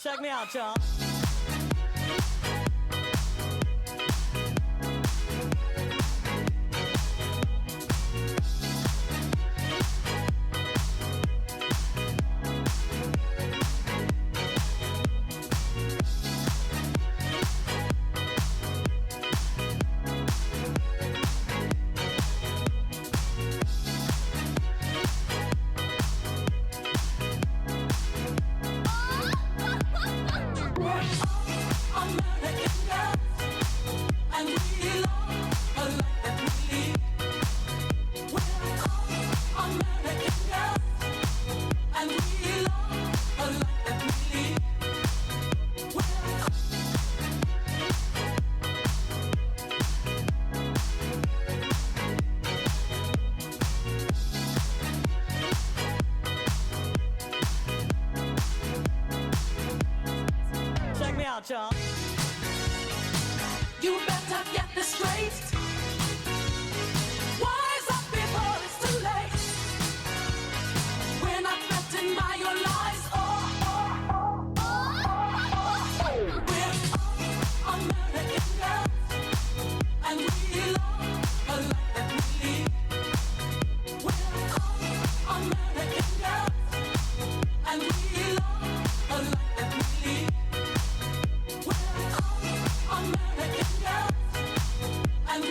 Check me out, y'all. Y'all. You better get this straight. Wise up before it's too late. We're not threatened by your lies. We're all American girls, and we love a life that we lead. We're all American girls, and we love a life that we lead. American girls, and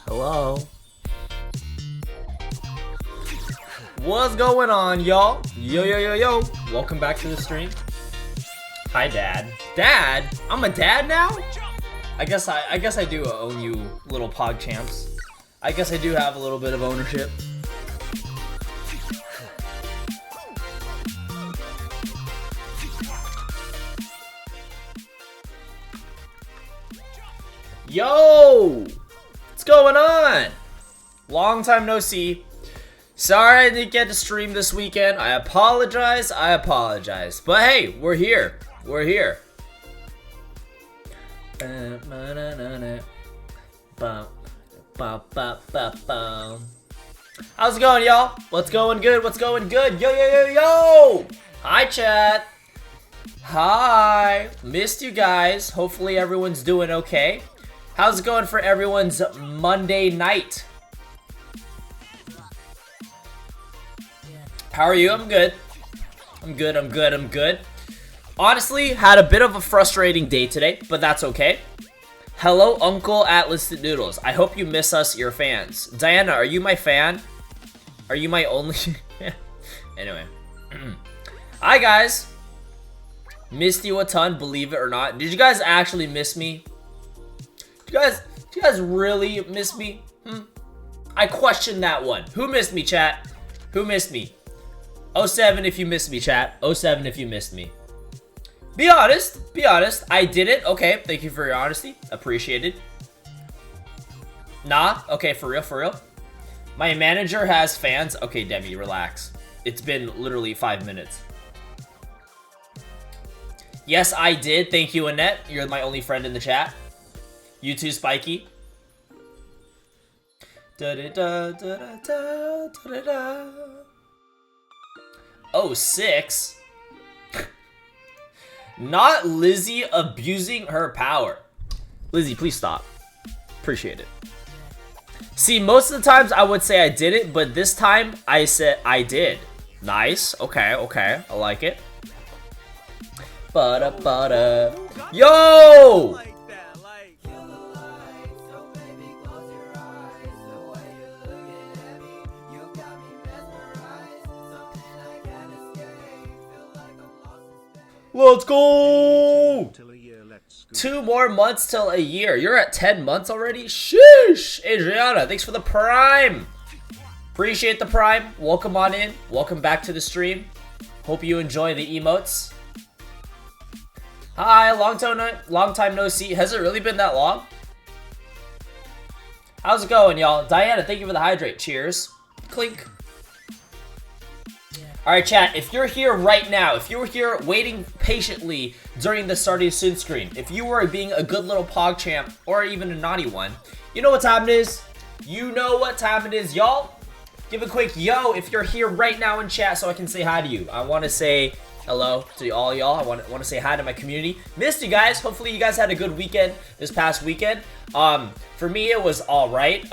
Hello. What's going on, y'all? Yo, yo, yo, yo. Welcome back to the stream. Hi, Dad. Dad? I'm a dad now? I guess I do own you, little pog champs. I guess I do have a little bit of ownership. Yo! What's going on? Long time no see. Sorry I didn't get to stream this weekend. I apologize. But hey, we're here. We're here. How's it going, y'all? What's going good? What's going good? Yo, yo, yo, yo! Hi, chat. Hi. Missed you guys. Hopefully everyone's doing okay. How's it going for everyone's Monday night? How are you? I'm good. I'm good. Honestly, had a bit of a frustrating day today, but that's okay. Hello, Uncle at Linstantnoodles. I hope you miss us, your fans. Diana, are you my fan? Are you my only... Anyway. Hi, guys. Missed you a ton, believe it or not. Did you guys actually miss me? Do you guys really miss me? I question that one. Who missed me, chat? Who missed me? 07 if you missed me, chat. 07 if you missed me. Be honest. I didn't. Okay, thank you for your honesty. Appreciated. Nah? Okay, for real? My manager has fans. Okay, Debbie, relax. It's been literally 5 minutes. Yes, I did. Thank you, Annette. You're my only friend in the chat. You too, Spiky. Oh, 6. Not Lizzie abusing her power. Lizzie, please stop. Appreciate it. See, most of the times I would say I didn't, but this time I said I did. Nice. Okay. I like it. Yo! Let's go! 2 more months till a year. You're at 10 months already? Sheesh! Adriana, thanks for the prime. Appreciate the prime. Welcome on in. Welcome back to the stream. Hope you enjoy the emotes. Hi, long time no see. Has it really been that long? How's it going, y'all? Diana, thank you for the hydrate. Cheers. Clink. Alright, chat, if you're here right now, if you were here waiting patiently during the starting soon screen, if you were being a good little pog champ, or even a naughty one, you know what time it is? You know what time it is, y'all? Give a quick yo if you're here right now in chat so I can say hi to you. I want to say hello to all y'all. I want to say hi to my community. Missed you guys. Hopefully you guys had a good weekend this past weekend. For me, it was alright.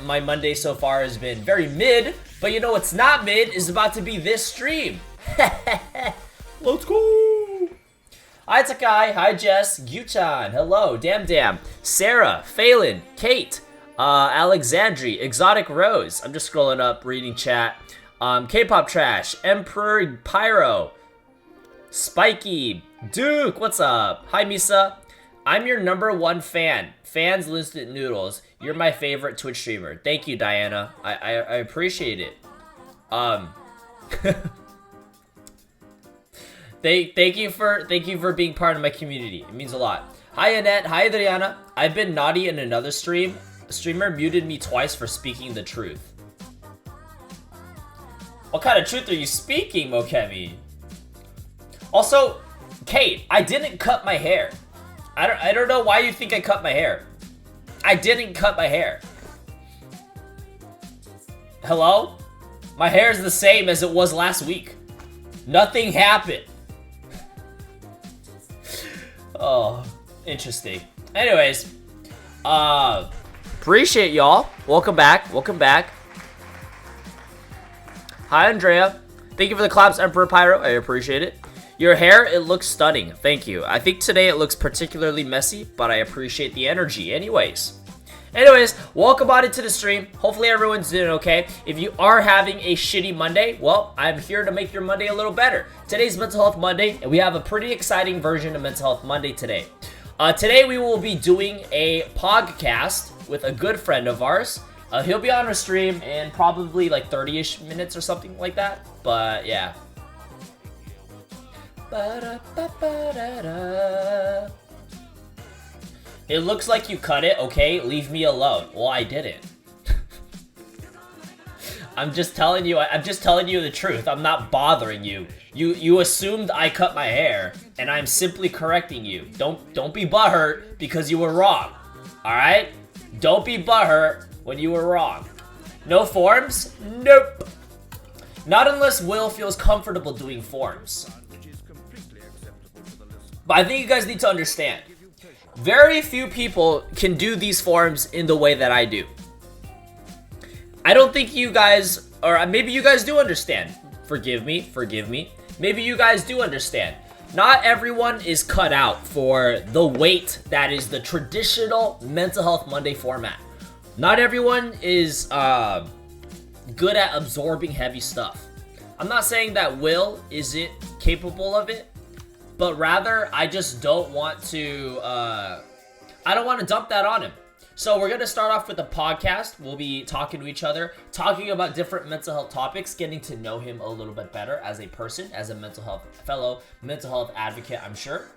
My Monday so far has been very mid. But you know what's not mid is about to be this stream. Let's go. Hi Takai, hi Jess, Gyuchan, hello, Damn, Sarah, Phelan, Kate, Alexandri, Exotic Rose. I'm just scrolling up, reading chat. K-pop Trash, Emperor Pyro, Spiky, Duke, what's up? Hi Misa. I'm your #1 fan. Fans Linstantnoodles. You're my favorite Twitch streamer. Thank you, Diana. I appreciate it. Thank you for being part of my community. It means a lot. Hi Annette. Hi Adriana. I've been naughty in another stream. A streamer muted me twice for speaking the truth. What kind of truth are you speaking, Mokemi? Also, Kate, I didn't cut my hair. I don't know why you think I cut my hair. I didn't cut my hair. Hello? My hair is the same as it was last week. Nothing happened. Oh, interesting. Anyways, appreciate y'all. Welcome back. Hi, Andrea. Thank you for the claps, Emperor Pyro. I appreciate it. Your hair, it looks stunning. Thank you. I think today it looks particularly messy, but I appreciate the energy. Anyways, Anyways, welcome on into the stream. Hopefully everyone's doing okay. If you are having a shitty Monday, well, I'm here to make your Monday a little better. Today's Mental Health Monday, and we have a pretty exciting version of Mental Health Monday today. Today we will be doing a podcast with a good friend of ours. He'll be on our stream in probably like 30-ish minutes or something like that. But yeah. It looks like you cut it, okay? Leave me alone. Well, I didn't. I'm just telling you the truth. I'm not bothering you. You assumed I cut my hair, and I'm simply correcting you. Don't be butthurt because you were wrong. Alright? Don't be butthurt when you were wrong. No forms? Nope. Not unless Will feels comfortable doing forms. But I think you guys need to understand. Very few people can do these forms in the way that I do. I don't think you guys, or maybe you guys do understand. Forgive me. Maybe you guys do understand. Not everyone is cut out for the weight that is the traditional Mental Health Monday format. Not everyone is good at absorbing heavy stuff. I'm not saying that Will isn't capable of it, but rather I just don't want to dump that on him. So we're gonna start off with a podcast. We'll be talking to each other, talking about different mental health topics, getting to know him a little bit better as a person, as a fellow mental health advocate, I'm sure.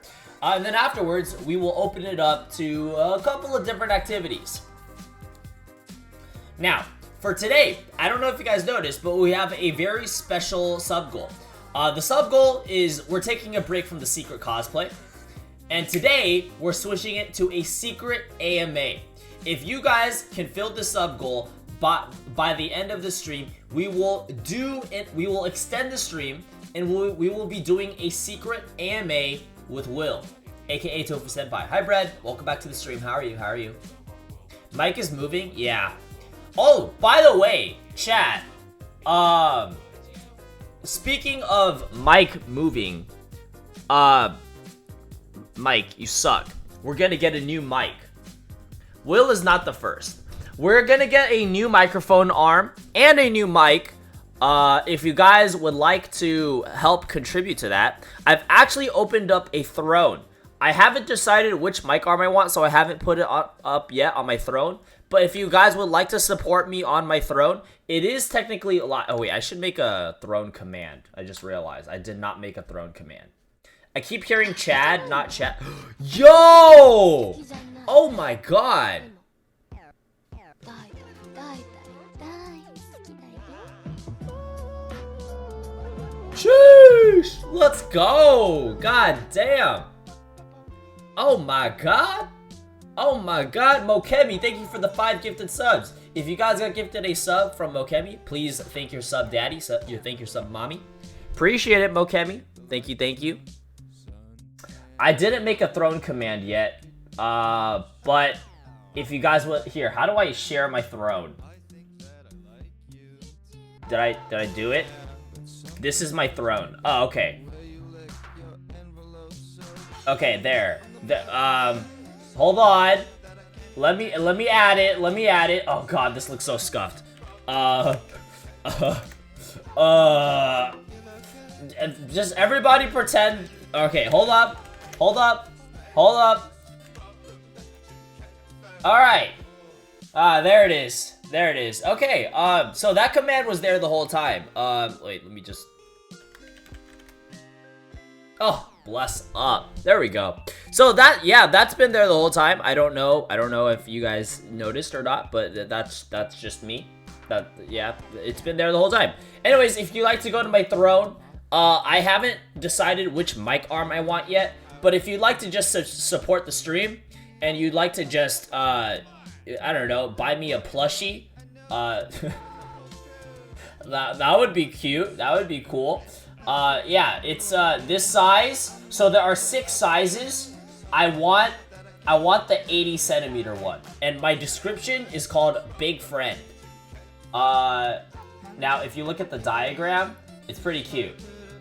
And then afterwards, we will open it up to a couple of different activities. Now, for today, I don't know if you guys noticed, but we have a very special sub-goal. The sub-goal is we're taking a break from the secret cosplay. And today, we're switching it to a secret AMA. If you guys can fill the sub-goal by the end of the stream, we will extend the stream, and we will be doing a secret AMA with Will, aka Tofu Senpai. Hi, Brad. Welcome back to the stream. How are you? Mike is moving? Yeah. Oh, by the way, chat. Speaking of Mike moving, Mike, you suck. We're gonna get a new mic. Will is not the first. We're gonna get a new microphone arm and a new mic. If you guys would like to help contribute to that, I've actually opened up a throne. I haven't decided which mic arm I want, so I haven't put it up yet on my throne. But if you guys would like to support me on my throne, it is technically a lot. Oh wait, I should make a throne command. I just realized I did not make a throne command. I keep hearing Chad, not Chad. Yo! Oh my god. Sheesh! Let's go! God damn! Oh my god! Oh my god, Mokemi, thank you for the 5 gifted subs. If you guys got gifted a sub from Mokemi, please thank your sub daddy, thank your sub mommy. Appreciate it, Mokemi. Thank you. I didn't make a throne command yet, but if you guys would, here, how do I share my throne? Did I do it? This is my throne. Oh, okay. Okay, there. Hold on. Let me add it. Oh god, this looks so scuffed. Just everybody pretend. Okay, hold up. Alright. There it is. Okay, so that command was there the whole time. Wait, let me just... Oh, bless up. There we go. So that's been there the whole time. I don't know if you guys noticed or not, but that's just me. It's been there the whole time. Anyways, if you like to go to my throne, I haven't decided which mic arm I want yet, but if you'd like to just support the stream, and you'd like to just, I don't know, buy me a plushie, that would be cute, that would be cool. Yeah, it's, this size, so there are 6 sizes. I want the 80 centimeter one, and my description is called Big Friend. Now, if you look at the diagram, it's pretty cute.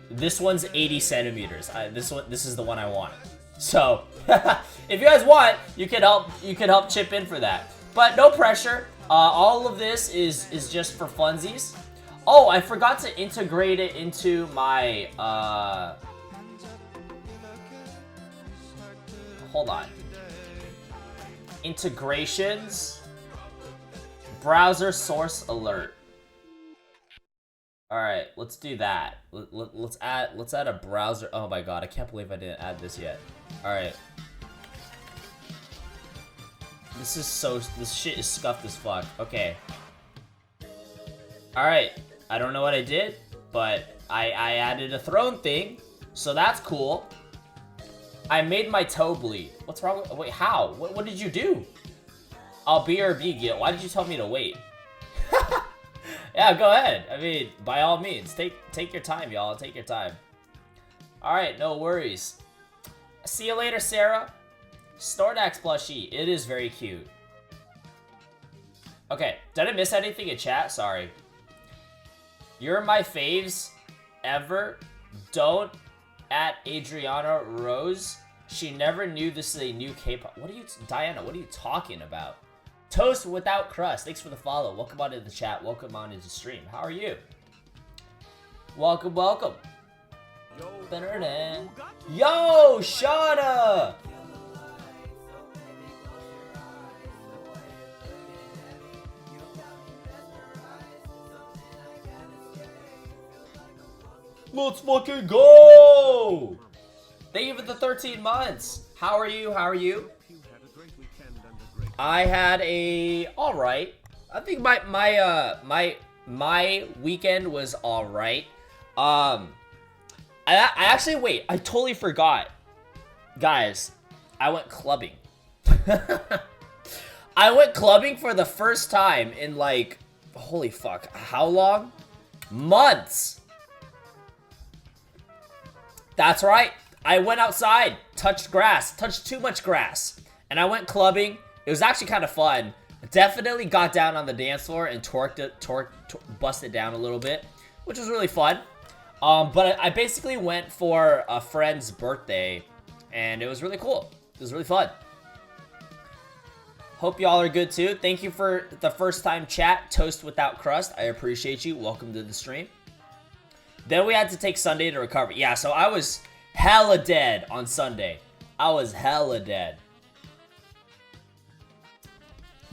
This one's 80 centimeters. This is the one I want. So, if you guys want, you can help chip in for that. But no pressure. All of this is just for funsies. Oh, I forgot to integrate it into my, hold on. Integrations. Browser source alert. Alright, let's do that. Let's add a browser. Oh my god, I can't believe I didn't add this yet. Alright. This shit is scuffed as fuck. Okay. Alright. I don't know what I did, but I added a throne thing, so that's cool. I made my toe bleed. What's wrong with... Wait, how? What did you do? I'll BRB, Gil. Why did you tell me to wait? Yeah, go ahead. I mean, by all means. Take your time, y'all. Take your time. Alright, no worries. See you later, Sarah. Stordax plushie. It is very cute. Okay, did I miss anything in chat? Sorry. You're my faves ever. Don't at Adriana Rose. She never knew this is a new K-pop. What are you, Diana? What are you talking about? Toast without crust. Thanks for the follow. Welcome on to the chat. Welcome on to the stream. How are you? Welcome, welcome. Yo, Shauna! Let's fucking go! Thank you for the 13 months. How are you? How are you? I had a alright. I think my weekend was alright. I actually wait. I totally forgot, guys. I went clubbing. I went clubbing for the first time in like, holy fuck, how long? Months. That's right. I went outside, touched grass, touched too much grass, and I went clubbing. It was actually kind of fun. Definitely got down on the dance floor and busted down a little bit, which was really fun. But I basically went for a friend's birthday, and it was really cool. It was really fun. Hope y'all are good too. Thank you for the first time chat, Toast Without Crust. I appreciate you. Welcome to the stream. Then we had to take Sunday to recover. Yeah, so I was hella dead on Sunday. I was hella dead.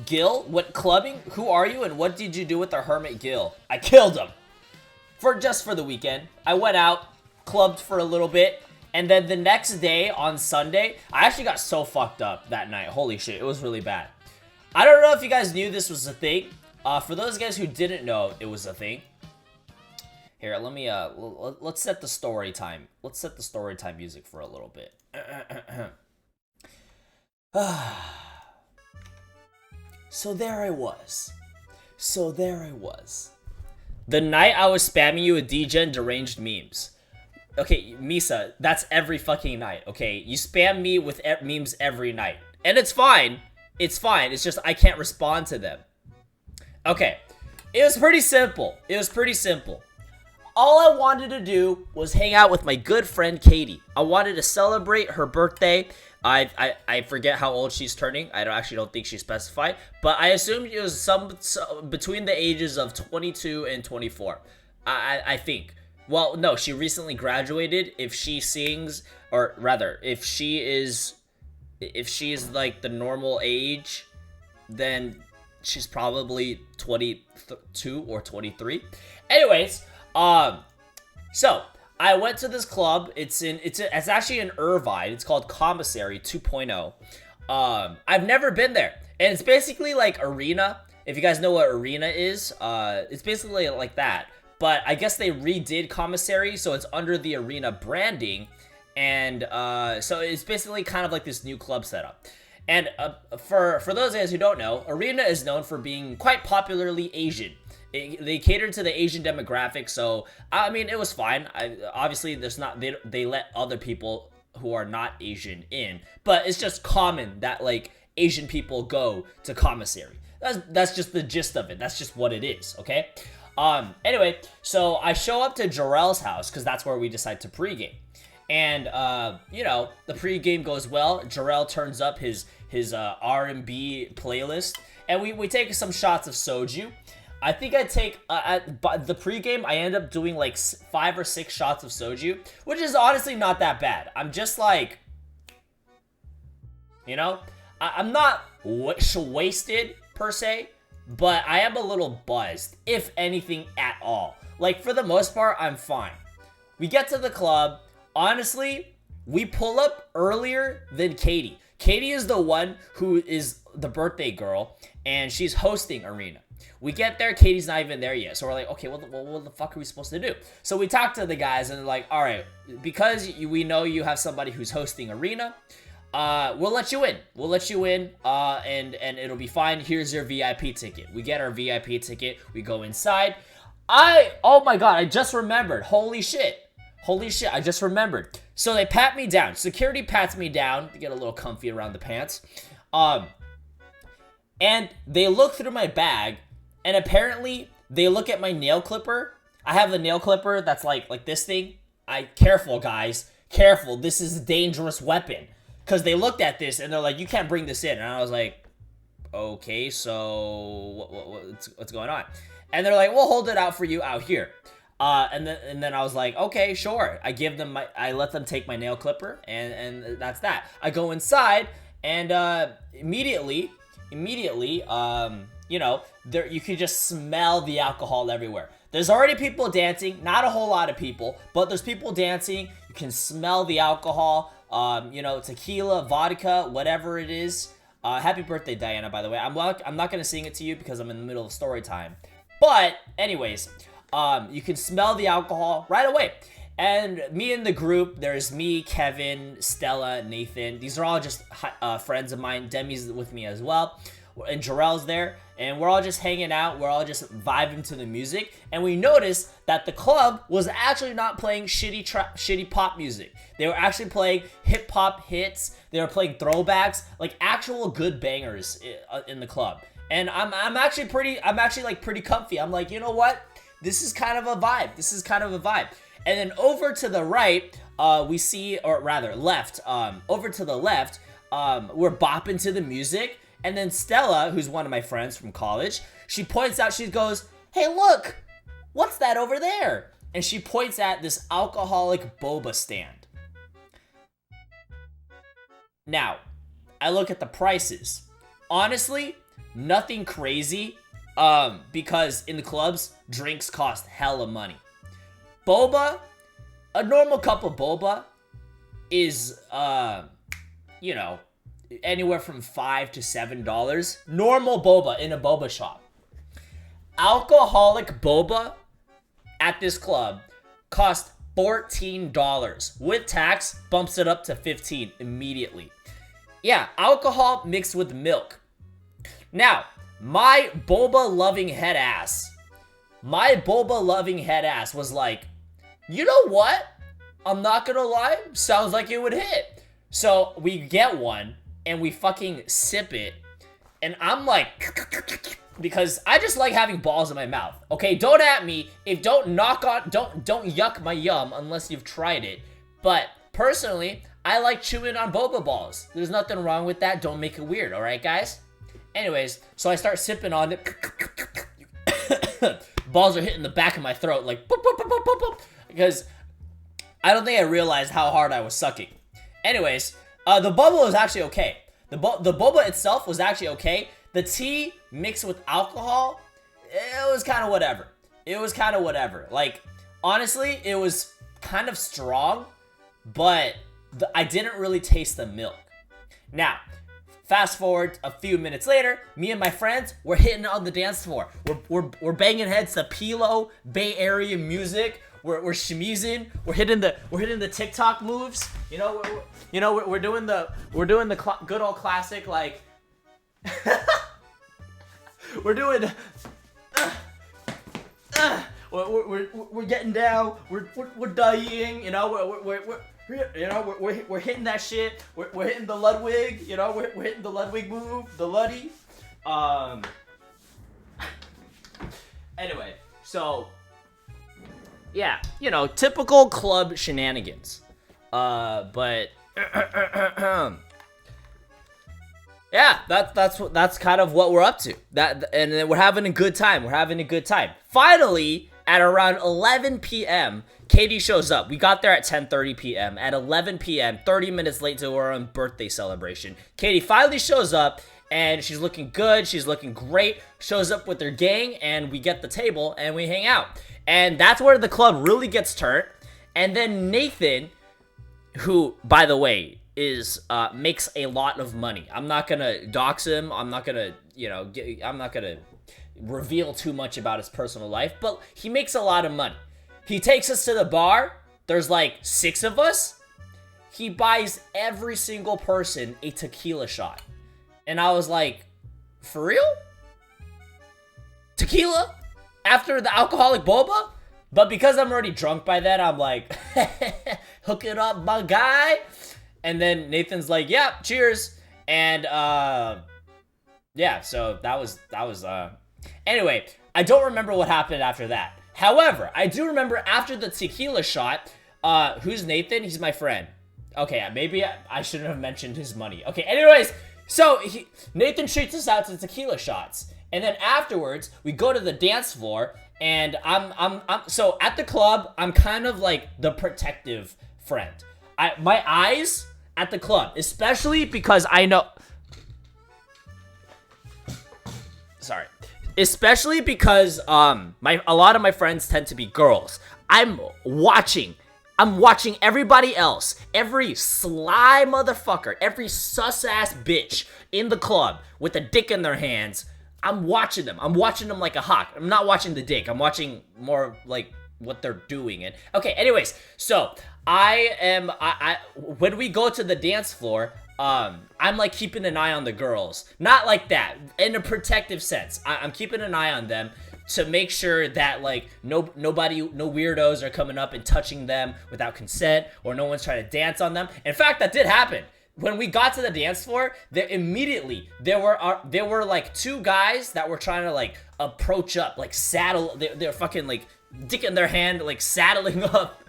Gil, what clubbing? Who are you and what did you do with the hermit Gil? I killed him. Just for the weekend. I went out, clubbed for a little bit, and then the next day on Sunday, I actually got so fucked up that night. Holy shit, it was really bad. I don't know if you guys knew this was a thing. For those guys who didn't know it was a thing, here, let me, let's set the story time. Let's set the story time music for a little bit. So there I was. The night I was spamming you with DGen deranged memes. Okay, Misa, that's every fucking night, okay? You spam me with memes every night. And it's fine. It's fine. It's just I can't respond to them. Okay. It was pretty simple. All I wanted to do was hang out with my good friend Katie. I wanted to celebrate her birthday. I forget how old she's turning. I actually don't think she specified, but I assumed it was some between the ages of 22 and 24. I think. Well, no, she recently graduated. If she sings, or rather, if she is like the normal age, then she's probably 22 or 23. Anyways. So I went to this club. It's actually in Irvine. It's called Commissary 2.0. I've never been there, and it's basically like Arena. If you guys know what Arena is, it's basically like that. But I guess they redid Commissary, so it's under the Arena branding, and so it's basically kind of like this new club setup. And for those guys who don't know, Arena is known for being quite popularly Asian. They cater to the Asian demographic, so I mean it was fine. Obviously, there's not they let other people who are not Asian in, but it's just common that like Asian people go to Commissary. That's just the gist of it. That's just what it is. Okay. Anyway, so I show up to Jarrell's house because that's where we decide to pregame, And you know, the pregame goes well. Jarrell turns up his R&B playlist, and we take some shots of soju. I think I take at the pregame. I end up doing like 5 or 6 shots of soju, which is honestly not that bad. I'm just like, you know, I'm not wasted per se, but I am a little buzzed, if anything at all. Like, for the most part, I'm fine. We get to the club. Honestly, we pull up earlier than Katie. Katie is the one who is the birthday girl, and she's hosting Arena. We get there, Katie's not even there yet. So we're like, okay, what the fuck are we supposed to do? So we talk to the guys, and they're like, all right, because we know you have somebody who's hosting Arena, we'll let you in. We'll let you in, and it'll be fine. Here's your VIP ticket. We get our VIP ticket. We go inside. Oh my god, I just remembered. Holy shit, I just remembered. So they pat me down. Security pats me down to get a little comfy around the pants. And they look through my bag, and apparently they look at my nail clipper. I have the nail clipper that's like this thing. Careful, guys. Careful. This is a dangerous weapon. Because they looked at this, and they're like, you can't bring this in. And I was like, okay, so what's going on? And they're like, we'll hold it out for you out here. And then I was like, okay, sure. I let them take my nail clipper, and that's that. I go inside, and immediately, you know, there you could just smell the alcohol everywhere. There's already people dancing, not a whole lot of people, but there's people dancing. You can smell the alcohol, you know, tequila, vodka, whatever it is. Happy birthday, Diana, by the way. I'm not gonna sing it to you because I'm in the middle of story time. But anyways, you can smell the alcohol right away. And me and the group, there's me, Kevin, Stella, Nathan. These are all just friends of mine. Demi's with me as well. And Jarrell's there. And we're all just hanging out. We're all just vibing to the music. And we noticed that the club was actually not playing shitty pop music. They were actually playing hip-hop hits. They were playing throwbacks. Like actual good bangers in the club. And I'm actually pretty comfy. I'm like, you know what? This is kind of a vibe. And then over to the right, we see, or rather left, over to the left, we're bopping to the music. And then Stella, who's one of my friends from college, she points out, she goes, hey, look, what's that over there? And she points at this alcoholic boba stand. Now, I look at the prices. Honestly, nothing crazy, because in the clubs, drinks cost hella money. Boba, a normal cup of boba is, you know, anywhere from $5 to $7. Normal boba in a boba shop. Alcoholic boba at this club cost $14. With tax, bumps it up to $15 immediately. Yeah, alcohol mixed with milk. Now, my boba-loving head ass was like, you know what? I'm not gonna lie, sounds like it would hit. So we get one, and we fucking sip it, and I'm like, because I just like having balls in my mouth. Okay, don't at me. Don't yuck my yum unless you've tried it. But personally, I like chewing on boba balls. There's nothing wrong with that. Don't make it weird, all right, guys? Anyways, so I start sipping on it. Balls are hitting the back of my throat like boop, boop, boop, boop, boop, boop, because I don't think I realized how hard I was sucking. Anyways, the boba was actually okay. The boba itself was actually okay. The tea mixed with alcohol, it was kind of whatever. Like, honestly, it was kind of strong, but I didn't really taste the milk. Now, fast forward a few minutes later, me and my friends, we're hitting on the dance floor. We're banging heads to Pilo, Bay Area music. We're schmeezing. We're hitting the TikTok moves. We're doing the good old classic, like we're doing. We're getting down. We're dying. We're hitting that shit. We're hitting the Ludwig. We're hitting the Ludwig move, the Luddy. Anyway, so yeah, typical club shenanigans. But yeah, that's kind of what we're up to. And then we're having a good time. We're having a good time. Finally, at around 11 p.m., Katie shows up. We got there at 10:30 p.m. At 11 p.m., 30 minutes late to our own birthday celebration, Katie finally shows up, and she's looking good. She's looking great. Shows up with her gang, and we get the table, and we hang out. And that's where the club really gets turned. And then Nathan, who, by the way, makes a lot of money. I'm not gonna dox him. I'm not gonna, I'm not gonna reveal too much about his personal life, but he makes a lot of money. He takes us to the bar. There's like 6 of us. He buys every single person a tequila shot. And I was like, for real? Tequila? After the alcoholic boba? But because I'm already drunk by then, I'm like, hook it up, my guy. And then Nathan's like, yeah, cheers. And yeah, so that was anyway, I don't remember what happened after that. However, I do remember after the tequila shot, who's Nathan? He's my friend. Okay, maybe I shouldn't have mentioned his money. Okay, anyways, so Nathan treats us out to tequila shots. And then afterwards, we go to the dance floor, and I'm so at the club, I'm kind of like the protective friend. My eyes at the club, especially because I know, sorry, especially because a lot of my friends tend to be girls. I'm watching everybody else, every sly motherfucker, every sus ass bitch in the club with a dick in their hands. I'm watching them. I'm watching them like a hawk. I'm not watching the dick. I'm watching more like what they're doing. And okay, anyways, so I when we go to the dance floor, I'm like keeping an eye on the girls. Not like that, in a protective sense. I'm keeping an eye on them to make sure that like no weirdos are coming up and touching them without consent, or no one's trying to dance on them. In fact, that did happen. When we got to the dance floor, there were like 2 guys that were trying to like approach up, like saddle. They're fucking like dick in their hand, like saddling up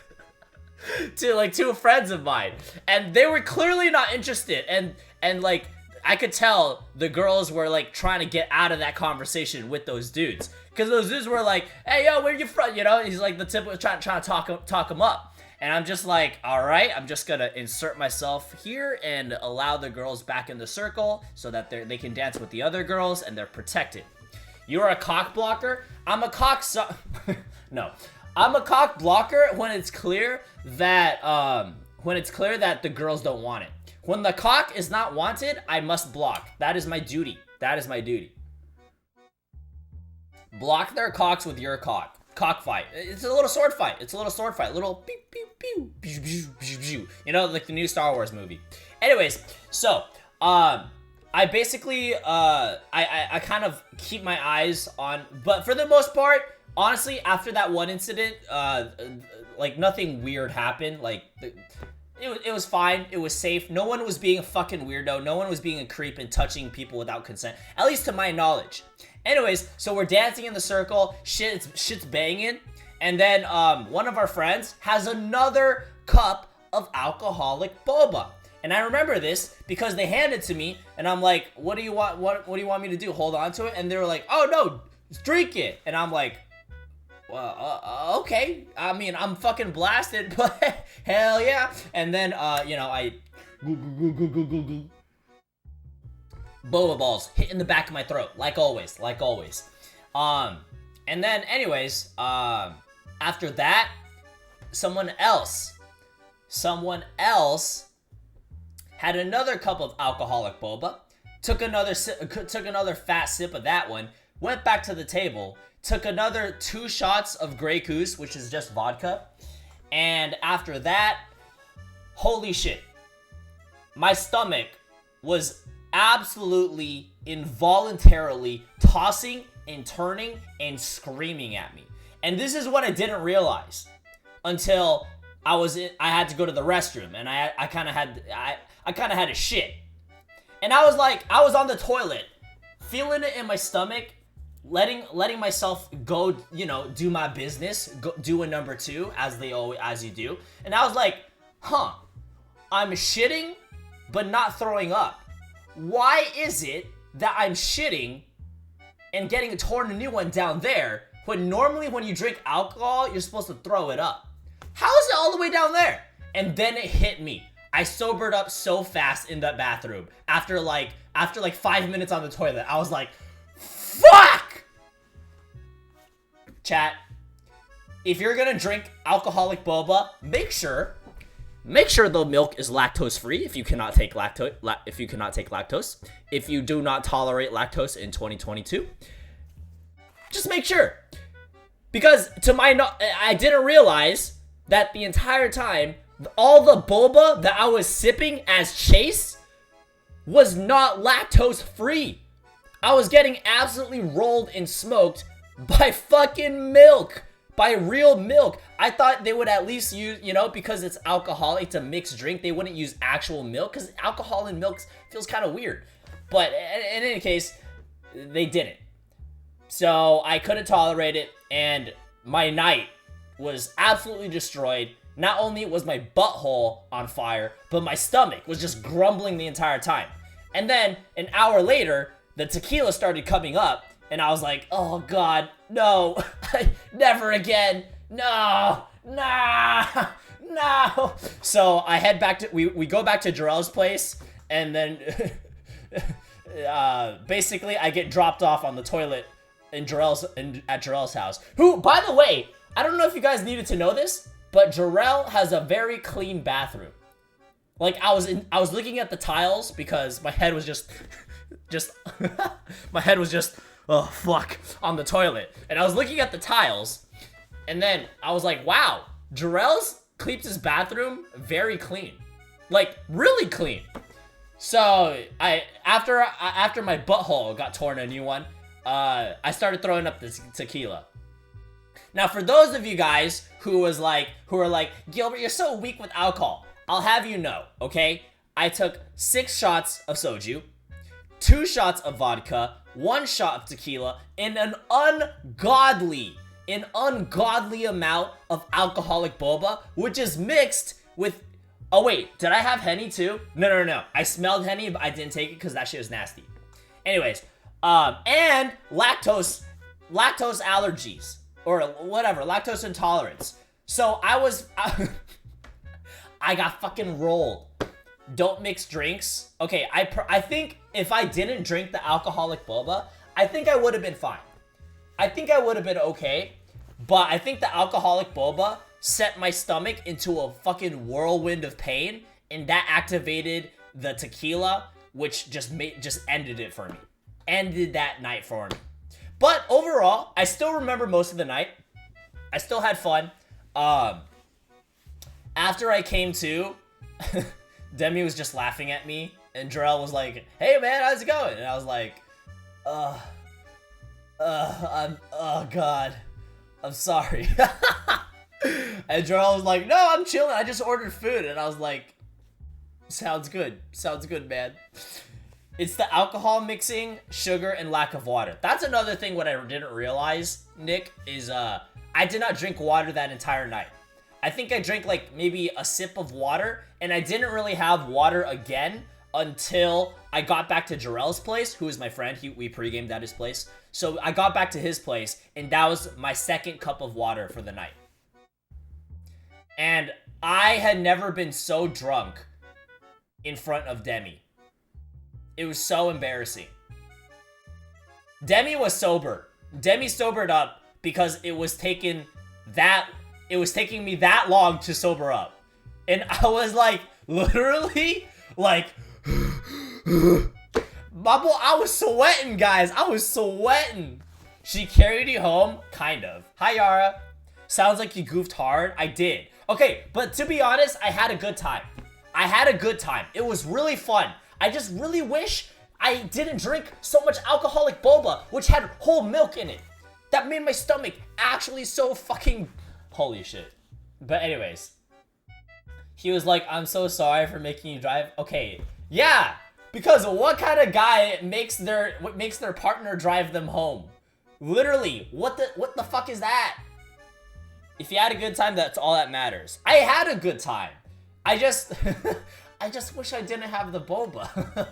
to like 2 friends of mine, and they were clearly not interested. And like I could tell the girls were like trying to get out of that conversation with those dudes, because those dudes were like, "Hey, yo, where you from?" He's like the typical trying to talk him up. And I'm just like, all right, I'm just gonna insert myself here and allow the girls back in the circle so that they can dance with the other girls and they're protected. You're a cock blocker. I'm a cock no, I'm a cock blocker when it's clear that the girls don't want it. When the cock is not wanted, I must block. That is my duty. That is my duty. Block their cocks with your cock. Cockfight. It's a little sword fight. Little pew pew pew, pew, pew, pew, pew. Like the new Star Wars movie. Anyways, so I basically I kind of keep my eyes on, but for the most part, honestly, after that one incident, like nothing weird happened. Like it was fine. It was safe. No one was being a fucking weirdo. No one was being a creep and touching people without consent, at least to my knowledge. Anyways, so we're dancing in the circle, shit's banging, and then one of our friends has another cup of alcoholic boba. And I remember this because they handed it to me, and I'm like, what do you want? What do you want me to do? Hold on to it? And they were like, oh no, drink it. And I'm like, well, okay. I mean, I'm fucking blasted, but hell yeah. And then I boba balls hit in the back of my throat, like always. And then anyways, after that, someone else had another cup of alcoholic boba, took another fat sip of that one, went back to the table, took another 2 shots of Grey Goose, which is just vodka, and after that, holy shit, my stomach was absolutely involuntarily tossing and turning and screaming at me. And this is what I didn't realize until I had to go to the restroom, and I kind of had a shit. And I was on the toilet, feeling it in my stomach, letting myself go, do my business, do a number 2 as you do. And I was like, huh, I'm shitting, but not throwing up. Why is it that I'm shitting and getting a torn a new one down there, when normally when you drink alcohol, you're supposed to throw it up? How is it all the way down there? And then it hit me. I sobered up so fast in that bathroom. After like 5 minutes on the toilet, I was like, fuck! Chat, if you're gonna drink alcoholic boba, make sure the milk is lactose free if you cannot take lactose. If you do not tolerate lactose in 2022, just make sure. Because I didn't realize that the entire time, all the boba that I was sipping as Chase was not lactose free. I was getting absolutely rolled and smoked by fucking milk. By real milk. I thought they would at least use, because it's alcoholic, it's a mixed drink, they wouldn't use actual milk, because alcohol in milk feels kind of weird. But in any case, they didn't. So I couldn't tolerate it, and my night was absolutely destroyed. Not only was my butthole on fire, but my stomach was just grumbling the entire time. And then, an hour later, the tequila started coming up, and I was like, oh god, no, never again, no. So I head back to, we go back to Jarrell's place, and then basically I get dropped off on the toilet at Jarrell's house. Who, by the way, I don't know if you guys needed to know this, but Jarrell has a very clean bathroom. Like, I was looking at the tiles because my head was just my head was just, oh fuck, on the toilet. And I was looking at the tiles, and then I was like, wow, Jarrell's keeps his bathroom very clean. Like, really clean. So, after my butthole got torn a new one, I started throwing up the tequila. Now, for those of you guys who are like, Gilbert, you're so weak with alcohol, I'll have you know, okay? I took 6 shots of soju, 2 shots of vodka, 1 shot of tequila, and an ungodly amount of alcoholic boba, which is mixed with, oh wait, did I have Henny too? No. I smelled Henny, but I didn't take it because that shit was nasty. Anyways, and lactose allergies, or whatever, lactose intolerance. So I got fucking rolled. Don't mix drinks. Okay, I think if I didn't drink the alcoholic boba, I think I would have been fine. I think I would have been okay, but I think the alcoholic boba set my stomach into a fucking whirlwind of pain, and that activated the tequila, which just ended it for me. Ended that night for me. But overall, I still remember most of the night. I still had fun. After I came to, Demi was just laughing at me, and Jarrell was like, hey man, how's it going? And I was like, oh god, I'm sorry. And Jarrell was like, no, I'm chilling, I just ordered food. And I was like, sounds good, man. It's the alcohol mixing, sugar, and lack of water. That's another thing what I didn't realize, Nick, is I did not drink water that entire night. I think I drank like maybe a sip of water, and I didn't really have water again until I got back to Jarrell's place, who is my friend. We pre-gamed at his place. So I got back to his place, and that was my second cup of water for the night. And I had never been so drunk in front of Demi. It was so embarrassing. Demi was sober. Demi sobered up because it was taking me that long to sober up. And I was like, literally, like, I was sweating, guys. I was sweating. She carried you home? Kind of. Hi, Yara. Sounds like you goofed hard. I did. Okay, but to be honest, I had a good time. It was really fun. I just really wish I didn't drink so much alcoholic boba, which had whole milk in it. That made my stomach actually so fucking... Holy shit. But anyways. He was like, I'm so sorry for making you drive. Okay, yeah. Because what kind of guy makes their partner drive them home? Literally, what the fuck is that? If you had a good time, that's all that matters. I had a good time. I just I just wish I didn't have the boba.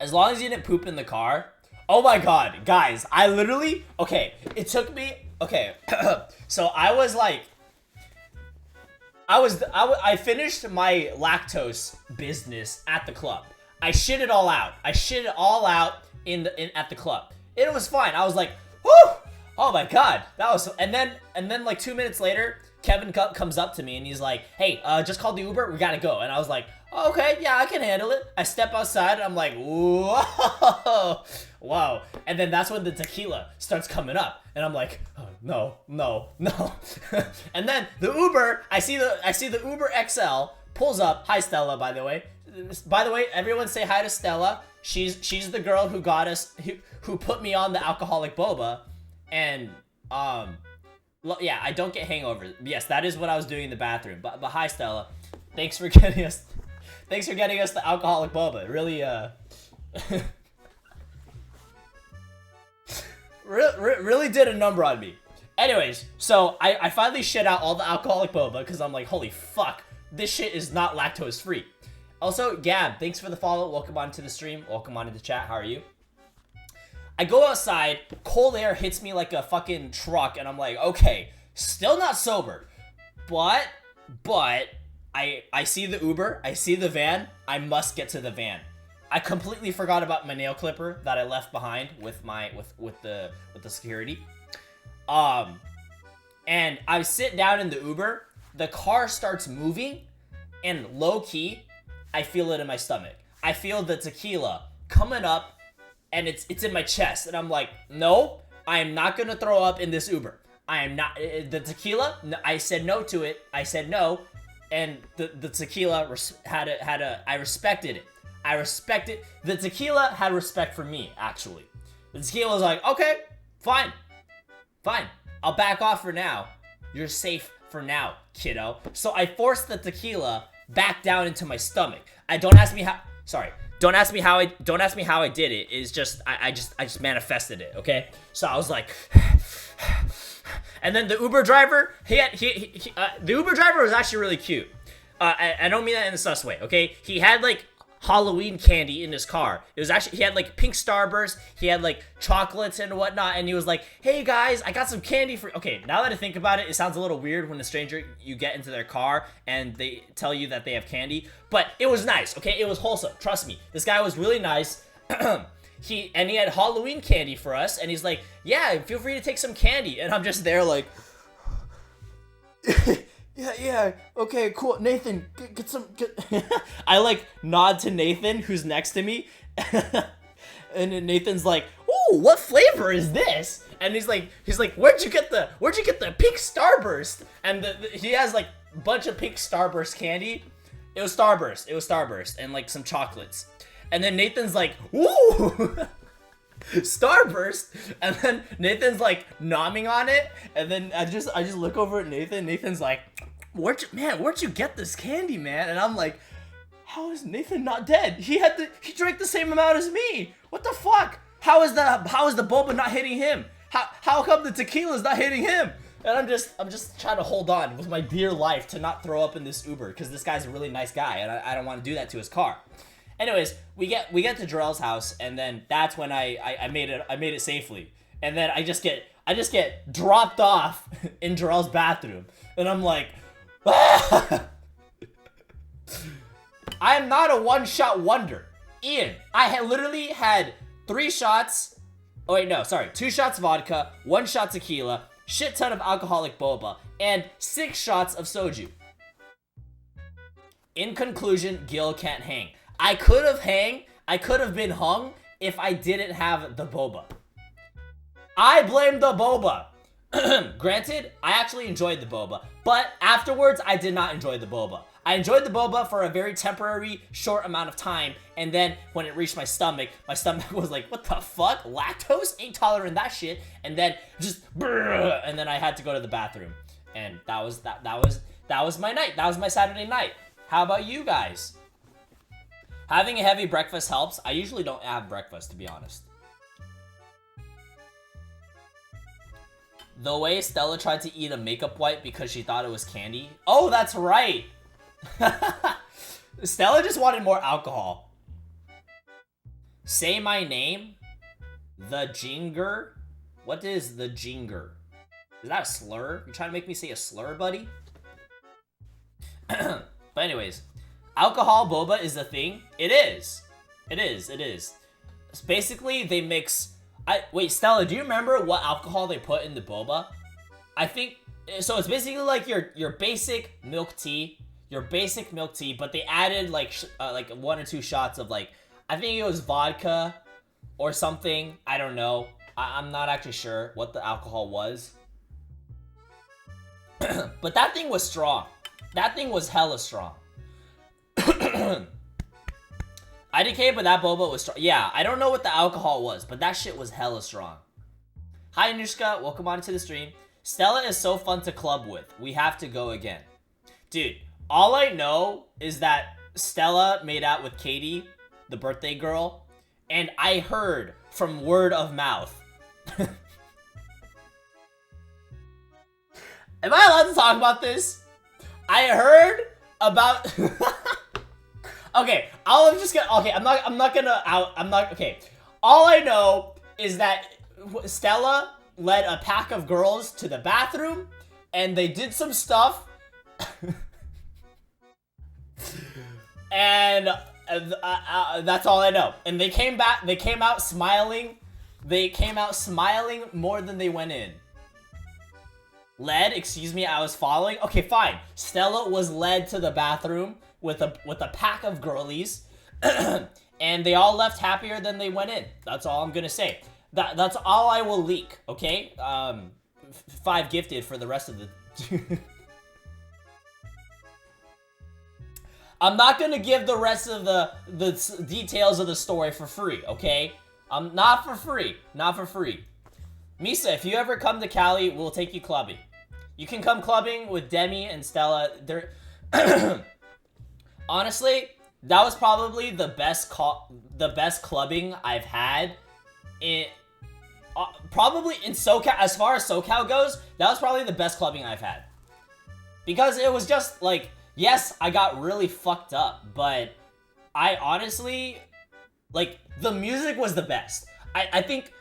As long as you didn't poop in the car. Oh my god, guys, I literally, okay, it took me, okay, so I finished my lactose business at the club. I shit it all out. I shit it all out at the club. It was fine. I was like, whoo! Oh my god, that was, and then like 2 minutes later, Kevin comes up to me and he's like, hey, just called the Uber, we gotta go. And I was like, oh, okay, yeah, I can handle it. I step outside and I'm like, whoa, wow. And then that's when the tequila starts coming up. And I'm like, oh, no. And then the Uber, I see the Uber XL pulls up. Hi, Stella, by the way. By the way, everyone say hi to Stella. She's the girl who got us, who put me on the alcoholic boba. And, yeah, I don't get hangovers. Yes, that is what I was doing in the bathroom. But hi, Stella. Thanks for getting us the alcoholic boba. It really, really did a number on me. Anyways, so I finally shit out all the alcoholic boba because I'm like, holy fuck, this shit is not lactose free. Also, Gab, thanks for the follow. Welcome on to the stream. Welcome on to the chat. How are you? I go outside, cold air hits me like a fucking truck, and I'm like, okay, still not sober. But I see the Uber, I see the van, I must get to the van. I completely forgot about my nail clipper that I left behind with the security. And I sit down in the Uber, the car starts moving, and low key, I feel it in my stomach. I feel the tequila coming up, and it's in my chest, and I'm like, no, I am not gonna throw up in this Uber. I am not, the tequila, I said no to it, I said no, and the tequila I respected it. The tequila had respect for me, actually. The tequila was like, okay, fine, I'll back off for now. You're safe for now, kiddo. So I forced the tequila back down into my stomach. Don't ask me how I did it. It's just I just manifested it, okay? So I was like, and then the Uber driver, the Uber driver was actually really cute. I don't mean that in a sus way, okay? He had like Halloween candy in his car. It was actually, he had like pink Starburst, he had like chocolates and whatnot, and he was like, hey guys, I got some candy for, okay, now that I think about it, it sounds a little weird when a stranger, you get into their car and they tell you that they have candy, but it was nice, okay? It was wholesome, trust me. This guy was really nice. He had Halloween candy for us, and he's like, yeah, feel free to take some candy, and I'm just there like, yeah, okay, cool. Nathan, get some. I like nod to Nathan, who's next to me, and then Nathan's like, "Ooh, what flavor is this?" And he's like, "Where'd you get the pink Starburst?" And he has like a bunch of pink Starburst candy. It was Starburst, and like some chocolates. And then Nathan's like, "Ooh." Starburst, and then Nathan's like nomming on it, and then I just look over at Nathan. Nathan's like, where'd you get this candy, man? And I'm like, how is Nathan not dead? He drank the same amount as me. What the fuck? How is the boba not hitting him? How come the tequila's not hitting him? And I'm just trying to hold on with my dear life to not throw up in this Uber, because this guy's a really nice guy, and I don't want to do that to his car. Anyways, we get to Jarrell's house, and then that's when I made it safely. And then I just get dropped off in Jarrell's bathroom, and I'm like, ah! I am not a one-shot wonder. Ian, I had literally had 3 shots. Oh wait, no, sorry, 2 shots vodka, 1 shot tequila, shit ton of alcoholic boba, and 6 shots of soju. In conclusion, Gil can't hang. I could have been hung if I didn't have the boba. I blame the boba. Granted, I actually enjoyed the boba, but afterwards, I did not enjoy the boba. I enjoyed the boba for a very temporary, short amount of time, and then when it reached my stomach was like, what the fuck? Lactose? Ain't tolerant that shit. And then just, brrr, and then I had to go to the bathroom. And that was my night. That was my Saturday night. How about you guys? Having a heavy breakfast helps. I usually don't have breakfast, to be honest. The way Stella tried to eat a makeup wipe because she thought it was candy. Oh, that's right. Stella just wanted more alcohol. Say my name. The Jinger. What is the Jinger? Is that a slur? You trying to make me say a slur, buddy? But anyways, alcohol boba is a thing. It is. It is. It is. It's basically, they mix... Wait, Stella, do you remember what alcohol they put in the boba? I think... So it's basically like your basic milk tea. Your basic milk tea, but they added like 1 or 2 shots of like... I think it was vodka or something. I don't know. I'm not actually sure what the alcohol was. But that thing was strong. That thing was hella strong. IDK, but that boba was strong. Yeah, I don't know what the alcohol was, but that shit was hella strong. Hi, Anushka. Welcome on to the stream. Stella is so fun to club with. We have to go again. Dude, all I know is that Stella made out with Katie, the birthday girl, and I heard from word of mouth. Am I allowed to talk about this? I heard about... Okay, okay. All I know is that Stella led a pack of girls to the bathroom, and they did some stuff, and that's all I know. And they came out smiling. They came out smiling more than they went in. Led, excuse me, I was following. Okay, fine. Stella was led to the bathroom with a pack of girlies, and they all left happier than they went in. That's all I'm gonna say. That's all I will leak. Okay, 5 gifted for the rest of the. I'm not gonna give the rest of the details of the story for free. Okay, not for free. Not for free. Misa, if you ever come to Cali, we'll take you clubbing. You can come clubbing with Demi and Stella. They're honestly, that was probably the best clubbing I've had in probably in SoCal. As far as SoCal goes, that was probably the best clubbing I've had, because it was just like, yes, I got really fucked up, but I honestly, like, the music was the best. I think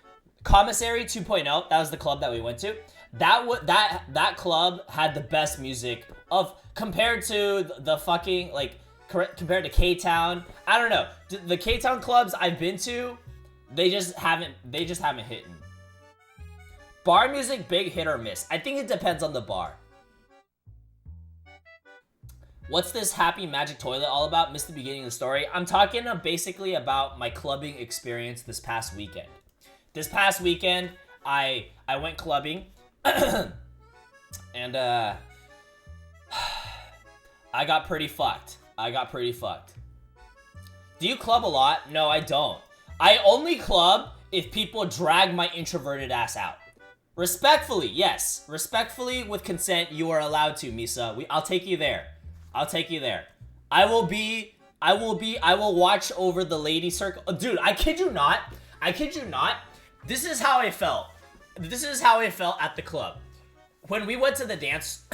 Commissary 2.0, that was the club that we went to. That club had the best music compared to the fucking, like, compared to K-Town. I don't know. The K-Town clubs I've been to, they just haven't hit me. Bar music, big hit or miss. I think it depends on the bar. What's this happy magic toilet all about? Missed the beginning of the story. I'm talking basically about my clubbing experience this past weekend. This past weekend, I went clubbing, and I got pretty fucked. Do you club a lot? No, I don't. I only club if people drag my introverted ass out. Respectfully, yes. Respectfully, with consent, you are allowed to, Misa. I'll take you there. I'll take you there. I will watch over the lady circle. Dude, I kid you not. This is how I felt. This is how I felt at the club. When we went to the dance,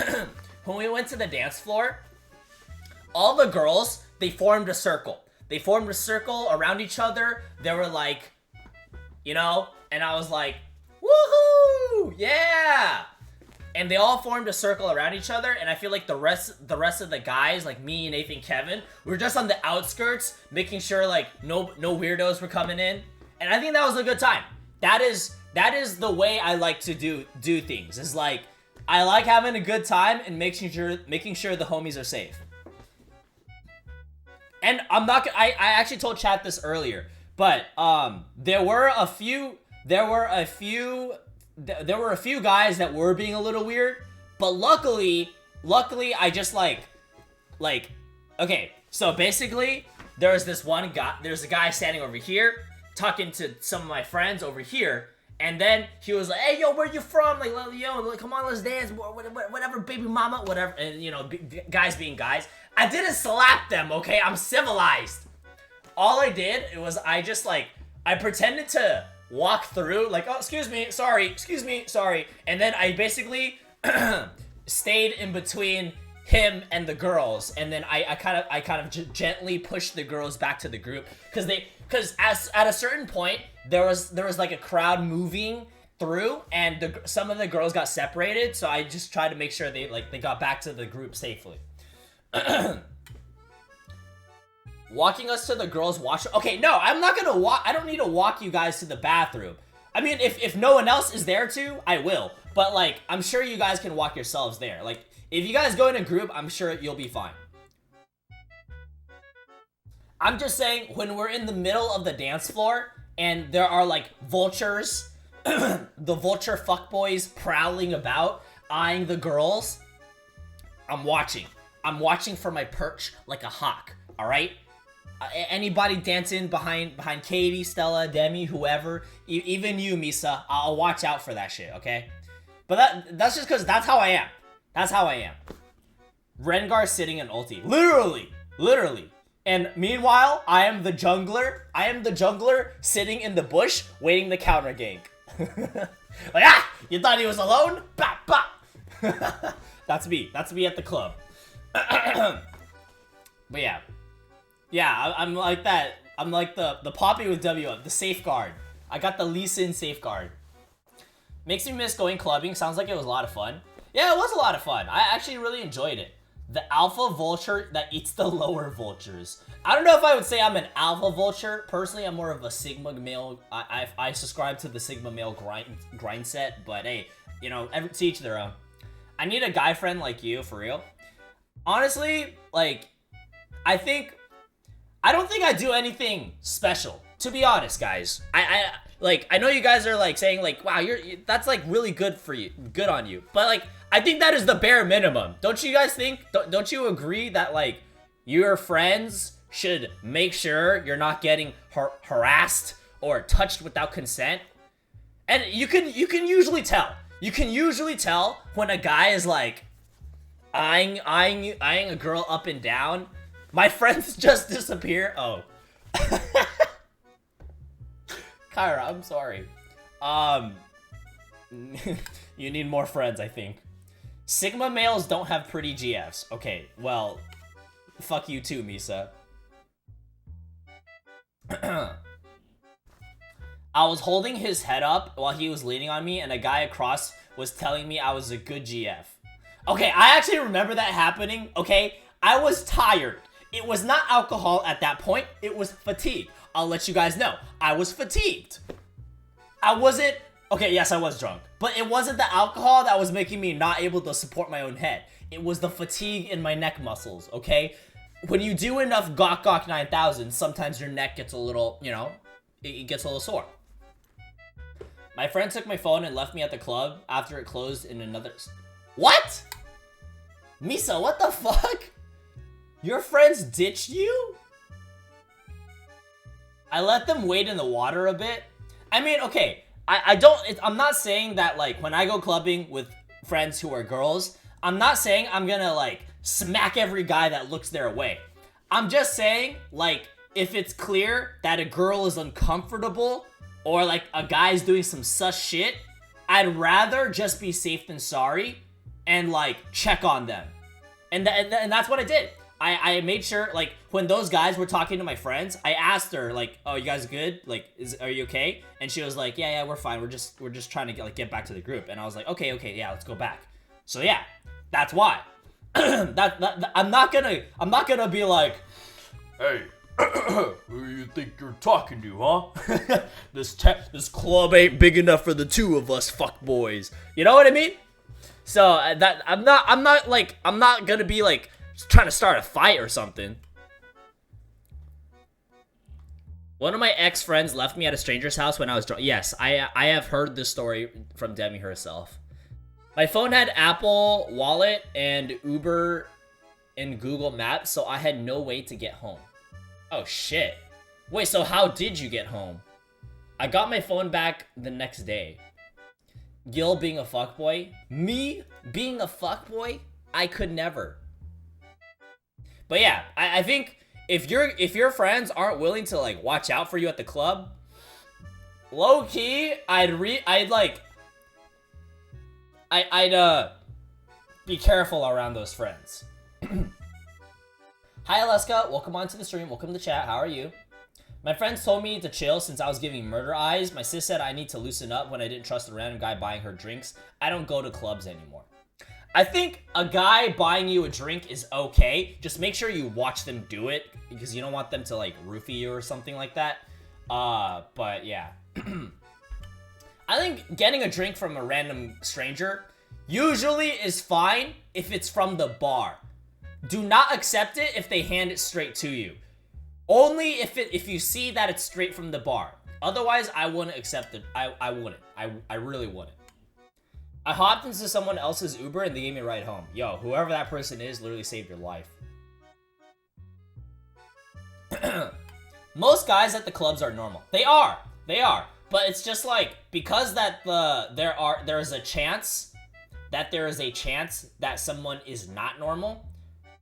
floor, all the girls, they formed a circle. They formed a circle around each other. They were like, you know, and I was like, woohoo, yeah. And they all formed a circle around each other, and I feel like the rest of the guys, like me, Nathan, Kevin, we were just on the outskirts, making sure like no weirdos were coming in. And I think that was a good time. That is the way I like to do things. Is like, I like having a good time and making sure the homies are safe. And I actually told chat this earlier, but there were a few guys that were being a little weird, but luckily I just like, okay, so basically there's a guy standing over here talking to some of my friends over here, and then he was like, hey, yo, where you from? Like, yo, like, come on, let's dance, whatever, baby mama, whatever. And, you know, guys being guys. I didn't slap them, okay? I'm civilized. All I did, I pretended to walk through, like, oh, excuse me, sorry. And then I basically stayed in between him and the girls, and then I kind of gently pushed the girls back to the group because at a certain point there was like a crowd moving through, and some of the girls got separated, so I just tried to make sure they got back to the group safely. Walking us to the girls' washroom. Okay, no, I'm not gonna walk. I don't need to walk you guys to the bathroom. I mean, if no one else is there to, I will. But like, I'm sure you guys can walk yourselves there. Like, if you guys go in a group, I'm sure you'll be fine. I'm just saying, when we're in the middle of the dance floor and there are like vultures, the vulture fuckboys prowling about, eyeing the girls, I'm watching. I'm watching for my perch like a hawk, alright? Anybody dancing behind Katie, Stella, Demi, whoever, even you, Misa, I'll watch out for that shit, okay? But that's just because that's how I am. That's how I am. Rengar sitting in ulti. Literally. And meanwhile, I am the jungler. I am the jungler sitting in the bush waiting the counter gank. Like, you thought he was alone? Bop, bop. That's me. That's me at the club. But yeah. Yeah, I'm like that. I'm like the Poppy with W up, the safeguard. I got the Lee Sin safeguard. Makes me miss going clubbing. Sounds like it was a lot of fun. Yeah, it was a lot of fun. I actually really enjoyed it. The alpha vulture that eats the lower vultures. I don't know if I would say I'm an alpha vulture. Personally, I'm more of a sigma male. I subscribe to the sigma male grind set. But hey, you know, to each their own. I need a guy friend like you, for real. Honestly, like, I don't think I do anything special, to be honest, guys. I know you guys are like saying like, wow, that's like really good for you, good on you. But like, I think that is the bare minimum. Don't you guys think? Don't you agree that like your friends should make sure you're not getting harassed or touched without consent? And you can usually tell. You can usually tell when a guy is like eyeing a girl up and down. My friends just disappear. Oh. Kyra, I'm sorry. You need more friends, I think. Sigma males don't have pretty GFs. Okay, well, fuck you too, Misa. I was holding his head up while he was leaning on me, and a guy across was telling me I was a good GF. Okay, I actually remember that happening, okay? I was tired. It was not alcohol at that point, it was fatigue. I'll let you guys know. I was fatigued. I wasn't... Okay, yes, I was drunk. But it wasn't the alcohol that was making me not able to support my own head. It was the fatigue in my neck muscles, okay? When you do enough Gok Gok 9000, sometimes your neck gets a little, you know, it gets a little sore. My friend took my phone and left me at the club after it closed in another... What? Misa, what the fuck? Your friends ditched you? I let them wait in the water a bit. I mean, okay, I'm not saying that, like, when I go clubbing with friends who are girls, I'm not saying I'm gonna, like, smack every guy that looks their way. I'm just saying, like, if it's clear that a girl is uncomfortable or, like, a guy's doing some sus shit, I'd rather just be safe than sorry and, like, check on them. And that's what I did. I made sure, like, when those guys were talking to my friends, I asked her, like, oh, you guys good? Like, are you okay? And she was like, yeah, we're fine. We're just trying to get back to the group. And I was like, okay, yeah, let's go back. So yeah, that's why. I'm not gonna be like, hey, who you think you're talking to, huh? This club ain't big enough for the two of us fuckboys. You know what I mean? So that I'm not gonna be like trying to start a fight or something. One of my ex-friends left me at a stranger's house when I was drunk. Yes, I have heard this story from Demi herself. My phone had Apple Wallet and Uber and Google Maps, so I had no way to get home. Oh shit. Wait, so how did you get home? I got my phone back the next day. Gil being a fuckboy? Me being a fuckboy? I could never. But yeah, I think if your friends aren't willing to like watch out for you at the club, low key, I'd be careful around those friends. Hi Alaska, welcome onto the stream, welcome to chat, how are you? My friends told me to chill since I was giving murder eyes. My sis said I need to loosen up when I didn't trust a random guy buying her drinks. I don't go to clubs anymore. I think a guy buying you a drink is okay. Just make sure you watch them do it because you don't want them to like roofie you or something like that. But yeah. I think getting a drink from a random stranger usually is fine if it's from the bar. Do not accept it if they hand it straight to you. Only if you see that it's straight from the bar. Otherwise, I wouldn't accept it. I wouldn't. I really wouldn't. I hopped into someone else's Uber and they gave me a ride home. Yo, whoever that person is literally saved your life. Most guys at the clubs are normal. They are. But it's just like, because that there is a chance that someone is not normal,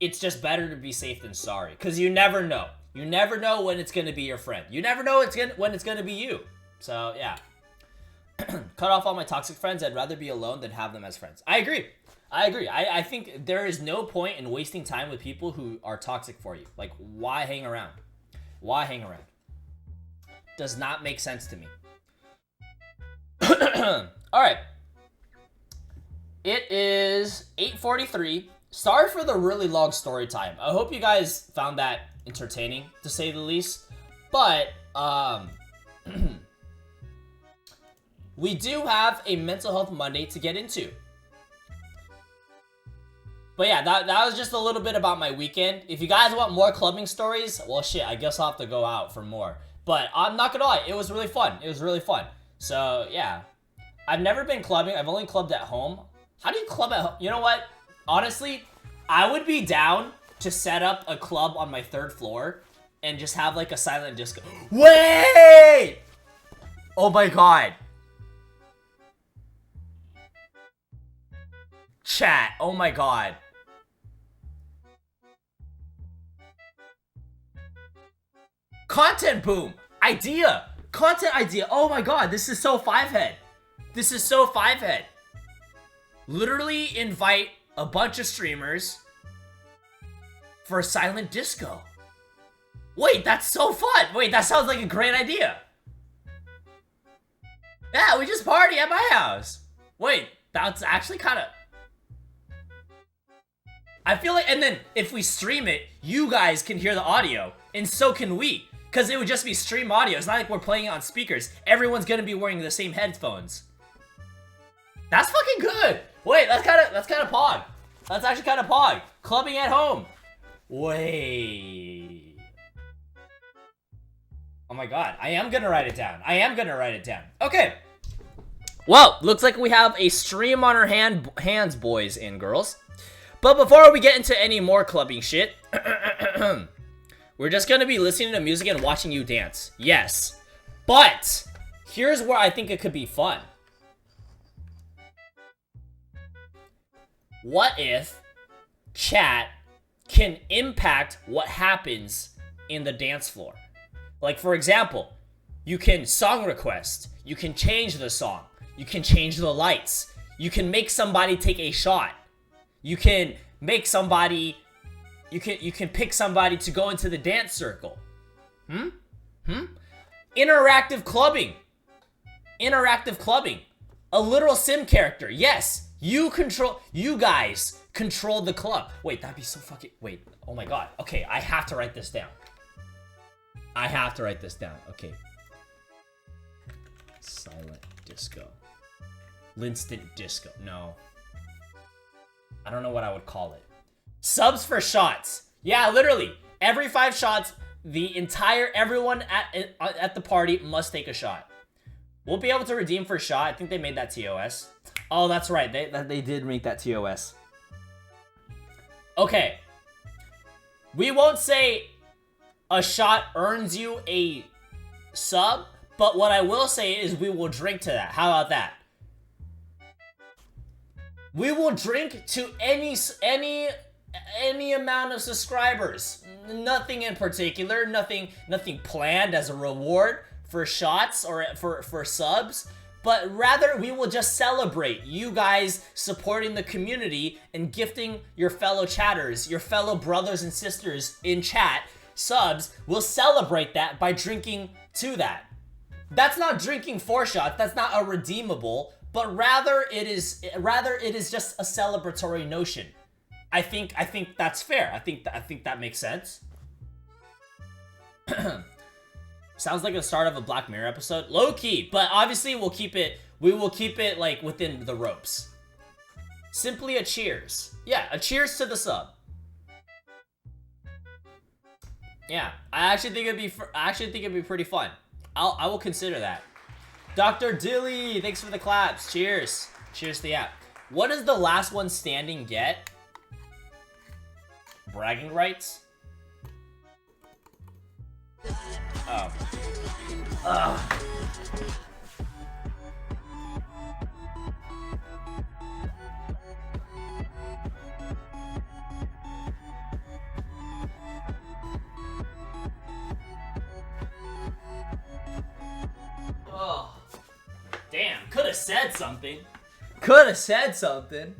it's just better to be safe than sorry. Because you never know. You never know when it's gonna be your friend. You never know when it's gonna be you. So yeah. Cut off all my toxic friends. I'd rather be alone than have them as friends. I agree. I think there is no point in wasting time with people who are toxic for you. Like, why hang around? Why hang around? Does not make sense to me. Alright. It is 8:43. Sorry for the really long story time. I hope you guys found that entertaining, to say the least. But, we do have a Mental Health Monday to get into. But yeah, that was just a little bit about my weekend. If you guys want more clubbing stories, well shit, I guess I'll have to go out for more. But I'm not gonna lie, it was really fun. It was really fun. So yeah. I've never been clubbing, I've only clubbed at home. How do you club at home? You know what? Honestly, I would be down to set up a club on my 3rd floor and just have like a silent disco. Wait! Oh my god. Chat, oh my god. Content boom! Idea! Content idea! Oh my god, this is so 5-head. This is so 5-head. Literally invite a bunch of streamers for a silent disco. Wait, that's so fun! Wait, that sounds like a great idea. Yeah, we just party at my house. Wait, that's actually kind of... I feel like, and then if we stream it, you guys can hear the audio, and so can we. Because it would just be stream audio. It's not like we're playing it on speakers. Everyone's gonna be wearing the same headphones. That's fucking good! Wait, that's kind of pog. That's actually kind of pog. Clubbing at home. Wait. Oh my god, I am gonna write it down. Okay. Well, looks like we have a stream on our hands, boys and girls. But before we get into any more clubbing shit, we're just gonna be listening to music and watching you dance. Yes. But here's where I think it could be fun. What if chat can impact what happens in the dance floor? Like, for example, you can song request, you can change the song, you can change the lights, you can make somebody take a shot, you can make somebody, you can pick somebody to go into the dance circle. Interactive clubbing. A literal sim character. Yes, you guys control the club. Wait, that'd be so fucking, wait, oh my god. Okay, I have to write this down. Okay. Silent disco. Linstant disco. No. I don't know what I would call it. Subs for shots. Yeah, literally. Every 5 shots, everyone at the party must take a shot. We'll be able to redeem for a shot. I think they made that TOS. Oh, that's right. They did make that TOS. Okay. We won't say a shot earns you a sub, but what I will say is we will drink to that. How about that? We will drink to any amount of subscribers. Nothing in particular, nothing planned as a reward for shots or for subs, but rather we will just celebrate you guys supporting the community and gifting your fellow chatters, your fellow brothers and sisters in chat subs. We'll celebrate that by drinking to that. That's not drinking 4 shots. That's not a redeemable, but rather it is just a celebratory notion. I think that's fair. I think that makes sense. Sounds like the start of a Black Mirror episode. Low key, but obviously we will keep it like within the ropes. Simply a cheers. Yeah, a cheers to the sub. Yeah, I actually think it'd be pretty fun. I will consider that. Dr. Dilly, thanks for the claps. Cheers. Cheers to the app. What does the last one standing get? Bragging rights? Oh. Ugh. Oh. Damn, could have said something. Could have said something.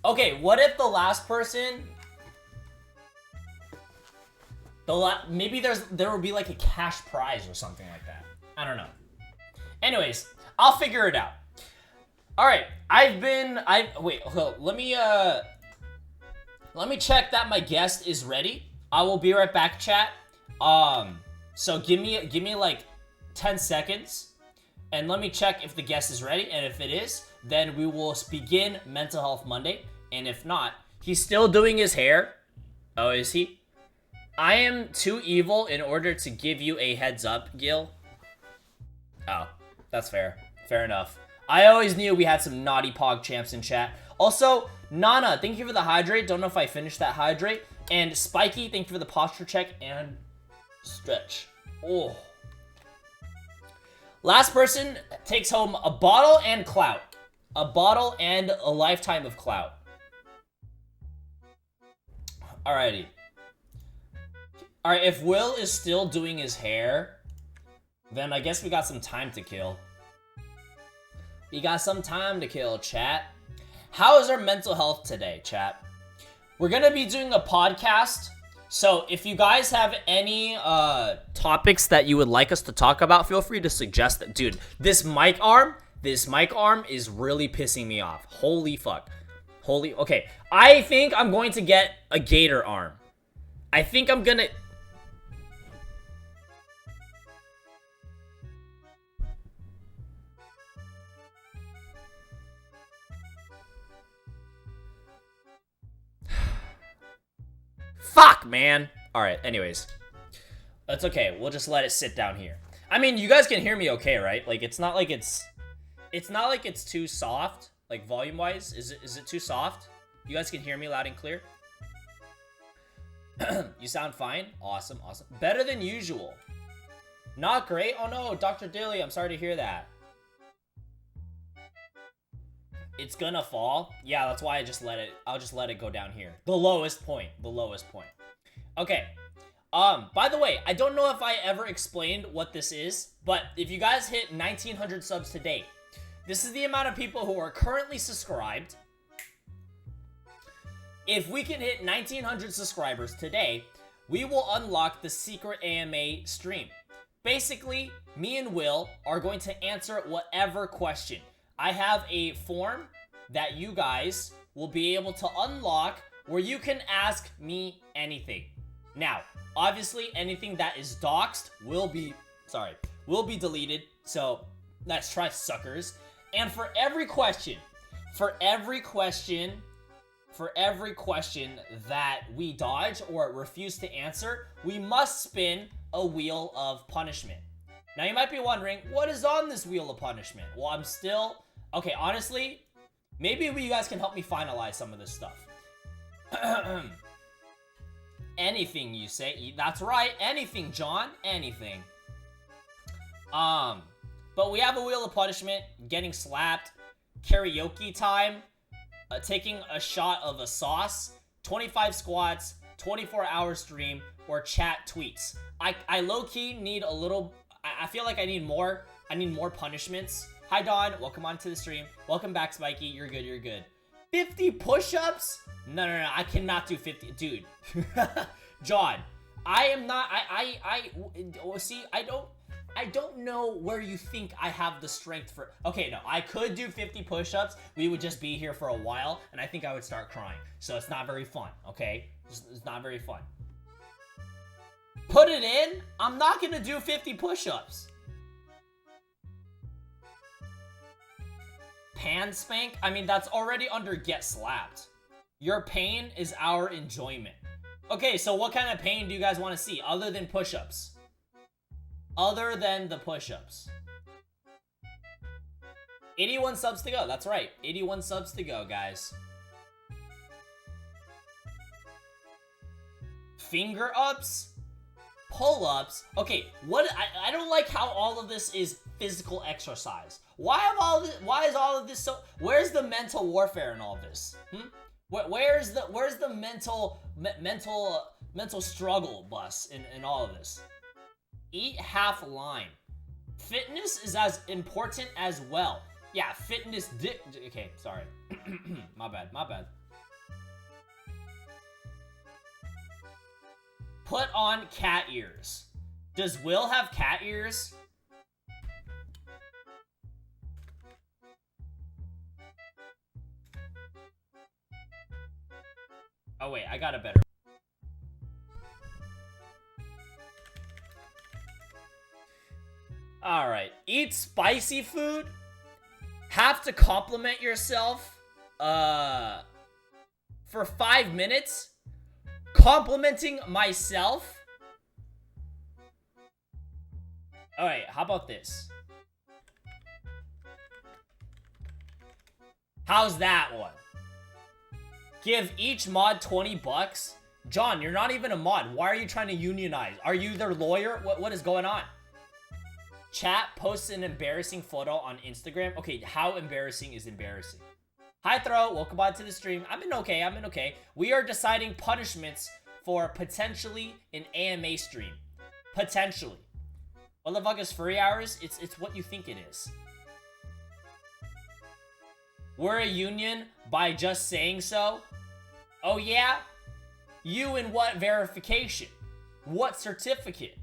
Okay, what if the last person... maybe there will be like a cash prize or something like that. I don't know. Anyways, I'll figure it out. All right, wait, hold, let me check that my guest is ready. I will be right back, chat. So give me like 10 seconds, and let me check if the guest is ready. And if it is, then we will begin Mental Health Monday. And if not, he's still doing his hair. Oh, is he? I am too evil in order to give you a heads up, Gil. Oh, that's fair. Fair enough. I always knew we had some naughty Pog champs in chat. Also, Nana, thank you for the hydrate. Don't know if I finished that hydrate. And Spiky, thank you for the posture check and stretch. Oh. Last person takes home a bottle and clout. A bottle and a lifetime of clout. Alrighty. Alright, if Will is still doing his hair, then I guess we got some time to kill. We got some time to kill, chat. How is our mental health today, chat? We're gonna be doing a podcast, so if you guys have any topics that you would like us to talk about, feel free to suggest that. Dude, this mic arm is really pissing me off. Holy fuck. Okay, I think I'm going to get a gator arm. I think I'm gonna... Fuck, man. Alright, anyways. That's okay. We'll just let it sit down here. I mean, you guys can hear me okay, right? Like, it's not like it's too soft, like, volume-wise. Is it too soft? You guys can hear me loud and clear? You sound fine? Awesome, awesome. Better than usual. Not great? Oh no, Dr. Dilly, I'm sorry to hear that. It's gonna fall? Yeah, that's why I'll just let it go down here. The lowest point. Okay. By the way, I don't know if I ever explained what this is, but if you guys hit 1,900 subs today, this is the amount of people who are currently subscribed. If we can hit 1,900 subscribers today, we will unlock the secret AMA stream. Basically, me and Will are going to answer whatever question. I have a form that you guys will be able to unlock where you can ask me anything. Now, obviously, anything that is doxed will be deleted. So, let's try, suckers. And for every question that we dodge or refuse to answer, we must spin a wheel of punishment. Now, you might be wondering, what is on this wheel of punishment? Well, I'm still... Okay, honestly, maybe you guys can help me finalize some of this stuff. Anything, you say? That's right, anything, John. Anything. But we have a wheel of punishment, getting slapped, karaoke time, taking a shot of a sauce, 25 squats, 24-hour stream, or chat tweets. I low-key need a little... I feel like I need more punishments. Hi, Dawn. Welcome on to the stream. Welcome back, Spiky. You're good. You're good. 50 push-ups? No. I cannot do 50. Dude. John, I am not. See, I don't know where you think I have the strength for. Okay, no, I could do 50 push-ups. We would just be here for a while, and I think I would start crying. So it's not very fun, okay? It's not very fun. Put it in? I'm not gonna do 50 push-ups. Pan spank? I mean, that's already under get slapped. Your pain is our enjoyment. Okay, so what kind of pain do you guys want to see other than push-ups? Other than the push-ups. 81 subs to go. That's right. 81 subs to go, guys. Finger ups? Pull-ups? Okay, what I don't like how all of this is physical exercise. Why is all of this so? Where's the mental warfare in all this? Where's the mental struggle bus in all of this? Eat half lime. Fitness is as important as well. Yeah, fitness okay, sorry. My bad. Put on cat ears. Does Will have cat ears? Oh wait, I got a better. Alright, eat spicy food? Have to compliment yourself? For 5 minutes? Complimenting myself? Alright, how about this? How's that one? Give each mod 20 bucks? John, you're not even a mod. Why are you trying to unionize? Are you their lawyer? What is going on? Chat posts an embarrassing photo on Instagram. Okay, how embarrassing is embarrassing? Hi, Throw. Welcome on to the stream. I'm in okay. We are deciding punishments for potentially an AMA stream. Potentially. What the fuck is furry hours? It's what you think it is. We're a union by just saying so. Oh yeah? You and what verification? What certificate?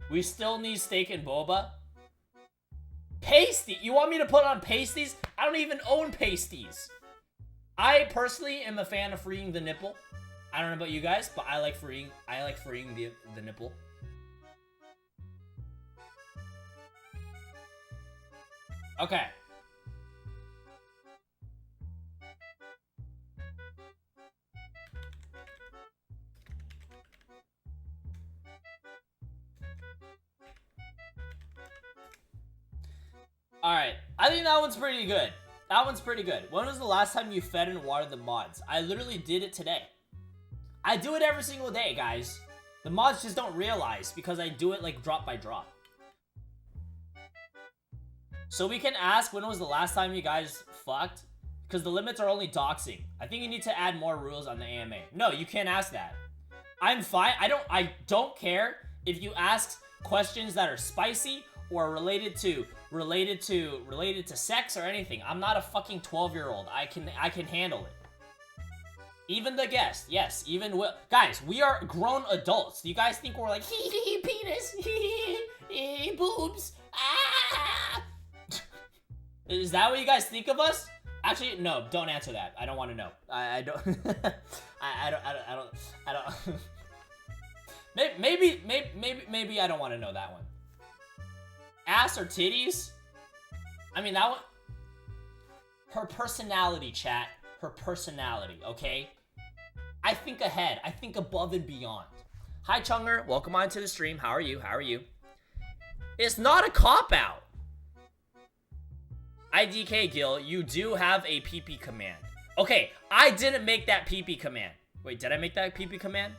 We still need steak and boba. Pasty? You want me to put on pasties? I don't even own pasties. I personally am a fan of freeing the nipple. I don't know about you guys, but I like freeing the nipple. Okay. Alright, I think that one's pretty good. That one's pretty good. When was the last time you fed and watered the mods? I literally did it today. I do it every single day, guys. The mods just don't realize because I do it like drop by drop. So we can ask when was the last time you guys fucked? Because the limits are only doxing. I think you need to add more rules on the AMA. No, you can't ask that. I'm fine. I don't care if you ask questions that are spicy or related to sex or anything. I'm not a fucking 12-year-old. I can handle it. Even the guest, yes, even Will. Guys, we are grown adults. Do you guys think we're like hee penis, hee boobs, ah? Is that what you guys think of us? Actually, no. Don't answer that. I don't want to know. I don't. I don't. Maybe I don't want to know that one. Ass or titties? I mean, that one... Her personality, chat. Her personality, okay? I think ahead. I think above and beyond. Hi, Chunger. Welcome on to the stream. How are you? How are you? It's not a cop-out. IDK Gil, you do have a PP command. Okay, I didn't make that PP command. Wait, did I make that PP command?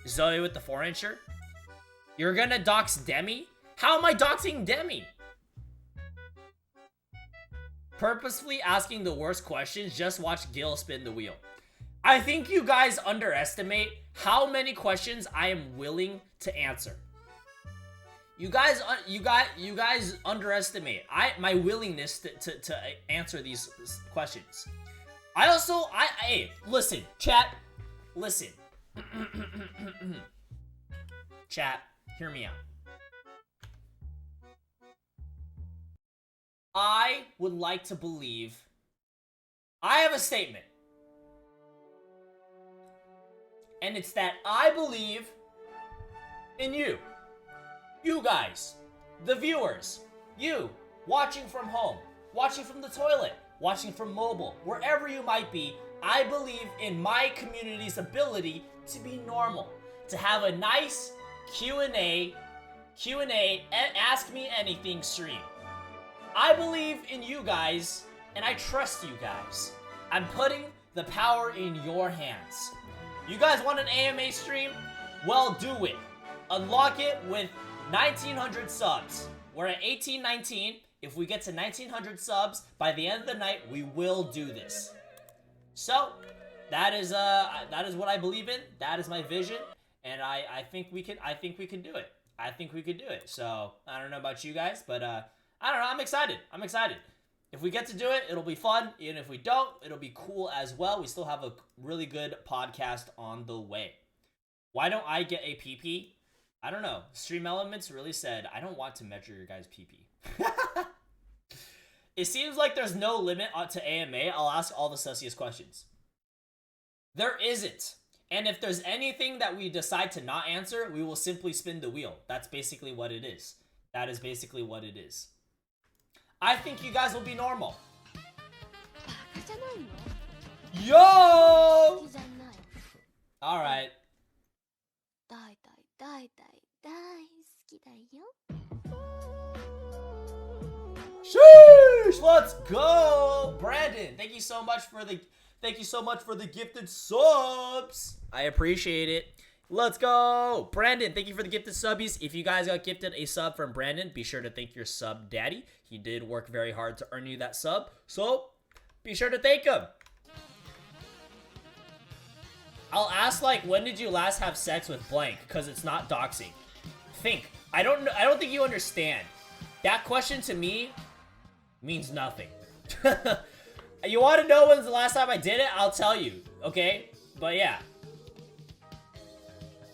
Zoe with the 4-incher? You're gonna dox Demi? How am I doxing Demi? Purposefully asking the worst questions, just watch Gil spin the wheel. I think you guys underestimate how many questions I am willing to answer. You guys underestimate my willingness to answer these questions. Hey, listen, chat, listen. Chat, hear me out. I would like to believe I have a statement. And it's that I believe in you. You guys, the viewers, you, watching from home, watching from the toilet, watching from mobile, wherever you might be, I believe in my community's ability to be normal, to have a nice Q&A, Ask Me Anything stream. I believe in you guys, and I trust you guys. I'm putting the power in your hands. You guys want an AMA stream? Well, do it. Unlock it with 1,900 subs. We're at 1819. If we get to 1,900 subs by the end of the night, we will do this. So, that is what I believe in. That is my vision, and I think we can do it. I think we could do it. So, I don't know about you guys, but I don't know. I'm excited. If we get to do it, it'll be fun. And if we don't, it'll be cool as well. We still have a really good podcast on the way. Why don't I get a PP? I don't know. Stream Elements really said, I don't want to measure your guys' PP. It seems like there's no limit to AMA. I'll ask all the sussiest questions. There isn't. And if there's anything that we decide to not answer, we will simply spin the wheel. That's basically what it is. That is basically what it is. I think you guys will be normal. Yo! Alright. Sheesh! Let's go! Brandon, thank you so much for the gifted subs. I appreciate it. Let's go! Brandon, thank you for the gifted subbies. If you guys got gifted a sub from Brandon, be sure to thank your sub daddy. He did work very hard to earn you that sub, so be sure to thank him. I'll ask, like, when did you last have sex with blank? Because it's not doxing. Think. I don't think you understand. That question to me means nothing. You want to know when's the last time I did it? I'll tell you, okay? But yeah.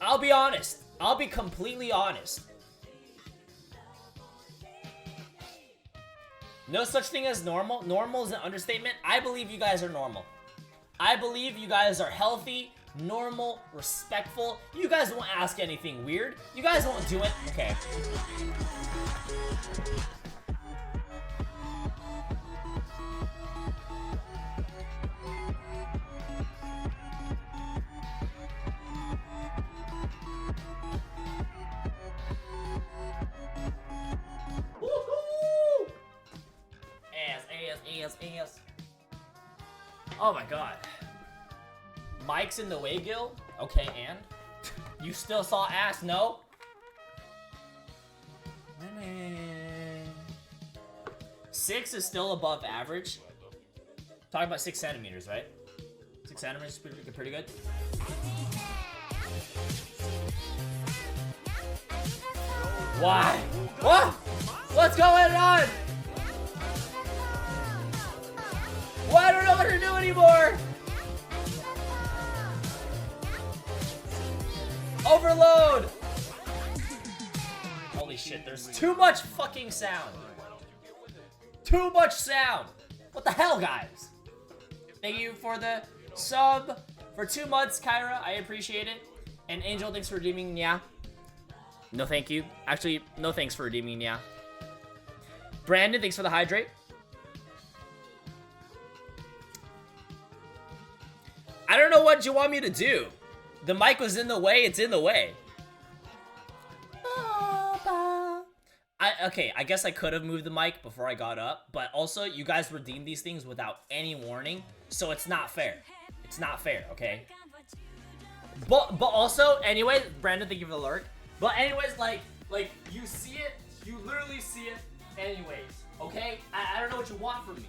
I'll be honest. I'll be completely honest. No such thing as normal. Normal is an understatement. I believe you guys are normal. I believe you guys are healthy, normal, respectful. You guys won't ask anything weird. You guys won't do it. Okay. Ass. Oh my god. Mike's in the way, Gil? Okay, and? You still saw ass, no? 6 is still above average. Talking about 6 centimeters, right? 6 centimeters is pretty good. Why? What? What's going on? Well, I don't know what to do anymore! Overload! Holy shit, there's too much fucking sound. Too much sound. What the hell, guys? Thank you for the sub for 2 months, Kyra. I appreciate it. And Angel, thanks for redeeming, yeah. No thank you. Actually, no thanks for redeeming, yeah. Brandon, thanks for the hydrate. I don't know what you want me to do. The mic was in the way, it's in the way. Okay, I guess I could have moved the mic before I got up, but also you guys redeemed these things without any warning, so it's not fair. It's not fair, okay? But also, anyway, Brandon, thank you for the lurk. But anyways, like you see it, you literally see it anyways, okay? I don't know what you want from me.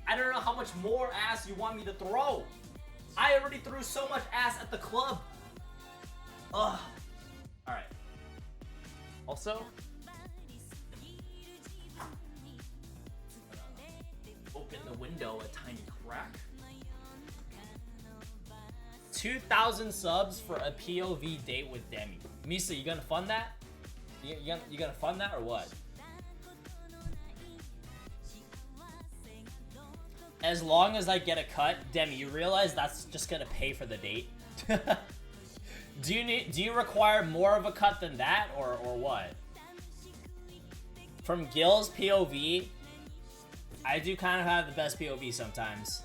I don't know how much more ass you want me to throw. I already threw so much ass at the club. Ugh. Alright. Also, open the window a tiny crack. 2,000 subs for a POV date with Demi. Misa, you gonna fund that? You gonna fund that or what? As long as I get a cut, Demi, you realize that's just gonna pay for the date? Do you require more of a cut than that or what? From Gil's POV, I do kind of have the best POV sometimes.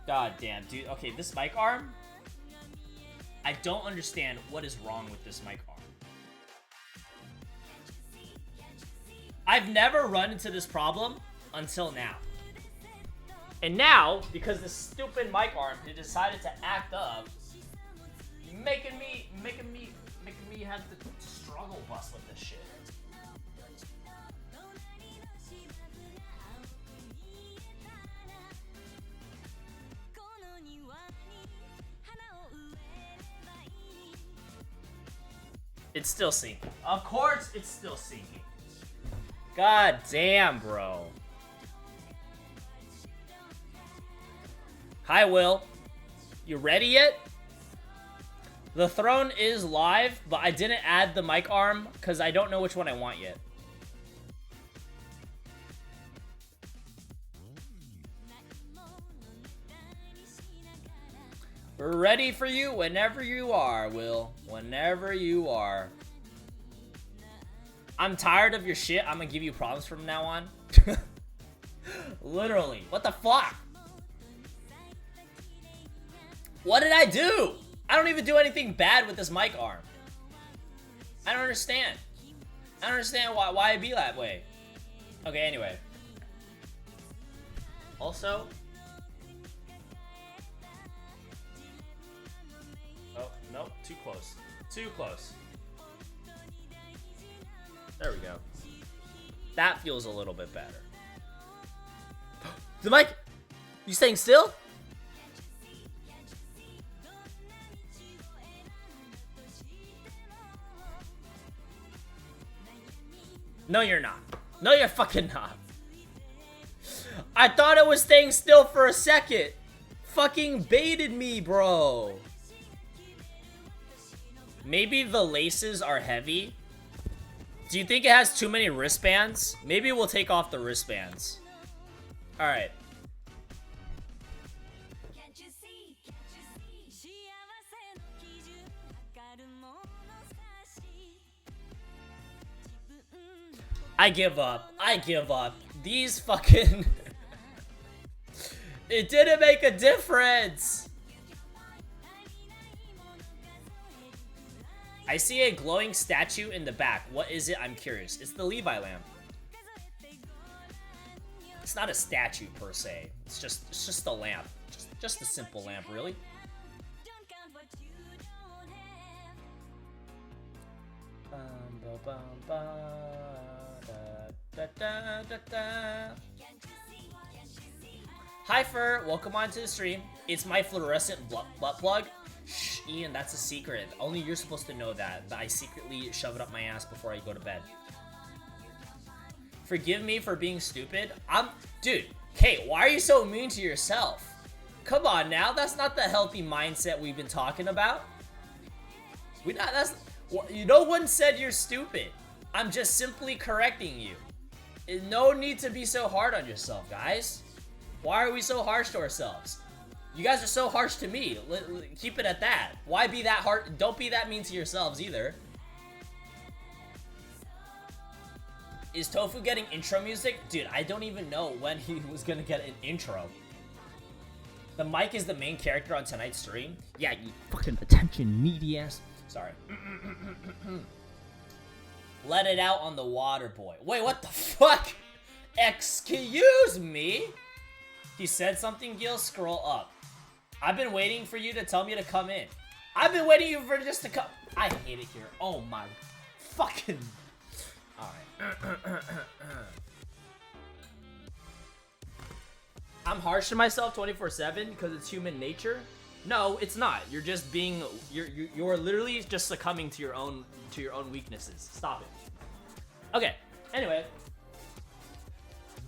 God damn, dude. Okay, this mic arm, I don't understand what is wrong with this mic arm. I've never run into this problem until now. And now, because this stupid mic arm decided to act up, making me have to struggle bus with this shit. It's still syncing. Of course, it's still syncing. God damn, bro. Hi, Will. You ready yet? The throne is live, but I didn't add the mic arm because I don't know which one I want yet. We're ready for you whenever you are, Will. Whenever you are. I'm tired of your shit. I'm gonna give you problems from now on. Literally. What the fuck? What did I do? I don't even do anything bad with this mic arm. I don't understand. I don't understand why it be that way. Okay, anyway. Also. Oh, no, too close. Too close. There we go. That feels a little bit better. The mic! You staying still? No, you're not. No, you're fucking not. I thought it was staying still for a second. Fucking baited me, bro. Maybe the laces are heavy. Do you think it has too many wristbands? Maybe we'll take off the wristbands. Alright. I give up. I give up. These fucking... It didn't make a difference. I see a glowing statue in the back. What is it? I'm curious. It's the Levi lamp. It's not a statue per se. It's just a lamp. Just a simple lamp, really. Hi Fur, welcome onto the stream. It's my fluorescent butt plug. Shh, Ian, that's a secret. Only you're supposed to know that I secretly shove it up my ass before I go to bed. Forgive me for being stupid. Dude, Kate, why are you so mean to yourself? Come on now, that's not the healthy mindset we've been talking about. No one said you're stupid. I'm just simply correcting you. No need to be so hard on yourself, guys. Why are we so harsh to ourselves? You guys are so harsh to me. Keep it at that. Why be that hard? Don't be that mean to yourselves either. Is Tofu getting intro music? Dude, I don't even know when he was gonna get an intro. The mic is the main character on tonight's stream. Yeah, you fucking attention needy ass. Sorry. Let it out on the water boy. Wait, what the fuck? Excuse me? He said something, Gil. Scroll up. I've been waiting for you to tell me to come in. I've been waiting for just to come. I hate it here. Oh my fucking. Alright. I'm harsh to myself 24/7 because it's human nature. No, it's not. You're just being you're literally just succumbing to your own weaknesses. Stop it. Okay. Anyway,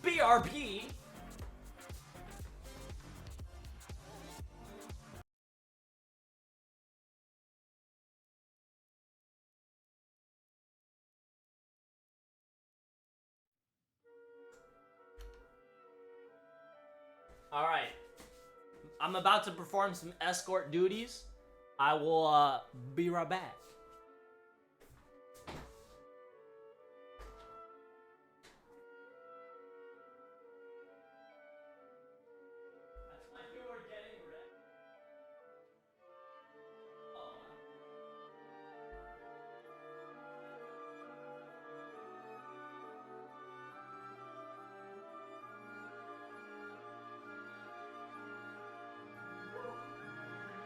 BRP. All right. I'm about to perform some escort duties. I will be right back. That's when you were getting ready. Oh.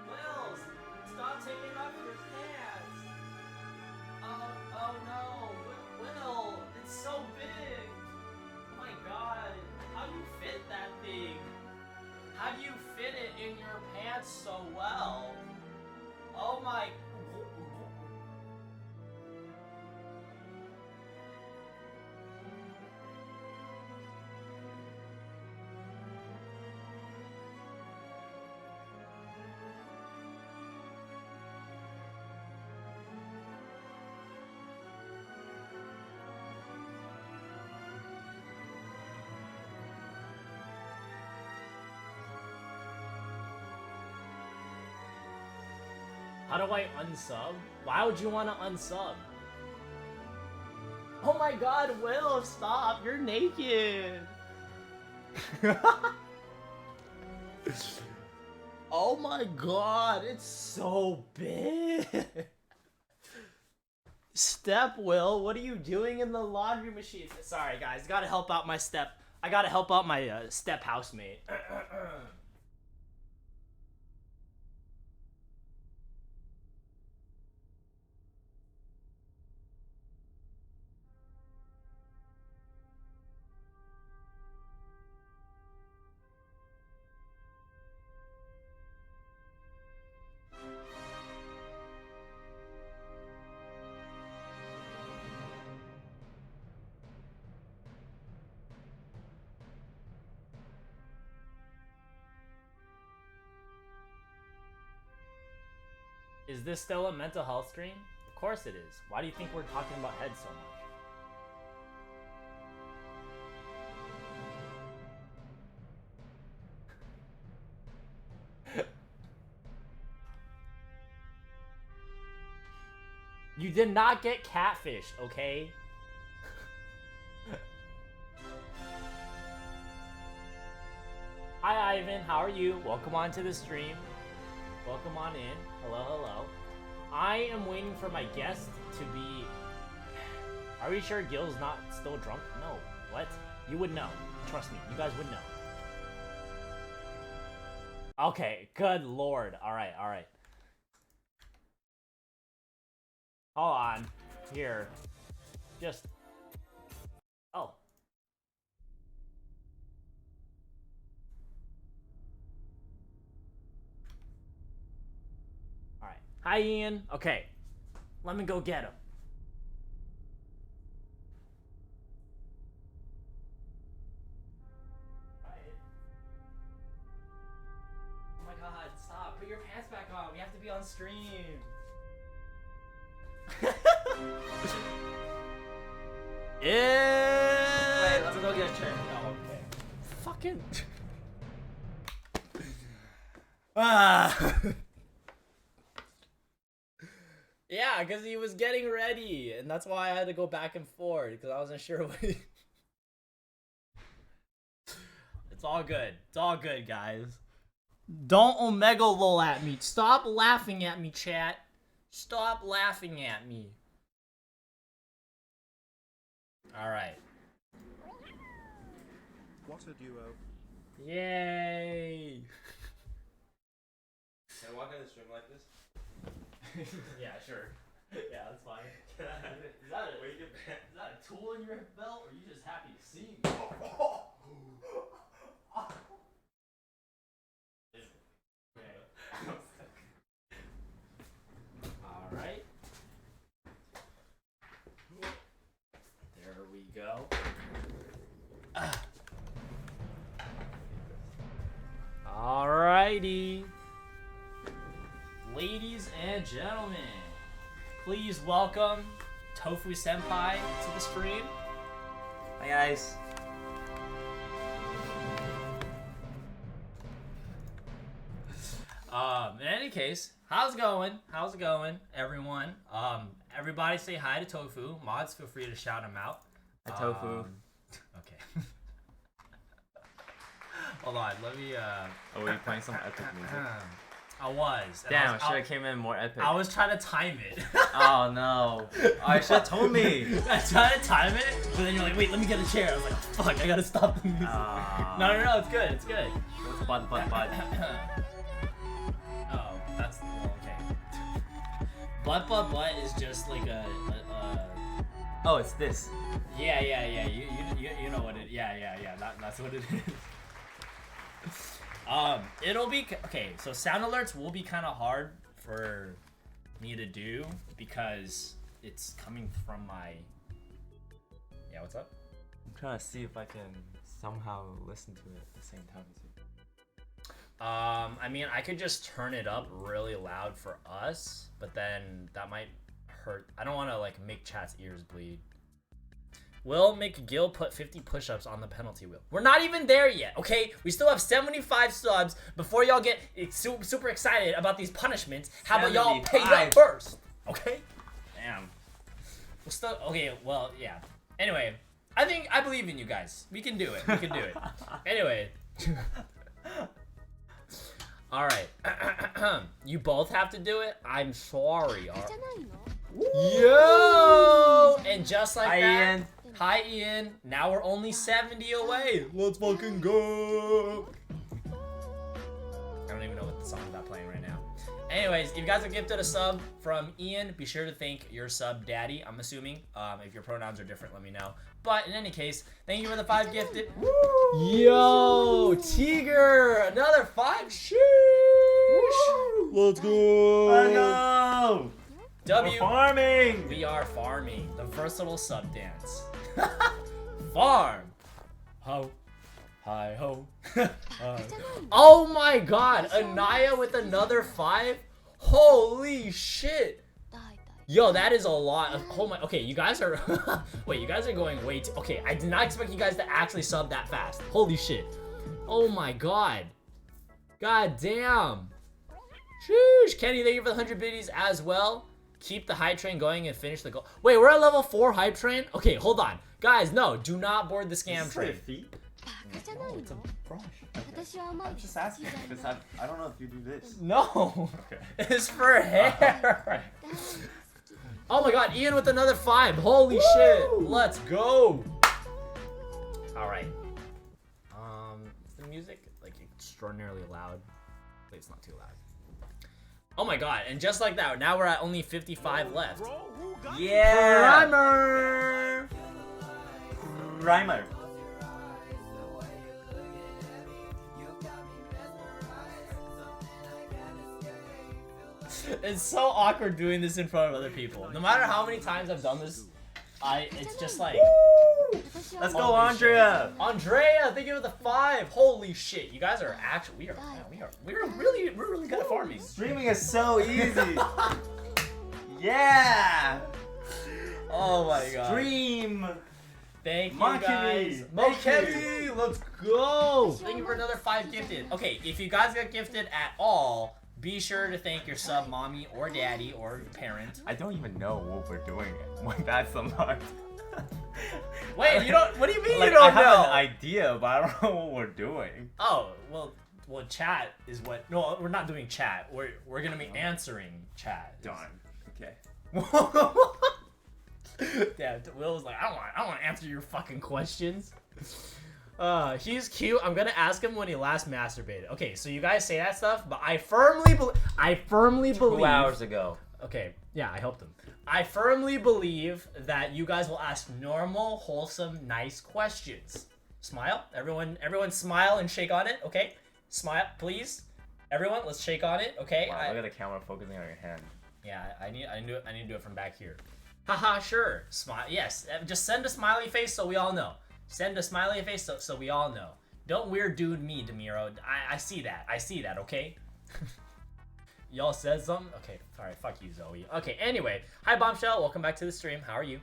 Wills, stop taking off your pants. Oh no, Will, it's so big. Oh my god, how do you fit that thing? How do you fit it in your pants so well? Oh my. How do I unsub? Why would you want to unsub? Oh my god, Will, stop! You're naked! Oh my god, it's so big! Step, Will, what are you doing in the laundry machine? Sorry guys, gotta help out my step. I gotta help out my step housemate. Is this still a mental health stream? Of course it is. Why do you think we're talking about heads so much? You did not get catfished, okay? Hi Ivan, how are you? Welcome on to the stream. Welcome on in. Hello, hello. I am waiting for my guest to be... Are we sure Gil's not still drunk? No. What? You would know. Trust me, you guys would know. Okay, good lord. Alright, alright. Hold on. Here. Just... Oh. Alright. Hi, Ian. Okay. Let me go get him. Oh my god, stop. Put your pants back on. We have to be on stream. Yeah. Wait, let me go get a chair. Oh, okay. Fucking. Ah. Yeah, because he was getting ready, and that's why I had to go back and forth because I wasn't sure what. It's all good. It's all good, guys. Don't omega lol at me. Stop laughing at me, chat. Stop laughing at me. All right. What a duo. Yay. Can I walk in the stream like this? Yeah, sure. Yeah, that's fine. Is that a tool in your belt, or are you just happy to see me? Alrighty. Ladies and gentlemen, please welcome Tofu Senpai to the screen. Hi guys. In any case, how's it going? How's it going, everyone? Everybody say hi to Tofu. Mods, feel free to shout him out. Hi Tofu. Okay. Hold on, let me, Oh, were you playing some epic music? I was. and Damn, I should have came in more epic. I was trying to time it. Oh no. I should have told me. I tried to time it, but then you're like, wait, let me get a chair. I was like, fuck, I gotta stop the music. No, it's good, it's good. What's bud? Oh, that's, well, okay. Butt is just like a Oh, it's this. yeah, you know what it, yeah, that's what it is. It'll be, okay, so sound alerts will be kind of hard for me to do because it's coming from my, yeah, what's up? I'm trying to see if I can somehow listen to it at the same time as you. I mean, I could just turn it up really loud for us, but then that might hurt. I don't want to, like, make chat's ears bleed. Will McGill put 50 push-ups on the penalty wheel. We're not even there yet, okay? We still have 75 subs before y'all get super excited about these punishments. How about y'all pay up first, okay? Damn. We're still, okay, well, yeah. Anyway, I believe in you guys. We can do it. We can do it. Anyway. All right. You both have to do it? I'm sorry. Yo! And just like Hi, that. Ian. Hi, Ian. Now we're only 70 away. Let's fucking go. I don't even know what the song is about playing right now. Anyways, if you guys are gifted a sub from Ian, be sure to thank your sub daddy, I'm assuming. If your pronouns are different, let me know. But in any case, thank you for the 5 gifted. Woo! Yo, Tiger, another 5. Sheesh. Let's go. I know. W. We're farming. We are farming. The versatile sub dance. Farm. Ho. Hi ho. Oh my god. Anaya with another 5? Holy shit. Yo, that is a lot of, oh my, okay, you guys are, wait, you guys are going way too, okay, I did not expect you guys to actually sub that fast. Holy shit. Oh my god. God damn. Sheesh. Kenny, thank you for the 100 biddies as well. Keep the hype train going and finish the goal. Wait, we're at level 4 hype train? Okay, hold on. Guys, no, do not board the scam train. Feet? No, it's a brush. I'm just asking because I don't know if you do this. No. Okay. It's for hair. Oh my god, Ian with another 5. Holy shit. Let's go. Alright. Is the music like extraordinarily loud? Wait, it's not too loud. Oh my god, and just like that, now we're at only 55 left. Yeah. Primer. It's so awkward doing this in front of other people. No matter how many times I've done this, it's just like, Let's go, holy Andrea. shit. Andrea, thank you for the 5. Holy shit, you guys are actually, we're really good at farming. Streaming is so easy. Yeah. Oh my god. Stream. Thank you Monkey. guys. Monkey, let's go. Thank you for another 5 gifted. Okay, if you guys got gifted at all, be sure to thank your sub mommy or daddy or parent. I don't even know what we're doing when that's unlocked. Wait, you don't, what do you mean Like, you don't I have know? an idea, but I don't know what we're doing. Oh, well, chat is what, no, we're not doing chat. We're gonna be answering chat. Darn. Okay. Yeah, Will was like, I don't want to answer your fucking questions. He's cute. I'm gonna ask him when he last masturbated. Okay, so you guys say that stuff, but I firmly believe 2 hours ago. Okay, yeah, I helped him. I firmly believe that you guys will ask normal, wholesome, nice questions. Smile, everyone smile and shake on it. Okay, smile, please. Everyone, let's shake on it. Okay. Wow, look at the camera focusing on your hand. Yeah, I need to do it from back here. Haha, sure. Smile. Yes, just send a smiley face so we all know. Send a smiley face so we all know. Don't weird dude me, Demiro. I see that. I see that, okay? Y'all said something? Okay, alright, fuck you, Zoe. Okay, anyway. Hi, Bombshell. Welcome back to the stream. How are you?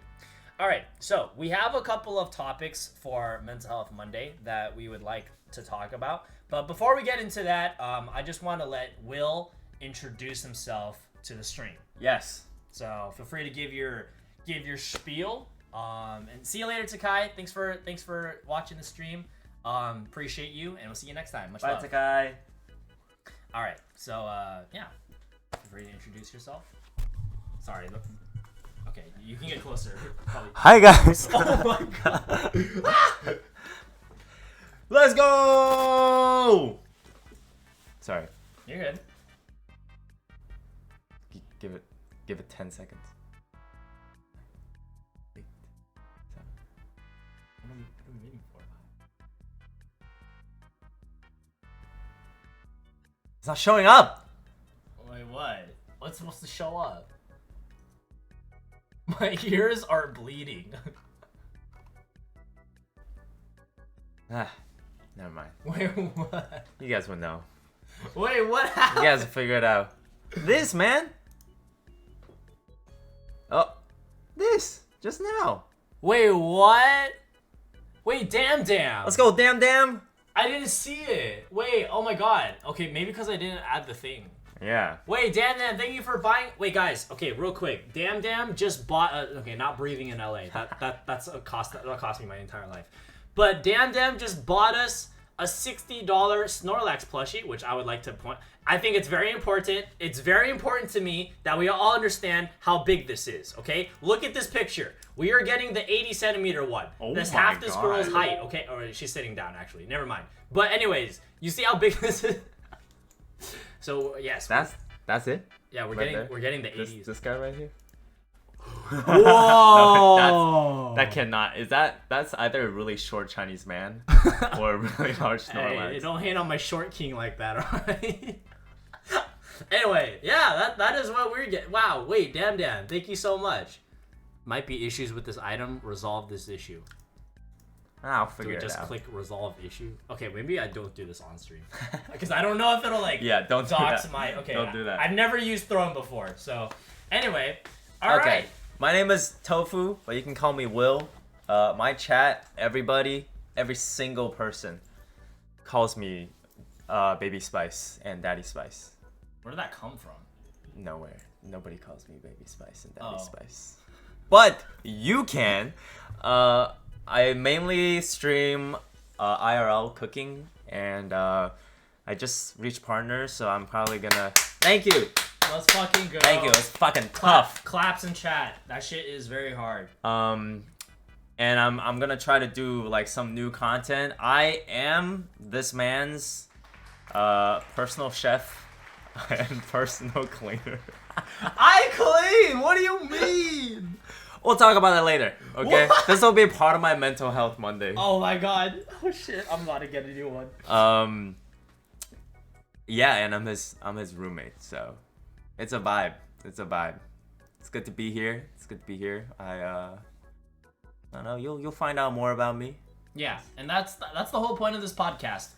Alright, so we have a couple of topics for Mental Health Monday that we would like to talk about. But before we get into that, I just want to let Will introduce himself to the stream. Yes. So feel free to give your spiel. And see you later, Takai. Thanks for watching the stream. Appreciate you, and we'll see you next time. Much Bye, love. Takai. All right. So yeah, feel free to introduce yourself. Sorry. Look. Okay, you can get closer. Probably. Hi, guys. Oh my god. Let's go. Sorry. You're good. Give it 10 seconds. Wait. What are we waiting for? It's not showing up. Wait, what? What's supposed to show up? My ears are bleeding. Never mind. Wait, what? You guys will know. Wait, what You happened? guys will figure it out. This, man. Oh, this just now. Wait, what? Wait, damn. Let's go, damn. I didn't see it. Wait, oh my god. Okay, maybe because I didn't add the thing. Yeah. Wait, damn, thank you for buying. Wait, guys. Okay, real quick. Damn just bought. Okay, not breathing in LA. That's a cost that cost me my entire life. But damn just bought us a $60 Snorlax plushie, which I would like to point. I think it's very important. It's very important to me that we all understand how big this is, okay? Look at this picture. We are getting the 80 centimeter one. Oh That's my half this God. girl's height, okay? Or she's sitting down, actually. Never mind. But anyways, you see how big this is? So, yes. That's it. Yeah, we're Right getting the there? 80s. This guy right here. Whoa! No, that cannot. That's either a really short Chinese man or a really large Snorlax. Hey, don't hate on my short king like that, alright? Anyway, yeah, that is what we're getting. Wow, wait, damn, thank you so much. Might be issues with this item. Resolve this issue. I'll Do figure we it just out. click resolve issue? Okay, maybe I don't do this on stream because I don't know if it'll like Yeah, don't do dox that. my. Okay, Don't do that. I've never used Throne before, so anyway, all right. Okay, my name is Tofu, but you can call me Will. My chat, everybody, every single person calls me Baby Spice and Daddy Spice. Where did that come from? Nowhere. Nobody calls me Baby Spice and Daddy Oh. Spice. But you can. I mainly stream IRL cooking, and I just reached partners, so I'm probably gonna. Thank you. Let's fucking go. Thank you. It's fucking tough. Claps in chat. That shit is very hard. And I'm gonna try to do like some new content. I am this man's personal chef and personal cleaner. I clean. What do you mean? We'll talk about that later, okay? What? This will be part of my mental health Monday. Oh my god. Oh shit. I'm about to get a new one. Yeah, and I'm his roommate, so it's a vibe. It's a vibe. It's good to be here. I don't know. You'll find out more about me. Yeah, and that's the whole point of this podcast.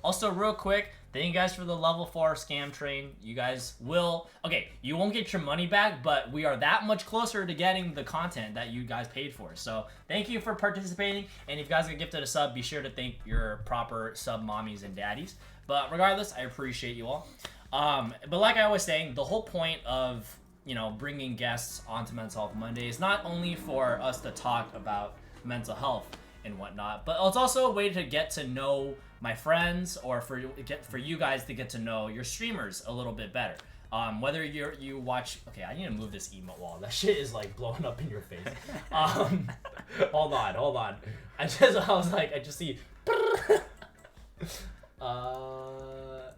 Also, real quick, thank you guys for the level 4 scam train. You guys will. Okay, you won't get your money back, but we are that much closer to getting the content that you guys paid for. So thank you for participating. And if you guys get gifted a sub, be sure to thank your proper sub mommies and daddies. But regardless, I appreciate you all. But like I was saying, the whole point of bringing guests onto Mental Health Monday is not only for us to talk about mental health and whatnot, but it's also a way to get to know my friends, or for you guys to get to know your streamers a little bit better. Whether you watch. Okay, I need to move this emote wall. That shit is like blowing up in your face. Hold on. I just see. I'll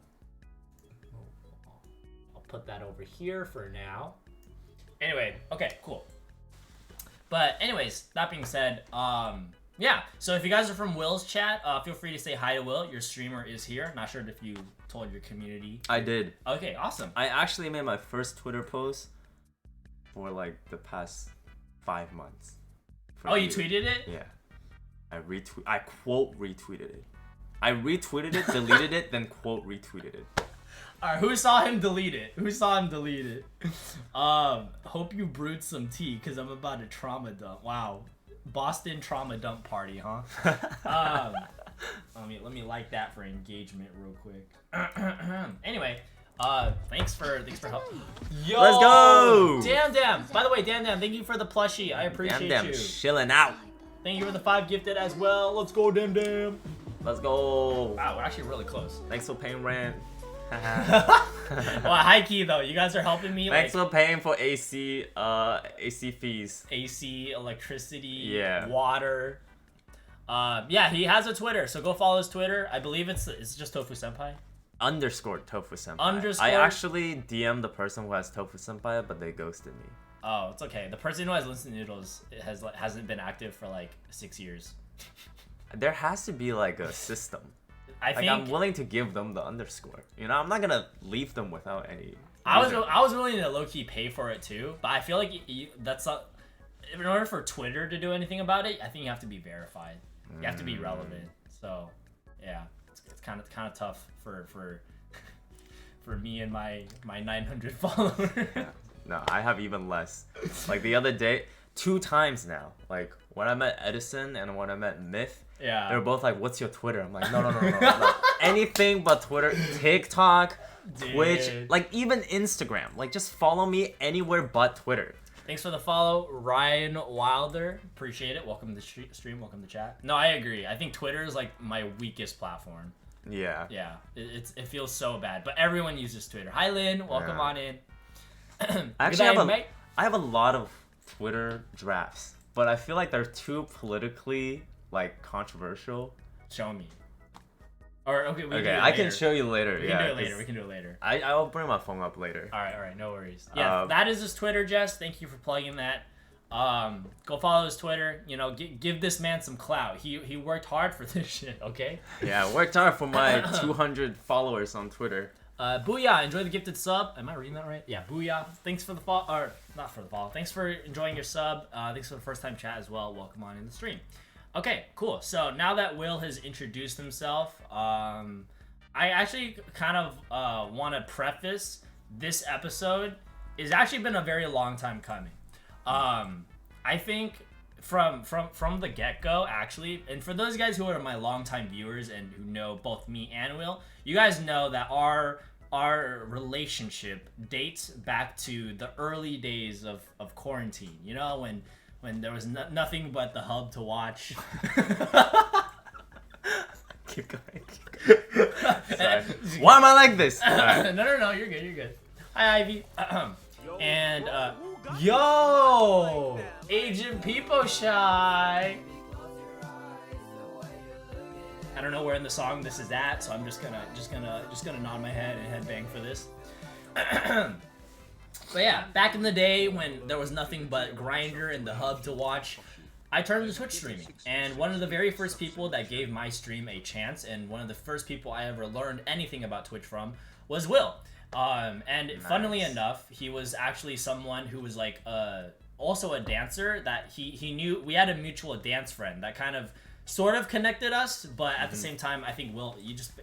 put that over here for now. Anyway, okay, cool. But anyways, that being said, yeah. So if you guys are from Will's chat, feel free to say hi to Will. Your streamer is here. Not sure if you told your community. I did. Okay, awesome. I actually made my first Twitter post for like the past 5 months. Oh, you tweeted it? Yeah. I quote retweeted it. I retweeted it, deleted it, then quote retweeted it. Alright, who saw him delete it? Hope you brewed some tea, because I'm about to trauma dump. Wow. Boston trauma dump party, huh? Let me like that for engagement real quick. Anyway, thanks for helping. Yo, Let's go! Damn. By the way, Damn, thank you for the plushie. I appreciate Damn, you. chilling out. Thank you for the 5 gifted as well. Let's go, Damn. Let's go. Wow, we're actually really close. Thanks for paying rent. Well, high key though, you guys are helping me. Thanks like, for paying for AC fees. AC, electricity, Yeah. water. Yeah, he has a Twitter, so go follow his Twitter. I believe it's just Tofu Senpai. _Tofu Senpai. Underscore- I actually DM'd the person who has Tofu Senpai, but they ghosted me. Oh, it's okay. The person who has Linstantnoodles hasn't been active for like 6 years. There has to be like a system. I Like think I'm willing to give them the underscore. You know, I'm not gonna leave them without any. I reason. was willing to low key pay for it too, but I feel like that's not. In order for Twitter to do anything about it, I think you have to be verified. You have to be relevant. So, yeah, it's kind of tough for for me and my 900 followers. No, I have even less. Like the other day, 2 times now. Like when I met Edison and when I met Myth. Yeah. They were both like, "What's your Twitter?" I'm like, no. Anything but Twitter, TikTok, Twitch, Dude. like even Instagram. Like just follow me anywhere but Twitter. Thanks for the follow, Ryan Wilder. Appreciate it. Welcome to the stream. Welcome to chat. No, I agree. I think Twitter is like my weakest platform. Yeah. Yeah, it feels so bad, but everyone uses Twitter. Hi, Lynn. Welcome Yeah. on in. I Good actually day, have mate. I have a lot of Twitter drafts, but I feel like they're too politically like controversial. Show me. Or okay, we can do Okay, it I can later. show you later. We yeah, can do it later. 'cause We can do it later. I'll bring my phone up later. All right, no worries. Yeah, that is his Twitter, Jess. Thank you for plugging that. Go follow his Twitter. You know, give this man some clout. He worked hard for this shit. Okay. Yeah, I worked hard for my 200 followers on Twitter. Booyah! Enjoy the gifted sub. Am I reading that right? Yeah, booyah! Thanks for the follow, or not for the follow. Thanks for enjoying your sub. Thanks for the first time chat as well. Welcome on in the stream. Okay, cool. So now that Will has introduced himself, I actually kind of want to preface this episode. It's actually been a very long time coming. I think from the get-go, actually, and for those guys who are my longtime viewers and who know both me and Will, you guys know that our relationship dates back to the early days of quarantine. You know, when there was nothing but the hub to watch. Keep going. Sorry. Why am I like this? Alright. No, you're good. Hi, Ivy. And yo, Agent Peepo Shy. I don't know where in the song this is at, so I'm just gonna nod my head and headbang for this. But yeah, back in the day when there was nothing but Grindr and the hub to watch, I turned to Twitch streaming, and one of the very first people that gave my stream a chance, and one of the first people I ever learned anything about Twitch from, was Will. And funnily enough, he was actually someone who was like also a dancer that he knew. We had a mutual dance friend that kind of sort of connected us, but at the same time, I think Will,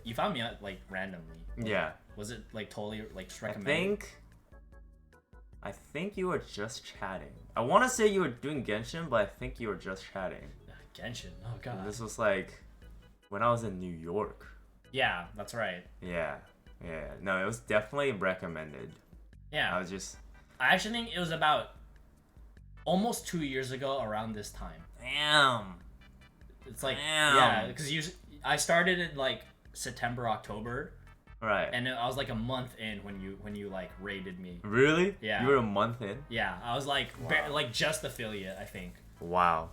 you found me out like randomly. Yeah. Was it like totally like just recommended? I think you were just chatting. I want to say you were doing Genshin, but I think you were just chatting. Genshin. Oh god. This was like when I was in New York. Yeah, that's right. Yeah. No, it was definitely recommended. Yeah. I actually think it was about almost 2 years ago around this time. Damn. It's like Damn. yeah, because I started in like September, October. Right. And I was like a month in when you like raided me. Really? Yeah. You were a month in? Yeah, I was like Wow. like just affiliate, I think. Wow.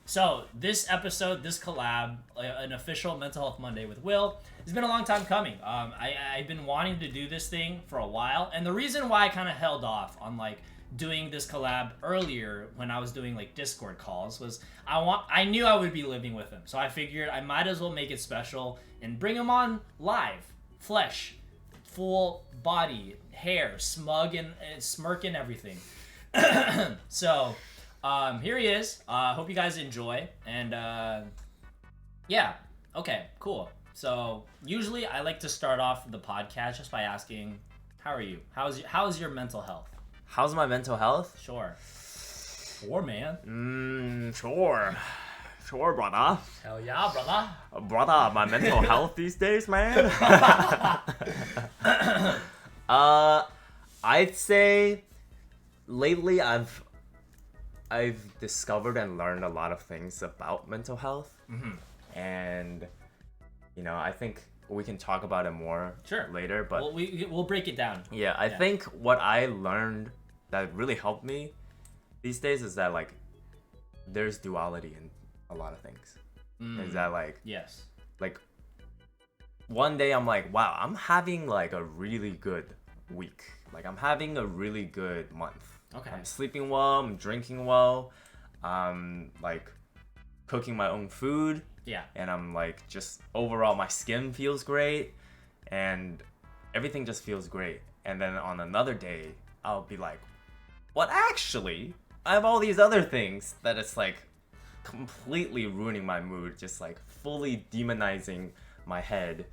So this episode, this collab, an official Mental Health Monday with Will, has been a long time coming. I've been wanting to do this thing for a while, and the reason why I kind of held off on like doing this collab earlier when I was doing like Discord calls was I knew I would be living with him, so I figured I might as well make it special and bring him on live, flesh, full body, hair, smug and smirk and everything. So Here he is. Hope you guys enjoy. And yeah, okay, cool. So usually I like to start off the podcast just by asking, how are you? How's your mental health? How's my mental health? Sure. Sure, man. Sure. Sure, brother. Hell yeah, brother. Brother, my mental health these days, man. I'd say lately I've discovered and learned a lot of things about mental health. And I think we can talk about it more Sure. later, but We'll break it down. yeah, I think what I learned that really helped me these days is that like there's duality in a lot of things. Is that like Yes. like one day I'm like, wow, I'm having like a really good week. Like I'm having a really good month. Okay. I'm sleeping well, I'm drinking well, I'm like cooking my own food, Yeah. and I'm like just overall my skin feels great and everything just feels great. And then on another day, I'll be like, what actually? I have all these other things that it's like completely ruining my mood, just like fully demonizing my head,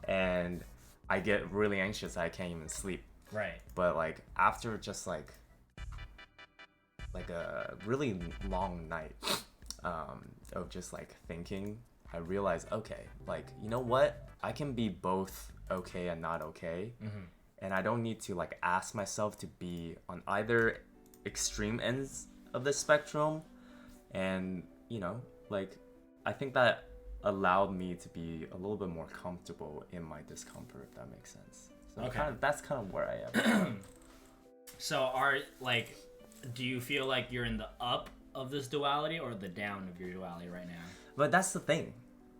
and I get really anxious. I can't even sleep. Right. But like after just like a really long night of just like thinking, I realized, okay, like you know what? I can be both okay and not okay, and I don't need to like ask myself to be on either extreme ends of the spectrum. And like I think that allowed me to be a little bit more comfortable in my discomfort, if that makes sense. So Okay. that's kind of where I am. So do you feel like you're in the up of this duality or the down of your duality right now? But that's the thing,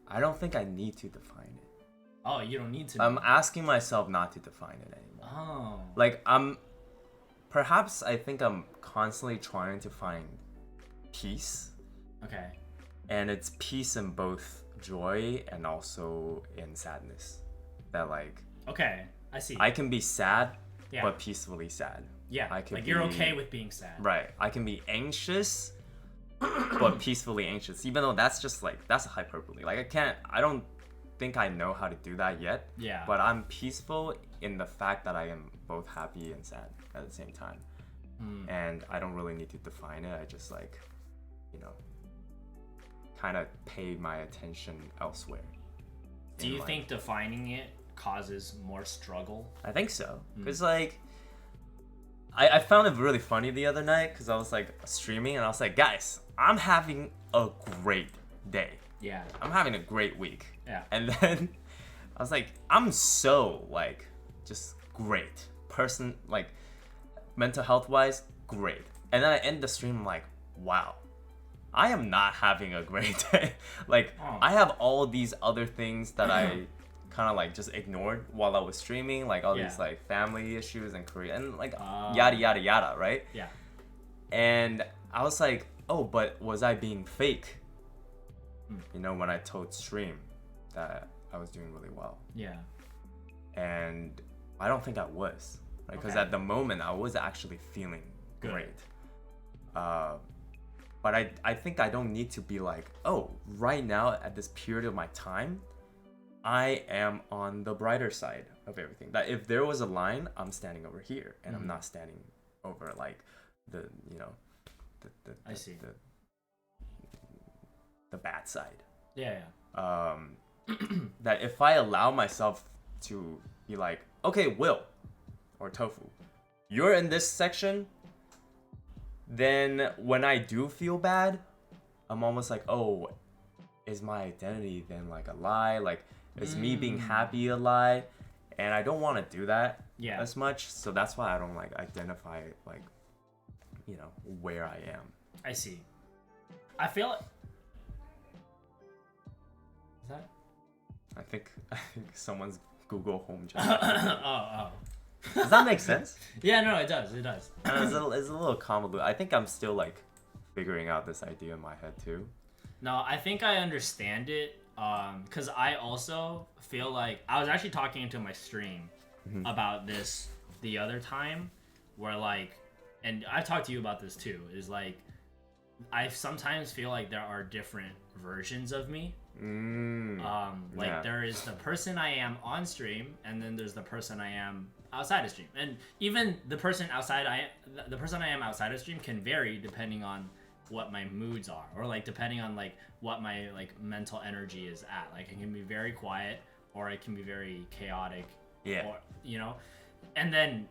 I don't think I need to define it. Oh, you don't need to. I'm asking myself not to define it anymore. Oh. Like perhaps I think I'm constantly trying to find peace, Okay. and it's peace in both joy and also in sadness. That like Okay. I see. I can be sad, Yeah. but peacefully sad. yeah. I can Like you're be- okay with being sad. Right. I can be anxious, but peacefully anxious. Even though that's just like that's a hyperbole. Like I don't think I know how to do that yet. Yeah. But I'm peaceful in the fact that I am both happy and sad at the same time. And I don't really need to define it. I just like, kind of pay my attention elsewhere. Do in you life. think defining it causes more struggle? I think so. Because, like, I found it really funny the other night because I was, like, streaming and I was like, guys, I'm having a great day. Yeah. I'm having a great week. Yeah. And then I was like, I'm so, like, just great. Person, like, mental health-wise, great. And then I end the stream, I'm like, wow. I am not having a great day. Like, I have all these other things that I kind of like just ignored while I was streaming, like all these like family issues and career and like yada yada yada, right? Yeah. And I was like, oh, but was I being fake? When I told stream that I was doing really well. Yeah. And I don't think I was, right? Because Okay. at the moment I was actually feeling Good. great. But I think I don't need to be like, oh, right now at this period of my time, I am on the brighter side of everything. That if there was a line, I'm standing over here, and I'm not standing over like the I see. the bad side. Yeah. Yeah. That if I allow myself to be like, okay, Will or Tofu, you're in this section. Then when I do feel bad, I'm almost like, oh, is my identity then like a lie? Like, is me being happy a lie? And I don't want to do that as much. So that's why I don't like identify like, where I am. I see. I feel. Is that? I think someone's Google Home just. Oh. Does that make sense? Yeah. No, it does. It does. It's a little convoluted. I think I'm still like figuring out this idea in my head too. No, I think I understand it. Because I also feel like I was actually talking into my stream about this the other time, where like, and I've talked to you about this too. Is like, I sometimes feel like there are different versions of me. Yeah. There is the person I am on stream, and then there's the person I am outside of stream. And even the person I am outside of stream can vary depending on what my moods are, or like depending on like what my like mental energy is at. Like it can be very quiet, or it can be very chaotic. Yeah. Or, you know, and then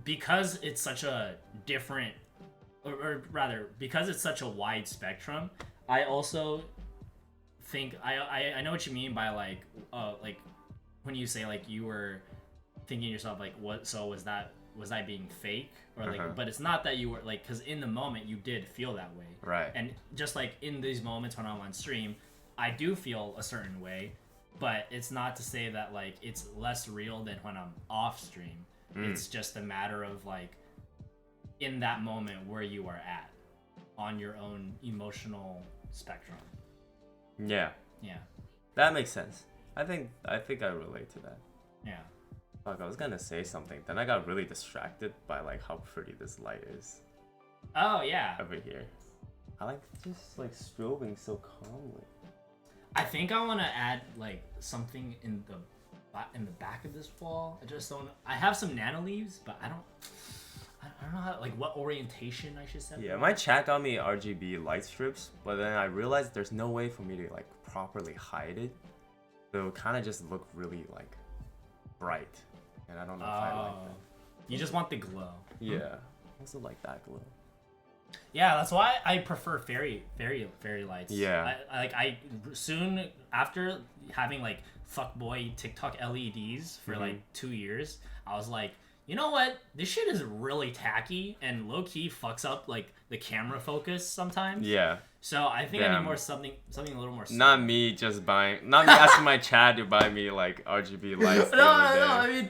because it's such a different, or rather because it's such a wide spectrum, I also think I know what you mean by like when you say like you were thinking to yourself like was I being fake, or like but it's not that you were like, because in the moment you did feel that way, Right. and just like in these moments when I'm on stream I do feel a certain way, but it's not to say that like it's less real than when I'm off stream. It's just a matter of like in that moment where you are at on your own emotional spectrum. Yeah. Yeah. That makes sense. I think I relate to that. Yeah. Fuck, I was gonna say something, then I got really distracted by like how pretty this light is Oh yeah. over here. I like just like strobing so calmly. I think I want to add like something in the back of this wall. I just don't. I have some nano leaves, but I don't know how, like what orientation I should set. Yeah, my chat got me RGB light strips, but then I realized there's no way for me to like properly hide it. So it would kind of just look really like bright, and I don't know if I like that. You just want the glow. Yeah, I also like that glow. Yeah, that's why I prefer fairy lights. Yeah. I soon after having like fuckboy TikTok LEDs for like 2 years, I was like, you know what? This shit is really tacky and low key fucks up like the camera focus sometimes. Yeah. So I think I Damn. need more something a little more. Not me asking my chat to buy me like RGB lights. No. I mean,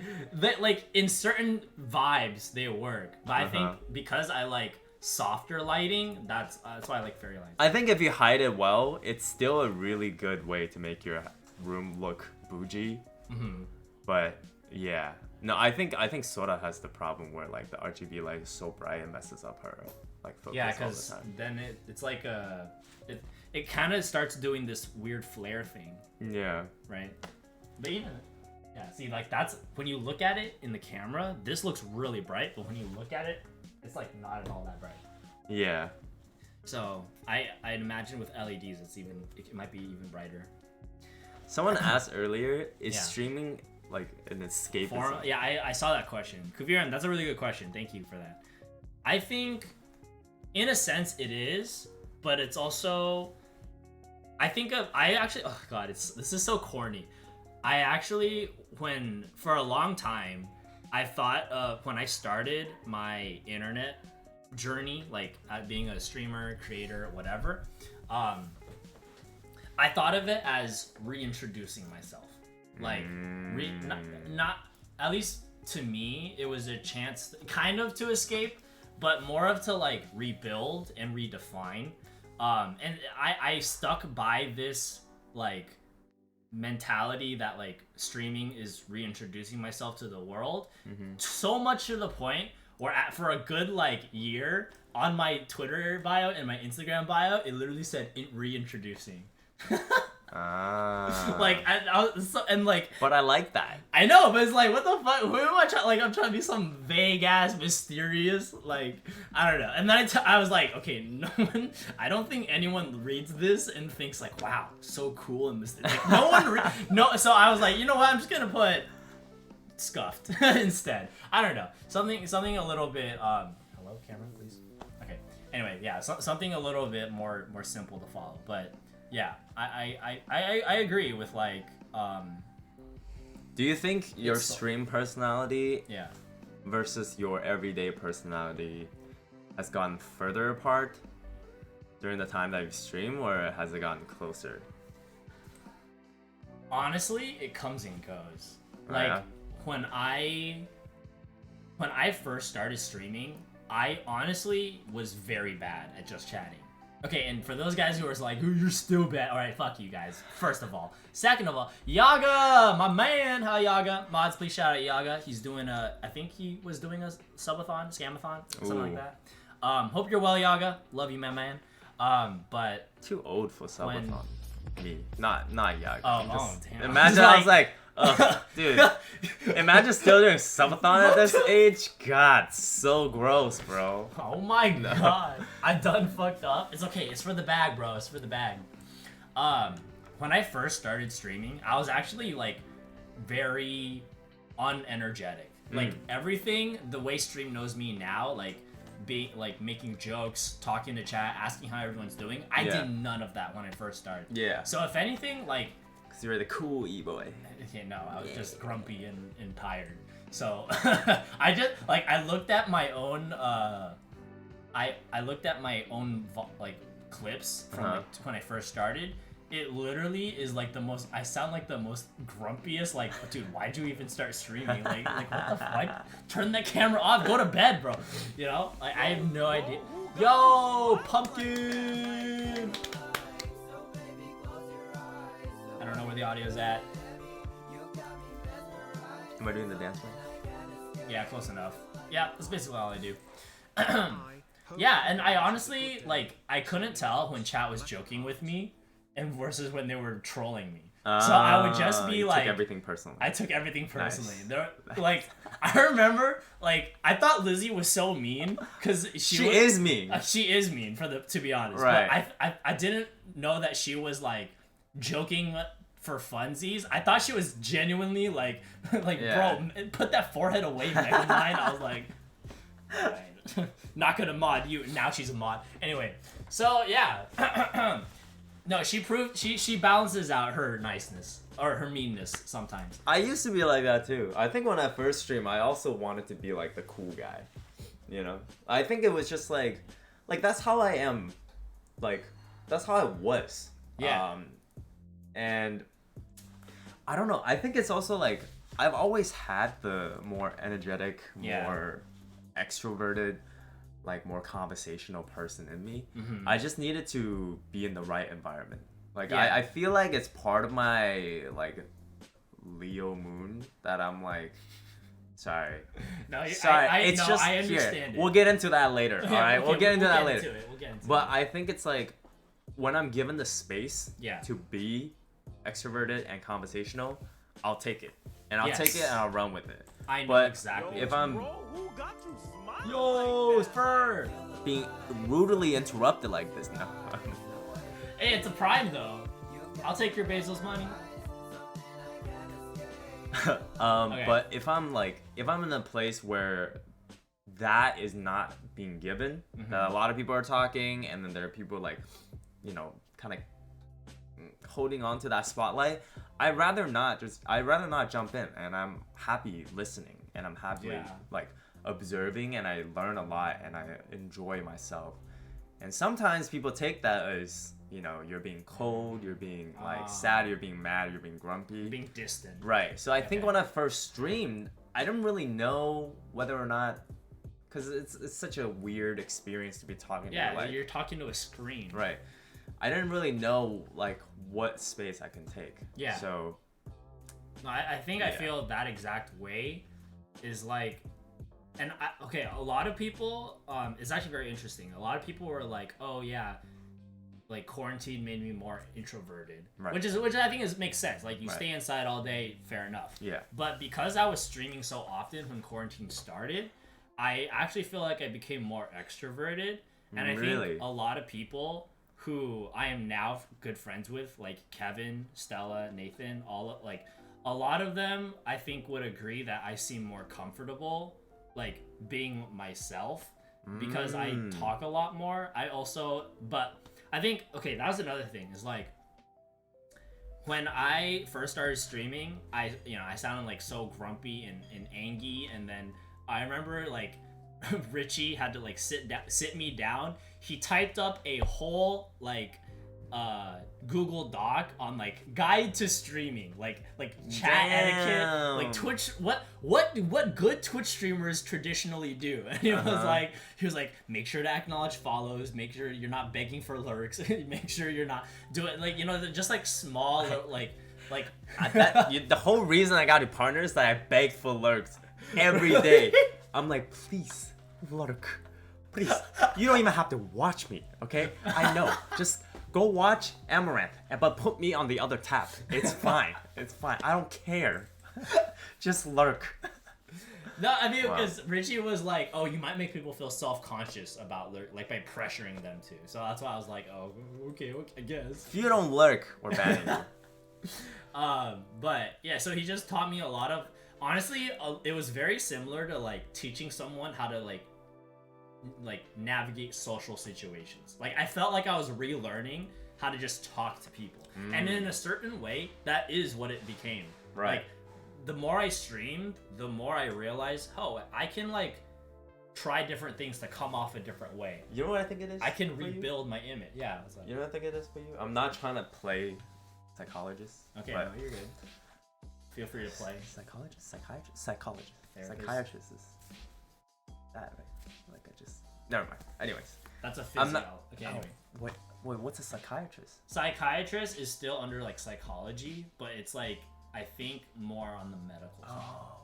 like in certain vibes they work, but I think because I like softer lighting, that's why I like fairy lights. I think if you hide it well, it's still a really good way to make your room look bougie. But yeah, no, I think Sora has the problem where like the RGB light is so bright it messes up her like focus Yeah, all the because time. then it's like it kind of starts doing this weird flare thing, Yeah. right? But even see, like that's when you look at it in the camera, this looks really bright, but when you look at it, it's like not at all that bright. Yeah. So I'd imagine with LEDs, it might be even brighter. Someone asked earlier, is Yeah. streaming like an escapism? Yeah, I saw that question. Kuviran, that's a really good question. Thank you for that. I think, in a sense, it is, but it's also. Oh god, this is so corny. I actually, for a long time, I thought of when I started my internet journey, like being a streamer, creator, whatever. I thought of it as reintroducing myself. Like, not at least to me, it was a chance kind of to escape, but more of to like rebuild and redefine. And I stuck by this like mentality that like streaming is reintroducing myself to the world, so much to the point where for a good like year on my Twitter bio and my Instagram bio, it literally said reintroducing. Like But I like that. I know, but it's like, what the fuck? Who am I trying? Like, I'm trying to be some vague ass, mysterious, like, I don't know. And then I was like, okay, I don't think anyone reads this and thinks like, wow, so cool and mysterious. Like, no one, no. So I was like, you know what? I'm just gonna put scuffed instead. I don't know, something a little bit. Hello, Cameron, please. Okay. Anyway, yeah, something a little bit more simple to follow, but. Yeah, I agree with like. Do you think your It's so- stream personality Yeah. versus your everyday personality has gotten further apart during the time that you stream, or has it gotten closer? Honestly, it comes and goes. Oh, Like yeah? when I first started streaming, I honestly was very bad at just chatting. Okay, and for those guys who are like, "Ooh, you're still bad," all right, fuck you guys. First of all, second of all, Yaga, my man, hi Yaga. Mods, please shout out Yaga. He's doing I think he was doing a subathon, scamathon, something like Ooh. that. Hope you're well, Yaga. Love you, my man. But Too old for When- subathon. Me, not young. Damn. Imagine I was like, dude. Imagine still doing subathon at this age. God, so gross, bro. Oh my god, I done fucked up. It's okay. It's for the bag, bro. It's for the bag. When I first started streaming, I was actually like very unenergetic. Like everything, the way stream knows me now, like being like making jokes, talking to chat, asking how everyone's doing. I Yeah. did none of that when I first started. Yeah. So if anything, like, Cause you're the cool e-boy. okay, no, I was just grumpy and tired. So I just like I looked at my own I looked at my own like clips from like, when I first started. It literally is like the most. I sound like the most grumpiest. Like, dude, why'd you even start streaming? Like what the fuck? Turn that camera off. Go to bed, bro. You know, like I have no idea. Yo, pumpkin. I don't know where the audio's at. Am I doing the dance one? Yeah, close enough. Yeah, that's basically all I do. Yeah, and I honestly, like, I couldn't tell when chat was joking with me and versus when they were trolling me. So I would just be you like... took everything personally. I took everything personally. Nice. They're, like, I remember, like, I thought Lizzie was so mean because She is mean. She is mean, to be honest. Right. But I didn't know that she was, like, joking for funsies. I thought she was genuinely, like, Yeah. bro, put that forehead away, Megamind. I was like, alright. Not gonna mod you. Now she's a mod. Anyway, so, yeah. No, she balances out her niceness or her meanness sometimes. I used to be like that too. I think when I first streamed, I also wanted to be like the cool guy. You know? I think it was just like that's how I am. Like, that's how I was. Yeah. And I don't know. I think it's also like I've always had the more energetic, Yeah. more extroverted, like more conversational person in me. Mm-hmm. I just needed to be in the right environment. Like Yeah. I feel like it's part of my like Leo moon that I'm like sorry. No, Sorry. I It's no, just I understand here. it. We'll get into that later. Yeah, all right, okay, we'll get into that later. We'll get into But it. I think it's like when I'm given the space Yeah. to be extroverted and conversational, I'll take it. And I'll Yes. take it and I'll run with it. I know but exactly. if I'm Yo, Spur! being rudely interrupted like this, no. Hey, it's a prime though. I'll take your Basil's money. Okay. But if I'm in a place where that is not being given, Mm-hmm. that a lot of people are talking, and then there are people like, you know, kind of holding on to that spotlight, I'd rather not jump in, and I'm happy listening, and I'm happy Yeah. like observing, and I learn a lot, and I enjoy myself. And sometimes people take that as, you know, you're being cold, you're being like sad, you're being mad, you're being grumpy. Being distant. Right. So I think Okay. when I first streamed, I didn't really know whether or not, because it's such a weird experience to be talking Yeah, to. Like, you're talking to a screen. right. I didn't really know like what space I can take. Yeah. So No, I think I Yeah. feel that exact way is like, and a lot of people, it's actually very interesting. A lot of people were like, oh yeah, like quarantine made me more introverted, Right. which I think makes sense. Like you Right. stay inside all day, fair enough. yeah. But because I was streaming so often when quarantine started, I actually feel like I became more extroverted. And I Really? think a lot of people who I am now good friends with, like Kevin, Stella, Nathan, a lot of them I think would agree that I seem more comfortable like being myself because I talk a lot more. But I think, okay, that was another thing is like when I first started streaming, I sounded like so grumpy and angry, and then I remember like Richie had to like sit me down. He typed up a whole like Google Doc on like guide to streaming, like chat etiquette, like Twitch. What good Twitch streamers traditionally do? And he was like, make sure to acknowledge follows, make sure you're not begging for lurks, make sure you're not doing like just like small like. The whole reason I got to partner is that I beg for lurks every day. I'm like, please, lurk. Please, you don't even have to watch me, okay? I know. Just go watch Amaranth, but put me on the other tab. It's fine. It's fine. I don't care. Just lurk. No, I mean, Wow. because Richie was like, "Oh, you might make people feel self-conscious about like by pressuring them to." So that's why I was like, "Oh, okay, I guess." If you don't lurk, we're banning you. But yeah, so he just taught me a lot of. Honestly, it was very similar to like teaching someone how to like navigate social situations. Like I felt like I was relearning how to just talk to people, and in a certain way, that is what it became. Right. Like, the more I streamed, the more I realized, oh, I can like try different things to come off a different way. You know what I think it is? I can for you? rebuild my image. Yeah. It's like, You know what I think it is for you? I'm not trying to play psychologist. okay, but no, you're good. Feel free to play. psychologist. Therapist. Psychiatrist is that right? Like I just never mind. Anyways, That's a I'm physio. not. Okay, Oh, anyway. wait, what's a psychiatrist? Psychiatrist is still under like psychology, but it's like I think more on the medical side. Oh.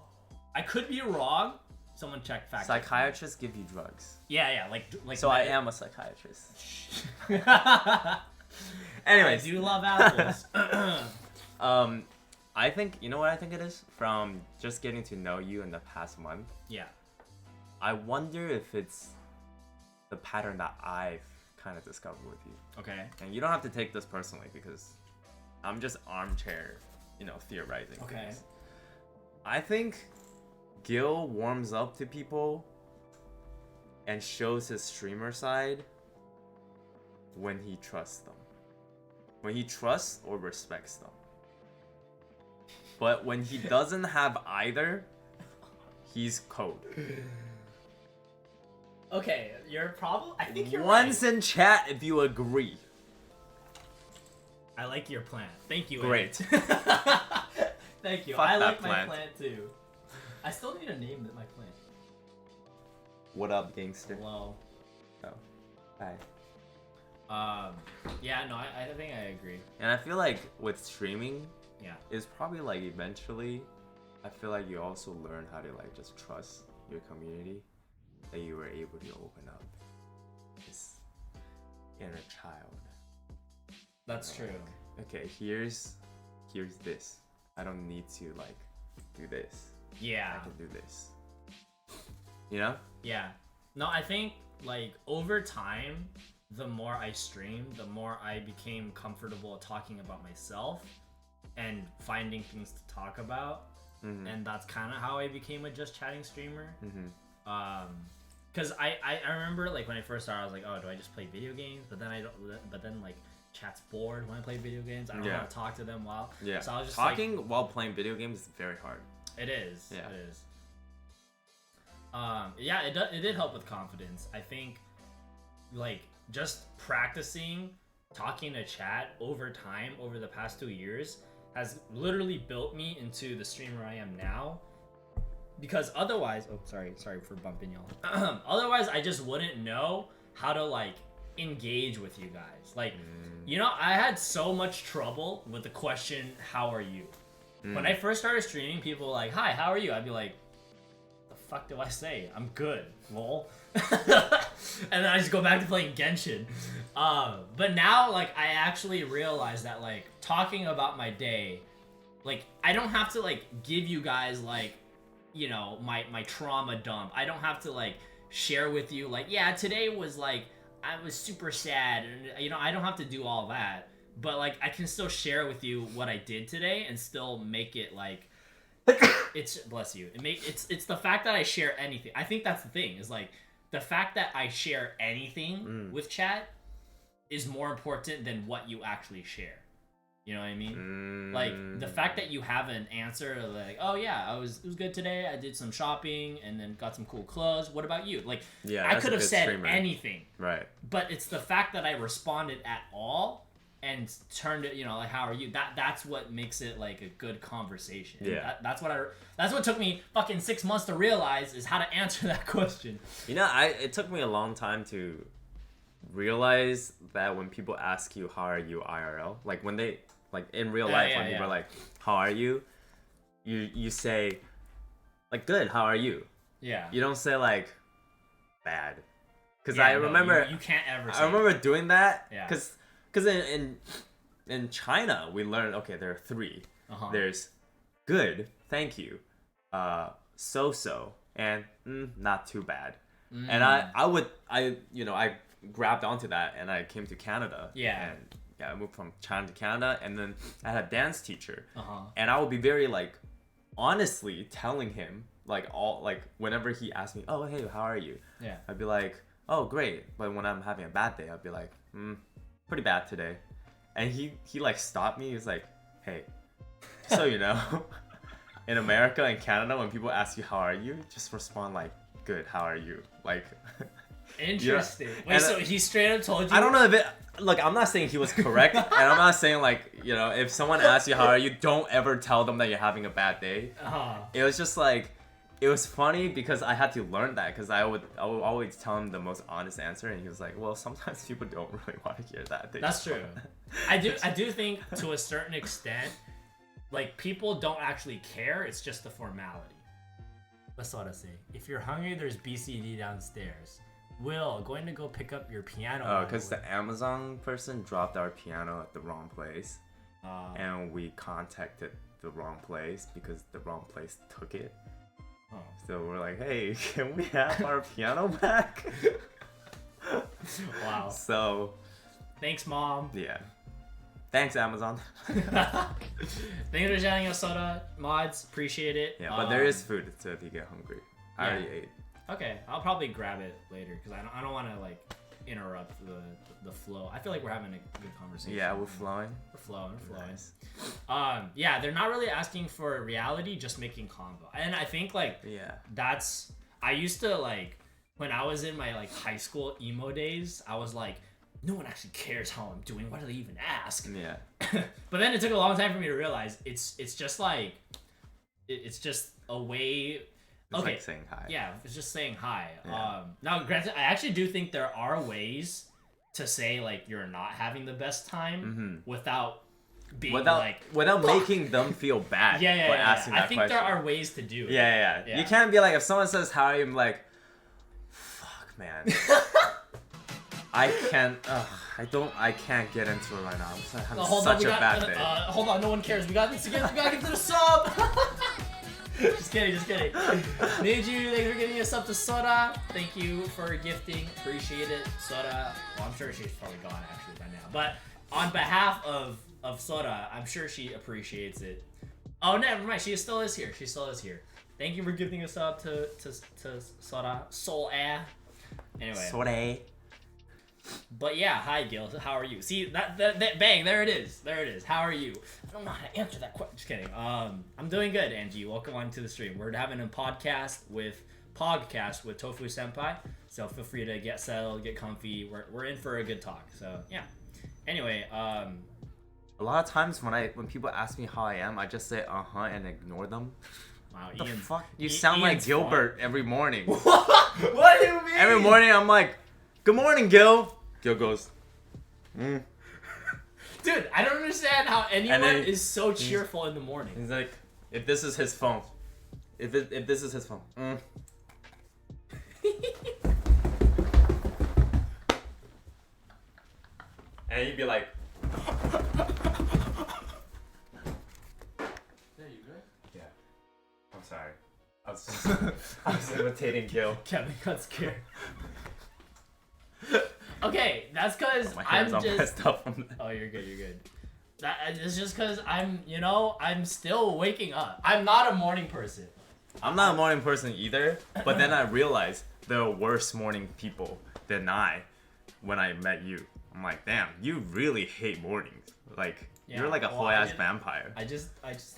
I could be wrong. Someone check fact. check. Psychiatrists give you drugs. Yeah, like. So I am a psychiatrist. I Anyways, do love apples. I think you know what I think it is from just getting to know you in the past month. Yeah. I wonder if it's the pattern that I've kind of discovered with you. Okay. And you don't have to take this personally because I'm just armchair, theorizing. Okay. Things. I think Gil warms up to people and shows his streamer side when he trusts them. When he trusts or respects them. But when he doesn't have either, he's cold. Okay, you're probably. I think you're Once right. in chat if you agree. I like your plant. Thank you. Great. Ed. Thank you. Fuck I that like my plant. plant too. I still need to name my plant. What up, gangster? Hello. Oh. Hi. Yeah, no, I think I agree. And I feel like with streaming, Yeah. it's probably like eventually, I feel like you also learn how to like just trust your community, that you were able to open up this inner child. That's true. Okay, here's this. I don't need to like do this. Yeah. I can do this. You know? Yeah. No, I think like over time, the more I streamed, the more I became comfortable talking about myself and finding things to talk about. Mhm. And that's kind of how I became a just chatting streamer. Mhm. Because I remember like when I first started, I was like, oh, do I just play video games? But then like chat's bored when I play video games. I don't Yeah. want to talk to them while. Yeah. So I was just talking while playing video games is very hard. It is. Yeah. It is. Yeah, it did help with confidence. I think, like, just practicing talking to chat over time, over the past 2 years, has literally built me into the streamer I am now. Because otherwise, sorry for bumping y'all. Otherwise, I just wouldn't know how to, like, engage with you guys. Like, I had so much trouble with the question, how are you? When I first started streaming, people were like, hi, how are you? I'd be like, the fuck do I say? I'm good, lol. And then I just go back to playing Genshin. But now, like, I actually realize that, like, talking about my day, like, I don't have to, like, give you guys, like, my trauma dump. I don't have to, like, share with you, like, yeah, today was, like, I was super sad, and, I don't have to do all that. But, like, I can still share with you what I did today and still make it, like, it's, bless you. It's the fact that I share anything. I think that's the thing, is, like, the fact that I share anything with chat is more important than what you actually share. You know what I mean? Like, the fact that you have an answer, like, oh yeah, it was good today, I did some shopping, and then got some cool clothes. What about you? Like, Yeah, I that's a could have good said streamer. anything. Right. But it's the fact that I responded at all and turned it, like, how are you? That's what makes it like a good conversation. And Yeah. that's what took me fucking 6 months to realize is how to answer that question. It took me a long time to realize that when people ask you how are you IRL, like when they like in real life when people are like how are you, you say like good, how are you? Yeah. You don't say like bad. Because Yeah, I no, remember you can't ever. I remember doing that. Yeah. Because in China we learned, okay, there are three. Uh-huh. There's good, thank you, so, and not too bad. And I grabbed onto that, and I came to Canada. Yeah. And I moved from China to Canada, and then I had a dance teacher. Uh-huh. And I would be very like honestly telling him whenever he asked me, oh hey, how are you? Yeah. I'd be like, oh great. But when I'm having a bad day, I'd be like, pretty bad today. And he like stopped me. He was like, hey, so you know, in America and Canada, when people ask you how are you, just respond like, good, how are you? Like, Interesting. Wait, and, so he straight up told you? I don't know if it. Look, I'm not saying he was correct, and I'm not saying like, you know, if someone asks you how are you, don't ever tell them that you're having a bad day. Uh-huh. It was just like, it was funny because I had to learn that, because I would always tell him the most honest answer, and he was like, well, sometimes people don't really want to hear that. They That's just true. I do think to a certain extent, like, people don't actually care. It's just a formality. That's what I say. If you're hungry, there's BCD downstairs. Will, going to go pick up your piano. Oh, because the Amazon person dropped our piano at the wrong place, Uh, and we contacted the wrong place because the wrong place took it. oh. So we're like, hey, can we have our piano back? Wow. So, Thanks, Mom. yeah. Thanks, Amazon. Thanks for sharing your soda, mods. Appreciate it. Yeah, but there is food, so if you get hungry. I already ate. Okay, I'll probably grab it later because I don't want to like interrupt the flow. I feel like we're having a good conversation. Yeah, we're flowing. We're flowing. Nice. Yeah, they're not really asking for reality, just making convo. And I think like Yeah. I used to like when I was in my like high school emo days, I was like, no one actually cares how I'm doing. Why do they even ask? Yeah. But then it took a long time for me to realize it's just like it's just a way. It's Okay. like saying hi. Yeah, it's just saying hi. Yeah. Now, granted, I actually do think there are ways to say like you're not having the best time without being Without making them feel bad for asking that I think question. there are ways to do it. Yeah. Yeah. You can't be like, if someone says how are you, I'm like, fuck, man. I can't get into it right now. I'm having such a bad day. Hold on, no one cares. We got this again. We gotta get to the sub. Just kidding. Niju, thanks for giving a sub to Soda. Thank you for gifting. Appreciate it, Soda. Well, I'm sure she's probably gone actually by now. But on behalf of Soda, I'm sure she appreciates it. Oh, never mind. She still is here. Thank you for gifting a sub to Soda. Soul Air. Anyway. Sorry. But yeah, hi Gil. How are you? See that bang, there it is. How are you? I don't know how to answer that question. Just kidding. I'm doing good, Angie. Welcome on to the stream. We're having a podcast with Tofu Senpai. So feel free to get settled, get comfy. We're in for a good talk. So yeah. Anyway, A lot of times when people ask me how I am, I just say and ignore them. wow, The Ian. fuck? You sound like Ian's Gilbert every morning. What do you mean? Every morning I'm like, good morning, Gil. Gil goes, Dude, I don't understand how anyone then is so cheerful in the morning. He's like, if this is his phone. If this is his phone. And he'd be like, There you go. yeah. I'm sorry. I was imitating Gil. Kevin got scared. Okay, that's because My I'm hands all just. messed up from that. Oh, you're good. It's just because I'm still waking up. I'm not a morning person. I'm not a morning person either, but then I realized there are worse morning people than I when I met you. I'm like, damn, you really hate mornings. Like, you're like a well, whole ass vampire. I just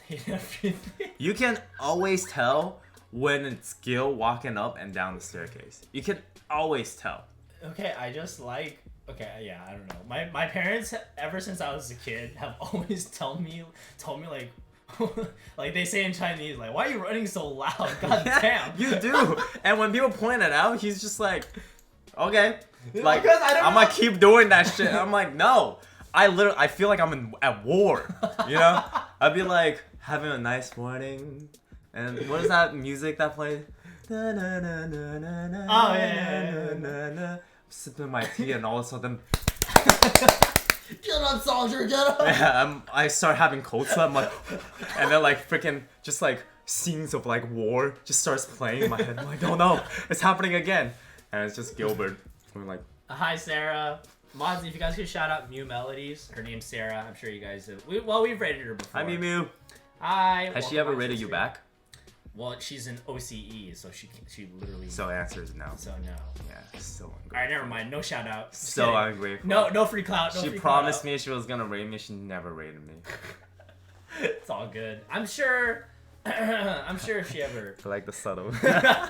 hate everything. You can always tell when it's Gil walking up and down the staircase. You can always tell. Okay, I just like. Okay, yeah, I don't know. My parents, ever since I was a kid, have always told me like, like they say in Chinese, like, why are you running so loud? God damn. You do. And when people point it out, he's just like, okay. Like, Because I don't I'm know. gonna keep doing that shit. I'm like, no. I feel like I'm at war. You know? I'd be like, having a nice morning. And what is that music that plays? Oh, yeah. sipping my tea, and all of a sudden, Get up, soldier, get up! yeah, I start having cold sweat. I'm like, and then like freaking just like scenes of like war just starts playing in my head. I'm like, oh no, it's happening again, and it's just Gilbert. We're like, Hi, Sarah. Mods, if you guys could shout out Mew Melodies. Her name's Sarah. I'm sure you guys have. We've rated her before. hi Mew Mew. Hi. Has she welcome ever back to rated the you stream. back? Well, she's an OCE, so she literally. So answer is no. So no. Yeah, so ungrateful. All right, never mind. No shout out. Just So kidding. ungrateful. No free clout. No She free promised clout. me she was gonna rate me. She never rated me. It's all good. I'm sure. I'm sure if she ever. I like the subtle Well,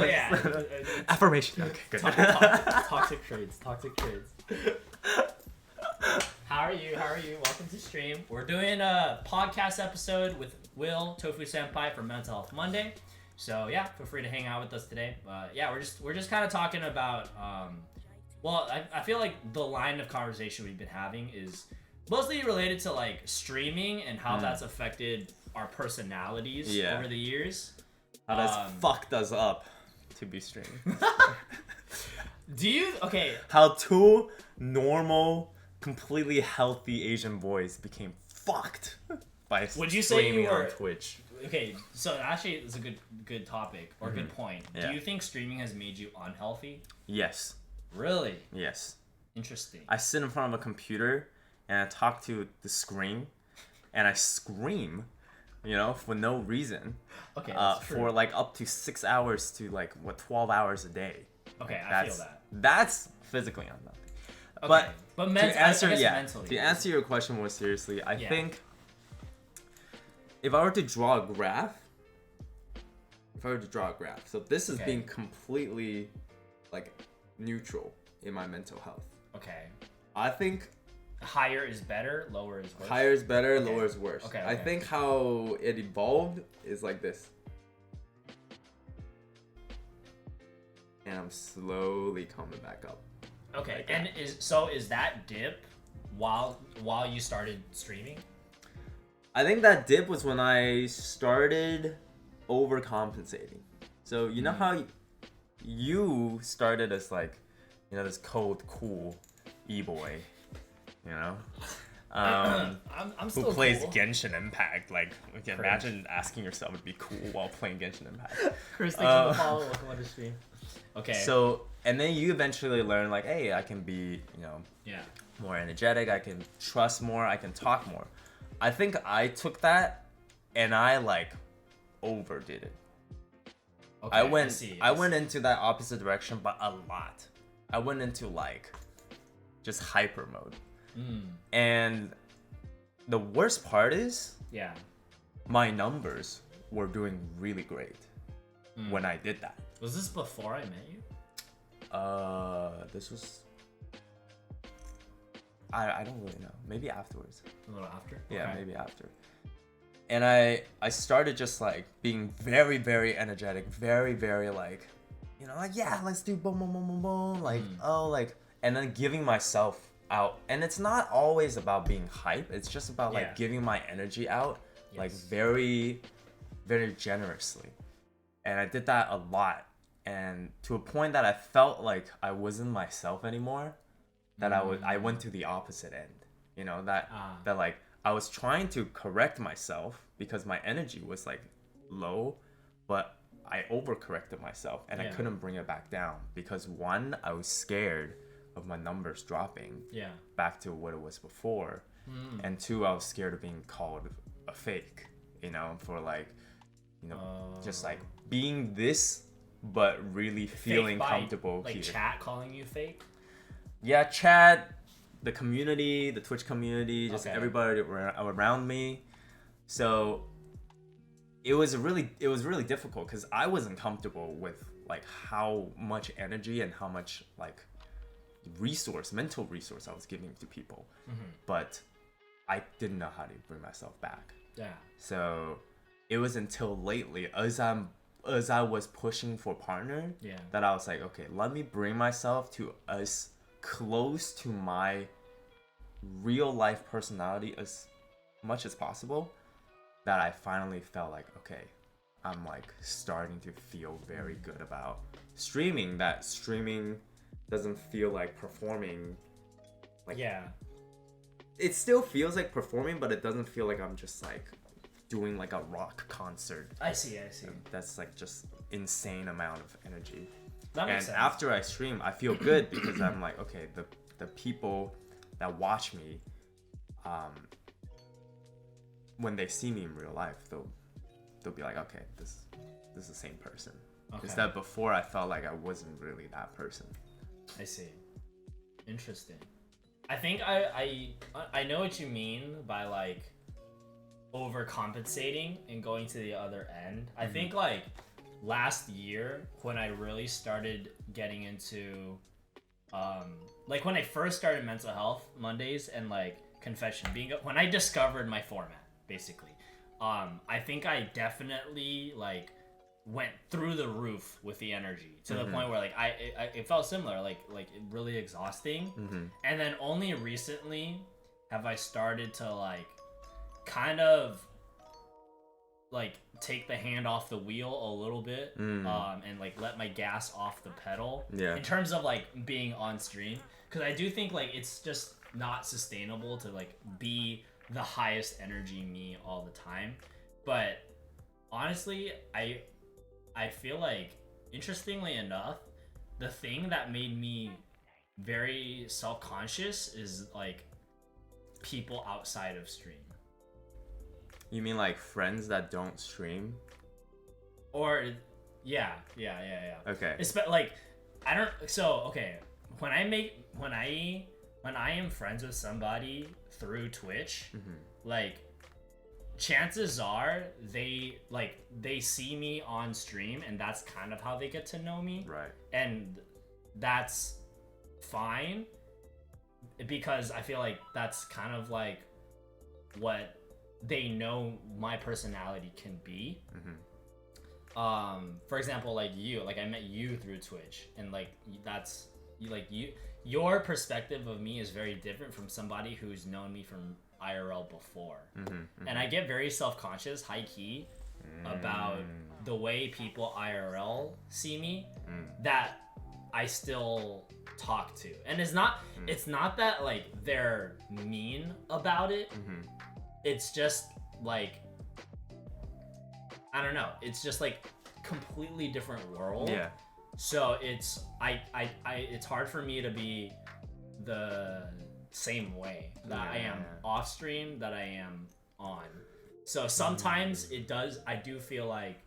yeah. affirmation. Okay, good. Toxic trades. Toxic trades. How are you? Welcome to stream. We're doing a podcast episode with Will Tofu Senpai for Mental Health Monday. So yeah, feel free to hang out with us today. But yeah, we're just kind of talking about. Well, I feel like the line of conversation we've been having is mostly related to like streaming and how that's affected our personalities Yeah. over the years. How does fucked us up to be streaming? Do you? Okay. How two normal, completely healthy Asian boys became fucked by Would you say you streaming were- on Twitch. Okay, so actually, it's a good topic or good point. Yeah. Do you think streaming has made you unhealthy? Yes, Really yes. interesting. I sit in front of a computer and I talk to the screen, and I scream, you know, for no reason, Okay, that's for true. like up to 6 hours to like 12 hours a day. Okay, I That's feel that. that's physically unhealthy. Okay. But but to answer, I guess yeah, mentally. to answer your question more seriously, I Yeah. think if I were to draw a graph, so this is Okay. being completely like neutral in my mental health. Okay. I think Higher is better, lower is worse. higher is better, Okay. lower is worse. Okay, I okay. think how it evolved is like this. And I'm slowly coming back up. Okay, Like and is that dip while you started streaming? I think that dip was when I started overcompensating. So you know how you started as like, you know, this cold, cool e-boy, you know, I'm who still plays cool. Genshin Impact. Like, you can imagine asking yourself to be cool while playing Genshin Impact. Chris, thanks for the follow. Welcome to stream. Okay. So, and then you eventually learn like, hey, I can be, you know, yeah. more energetic, I can trust more, I can talk more. I think I took that and I like overdid it. Okay. I went see. into that opposite direction, but a lot. I went into like just hyper mode. And the worst part is Yeah. my numbers were doing really great when I did that. Was this before I met you? This was I don't really know. Maybe afterwards. A little after. Yeah, Okay. maybe after. And I started just like being very, very energetic, very, very like, you know, like, yeah, let's do boom, boom, boom, boom, boom. Like, oh, like, and then giving myself out. And it's not always about being hype. It's just about like Yeah. giving my energy out, like Yes. very, very generously. And I did that a lot. And to a point that I felt like I wasn't myself anymore, that I went to the opposite end. You know, that like I was trying to correct myself because my energy was like low, but I overcorrected myself and I Yeah. couldn't bring it back down because one, I was scared of my numbers dropping Yeah. back to what it was before, and two, I was scared of being called a fake, you know, for like, you know, just like being this but really feeling Fake by, comfortable like here. chat calling you fake. Yeah, chat, the community, the Twitch community, just Okay. everybody around me. So it was really difficult because I wasn't comfortable with like how much energy and how much like mental resource I was giving to people. But I didn't know how to bring myself back. Yeah. So it was until lately, as I was pushing for partner, Yeah. that I was like, okay, let me bring myself to as close to my real life personality as much as possible. That I finally felt like, okay, I'm like starting to feel very good about streaming. That streaming doesn't feel like performing. Like, Yeah. it still feels like performing, but it doesn't feel like I'm just like doing like a rock concert. I see. That's like just insane amount of energy. That makes sense. After I stream, I feel good because I'm like, okay, the people that watch me, when they see me in real life, they'll be like, okay, this is the same person. Okay. Instead, before I felt like I wasn't really that person. I see. Interesting. I think I know what you mean by like overcompensating and going to the other end. I think like last year when I really started getting into like when I first started Mental Health Mondays and like Confession when I discovered my format basically, I think I definitely like went through the roof with the energy to the point where like I it felt similar, like really exhausting. And then only recently have I started to like kind of like take the hand off the wheel a little bit, and like let my gas off the pedal, in terms of like being on stream, because I do think like it's just not sustainable to like be the highest energy me all the time. But honestly, I feel like, interestingly enough, the thing that made me very self-conscious is like people outside of stream. You mean like friends that don't stream? Or yeah. Okay. Like I don't. So okay, when I am friends with somebody through Twitch, like chances are they see me on stream, and that's kind of how they get to know me. Right. And that's fine, because I feel like that's kind of like what they know my personality can be. For example, like you, like I met you through Twitch, and like that's your perspective of me is very different from somebody who's known me from IRL before. And I get very self-conscious, high-key, about the way people IRL see me, that I still talk to. And it's not that like they're mean about it. It's just like, I don't know, it's just like completely different world. Yeah. So it's it's hard for me to be the same way that I am off stream that I am on. So sometimes I do feel like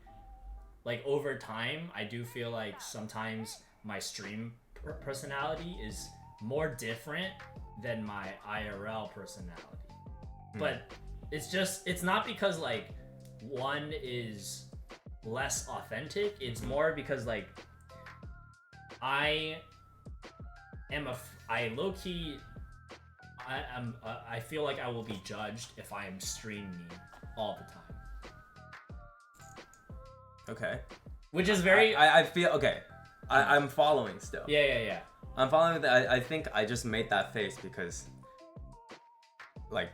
over time, I do feel like sometimes my stream personality is more different than my IRL personality. But it's not because like one is less authentic. It's more because like I low-key, I feel like I will be judged if I am streaming all the time. Okay. Which is very... I feel... Okay. I'm following still. Yeah. I'm following that. I think I just made that face because like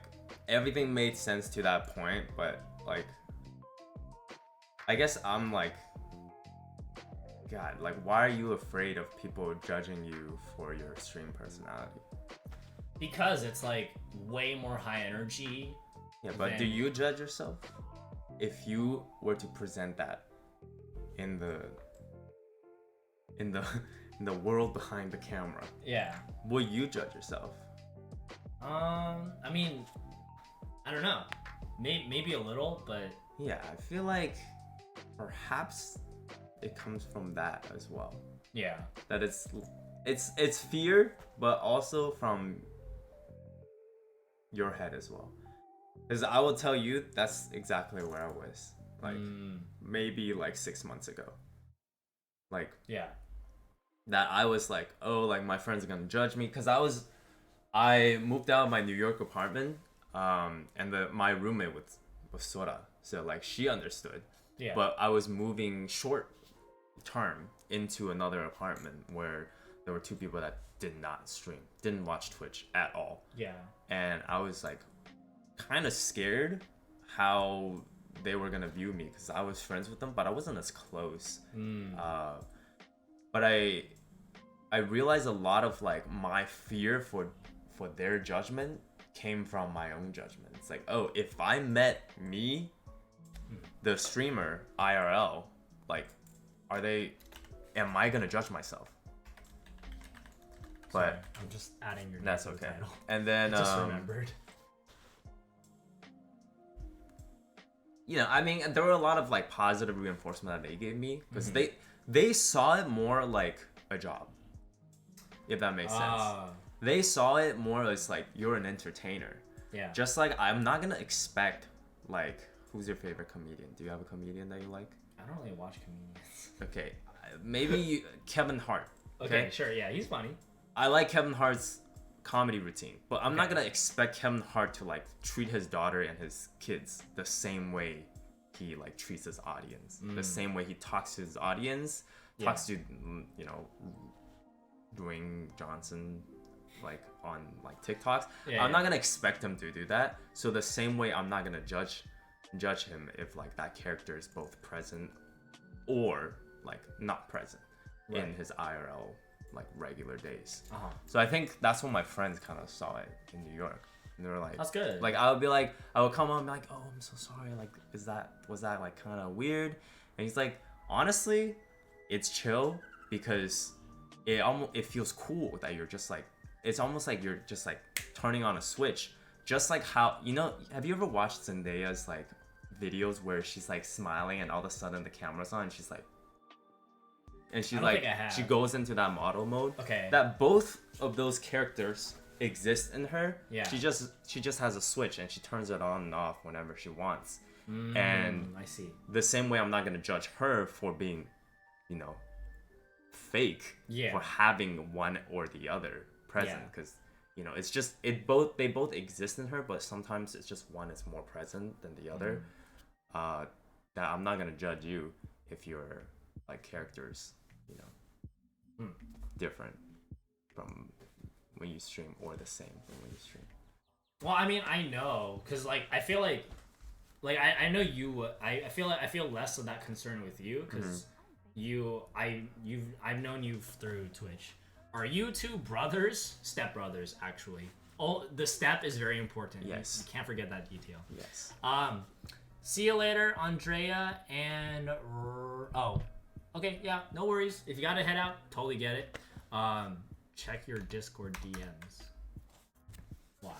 everything made sense to that point, but like I guess I'm like, God, like why are you afraid of people judging you for your stream personality? Because it's like way more high energy. Yeah, but do you judge yourself? If you were to present that in the world behind the camera, yeah, will you judge yourself? I mean, I don't know. Maybe a little, but Yeah, I feel like perhaps it comes from that as well. yeah. That it's fear, but also from your head as well. Because I will tell you, that's exactly where I was. Like maybe like 6 months ago. Like Yeah. that I was like, oh, like my friends are gonna judge me, because I moved out of my New York apartment, and my roommate was Sora, so like she understood. Yeah. But I was moving short term into another apartment where there were two people that did not stream, didn't watch Twitch at all. Yeah. And I was like kind of scared how they were gonna view me because I was friends with them, but I wasn't as close. But I realized a lot of like my fear for their judgment came from my own judgment. It's like, oh, if I met me, the streamer IRL, like, am I gonna judge myself? Sorry, But I'm just adding your name that's to the okay. title. And then I just remembered. you know, I mean, there were a lot of like positive reinforcement that they gave me because they saw it more like a job, if that makes sense. They saw it more as like you're an entertainer. Yeah. Just like I'm not gonna expect like, who's your favorite comedian? Do you have a comedian that you like? I don't really watch comedians. Okay, maybe Kevin Hart. Okay, sure. Yeah, he's funny. I like Kevin Hart's comedy routine, but I'm not gonna expect Kevin Hart to like treat his daughter and his kids the same way he like treats his audience, the same way he talks to his audience, talks to you know, Dwayne Johnson, like on like TikToks. I'm not gonna expect him to do that. So the same way, I'm not gonna judge him if like that character is both present or like not present in his IRL like regular days. So I think that's when my friends kind of saw it in New York, and they were like, That's good. Like I would come on and be like, oh, I'm so sorry, like was that like kind of weird? And he's like, honestly, it's chill because it feels cool that you're just like, it's almost like you're just like turning on a switch, just like how, you know, have you ever watched Zendaya's like videos where she's like smiling and all of a sudden the camera's on and she's like, and she like she goes into that model mode. Okay. That both of those characters exist in her. Yeah. She just has a switch and she turns it on and off whenever she wants. And I see. the same way, I'm not gonna judge her for being, you know, fake. Yeah. For having one or the other present, because you know, it's just they both exist in her, but sometimes it's just one is more present than the other. That I'm not gonna judge you if you're like characters, you know, different from when you stream or the same when you stream. Well, I mean, I know, cause like I feel like I know you. I feel less of that concern with you, cause I've known you through Twitch. Are you two brothers? Step brothers, actually. Oh, the step is very important. Yes. You can't forget that detail. Yes. See you later, Andrea and oh. Okay, yeah, no worries. If you gotta head out, totally get it. Check your Discord DMs. Why?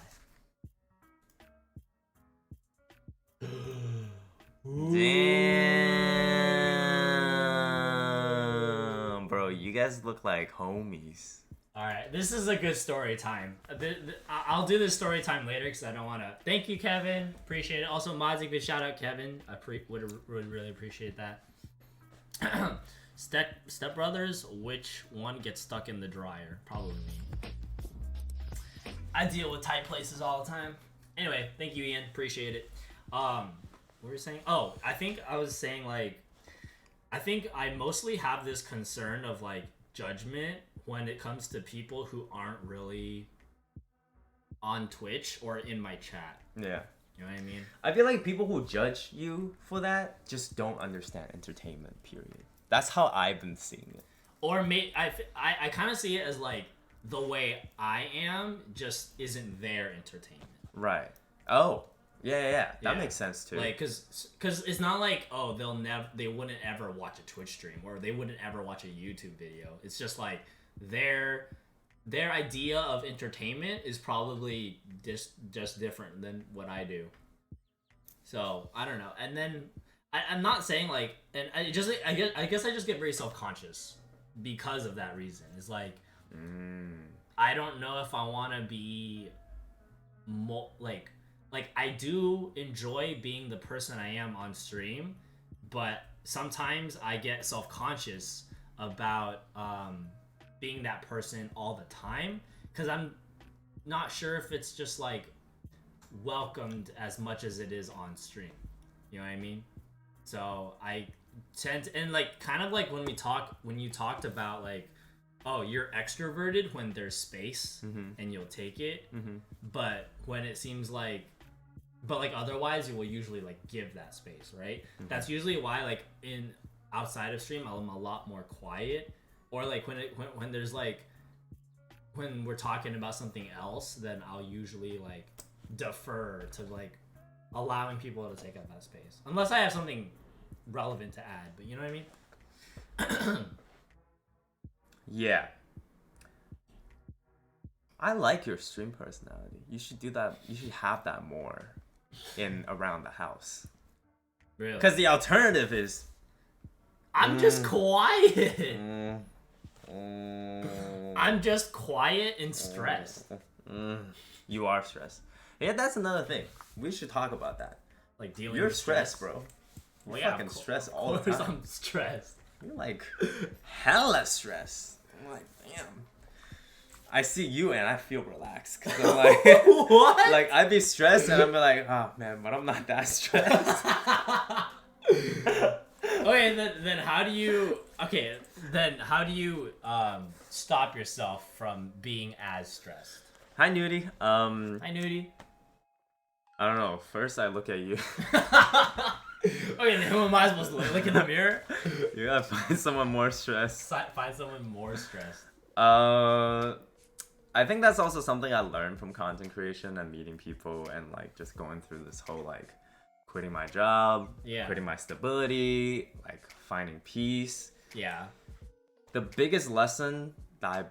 Damn, bro, you guys look like homies. All right, this is a good story time. I'll do this story time later because I don't want to. Thank you, Kevin. Appreciate it. Also, Mozzie, good shout out, Kevin. I would really appreciate that. Step brothers, which one gets stuck in the dryer? Probably me. I deal with tight places all the time. Anyway, thank you, Ian. Appreciate it. What were you saying? Oh, I think I was saying like, I think I mostly have this concern of like judgment when it comes to people who aren't really on Twitch or in my chat. Yeah. You know what I mean? I feel like people who judge you for that just don't understand entertainment, period. That's how I've been seeing it. Or I kind of see it as like the way I am just isn't their entertainment. Right. Oh. Yeah. That makes sense too. Like, cause it's not like, oh, they wouldn't ever watch a Twitch stream or they wouldn't ever watch a YouTube video. It's just like their idea of entertainment is probably just different than what I do. So I don't know. And then I'm not saying like, and I guess I just get very self-conscious because of that reason. It's like, I don't know if I want to be more like I do enjoy being the person I am on stream, but sometimes I get self-conscious about being that person all the time because I'm not sure if it's just like welcomed as much as it is on stream. You know what I mean? So I tend to, and like kind of like when you talked about like, oh, you're extroverted when there's space and you'll take it, but when it seems like but like otherwise you will usually like give that space, right? That's usually why like in outside of stream I'm a lot more quiet, or like when there's like when we're talking about something else, then I'll usually like defer to like allowing people to take up that space unless I have something relevant to add, but you know what I mean? Yeah. I like your stream personality. You should do that. You should have that more in around the house. Really? Because the alternative is I'm just quiet. I'm just quiet and stressed. you are stressed. Yeah, that's another thing. We should talk about that. Like dealing You're with stressed, bro. Well, You're yeah, fucking of stressed of all the course time. I'm stressed. You're like hella stressed. I'm like, damn. I see you and I feel relaxed because I'm like, What? like I'd be stressed and I'm like, oh man, but I'm not that stressed. Okay, then how do you? Okay, then how do you stop yourself from being as stressed? Hi, Nudie. Hi, Nudie. I don't know. First, I look at you. Okay, then who am I supposed to look in the mirror? You gotta find someone more stressed. Find someone more stressed. I think that's also something I learned from content creation and meeting people and like just going through this whole like quitting my job, Yeah. quitting my stability, like finding peace. Yeah. The biggest lesson that I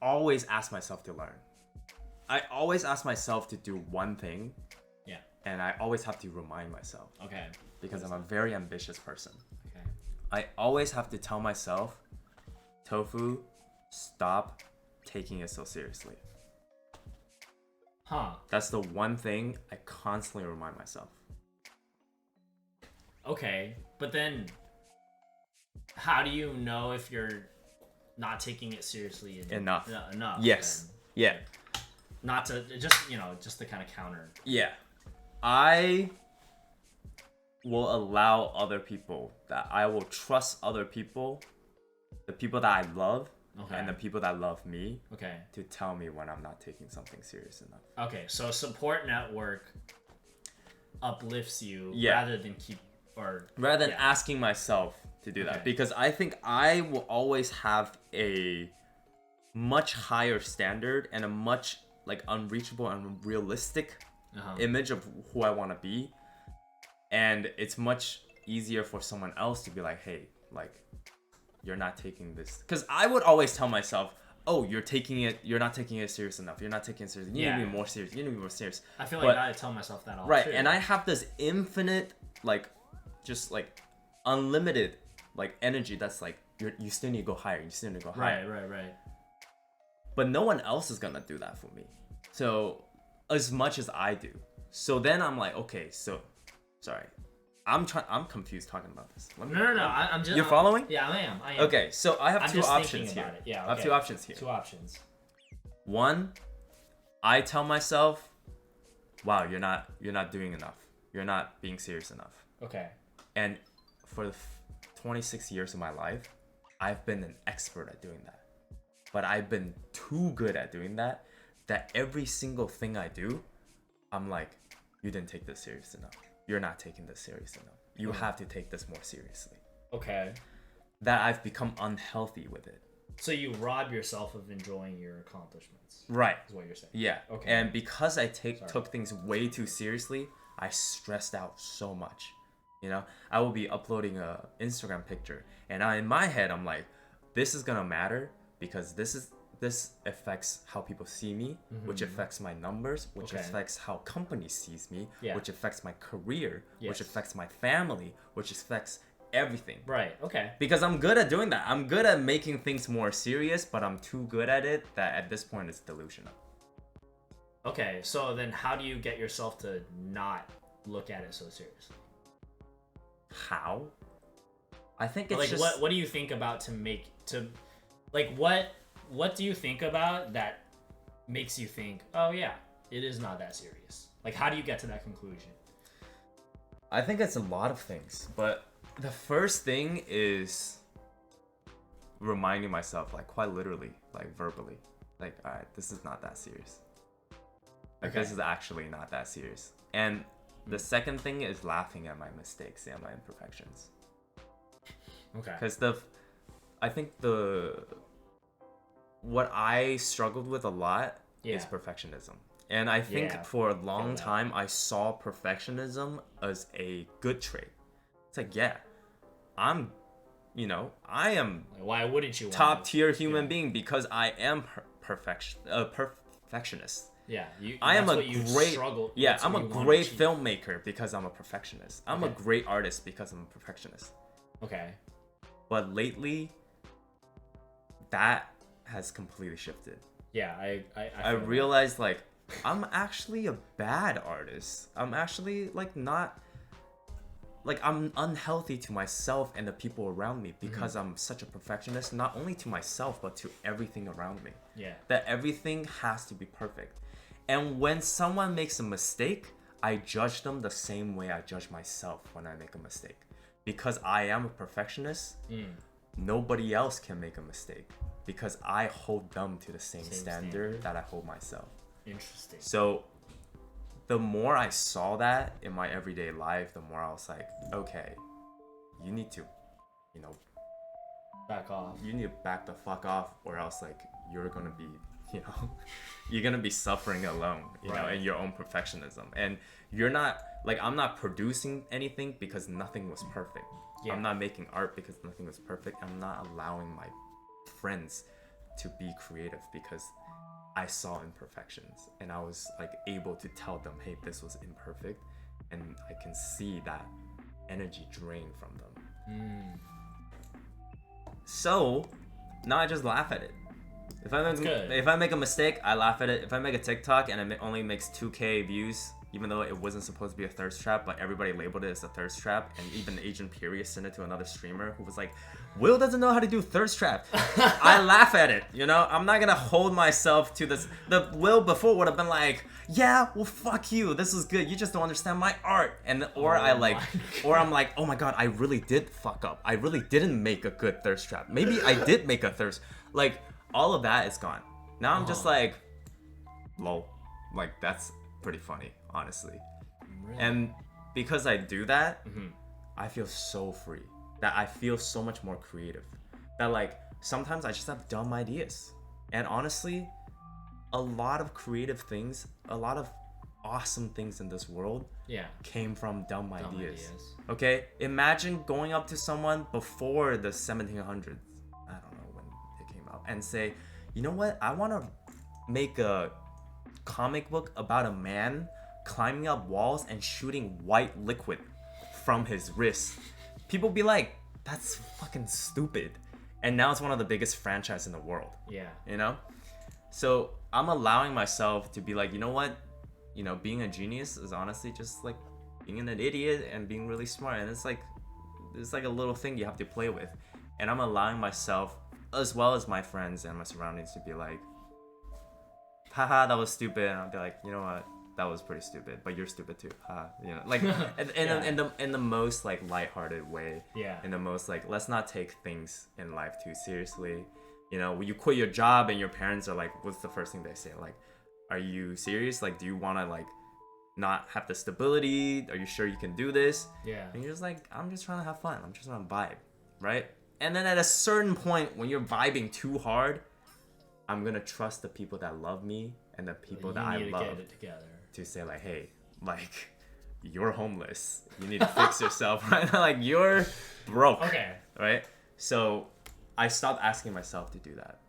always ask myself to learn. I always ask myself to do one thing, Yeah. and I always have to remind myself Okay. because I'm a very ambitious person. Okay. I always have to tell myself, Tofu, stop taking it so seriously. Huh. That's the one thing I constantly remind myself. Okay, but then how do you know if you're not taking it seriously Enough. enough? Yes. then? Yeah. Not to just to kind of counter. Yeah. I will allow other people, that I will trust other people, the people that I love, Okay. and the people that love me, Okay. to tell me when I'm not taking something serious enough. Okay. So support network uplifts you Yeah. rather than keep or Rather than yeah. asking myself to do that. Okay. Because I think I will always have a much higher standard and a much like unreachable and realistic image of who I want to be. And it's much easier for someone else to be like, hey, like, you're not taking this. Because I would always tell myself, oh, you're not taking it serious enough. You're not taking it serious. You need to be more serious. You need to be more serious. I feel But- like I tell myself that all right, too. and I have this infinite, like, just like unlimited, like energy that's like you still need to go higher. You still need to go higher. Right. But no one else is gonna do that for me. So as much as I do. So then I'm like, okay, so sorry, I'm confused talking about this. Let me- No. I'm just. You're following? Yeah, I am. Okay, so I have I'm two just options thinking here. about it. Yeah, I have okay. two options here. Two options. One, I tell myself, wow, you're not doing enough. You're not being serious enough. Okay. And for the 26 years of my life, I've been an expert at doing that. But I've been too good at doing that every single thing I do, I'm like, you didn't take this serious enough. You're not taking this serious enough. You have to take this more seriously. Okay. That I've become unhealthy with it. So you rob yourself of enjoying your accomplishments. Right. Is what you're saying. Yeah. Okay. And because I took things way too seriously, I stressed out so much. You know, I will be uploading a Instagram picture, and in my head, I'm like, this is gonna matter because this affects how people see me, which affects my numbers, which Okay. affects how company sees me, Yeah. which affects my career, which Yes. affects my family, which affects everything. Right. Okay. Because I'm good at doing that. I'm good at making things more serious, but I'm too good at it that at this point it's delusional. Okay. So then, how do you get yourself to not look at it so seriously? How? I think it's Like, just what do you think about what do you think about that makes you think, oh yeah, it is not that serious? Like, how do you get to that conclusion? I think it's a lot of things, but the first thing is reminding myself, like quite literally, like verbally, like, all right, this is not that serious. Like, Okay. this is actually not that serious. And the second thing is laughing at my mistakes and my imperfections. Okay. Because I think what I struggled with a lot is perfectionism. And I think Yeah. for a long Feel that. time, I saw perfectionism as a good trait. It's like, yeah, I am Like, why wouldn't you? top tier human Yeah. being because I am perfectionist. Yeah. I am that's a what you great struggle. yeah. that's I'm what a you wanna great achieve. filmmaker because I'm a perfectionist. I'm a Okay. great artist because I'm a perfectionist. Okay. But lately, that has completely shifted. Yeah. I I feel that. realized like I'm actually a bad artist. I'm actually like not like I'm unhealthy to myself and the people around me because I'm such a perfectionist, not only to myself but to everything around me. Yeah. That everything has to be perfect. And when someone makes a mistake, I judge them the same way I judge myself when I make a mistake. Because I am a perfectionist, nobody else can make a mistake because I hold them to the same standard that I hold myself. Interesting. So the more I saw that in my everyday life, the more I was like, okay, you need to, Back off. you need to back the fuck off, or else like you're gonna be, you're gonna be suffering alone, Right. in your own perfectionism. And you're not like I'm not producing anything because nothing was perfect. Yeah. I'm not making art because nothing was perfect. I'm not allowing my friends to be creative because I saw imperfections and I was like able to tell them, hey, this was imperfect, and I can see that energy drain from them. So now I just laugh at it. good. If I make a mistake, I laugh at it. If I make a TikTok and it only makes 2K views, even though it wasn't supposed to be a thirst trap, but everybody labeled it as a thirst trap, and even Agent Period sent it to another streamer who was like, Will doesn't know how to do thirst trap. I laugh at it, I'm not gonna hold myself to this. The Will before would have been like, yeah, well, fuck you. This is good. You just don't understand my art. Or I'm like, oh my god, I really did fuck up. I really didn't make a good thirst trap. Maybe I did make a thirst. Like, all of that is gone. Now I'm just like, lol. Like, that's pretty funny, honestly. Really? And because I do that, I feel so free. That I feel so much more creative. That like sometimes I just have dumb ideas. And honestly, a lot of creative things, a lot of awesome things in this world came from dumb ideas. Okay? Imagine going up to someone before the 1700s. I don't know when it came out. And say, you know what? I want to make a comic book about a man climbing up walls and shooting white liquid from his wrist. People be like, that's fucking stupid. And now it's one of the biggest franchises in the world. Yeah. So I'm allowing myself to be like, you know what? Being a genius is honestly just like being an idiot and being really smart. And it's like a little thing you have to play with. And I'm allowing myself, as well as my friends and my surroundings, to be like, haha, that was stupid. And I'll be like, you know what? That was pretty stupid, but you're stupid too. Like in the most like lighthearted way. Yeah. In the most like, let's not take things in life too seriously. When you quit your job and your parents are like, what's the first thing they say? Like, are you serious? Like, do you want to like not have the stability? Are you sure you can do this? Yeah. And you're just like, I'm just trying to have fun. I'm just trying to vibe, right? And then at a certain point, when you're vibing too hard, I'm gonna trust the people that love me and the people that I You need to love get it together. to say like, hey, like, you're homeless. You need to fix yourself right now. Like, you're broke. Okay. Right? So I stopped asking myself to do that.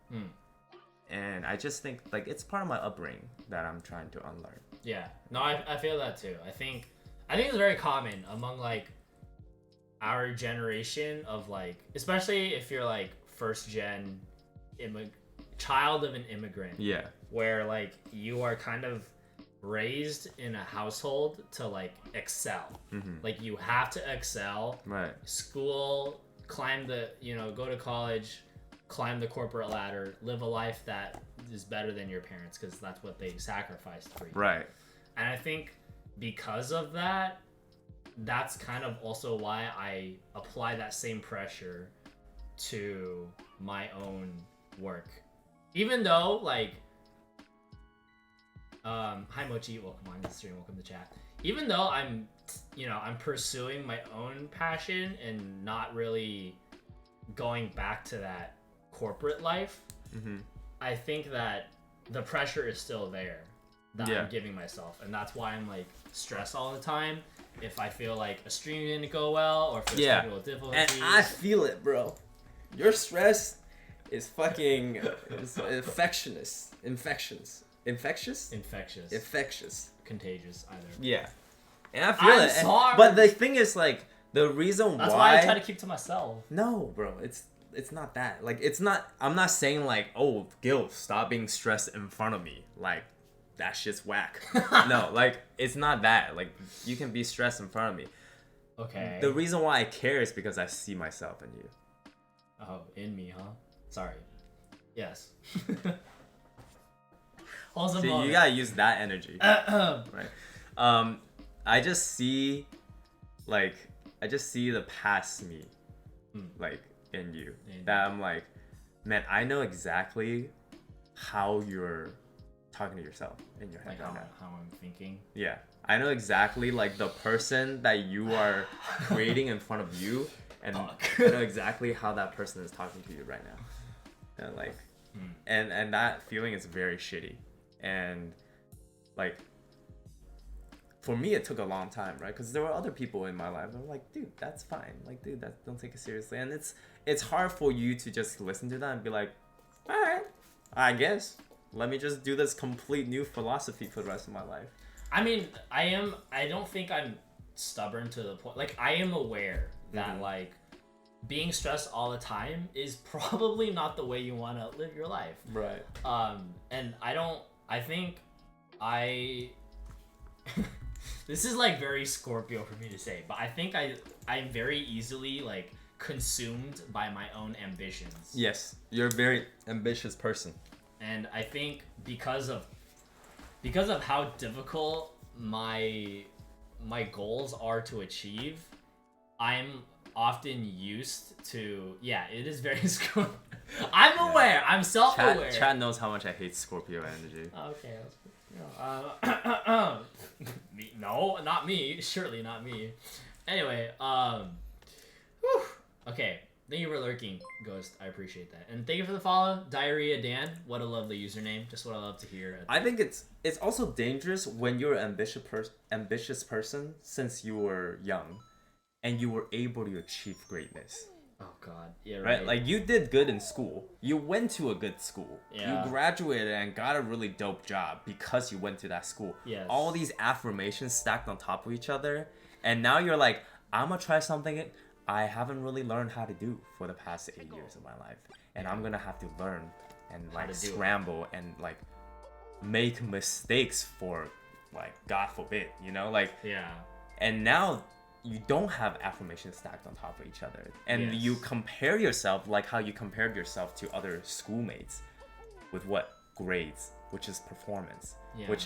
And I just think like it's part of my upbringing that I'm trying to unlearn. Yeah. No, I feel that too. I think it's very common among like our generation of like, especially if you're like first gen child of an immigrant. Yeah. Where like you are kind of raised in a household to like excel. Like you have to excel. Right. School, climb the, go to college, climb the corporate ladder, live a life that is better than your parents because that's what they sacrificed for you. Right. And I think because of that, that's kind of also why I apply that same pressure to my own work. Even though, like, hi Mochi, welcome on the stream, welcome to chat. even though I'm pursuing my own passion and not really going back to that corporate life, I think that the pressure is still there that I'm giving myself, and that's why I'm like stressed all the time. If I feel like a stream didn't go well, or if there's technical difficulties. And I feel it, bro. Your stress is fucking infectious. Contagious either. Yeah. And I feel it. Sorry. But the thing is, like, the reason That's why I try to keep to myself. No, bro. It's not that. Like, it's not... I'm not saying, like, oh, Gil, stop being stressed in front of me. Like, that shit's whack. No, like, it's not that. Like, you can be stressed in front of me. Okay. The reason why I care is because I see myself in you. Oh, in me, huh? Sorry. Yes. Also, See, you gotta use that energy. Right. I just see the past me, like, in you. That I'm like, man, I know exactly how you're talking to yourself in your head like right now. how I'm thinking. Yeah. I know exactly, like, the person that you are creating in front of you, and I know exactly how that person is talking to you right now. And, like, and that feeling is very shitty. And, like, for me, it took a long time, right? Because there were other people in my life that were like, dude, that's fine. Like, dude, don't take it seriously. And it's hard for you to just listen to that and be like, all right, I guess. Let me just do this complete new philosophy for the rest of my life. I mean, I don't think I'm stubborn to the point. Like, I am aware that, like, being stressed all the time is probably not the way you want to live your life. Right. And I think this is, like, very Scorpio for me to say, but I think I'm very easily, like, consumed by my own ambitions. Yes, you're a very ambitious person. And I think because of how difficult my goals are to achieve, I'm often used to, it is very Scorpio. I'm aware. I'm self-aware. Chad knows how much I hate Scorpio energy. Okay. No, not me. Surely not me. Anyway, whew. Okay. Thank you for lurking, Ghost. I appreciate that. And thank you for the follow, Diarrhea Dan. What a lovely username. Just what I love to hear. I think it's also dangerous when you're an ambitious person since you were young and you were able to achieve greatness. Oh God, yeah, right. Like, you did good in school. You went to a good school. Yeah. You graduated and got a really dope job because you went to that school. Yes. All these affirmations stacked on top of each other, and now you're like, I'm gonna try something I haven't really learned how to do for the past 8 years of my life, and I'm gonna have to learn and, like, scramble and, like, make mistakes for, like, God forbid, you know, like. Yeah. And now you don't have affirmations stacked on top of each other, and you compare yourself like how you compared yourself to other schoolmates with what grades, which is performance, which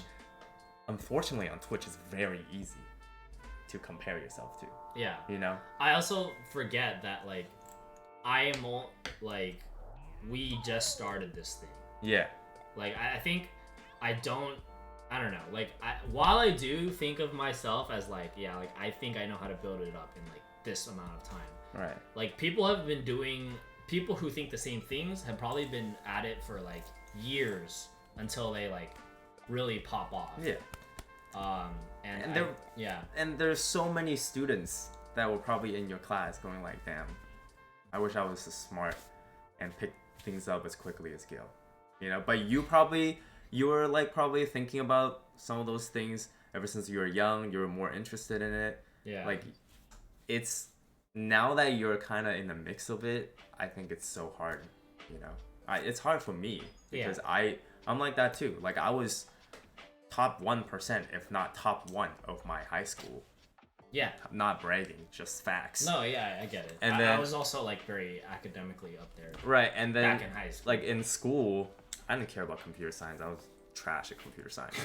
unfortunately on Twitch is very easy to compare yourself to. Yeah. You know? I also forget that, like, we just started this thing. Yeah. Like, I think I don't know. Like, while I do think of myself as, like, like, I think I know how to build it up in, like, this amount of time. Right. Like, people who think the same things have probably been at it for, like, years until they, like, really pop off. Yeah. And there's so many students that were probably in your class going like, damn, I wish I was as smart and pick things up as quickly as Gil. You know, but you were, like, probably thinking about some of those things ever since you were young. You were more interested in it. Yeah. Like, it's now that you're kind of in the mix of it, I think it's so hard, you know. It's hard for me because I'm like that too. Like, I was top 1%, if not top 1 of my high school. Yeah. Not bragging, just facts. No, yeah, I get it. And I was also, like, very academically up there. Right, and then back in high school. Like, in school, I didn't care about computer science. I was trash at computer science.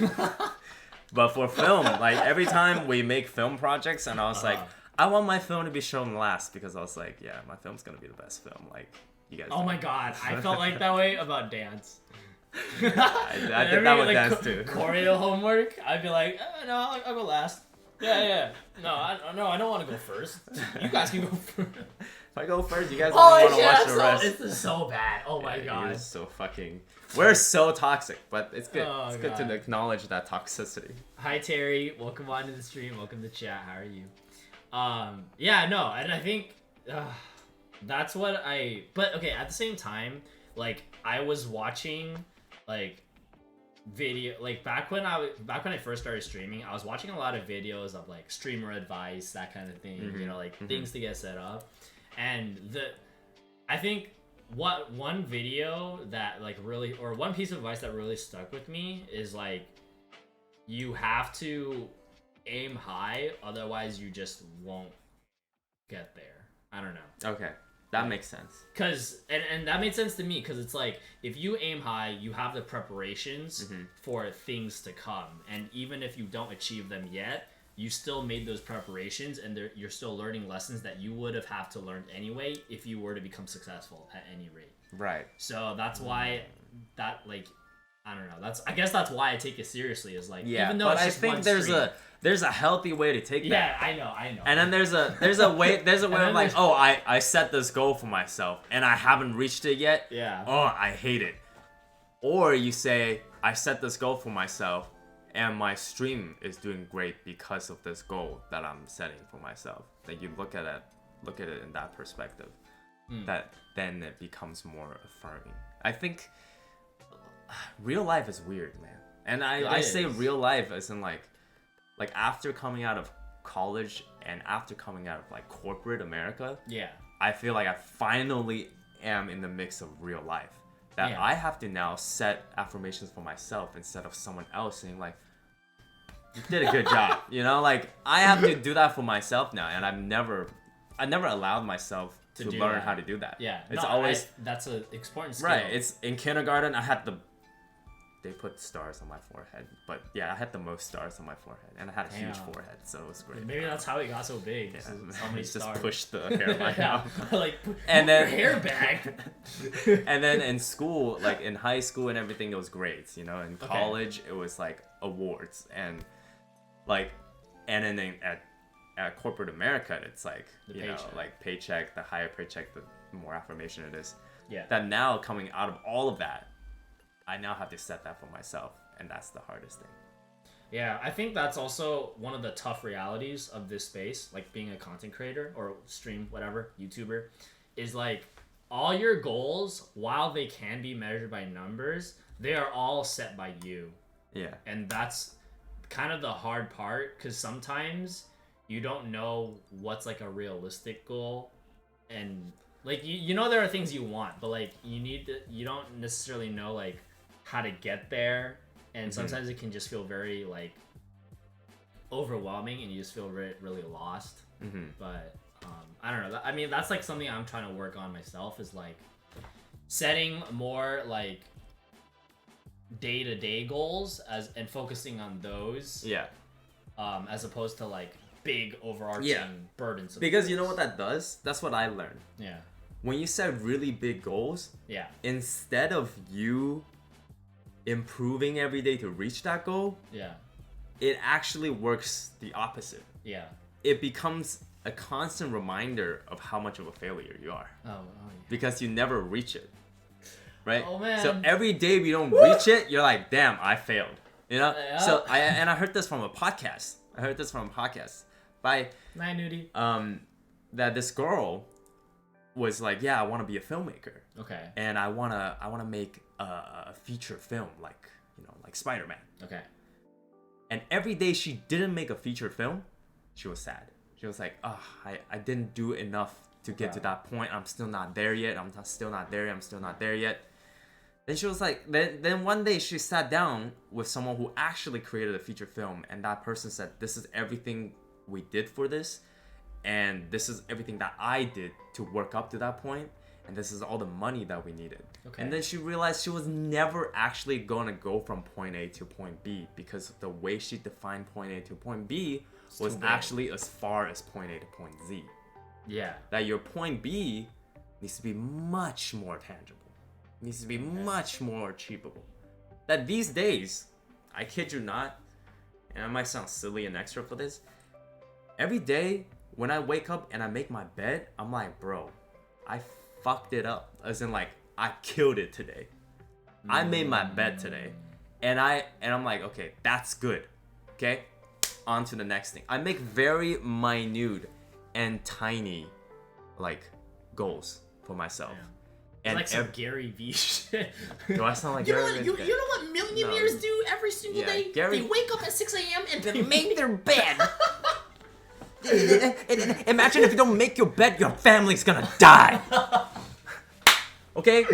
But for film, like, every time we make film projects, and I was like, I want my film to be shown last, because I was like, yeah, my film's gonna be the best film. Like, you guys. Oh my God, I felt like that way about dance. I did that with dance too. Choreo homework, I'd be like, no, I'll go last. Yeah. No, I don't want to go first. You guys can go first. If I go first, you guys don't Oh want to yeah, watch the rest. this is so bad. Oh my Yeah, god. you're so fucking. We're so toxic, but it's good. Oh, it's good God. to acknowledge that toxicity. Hi Terry, welcome on to the stream. Welcome to chat. How are you? Yeah, no, and I think that's what I. But okay, at the same time, like I was watching like video like back when I first started streaming, I was watching a lot of videos of like streamer advice, that kind of thing, you know, like things to get set up. And I think one video that like really, or one piece of advice that really stuck with me is like you have to aim high, otherwise you just won't get there. I don't know. Okay, that makes sense. Cause and that made sense to me, because it's like if you aim high, you have the preparations for things to come, and even if you don't achieve them yet, you still made those preparations, and you're still learning lessons that you would have to learn anyway if you were to become successful at any rate. Right. So that's why that like I don't know. I guess that's why I take it seriously. Is like even though but it's I just think one there's a healthy way to take that. Yeah, I know. And then there's a way And of then like, there's- oh, I set this goal for myself and I haven't reached it yet. Yeah. Oh, I hate it. Or you say, I set this goal for myself and my stream is doing great because of this goal that I'm setting for myself. That you look at it in that perspective. That then it becomes more affirming. I think real life is weird, man. And I say real life as in like after coming out of college and after coming out of like corporate America, Yeah. I feel like I finally am in the mix of real life. That Yeah. I have to now set affirmations for myself instead of someone else saying like, you did a good job. You know, like I have to do that for myself now, and I never allowed myself to do learn that. how to do that. Yeah. It's No, always that's an important skill. right. It's in kindergarten. They put stars on my forehead, but yeah, I had the most stars on my forehead, and I had a huge Damn. forehead, so it was great. Maybe that's how it got so big. Yeah, So many just stars. push the hairline Yeah. out. Like And your then- hair back. And then in school, like in high school and everything, it was grades. You know, in Okay. college, it was like awards and like, and then at corporate America, it's like The you know, paycheck. like paycheck. The higher paycheck, the more affirmation it is. Yeah. That now coming out of all of that, I now have to set that for myself, and that's the hardest thing. Yeah, I think that's also one of the tough realities of this space, like being a content creator or stream, whatever, YouTuber, is like all your goals, while they can be measured by numbers, they are all set by you. Yeah. And that's kind of the hard part, because sometimes you don't know what's like a realistic goal, and like you know there are things you want, but like you don't necessarily know like how to get there, and sometimes it can just feel very like overwhelming and you just feel really lost. But I don't know, I mean that's like something I'm trying to work on myself, is like setting more like day-to-day goals and focusing on those, Yeah. as opposed to like big overarching burdens. Because you know what that does? That's what I learned. Yeah. When you set really big goals, Yeah. instead of you improving every day to reach that goal, Yeah. it actually works the opposite. Yeah. It becomes a constant reminder of how much of a failure you are Oh, yeah. because you never reach it. Right? Oh, man. So every day we don't reach it, you're like, damn, I failed. You know? Yeah. So I heard this from a podcast. By Night nudie. that this girl was like, yeah, I want to be a filmmaker. Okay. And I wanna make a feature film like Spider-Man. Okay. And every day she didn't make a feature film, she was sad. She was like, oh, I didn't do enough to get to that point. I'm still not there yet. I'm still not there yet. Then she was like, then one day she sat down with someone who actually created a feature film, and that person said, this is everything we did for this, and this is everything that I did to work up to that point, and this is all the money that we needed. Okay. And then she realized she was never actually going to go from point A to point B, because the way she defined point A to point B was too big. actually as far as point A to point Z. Yeah. That your point B needs to be much more tangible. Needs to be much more achievable. That these days, I kid you not, and I might sound silly and extra for this, every day when I wake up and I make my bed, I'm like, bro, I fucked it up. As in, like, I killed it today. I made my bed today. And I'm like, okay, that's good. Okay? On to the next thing. I make very minute and tiny, like, goals for myself. And like some Gary Vee shit. do I sound like You know Gary what? Vee? You know what millionaires do every single Yeah, day? Gary- They wake up at 6 a.m. and they make their bed. Imagine if you don't make your bed, your family's gonna die. Okay?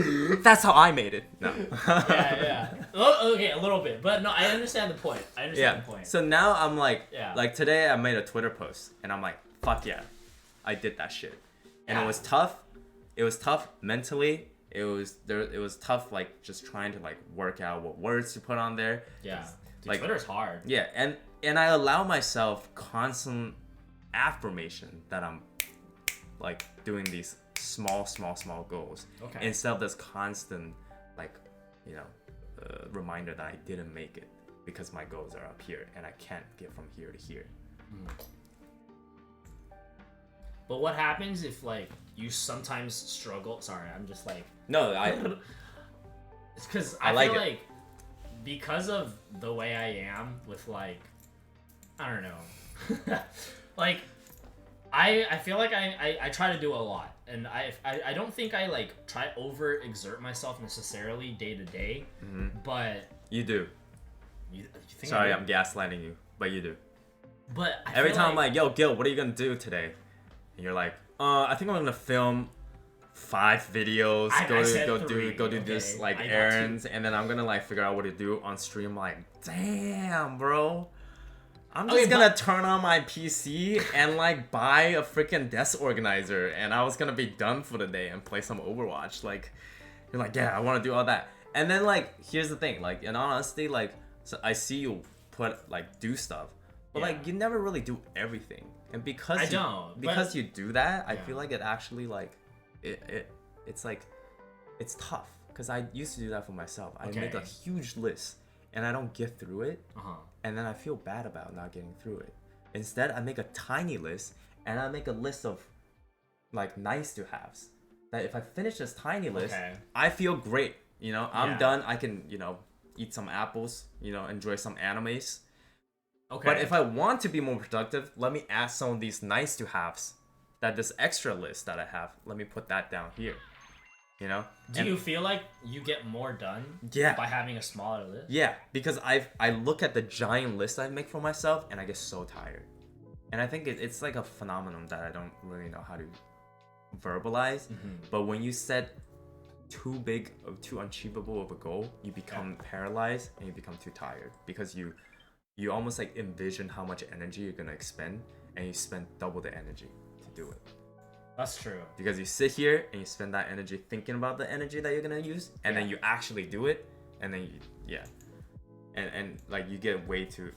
That's how I made it. No. Yeah. Okay, a little bit, but no, I understand the point. Yeah. The point. So now I'm like, Yeah. like today I made a Twitter post and I'm like, fuck yeah, I did that shit. And it was tough. It was tough mentally. It was tough, like, just trying to, like, work out what words to put on there. Yeah. Dude, Like, Twitter's hard. Yeah, and I allow myself constant affirmation that I'm, like, doing these small goals. Okay. Instead of this constant, like, you know, reminder that I didn't make it because my goals are up here and I can't get from here to here. But what happens if, like, you sometimes struggle? Sorry, I'm just like. No, It's because I I like feel it. like because of the way I am with, like, I don't know, like I feel like I try to do a lot, and I don't think I, like, try over exert myself necessarily day to day, but you do. you think Sorry, I do? I'm gaslighting you, but you do. But I Every feel time I'm like, yo, Gil, what are you gonna do today? And you're like, I think I'm gonna film 5 videos, I said go 3, do this, okay? like, I got errands, and then I'm gonna, like, figure out what to do on stream. Like, damn, bro, I'm just Okay, gonna turn on my PC and, like, buy a freaking desk organizer, and I was gonna be done for the day and play some Overwatch. Like, you're like, yeah, I want to do all that, and then, like, here's the thing, like, in honesty, like, so I see you do stuff, but, Yeah. like, you never really do everything, and because I don't, because but- you do that, I Yeah. feel like it actually, like, it's like, it's tough, because I used to do that for myself. I make a Okay. huge list and I don't get through it, and then I feel bad about not getting through it. Instead, I make a tiny list, and I make a list of, like, nice to haves, that if I finish this tiny list, Okay. I feel great. You know, I'm Yeah. done. I can, you know, eat some apples, you know, enjoy some animes. Okay. But if I want to be more productive, let me add some of these nice to haves, that this extra list that I have, let me put that down here. You know? do you feel like you get more done Yeah. by having a smaller list? Yeah, because I look at the giant list I make for myself and I get so tired. And I think it's like a phenomenon that I don't really know how to verbalize. But when you set too big or too unachievable of a goal, you become paralyzed and you become too tired, because you almost, like, envision how much energy you're gonna expend, and you spend double the energy to do it. That's true. Because you sit here and you spend that energy thinking about the energy that you're gonna use, and then you actually do it, and then and like, you get way too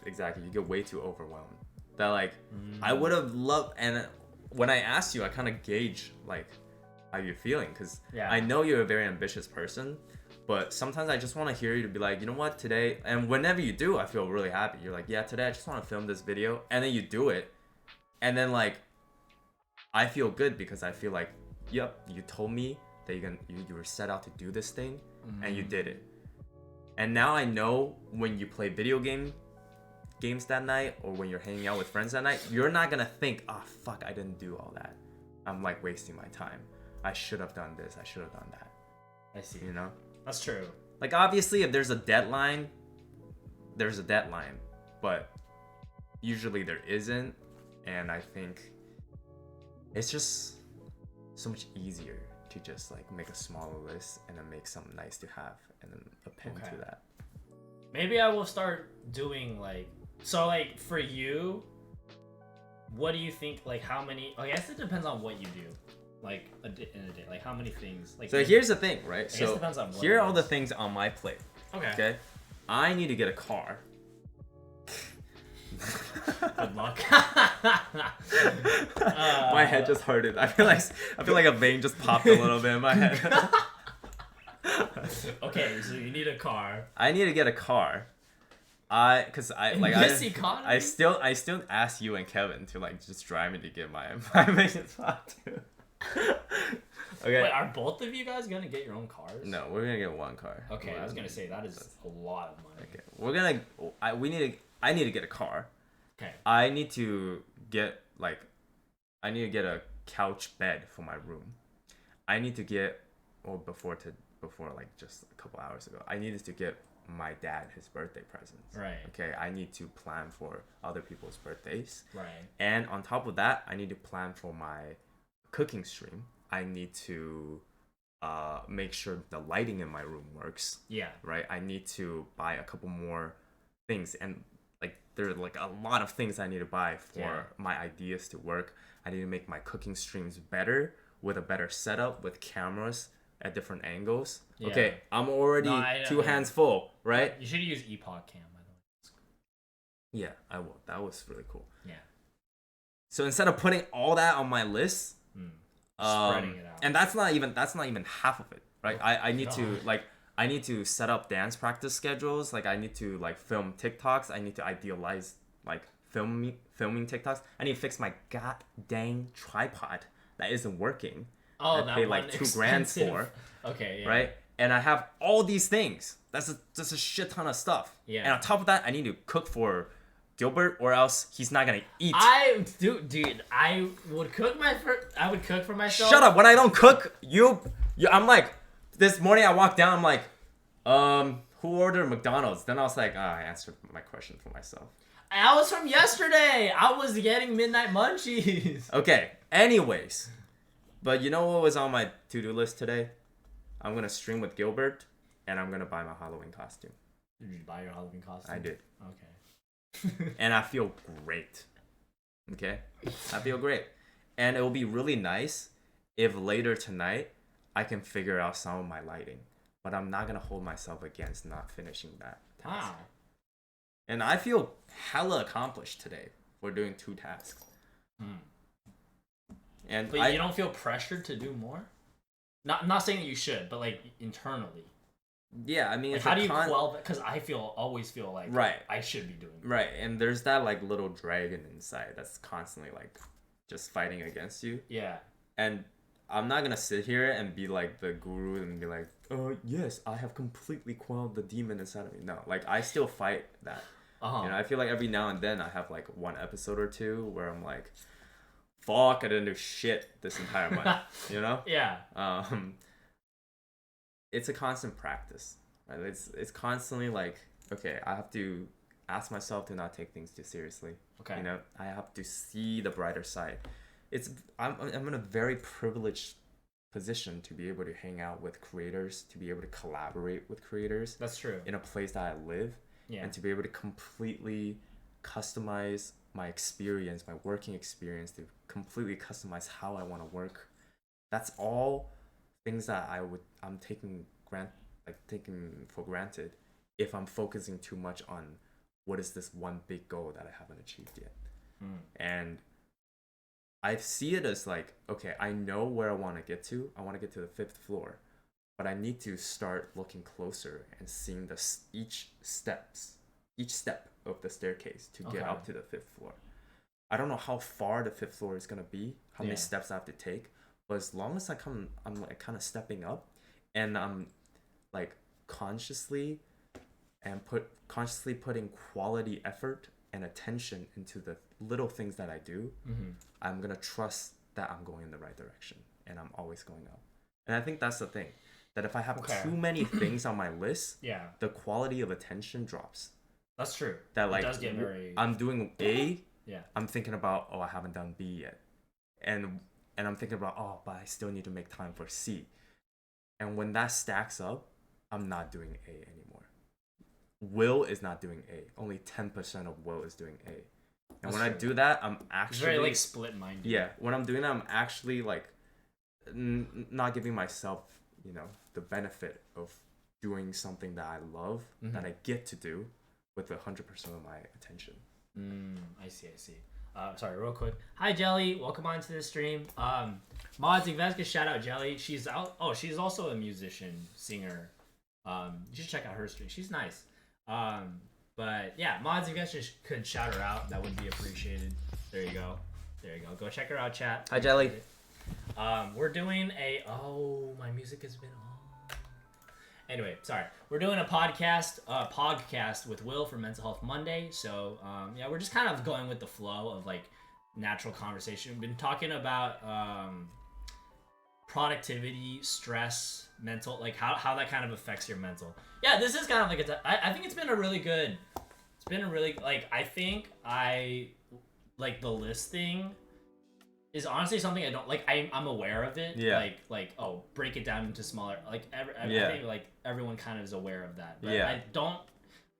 overwhelmed. That, like, I would have loved, and when I asked you, I kind of gauge, like, how you're feeling, because Yeah. I know you're a very ambitious person, but sometimes I just want to hear you to be like, you know what, today, and whenever you do, I feel really happy. You're like, yeah, today I just want to film this video, and then you do it, and then, like, I feel good, because I feel like, yep, you told me that you were set out to do this thing, and you did it. And now I know when you play video games that night, or when you're hanging out with friends that night, you're not gonna think, oh fuck, I didn't do all that. I'm, like, wasting my time. I should have done this. I should have done that. I see. You know? That's true. Like, obviously, if there's a deadline, there's a deadline, but usually there isn't, and I think it's just so much easier to just, like, make a smaller list and then make some nice to have and then append Okay. to that. Maybe I will start doing, like, so, like, for you, what do you think, like, how many, I guess it depends on what you do, like, in a day, like, how many things, like, So here's the thing, right? guess it So depends on what here it are all the is. things on my plate. okay. Okay, I need to get a car. Good luck. My head just hurted. I feel like a vein just popped a little bit in my head. Okay, so you need a car. I need to get a car. Cause I like In this I economy? I still ask you and Kevin to like just drive me to get my mission spot too. Okay. Wait, are both of you guys gonna get your own cars? No, we're gonna get one car. Okay, I was gonna say that is a lot of money. Okay, we're gonna. I need to get a car. Okay. I need to get a couch bed for my room. I need to get before like just a couple hours ago. I needed to get my dad his birthday presents. Right. Okay. I need to plan for other people's birthdays. Right. And on top of that, I need to plan for my cooking stream. I need to make sure the lighting in my room works. Yeah. Right. I need to buy a couple more things, and like there are like a lot of things I need to buy for my ideas to work. I need to make my cooking streams better with a better setup with cameras at different angles. Yeah. Okay, I'm already two hands full, right? You should use Epoch Cam, by the way. Yeah, I will. That was really cool. Yeah. So instead of putting all that on my list, Spreading it out. and that's not even half of it, right? I need to I need to set up dance practice schedules. Like I need to like film TikToks. I need to idealize like filming TikToks. I need to fix my god dang tripod that isn't working. Oh, I that paid one like $2,000 for. Okay, yeah. Right? And I have all these things. That's a shit ton of stuff. Yeah. And on top of that, I need to cook for Gilbert, or else he's not gonna eat. Dude, I would cook for myself. Shut up! When I don't cook, I'm like, this morning I walked down. I'm like, who ordered McDonald's? Then I was like, I answered my question for myself. That was from yesterday. I was getting midnight munchies. Okay. Anyways, but you know what was on my to-do list today? I'm gonna stream with Gilbert, and I'm gonna buy my Halloween costume. Did you buy your Halloween costume? I did. Okay. And I feel great. Okay? I feel great. And it will be really nice if later tonight I can figure out some of my lighting. But I'm not going to hold myself against not finishing that task. Wow. And I feel hella accomplished today for doing 2 tasks. And But you don't feel pressured to do more? Not saying that you should, but like internally. yeah, I mean, Like, it's how do you quell that? Because I always feel like Right. I should be doing that. Right, and there's that like little dragon inside that's constantly like just fighting against you. Yeah. And I'm not gonna sit here and be like the guru and be like, yes, I have completely quelled the demon inside of me. No, like I still fight that. Uh-huh. You know, I feel like every now and then I have like one episode or two where I'm like, fuck, I didn't do shit this entire month. You know? Yeah. It's a constant practice, right? It's constantly like, okay, I have to ask myself to not take things too seriously. Okay. You know, I have to see the brighter side. I'm in a very privileged position to be able to hang out with creators, to be able to collaborate with creators. That's true. In a place that I live, Yeah. and to be able to completely customize my experience, my working experience, to completely customize how I want to work. That's all things that I'm taking for granted if I'm focusing too much on what is this one big goal that I haven't achieved yet. And I see it as like, okay, I know where I want to get to. I want to get to the 5th floor, but I need to start looking closer and seeing each step of the staircase to get Okay. up to the 5th floor. I don't know how far the 5th floor is gonna be, how many Yeah. steps I have to take, but as long as I'm like kind of stepping up, and I'm like consciously putting quality effort and attention into the little things that I do, I'm gonna trust that I'm going in the right direction and I'm always going up. And I think that's the thing, that if I have Okay. too many things on my list, Yeah. the quality of attention drops. That's true. That like it does get very. I'm doing A, Yeah. I'm thinking about, I haven't done B yet, and I'm thinking about, but I still need to make time for C. And when that stacks up, I'm not doing A anymore. Will is not doing A. Only 10% of Will is doing A. And That's when I true. do that, I'm It's actually very like split minded. yeah. When I'm doing that, I'm actually like not giving myself, the benefit of doing something that I love, that I get to do with 100% of my attention. I see. Sorry, real quick. Hi, Jelly. Welcome on to the stream. Mods Iveska, shout out Jelly. She's out. Oh, she's also a musician, singer. You should check out her stream. She's nice. But yeah, mods, if you guys just could shout her out, that would be appreciated. There you go. Go check her out, chat. Hi, Jelly. We're doing a. Oh, my music has been on. Anyway, sorry. We're doing a podcast with Will for Mental Health Monday. So yeah, we're just kind of going with the flow of like natural conversation. We've been talking about productivity, stress, mental, like how that kind of affects your mental. Yeah, this is kind of like I think it's been a really good. It's been a really like I think I like the listing is honestly something I don't like. I'm aware of it. Yeah. Like oh, break it down into smaller. Like I Yeah. think like everyone kind of is aware of that. But Yeah.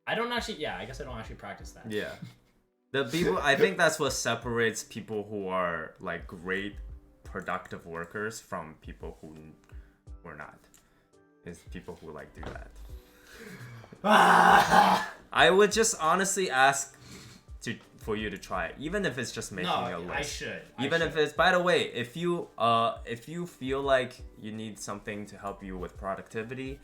I don't actually. Yeah, I guess I don't actually practice that. Yeah. The people, I think that's what separates people who are like great productive workers from people who are not. Is people who like do that. I would just honestly ask for you to try it, even if it's just making a list. I should. Even if it's, by the way, if you feel like you need something to help you with productivity,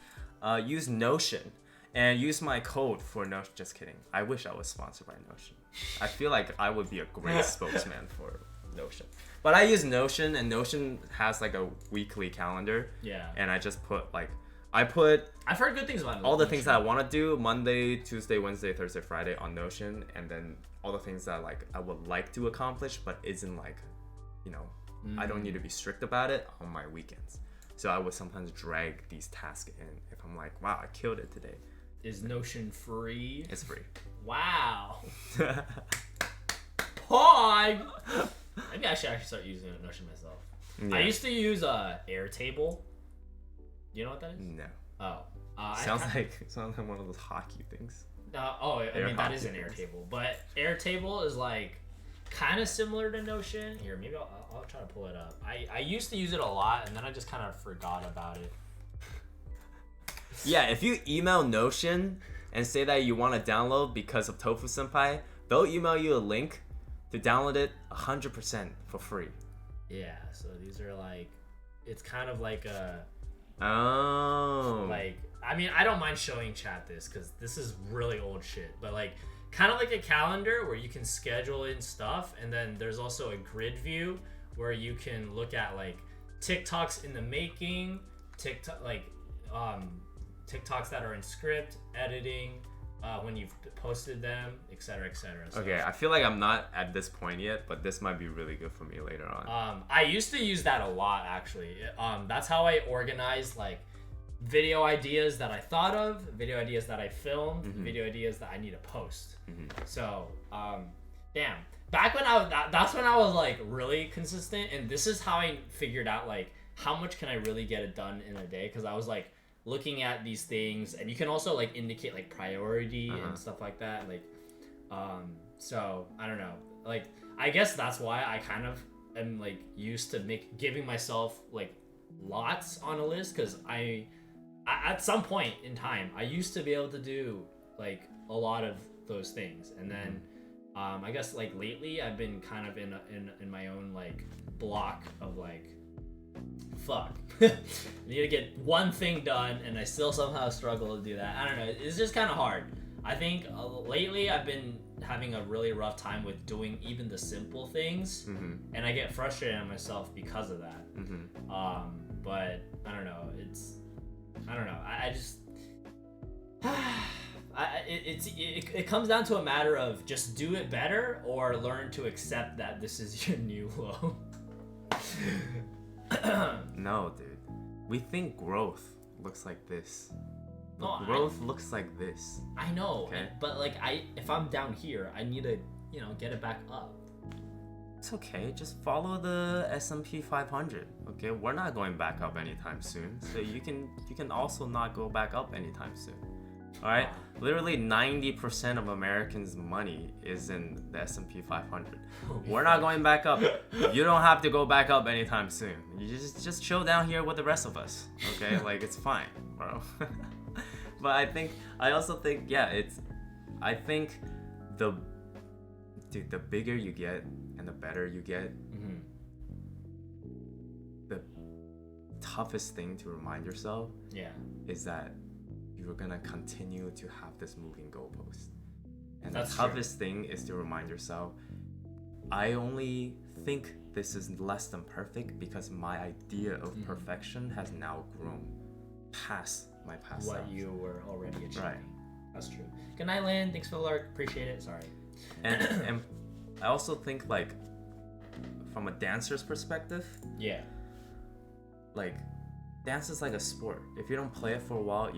use Notion and use my code for Notion. Just kidding. I wish I was sponsored by Notion. I feel like I would be a great spokesman for Notion. But I use Notion, and Notion has like a weekly calendar. Yeah. And I just put like I've heard good things about it. all the things that I want to do Monday, Tuesday, Wednesday, Thursday, Friday on Notion, and then all the things that like I would like to accomplish but isn't like, you know, I don't need to be strict about it on my weekends. So I would sometimes drag these tasks in if I'm like, wow, I killed it today. Is Notion free? It's free. Wow. Pog. Maybe I should actually start using Notion myself. Yeah. I used to use Airtable. You know what that is? No. Oh. Sounds like one of those hockey things. I Air mean that is an hockey things. Airtable, but Airtable is like kind of similar to Notion. Here, maybe I'll try to pull it up. I used to use it a lot, and then I just kind of forgot about it. Yeah, if you email Notion and say that you want to download because of Tofu Senpai, they'll email you a link to download it 100% for free. Yeah, so these are like, it's kind of like a. Oh. Like, I mean, I don't mind showing chat this because this is really old shit, but like, kind of like a calendar where you can schedule in stuff, and then there's also a grid view where you can look at like TikToks in the making, TikToks that are in script, editing, when you've posted them, etc., etc. So, Okay, I feel like I'm not at this point yet, but this might be really good for me later on. I used to use that a lot actually. That's how I organized like video ideas that I thought of, video ideas that I filmed, video ideas that I need to post. So, damn. Back when that's when I was like really consistent, and this is how I figured out like how much can I really get it done in a day, because I was like looking at these things, and you can also like indicate like priority and stuff like that, like so I don't know, like I guess that's why I kind of am like used to giving myself like lots on a list, because I at some point in time I used to be able to do like a lot of those things, and then I guess like lately I've been kind of in my own like block of like, fuck, I need to get one thing done, and I still somehow struggle to do that. I don't know, it's just kind of hard. I think lately I've been having a really rough time with doing even the simple things, and I get frustrated at myself because of that. But I don't know, I just it comes down to a matter of just do it better or learn to accept that this is your new low. No, dude. We think growth looks like this. No, Growth looks like this. I know, Okay. but like if I'm down here, I need to, get it back up. It's okay. Just follow the S&P 500. Okay, we're not going back up anytime soon. So you can also not go back up anytime soon. All right. Literally 90% of Americans' money is in the S&P 500. We're not going back up. You don't have to go back up anytime soon. You just chill down here with the rest of us. Okay, like it's fine, bro. But I also think the bigger you get and the better you get, the toughest thing to remind yourself Yeah. is that you're gonna continue to have this moving goalpost. And That's the true. toughest thing is to remind yourself, I only think this is less than perfect because my idea of perfection has now grown past my past What self. you were already achieving. Right. That's true. Good night, Lynn. Thanks for the lark. Appreciate it. Sorry. And I also think like from a dancer's perspective, Yeah. like dance is like a sport. If you don't play it for a while,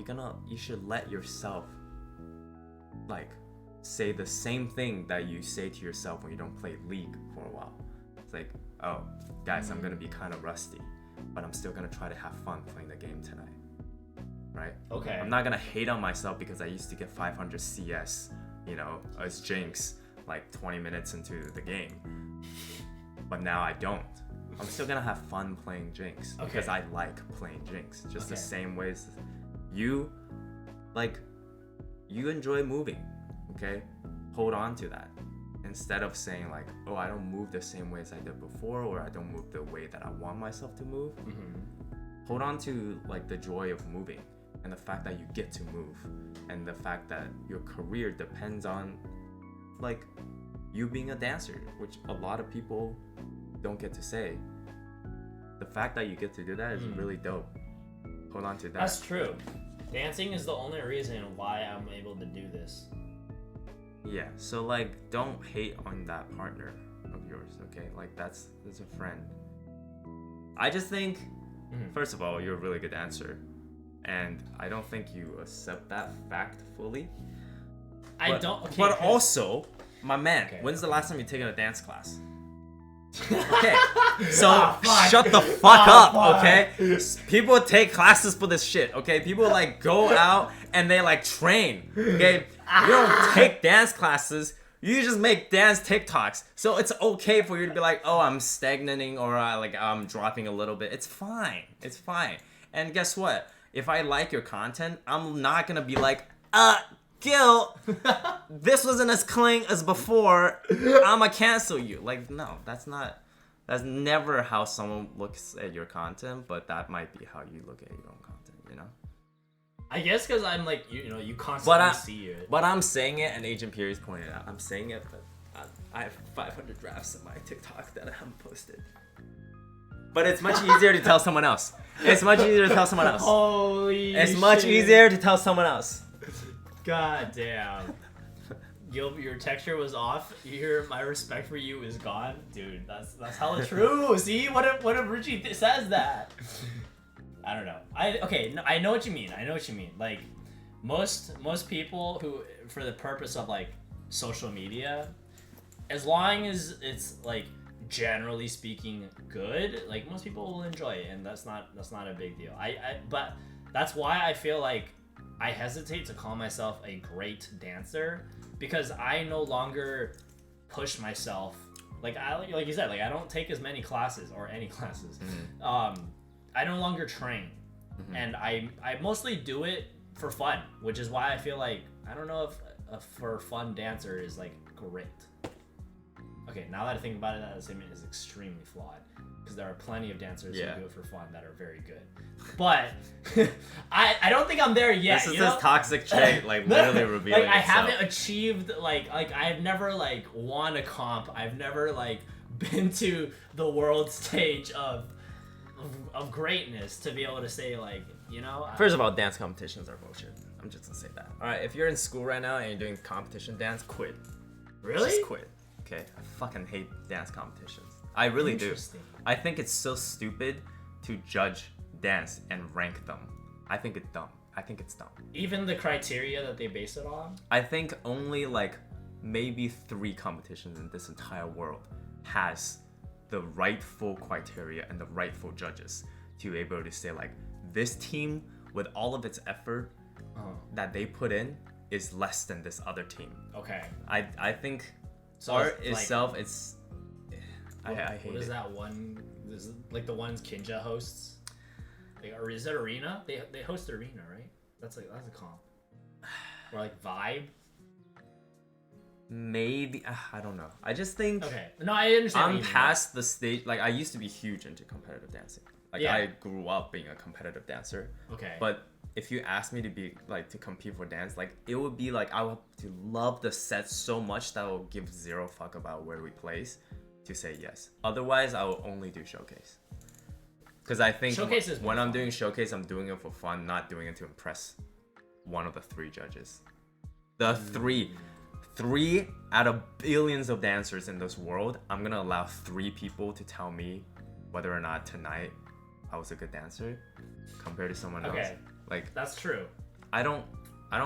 you should let yourself like say the same thing that you say to yourself when you don't play League for a while. It's like, oh, guys, I'm gonna be kind of rusty, but I'm still gonna try to have fun playing the game tonight. Right? Okay. I'm not gonna hate on myself because I used to get 500 CS, as Jinx, like 20 minutes into the game. But now I don't. I'm still gonna have fun playing Jinx because I like playing Jinx. Just the same ways you enjoy moving, okay? Hold on to that. Instead of saying like, oh, I don't move the same way as I did before, or I don't move the way that I want myself to move. Hold on to like the joy of moving and the fact that you get to move and the fact that your career depends on like you being a dancer, which a lot of people don't get to say. The fact that you get to do that is really dope. Hold on to that. That's true. Dancing is the only reason why I'm able to do this. Yeah, so like don't hate on that partner of yours, okay? Like that's a friend. I just think first of all, you're a really good dancer, and I don't think you accept that fact fully. But Also, my man, Okay. when's the last time you taken a dance class? Okay, so fuck. shut the fuck up, okay? People take classes for this shit, okay? People like go out and they like train, okay? You don't take dance classes. You just make dance TikToks. So it's okay for you to be like, oh, I'm stagnating or I'm dropping a little bit. It's fine. It's fine. And guess what? If I like your content, I'm not gonna be like, Gil, this wasn't as clean as before. I'ma cancel you. Like, no, that's never how someone looks at your content, but that might be how you look at your own content, I guess because I'm like, you constantly see it. But I'm saying it, and Agent Perry's pointed out. I'm saying it, but I have 500 drafts in my TikTok that I haven't posted. But it's much easier to tell someone else. It's much easier to tell someone else. Holy It's much easier to tell someone else. God damn. Your texture was off. My respect for you is gone. Dude, that's hella true. See? What if Richie says that? I don't know. I know what you mean. Like, most people who, for the purpose of like social media, as long as it's like generally speaking good, like most people will enjoy it, and that's not a big deal. But that's why I feel like I hesitate to call myself a great dancer, because I no longer push myself. Like you said, like I don't take as many classes or any classes. I no longer train, and I mostly do it for fun, which is why I feel like I don't know if a for fun dancer is like great. Okay, now that I think about it, that statement is extremely flawed, because there are plenty of dancers who do it for fun that are very good. But I don't think I'm there yet. This is this toxic trait, like literally revealing like I itself. haven't achieved like I've never like won a comp. I've never like been to the world stage of greatness to be able to say like, First of all, dance competitions are bullshit. I'm just gonna say that. Alright, if you're in school right now and you're doing competition dance, quit. Really? Just quit. Okay? I fucking hate dance competitions. I really do. Interesting. I think it's so stupid to judge dance and rank them. I think it's dumb. Even the criteria that they base it on? I think only like maybe 3 competitions in this entire world has the rightful criteria and the rightful judges to be able to say like, this team with all of its effort that they put in is less than this other team. Okay. I think So art it's like- itself, it's I hate What is it. that one? Is it like the ones Kinja hosts? Or is it Arena? They host Arena, right? That's a comp. Or like Vibe. Maybe I don't know. I just think Okay. No, I understand. what I'm you mean. past the stage. Like I used to be huge into competitive dancing. Like Yeah. I grew up being a competitive dancer. Okay. But if you ask me to be like to compete for dance, like it would be like I would to love the set so much that I will give zero fuck about where we place to say yes. Otherwise, I will only do showcase. Because I think Showcase is when more I'm fun. doing showcase, I'm doing it for fun, not doing it to impress one of the 3 judges. The three out of billions of dancers in this world, I'm gonna allow 3 people to tell me whether or not tonight I was a good dancer compared to someone else. Okay. Like That's true. I don't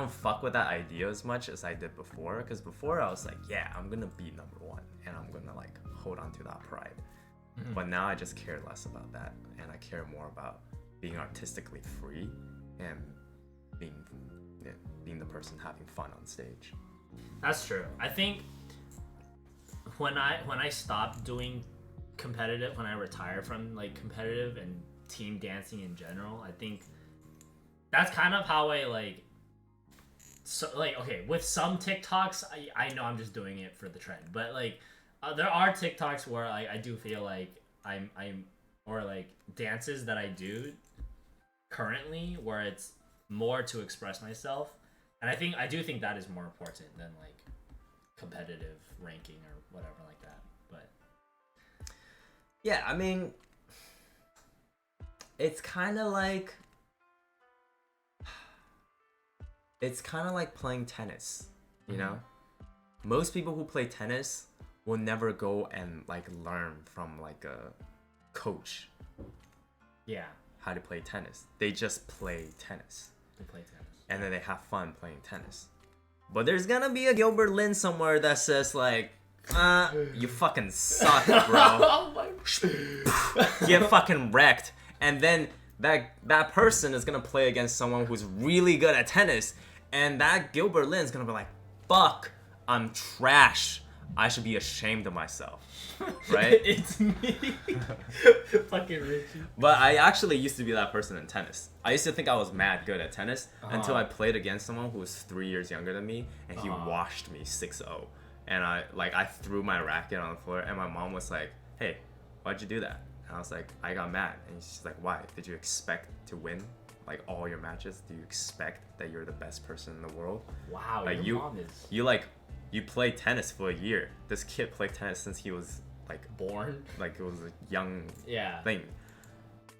fuck with that idea as much as I did before. Because before I was like, yeah, I'm gonna be number 1 and I'm gonna like hold on to that pride. But now I just care less about that, and I care more about being artistically free and being the person having fun on stage. That's true. I think when I stopped doing competitive, when I retired from like competitive and team dancing in general, I think that's kind of how I like. So like, okay, with some TikToks, I know I'm just doing it for the trend, but like there are TikToks where I do feel like I'm or like dances that I do currently where it's more to express myself, and I do think that is more important than like competitive ranking or whatever like that. But Yeah, I mean, it's kind of like playing tennis, you know? Most people who play tennis will never go and like learn from like a coach yeah, how to play tennis. They just play tennis. they play tennis. And then they have fun playing tennis. But there's gonna be a Gilbert Lynn somewhere that says like, you fucking suck, bro. Oh my! Get fucking wrecked. And then that person is gonna play against someone who's really good at tennis, and that Gilbert Lynn's gonna be like, fuck, I'm trash. I should be ashamed of myself. Right? It's me, fucking Richie. But I actually used to be that person in tennis. I used to think I was mad good at tennis until I played against someone who was 3 years younger than me, and he washed me 6-0. And I threw my racket on the floor, and my mom was like, hey, why'd you do that? And I was like, I got mad. And she's like, why? Did you expect to win like all your matches? Do you expect that you're the best person in the world? Wow, Like your mom is you played tennis for a year. This kid played tennis since he was like born. like it was a young Yeah. thing.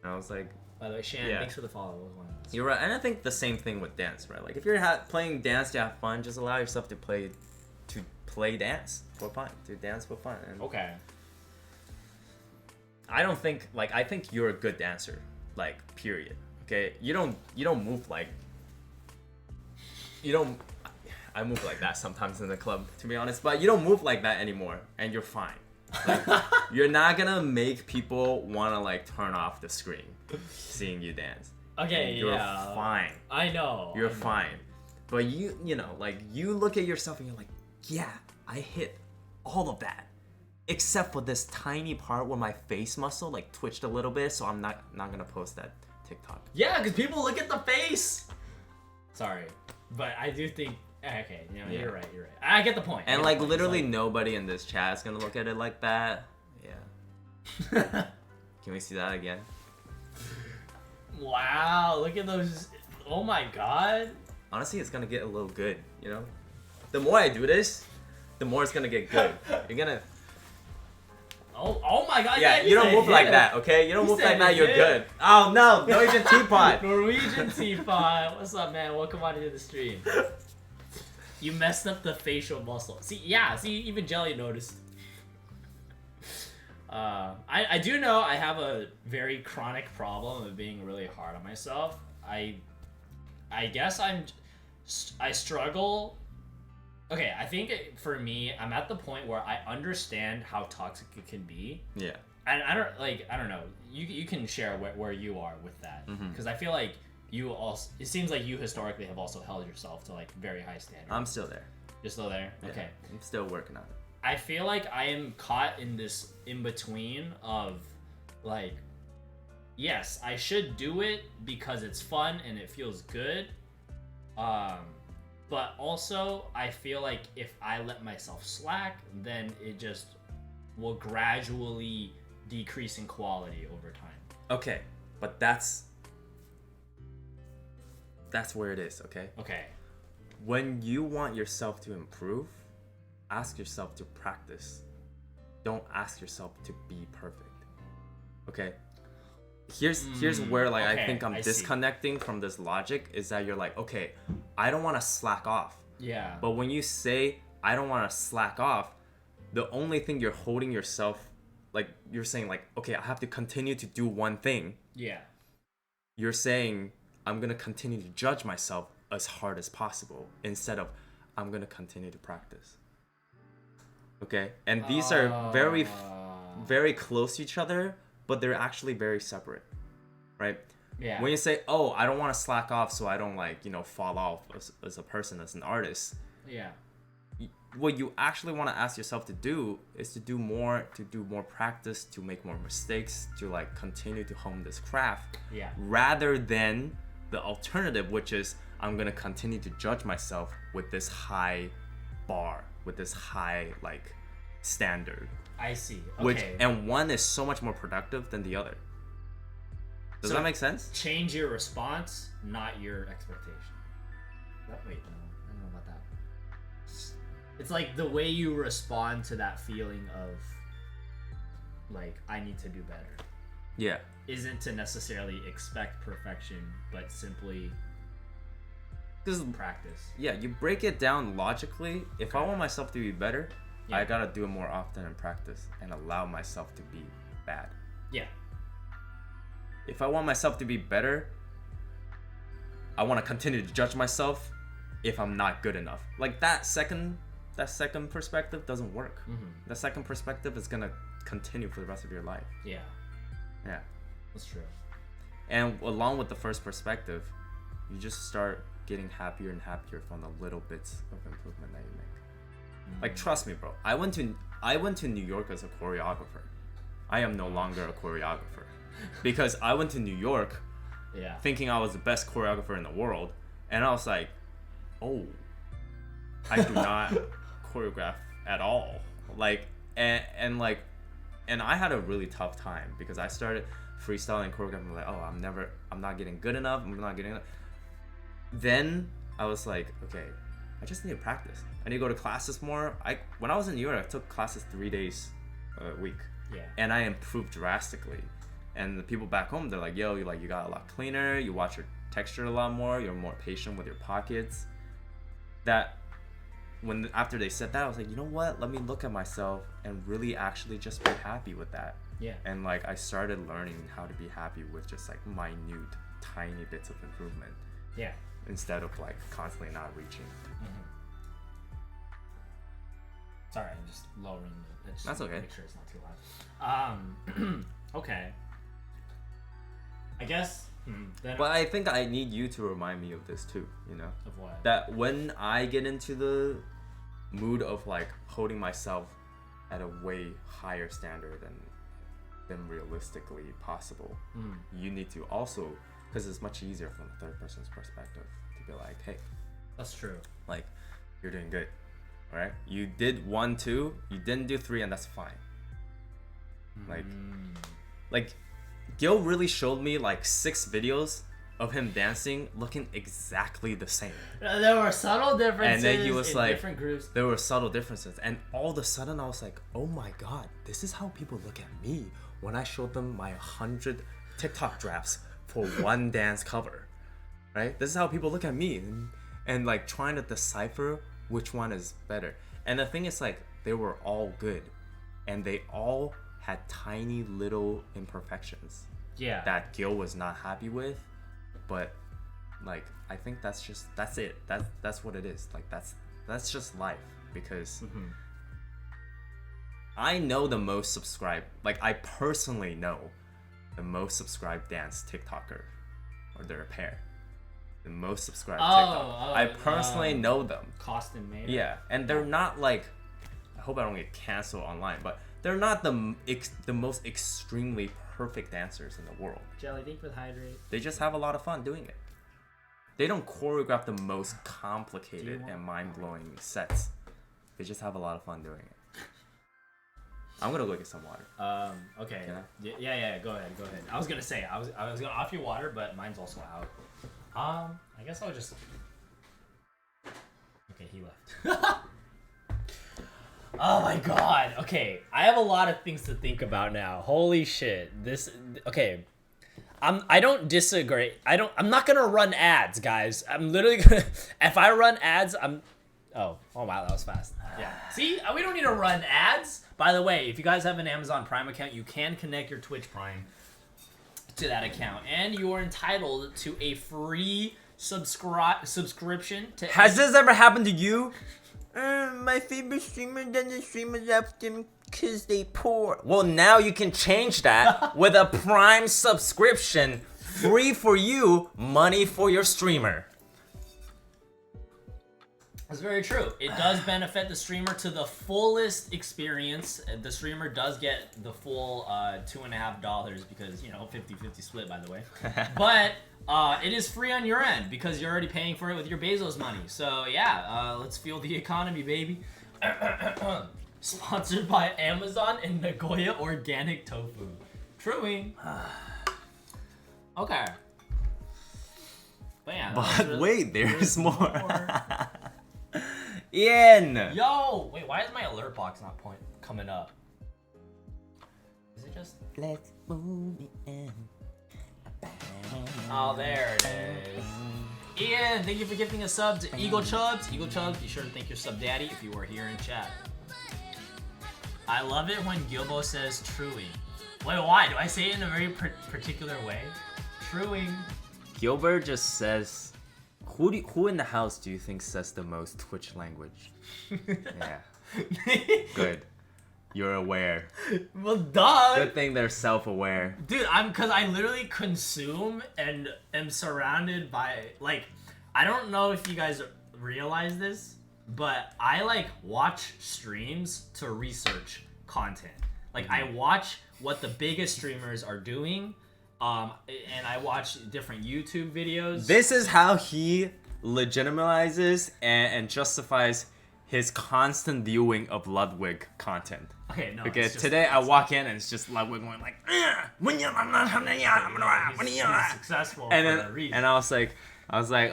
And I was like, By the way, Shannon, Yeah. thanks for the follow. you're right. And I think the same thing with dance, right? Like if you're playing dance to have fun, just allow yourself to play dance for fun, to dance for fun. And Okay. I think you're a good dancer, like period. Okay, you don't move like I move like that sometimes in the club, to be honest, but you don't move like that anymore, and you're fine. Like, you're not gonna make people wanna like turn off the screen seeing you dance. Okay, And you're yeah. fine. I know. You're I know. fine. But you know, like you look at yourself and you're like, yeah, I hit all of that. Except for this tiny part where my face muscle like twitched a little bit, so I'm not gonna post that TikTok. Yeah, because people look at the face. Sorry, but I do think. Okay, Yeah. you're right. You're right. I get the point. I And get the like point. literally It's nobody in this chat is gonna look at it like that. Yeah. like- Can we see that again? Wow, look at those. Oh my god. Honestly, it's gonna get a little good, you know? The more I do this, the more it's gonna get good. You're gonna Oh my god. Yeah, he you don't said move like hit. that, okay? You don't He move said like that, you're hit. good. Oh no, Norwegian teapot. Norwegian teapot. What's up, man? Welcome on into the stream. You messed up the facial muscle. See, even Jelly noticed. I do know I have a very chronic problem of being really hard on myself. I guess I struggle. Okay, I think for me, I'm at the point where I understand how toxic it can be. Yeah. And I don't know. You can share where you are with that, because I feel like you also. It seems like you historically have also held yourself to like very high standards. I'm still there. You're still there. Yeah, Okay. I'm still working on it. I feel like I am caught in this in between of like, yes, I should do it because it's fun and it feels good. But also I feel like if I let myself slack, then it just will gradually decrease in quality over time. Okay, but that's that's where it is, okay? Okay. When you want yourself to improve, ask yourself to practice. Don't ask yourself to be perfect. Okay? Here's where like I okay, think I'm I see. disconnecting from this logic is that you're like, okay, I don't want to slack off. Yeah. But when you say I don't want to slack off, the only thing you're holding yourself, like you're saying like, okay, I have to continue to do one thing. Yeah. You're saying I'm going to continue to judge myself as hard as possible instead of I'm going to continue to practice. Okay? And these are very close to each other, but they're actually very separate. Right? Yeah. When you say, "Oh, I don't want to slack off so I don't like, fall off as a person, as an artist." Yeah. What you actually want to ask yourself to do is to do more practice, to make more mistakes, to like continue to hone this craft. Yeah. Rather than the alternative, which is I'm gonna continue to judge myself with this high bar, with this high like standard. I see. Okay. Which and one is so much more productive than the other. Does So- that make sense? Change your response, not your expectation. Wait, no, I don't know about that. It's like the way you respond to that feeling of, like, I need to do better, Yeah. isn't to necessarily expect perfection, but simply Because practice. yeah, you break it down logically. If I want myself to be better, Yeah. I gotta do it more often in practice and allow myself to be bad. Yeah. If I want myself to be better, I want to continue to judge myself if I'm not good enough. Like that second perspective doesn't work. The second perspective is gonna continue for the rest of your life. Yeah. Yeah. That's true. And along with the first perspective, you just start getting happier and happier from the little bits of improvement that you make. Like trust me, bro. I went to New York as a choreographer. I am no longer a choreographer because I went to New York Yeah. thinking I was the best choreographer in the world, and I was like, oh, I do not choreograph at all. Like and I had a really tough time because I started freestyling and choreographing like, oh, I'm not getting good enough. I'm not getting enough. Then I was like, okay, I just need to practice. I need to go to classes more. When I was in New York, I took classes 3 days a week. Yeah. And I improved drastically. And the people back home, they're like, yo, you got a lot cleaner, you watch your texture a lot more, you're more patient with your pockets. That after they said that, I was like, you know what? Let me look at myself and really actually just be happy with that. Yeah. And like I started learning how to be happy with just like minute, tiny bits of improvement Yeah. instead of like constantly not reaching. Sorry, I'm just lowering it. Just That's okay. Make sure it's not too loud. Okay. I guess. Then But I think I need you to remind me of this too, you know? of what? That when I get into the mood of like holding myself at a way higher standard than realistically possible, you need to also, because it's much easier from the third person's perspective to be like, hey, That's true. like, you're doing good, all right? You did 1, 2, you didn't do 3, and that's fine. Like Gil really showed me like 6 videos of him dancing looking exactly the same. There were subtle differences And then he was in like, different groups. there were subtle differences. And all of a sudden I was like, oh my God, this is how people look at me when I showed them my 100 TikTok drafts for one dance cover, right? This is how people look at me and like trying to decipher which one is better. And the thing is like, they were all good and they all had tiny little imperfections Yeah. that Gil was not happy with, but like I think that's it. That's what it is. Like that's just life because I know the most subscribed. Like I personally know the most subscribed dance TikToker, or they're a pair. The most subscribed TikTok. I personally know them. Cost and Maynard. Yeah, and they're not like. I hope I don't get canceled online, but they're not the most extremely perfect dancers in the world. Jelly, think with hydrate. They just have a lot of fun doing it. They don't choreograph the most complicated and mind-blowing sets. They just have a lot of fun doing it. I'm gonna go get some water. Okay. Can I? Yeah. Go ahead. I was gonna say I was gonna offer you water, but mine's also out. I guess I'll just. Okay, he left. Oh my god. Okay, I have a lot of things to think about now. Holy shit. Okay. I don't disagree. I'm not gonna run ads, guys. I'm literally gonna. If I run ads, Oh wow, that was fast. Yeah. See, we don't need to run ads. By the way, if you guys have an Amazon Prime account, you can connect your Twitch Prime to that account, and you are entitled to a free subscription to. Has this ever happened to you? My favorite streamer doesn't stream as often because they poor. Well, now you can change that with a Prime subscription. Free for you, money for your streamer. That's very true. It does benefit the streamer to the fullest experience. The streamer does get the full $2.50 because, 50-50 split, by the way. But it is free on your end because you're already paying for it with your Bezos money. So yeah, let's fuel the economy, baby. Sponsored by Amazon and Nagoya Organic Tofu. Truing. Okay. But yeah. But wait, there's more. Ian! Yo! Wait, why is my alert box not coming up? Is it just... Let's move in. Oh, there it is. Ian, thank you for gifting a sub to Eagle Chubs. Eagle Chubs, be sure to thank your sub daddy if you were here in chat. I love it when Gilbo says truing. Wait, why? Do I say it in a very particular way? Truing. Gilbert just says... Who in the house do you think says the most Twitch language? Yeah. Good. You're aware. Well, duh. Good thing they're self-aware. Dude, because I literally consume and am surrounded by, I don't know if you guys realize this, but I, watch streams to research content. I watch what the biggest streamers are doing, and I watch different YouTube videos. This is how he legitimizes and justifies his constant viewing of Ludwig content. Okay, no. Okay, today I walk in and it's just Ludwig going like, He's successful and for then a reason. and I was like,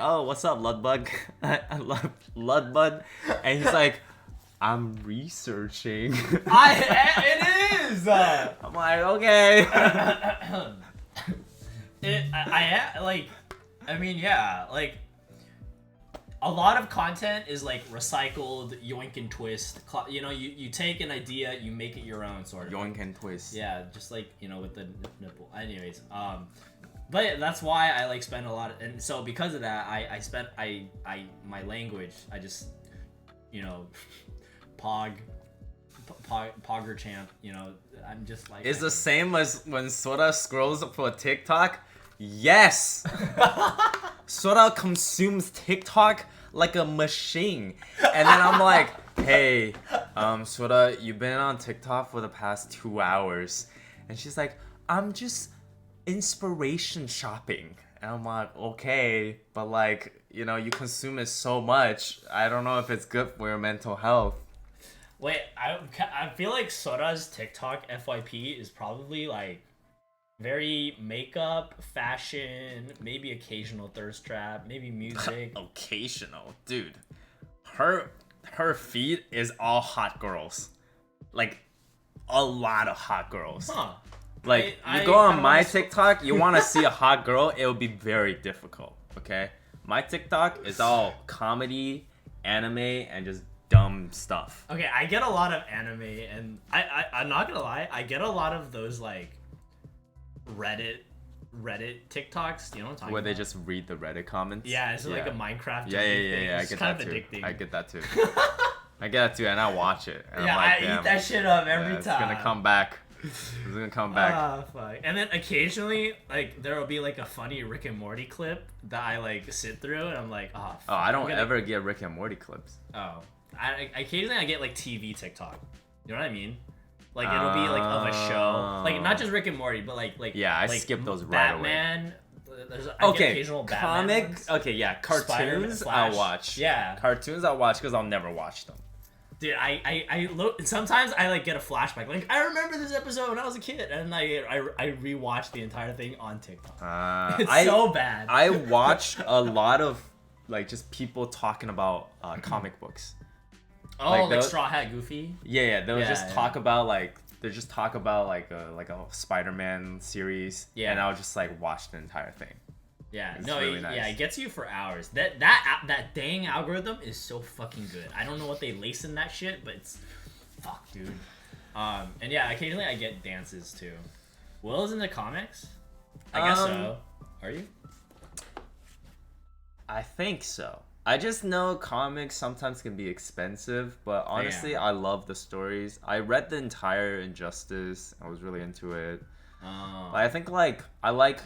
oh, what's up, Ludbug? Ludbud, and he's like, I'm researching. It is. I'm like, okay. A lot of content is recycled, yoink and twist. You take an idea, you make it your own, sort of. Yoink and twist. Yeah, just with the nipple. Anyways, but that's why I spend a lot and so because of that, my language, I just, Pogger champ, I'm just It's the same as when Sora scrolls for TikTok. Yes! Sora consumes TikTok like a machine. And then I'm like, hey, Sora, you've been on TikTok for the past 2 hours. And she's like, I'm just inspiration shopping. And I'm like, okay, but you consume it so much. I don't know if it's good for your mental health. Wait, I feel like Sora's TikTok FYP is probably very makeup, fashion, maybe occasional thirst trap, maybe music. Occasional, dude. Her feed is all hot girls, a lot of hot girls. Huh. You go on my TikTok, you want to see a hot girl, it will be very difficult. Okay, my TikTok is all comedy, anime, and just dumb stuff. Okay, I get a lot of anime, and I'm not gonna lie, I get a lot of those Reddit TikToks. You know what I'm talking about? Where they just read the Reddit comments. Yeah, it's like a Minecraft. Yeah. Thing. I get kind that of too. addicting. I get that too. I get that too, and I watch it. And Yeah, I'm like, I damn, eat that shit up every time. It's gonna come back. It's gonna come back. Ah, fuck. And then occasionally, there will be a funny Rick and Morty clip that I sit through, and I'm like, oh. Fuck, I don't ever get Rick and Morty clips. Oh, occasionally I get TV TikTok. You know what I mean? It'll be of a show, not just Rick and Morty, but yeah, I skip those right away. Batman. I get Okay, occasional Batman comic. ones. Okay, yeah, cartoons Flash. I'll watch. Yeah, Cartoons I'll watch because I'll never watch them. Dude, I look. Sometimes I like get a flashback. Like I remember this episode when I was a kid, and I rewatch the entire thing on TikTok. It's so bad. I watched a lot of like just people talking about comic books. Oh, like those- Straw Hat Goofy. Yeah, they'll Yeah, just yeah. talk about like a Spider-Man series. Yeah. And I'll just like watch the entire thing. Yeah, It's no, really it, nice. yeah, it gets you for hours. That dang algorithm is so fucking good. I don't know what they lace in that shit, but it's fuck, dude. And yeah, occasionally I get dances too. Will is into comics? I guess so. Are you? I think so. I just know comics sometimes can be expensive, but honestly, I love the stories. I read the entire Injustice. I was really into it. Oh. I think I like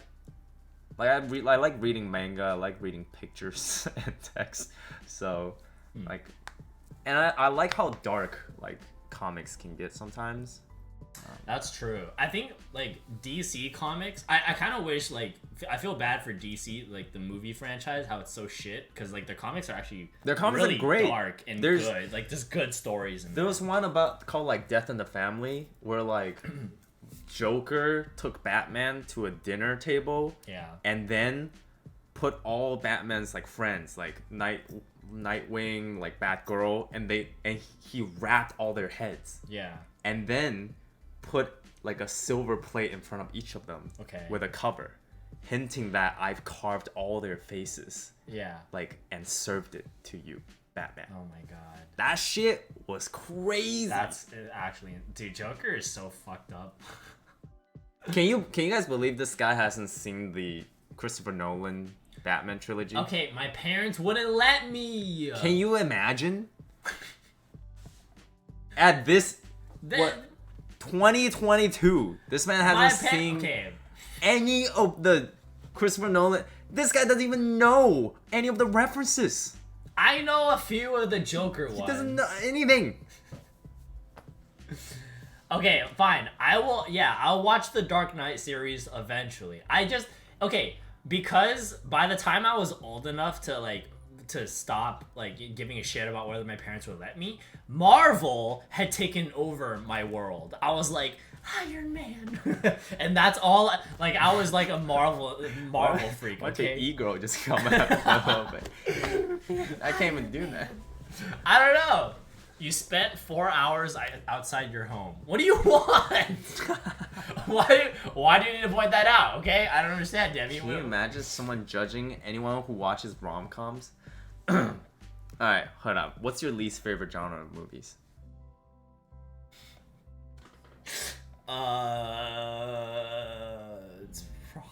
reading manga. I like reading pictures and text. So, and I like how dark like comics can get sometimes. That's true. I think like DC comics. I kind of wish like I feel bad for DC like the movie franchise how it's so shit because like their comics are actually Their comics are really great. dark and There's- good. Like just good stories. And There was one called like Death in the Family where like Joker took Batman to a dinner table. Yeah. And then put all Batman's like friends, like Nightwing, like Batgirl, and he wrapped all their heads, Yeah. and then put like a silver plate in front of each of them, Okay. with a cover, hinting that I've carved all their faces, Yeah. like, and served it to you, Batman. Oh my god. That shit was crazy. That's actually, dude. Joker is so fucked up. Can you guys believe this guy hasn't seen the Christopher Nolan Batman trilogy? Okay, my parents wouldn't let me. Can you imagine? At this Then, 2022, this man my hasn't seen okay. any of the Christopher Nolan. This guy doesn't even know any of the references. I know a few of the Joker ones. He doesn't know anything. Okay, fine. I will. Yeah, I'll watch the Dark Knight series eventually. Because by the time I was old enough to stop giving a shit about whether my parents would let me, Marvel had taken over my world. I was like Iron Man, and that's all. Like I was like a Marvel freak. Why did Okay, ego just come out a little bit? I can't even do that. I don't know. You spent 4 hours outside your home. What do you want? Why do you need to point that out? Okay, I don't understand, Debbie. Can you imagine someone judging anyone who watches rom-coms? Alright, hold on. What's your least favorite genre of movies? It's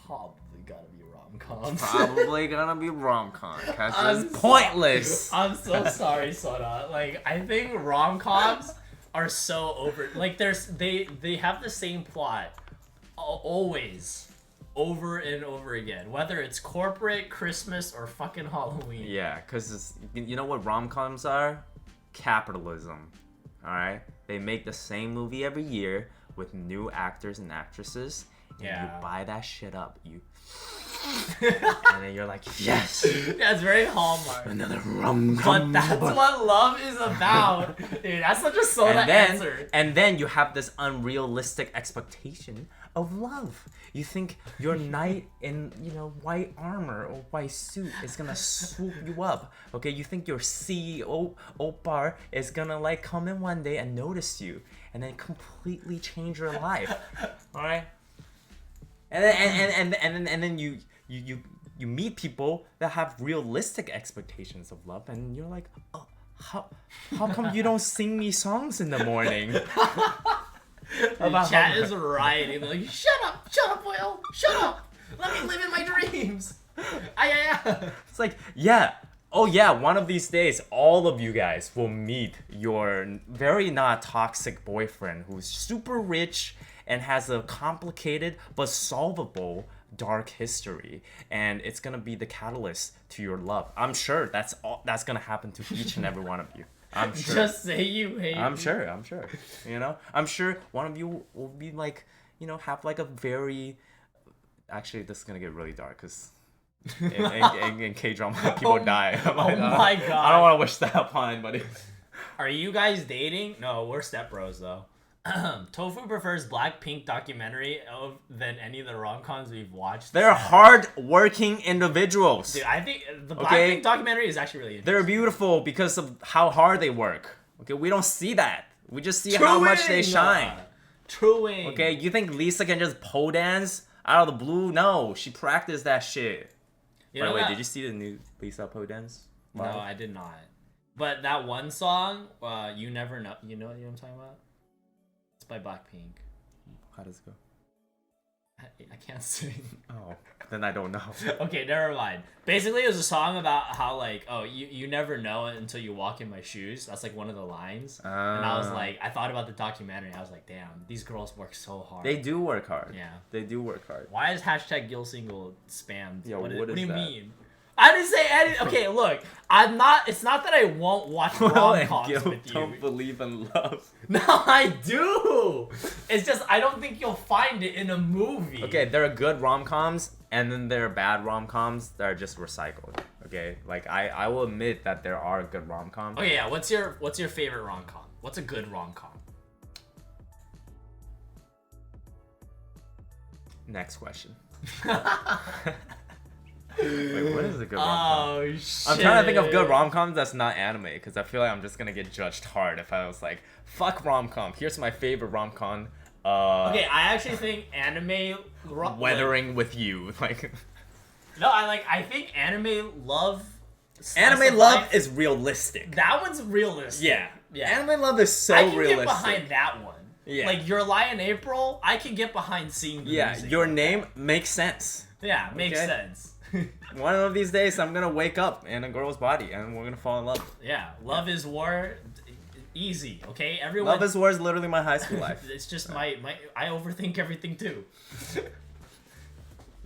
probably gotta be rom-coms. Probably gonna be rom-com, because I'm it's so- pointless. I'm so sorry, Soda. Like, I think rom-coms are so over. Like, they have the same plot always, over and over again. Whether it's corporate, Christmas, or fucking Halloween. Yeah, because you know what rom-coms are? Capitalism. Alright? They make the same movie every year with new actors and actresses. And Yeah. you buy that shit up. And then you're like, yes! That's very Hallmark. Another But rom-com. that's what love is about. Dude, that's such a Soda answer. And then you have this unrealistic expectation of love. You think your knight in, white armor or white suit is gonna swoop you up. Okay, you think your CEO Opar is gonna come in one day and notice you and then completely change your life. Alright? And then you meet people that have realistic expectations of love, and you're like, oh, how come you don't sing me songs in the morning? About Chat how- is rioting. They're like, shut up, Will, shut up. Let me live in my dreams. It's like, yeah. Oh yeah, one of these days, all of you guys will meet your very not toxic boyfriend who's super rich and has a complicated but solvable dark history, and it's gonna be the catalyst to your love. I'm sure that's gonna happen to each and every one of you. I'm sure. Just say you hate I'm me. sure. I'm sure one of you will be have a very. Actually, this is gonna get really dark because in K-drama people die. Oh my god. I don't want to wish that upon anybody. Are you guys dating? No, we're stepbros though. Tofu prefers Blackpink documentary than any of the rom-coms we've watched. They're hard-working individuals. Dude, I think the Blackpink Okay. documentary is actually really interesting. They're beautiful because of how hard they work. Okay, we don't see that. We just see how much they shine. Truing. Okay, you think Lisa can just pole dance out of the blue? No, she practiced that shit. You By know the way, that- did you see the new Lisa pole dance? No, I did not. But that one song, You Never Know. You know what I'm talking about? It's by Blackpink. How does it go? I can't sing. Oh, then I don't know. Okay, never mind. Basically, it was a song about how, like, oh, you never know it until you walk in my shoes. That's, like, one of the lines. And I was like, I thought about the documentary. I was like, damn, these girls work so hard. They do work hard. Yeah. They do work hard. Why is hashtag Gil Single spammed? Yo, what what do is you that? mean? I didn't say anything. Okay, look, I'm not. It's not that I won't watch rom-coms Gil with you. don't believe in love. No, I do. It's just I don't think you'll find it in a movie. Okay, there are good rom-coms, and then there are bad rom-coms that are just recycled. Okay, like I will admit that there are good rom-coms. Okay, yeah. What's your favorite rom-com? What's a good rom-com? Next question. Wait, what is a good rom-com? Oh shit! I'm trying to think of good rom-coms that's not anime, because I feel like I'm just gonna get judged hard if I was like, fuck rom-com. Here's my favorite rom-com. Okay, I actually think anime. Weathering with You. Like, No, I think anime love. slice anime of love life- is realistic. That one's realistic. Yeah. Yeah. Anime love is so I can realistic. get behind that one. Yeah. Like Your Lie in April, I can get behind seeing the Yeah, music. your name makes sense. Yeah, makes Okay. sense. One of these days, I'm gonna wake up in a girl's body and we're gonna fall in love. Yeah, love is war. Easy, okay? Everyone. Love is War is literally my high school life. It's just my. I overthink everything too.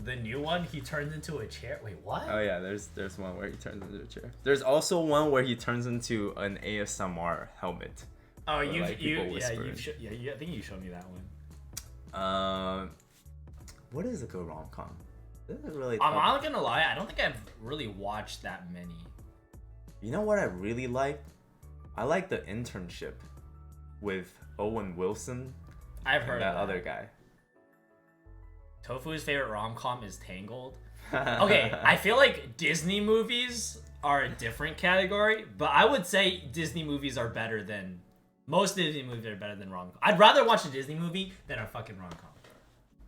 The new one, he turns into a chair. Wait, what? Oh yeah, there's one where he turns into a chair. There's also one where he turns into an ASMR helmet. Oh, you- like, people yeah, whispering. I think you showed me that one. What is a good rom-com? This is really I'm tough. not gonna lie, I don't think I've really watched that many. You know what I really like? I like The Internship with Owen Wilson I've and heard that of that. other guy. Tofu's favorite rom-com is Tangled. Okay, I feel like Disney movies are a different category, but I would say Disney movies are better than most Disney movies are better than rom-com. I'd rather watch a Disney movie than a fucking rom-com,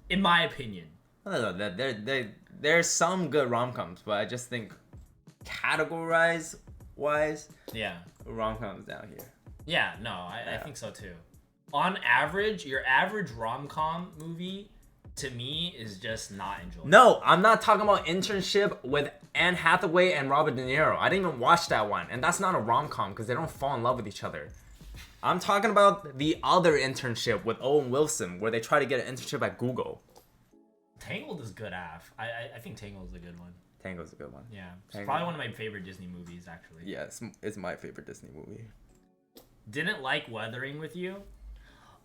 in my opinion. I don't know. There's some good rom-coms, but I just think categorize-wise, Yeah, rom-coms down here. yeah, no, I Yeah. think so too. On average, your average rom-com movie, to me, is just not enjoyable. No, I'm not talking about Internship with Anne Hathaway and Robert De Niro. I didn't even watch that one, and that's not a rom-com because they don't fall in love with each other. I'm talking about the other Internship with Owen Wilson, where they try to get an internship at Google. Tangled is good af. I think Tangled is a good one. Tango's a good one. Yeah, it's Tangled. probably one of my favorite Disney movies, actually. Yeah, it's my favorite Disney movie. Didn't like Weathering with You.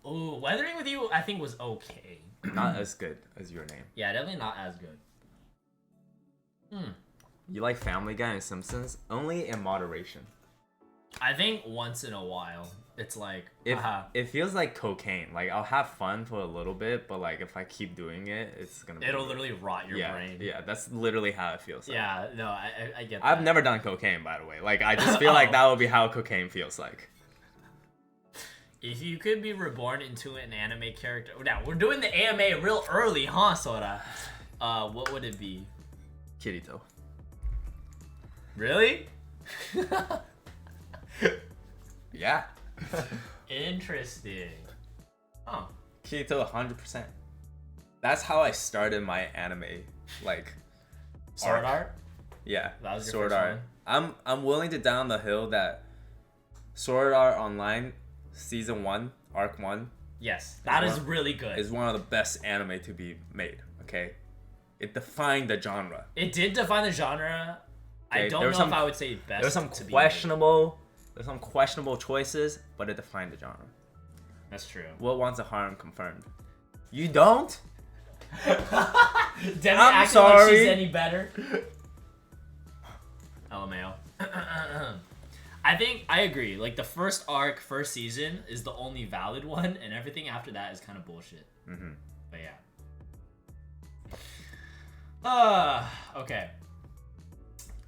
Oh, Weathering with You, I think was okay. Not as good as Your Name. Yeah, definitely not as good. You like Family Guy and Simpsons? Only in moderation. I think once in a while, it's like, If haha. it feels like cocaine, like I'll have fun for a little bit, but like if I keep doing it, it's gonna be It'll literally rot your brain. Yeah, that's literally how it feels. Like. Yeah, no, I get that. I've never done cocaine, by the way. Like I just feel like Oh. that would be how cocaine feels like. If you could be reborn into an anime character, now we're doing the AMA real early, huh, Sora? What would it be? Kirito. Really? Yeah. Interesting. Oh, Kirito 100%. That's how I started my anime, like Sword arc. Art. Yeah, That was your Sword first Art. one? I'm willing to down the hill that Sword Art Online Season 1, Arc 1 Yes, that is one- really good. is one of the best anime to be made, okay? It defined the genre. It did define the genre. I Okay, don't there know were if I would say best. There's some to be questionable choices, but it defined the genre. made. That's true. What wants a harem confirmed? You don't? Demi I'm acting like sorry. she's any better. LMAO. I think I agree. Like the first arc, first season is the only valid one, and everything after that is kind of bullshit. Mm-hmm. But yeah. Okay.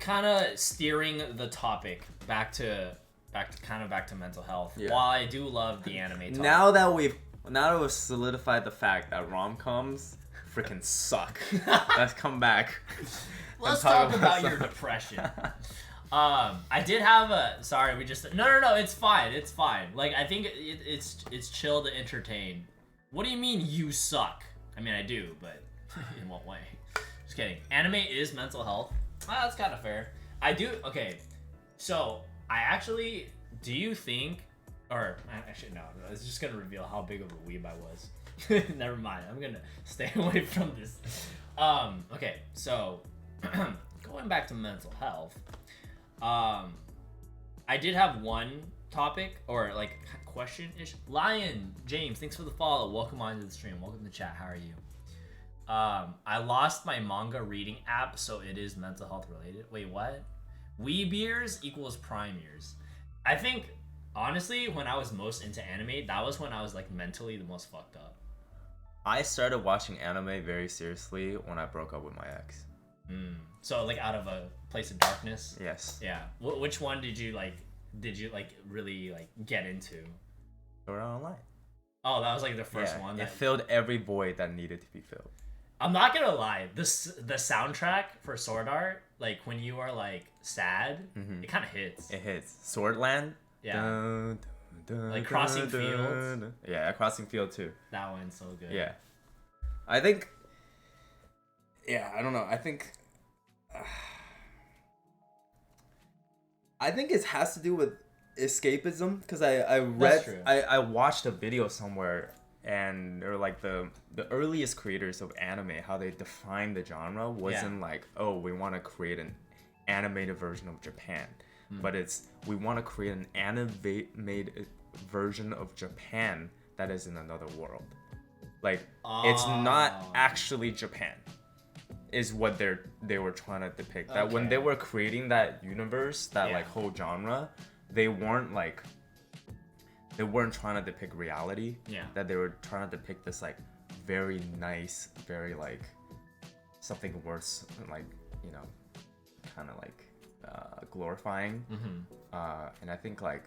Kind of steering the topic back to mental health. Yeah. While I do love the anime talk. Now that we've solidified the fact that rom-coms freaking suck, let's come back. Let's and talk about some- your depression. I did have a sorry. We just no. It's fine. It's fine. Like I think it's chill to entertain. What do you mean you suck? I mean I do, but in what way? Just kidding. Anime is mental health. Well, that's kind of fair. I do. Okay, so I actually do you think, or actually no. I was just gonna reveal how big of a weeb I was. Never mind. I'm gonna stay away from this. Okay, so going back to mental health. I did have one topic or like question ish. Lion James, thanks for the follow. Welcome onto the stream. Welcome to the chat. How are you? I lost my manga reading app, so it is mental health related. Wait, what? Weeb years equals prime years. I think honestly, when I was most into anime, that was when I was like mentally the most fucked up. I started watching anime very seriously when I broke up with my ex. So like out of a place of darkness. Yes. Yeah. Which one did you like? Did you like really like get into? Sword Art Online. Oh, that was like the first Yeah, one. it That... filled every void that needed to be filled. I'm not gonna lie. The soundtrack for Sword Art, like when you are like sad, it kind of hits. It hits. Swordland. Yeah. Dun, dun, dun, Like Crossing dun, Fields. dun. Yeah, Crossing Field too. That one's so good. Yeah. I think. Yeah, I don't know. I think it has to do with escapism because I read true. I watched a video somewhere and they're like the earliest creators of anime, how they defined the genre wasn't like, oh, we want to create an animated version of Japan, but it's we want to create an animated version of Japan that is in another world. Like it's not actually Japan is what they were trying to depict. That when Okay. they were creating that universe, that like whole genre, they weren't trying to depict reality. Yeah. That they were trying to depict this like very nice, very like something worth like, you know, kind of like glorifying. And I think like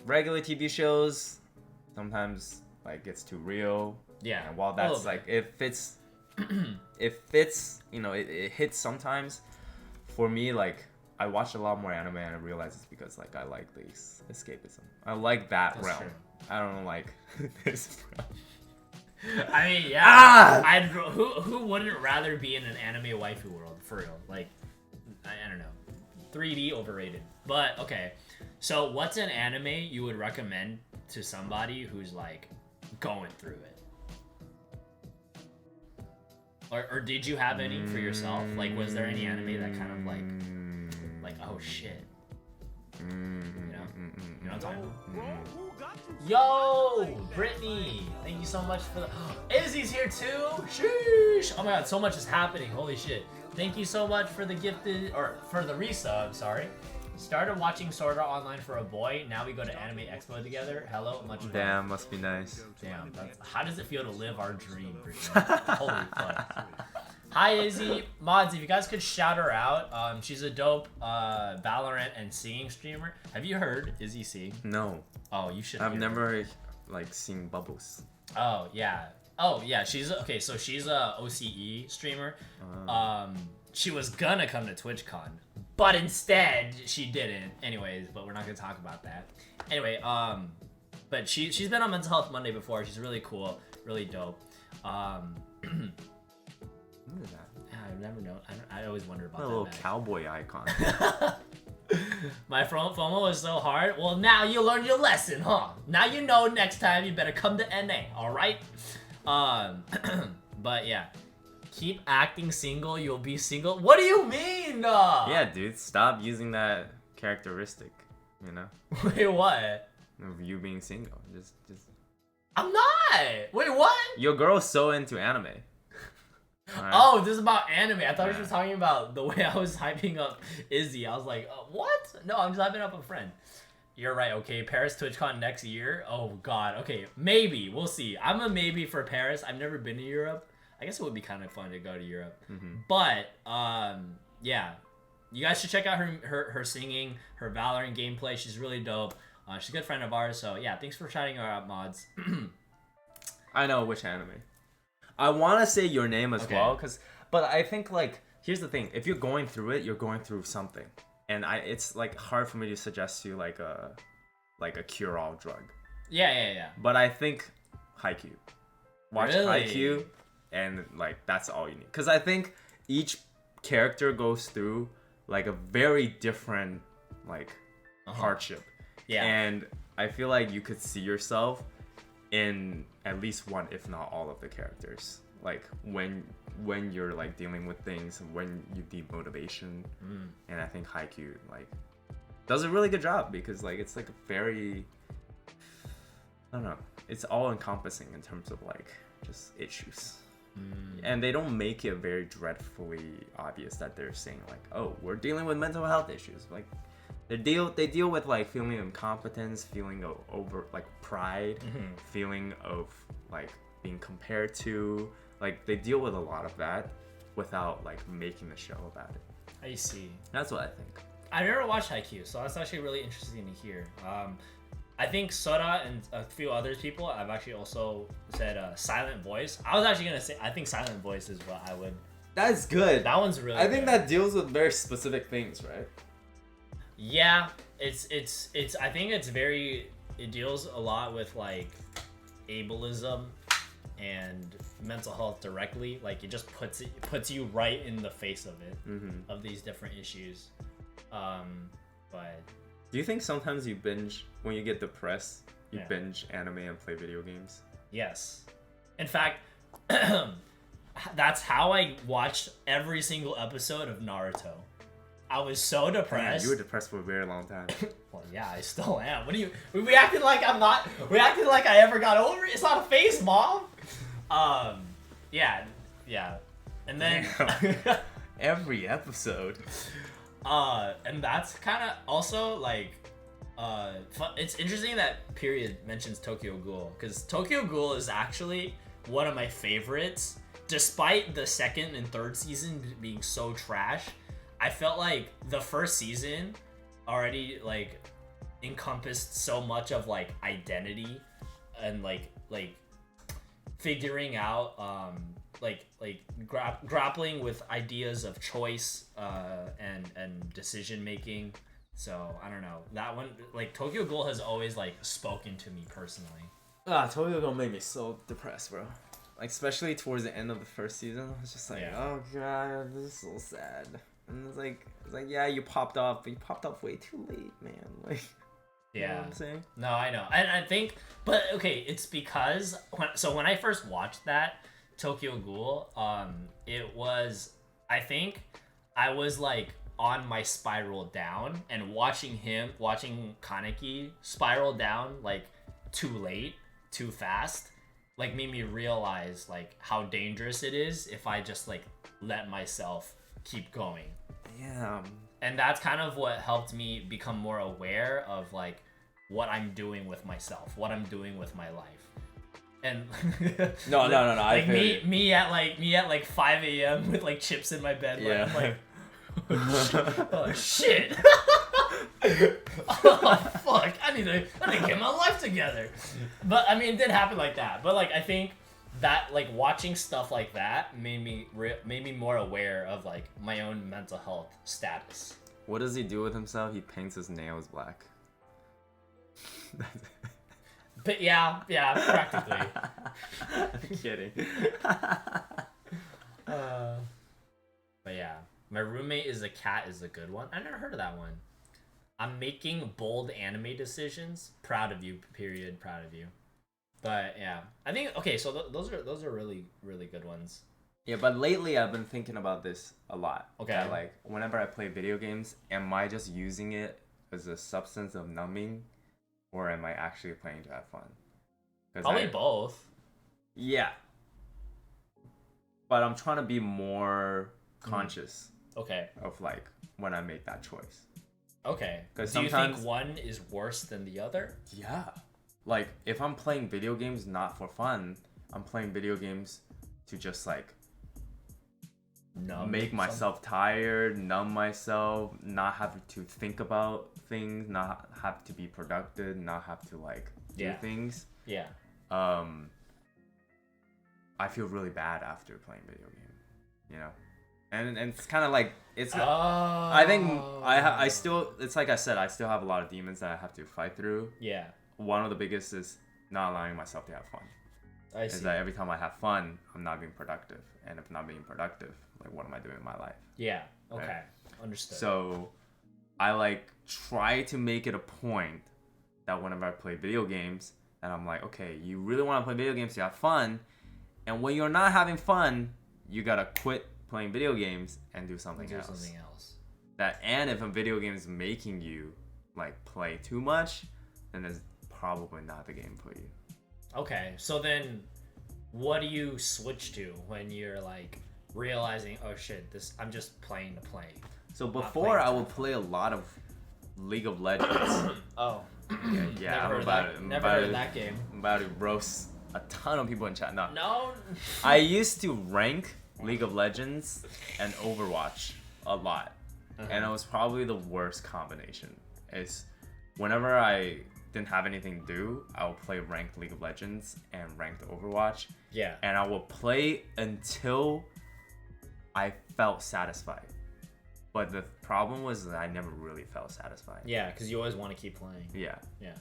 regular TV shows sometimes like gets too real. Yeah. And while A that's little like it fits, you know, it hits sometimes. For me, like I watch a lot more anime and I realize it's because like I like this escapism. I like that That's realm. true. I don't like this realm. I mean, yeah. Ah! Who wouldn't rather be in an anime waifu world for real? Like, I don't know. 3D overrated. But okay. So what's an anime you would recommend to somebody who's like going through it? Or did you have any for yourself? Like, was there any anime that kind of like, oh shit, you know, you know what I'm talking about? Yo, Brittany, thank you so much for the. Izzy's here too. Sheesh! Oh my god, so much is happening. Holy shit! Thank you so much for the gifted or for the resub. Sorry. Started watching Sword Art Online for a boy. Now we go to Anime Expo together. Hello, much love. Damn, must be nice. Damn, how does it feel to live our dream, Brittany? Holy fuck. Hi, Izzy. Mods, if you guys could shout her out. She's a dope Valorant and singing streamer. Have you heard Izzy sing? No, Oh, you should. I've hear never like seen Bubbles. her. Oh yeah. Oh yeah. She's okay. So she's a OCE streamer. She was gonna come to TwitchCon, but instead she didn't. Anyways, but we're not gonna talk about that. Anyway, but she's been on Mental Health Monday before. She's really cool, really dope. What is that? I've never known. I always wonder about A that. little Max. cowboy icon. My FOMO was so hard. Well, now you learned your lesson, huh? Now you know next time you better come to NA, alright? But yeah. Keep acting single, you'll be single. What do you mean? Yeah, dude, stop using that characteristic. You know, Wait, what? of you being single. Just. I'm not! Wait, what? Your girl's so into anime. Alright? Oh, this is about anime. I thought you Yeah. were talking about the way I was hyping up Izzy. I was like, what? No, I'm just hyping up a friend. you're right. Okay, Paris TwitchCon next year. Oh God. Okay, maybe we'll see. I'm a maybe for Paris. I've never been to Europe. I guess it would be kind of fun to go to Europe. But yeah, you guys should check out her singing, her Valorant gameplay. She's really dope. She's a good friend of ours. So yeah, thanks for shouting her out, mods. I know which anime. I want to say Your Name as Okay. well, but I think like here's the thing: if you're going through it, you're going through something, and it's like hard for me to suggest you like a cure-all drug. Yeah. But I think Haikyuu. Watch Really? Haikyuu, and like that's all you need. Because I think each character goes through like a very different like hardship. Yeah. And I feel like you could see yourself in at least one, if not all, of the characters. Like when you're like dealing with things, when you need motivation, and I think Haikyuu like does a really good job because like it's like a very, I don't know, it's all encompassing in terms of like just issues. And they don't make it very dreadfully obvious that they're saying like, oh, we're dealing with mental health issues. Like they deal with like feeling of incompetence, feeling of over like pride, feeling of like being compared to, like they deal with a lot of that without like making the show about it. I see. That's what I think. I never watched Haikyuu, so that's actually really interesting to hear. I think Sora and a few other people have actually also said Silent Voice. I was actually gonna say I think Silent Voice is what I would. That's good. That one's really. I think good. that deals with very specific things, right? Yeah, it's. I think it's very. It deals a lot with like ableism and mental health directly. Like it just puts you right in the face of it, of these different issues. But Do you think sometimes you binge when you get depressed? You Yeah. binge anime and play video games. yes, in fact, that's how I watched every single episode of Naruto. I was so Man, depressed. you were depressed for a very long time. Well, yeah, I still am. What do you? We acted like I'm not. We acted like I ever got over it. It's not a phase, mom. Yeah, and then, Every episode. and that's kind of also like, it's interesting that Period mentions Tokyo Ghoul because Tokyo Ghoul is actually one of my favorites. Despite the second and third season being so trash, I felt like the first season already like encompassed so much of like identity and like figuring out grappling with ideas of choice and decision making. So I don't know, that one like Tokyo Ghoul has always like spoken to me personally. Tokyo Ghoul made me so depressed, bro. Like especially towards the end of the first season, I was just like, Yeah. oh god, this is so sad. And it's like yeah, you popped off, but you popped off way too late, man. Like, you know Yeah. what I'm saying? No, I know. And I think, but okay, it's because when I first watched that Tokyo Ghoul, it was, I think I was like on my spiral down, and watching Kaneki spiral down like too late, too fast, like made me realize like how dangerous it is if I just like let myself keep going. Yeah. And that's kind of what helped me become more aware of like what I'm doing with myself, what I'm doing with my life. And No, I like feel me at like 5 a.m. with like chips in my bed. Yeah. I'm like, oh shit. Oh fuck. I need to get my life together. But I mean, it did happen like that. But like I think that like watching stuff like that made me more aware of like my own mental health status. What does he do with himself? He paints his nails black. But yeah, practically. I'm kidding. But yeah, my roommate is a cat is a good one. I never heard of that one. I'm making bold anime decisions. Proud of you. Period. Proud of you. But yeah, I think okay. So those are really really good ones. Yeah, but lately I've been thinking about this a lot. Okay. That, like whenever I play video games, am I just using it as a substance of numbing, or am I actually playing to have fun? 'Cause Probably both. Yeah. But I'm trying to be more conscious Okay. of like when I make that choice. Okay. 'Cause Do you sometimes- think one is worse than the other? Yeah. Like, if I'm playing video games not for fun, I'm playing video games to just, like, make myself tired, numb myself, not have to think about things, not have to be productive, not have to, like, do things. Yeah. I feel really bad after playing video game, you know? And it's kind of like, it's... Oh. I think I still... It's like I said, I still have a lot of demons that I have to fight through. Yeah. One of the biggest is not allowing myself to have fun. I see. Is that every time I have fun, I'm not being productive. And if not being productive, like, what am I doing in my life? Yeah. Okay. Right. Understood. So I, like, try to make it a point that whenever I play video games, and I'm like, okay, you really want to play video games to have fun, and when you're not having fun, you gotta quit playing video games and do something else. And if a video game is making you, like, play too much, then it's probably not the game for you. Okay, so then what do you switch to when you're, like, realizing, oh shit, I'm just playing to play? So before, I would play a lot of League of Legends. Oh. Yeah, Never heard of that game. I'm about to roast a ton of people in chat. No. I used to rank League of Legends and Overwatch a lot. And it was probably the worst combination. Is whenever I didn't have anything to do, I would play ranked League of Legends and ranked Overwatch. Yeah. And I would play until I felt satisfied. But the problem was that I never really felt satisfied. Yeah, because you always want to keep playing. Yeah. Yeah.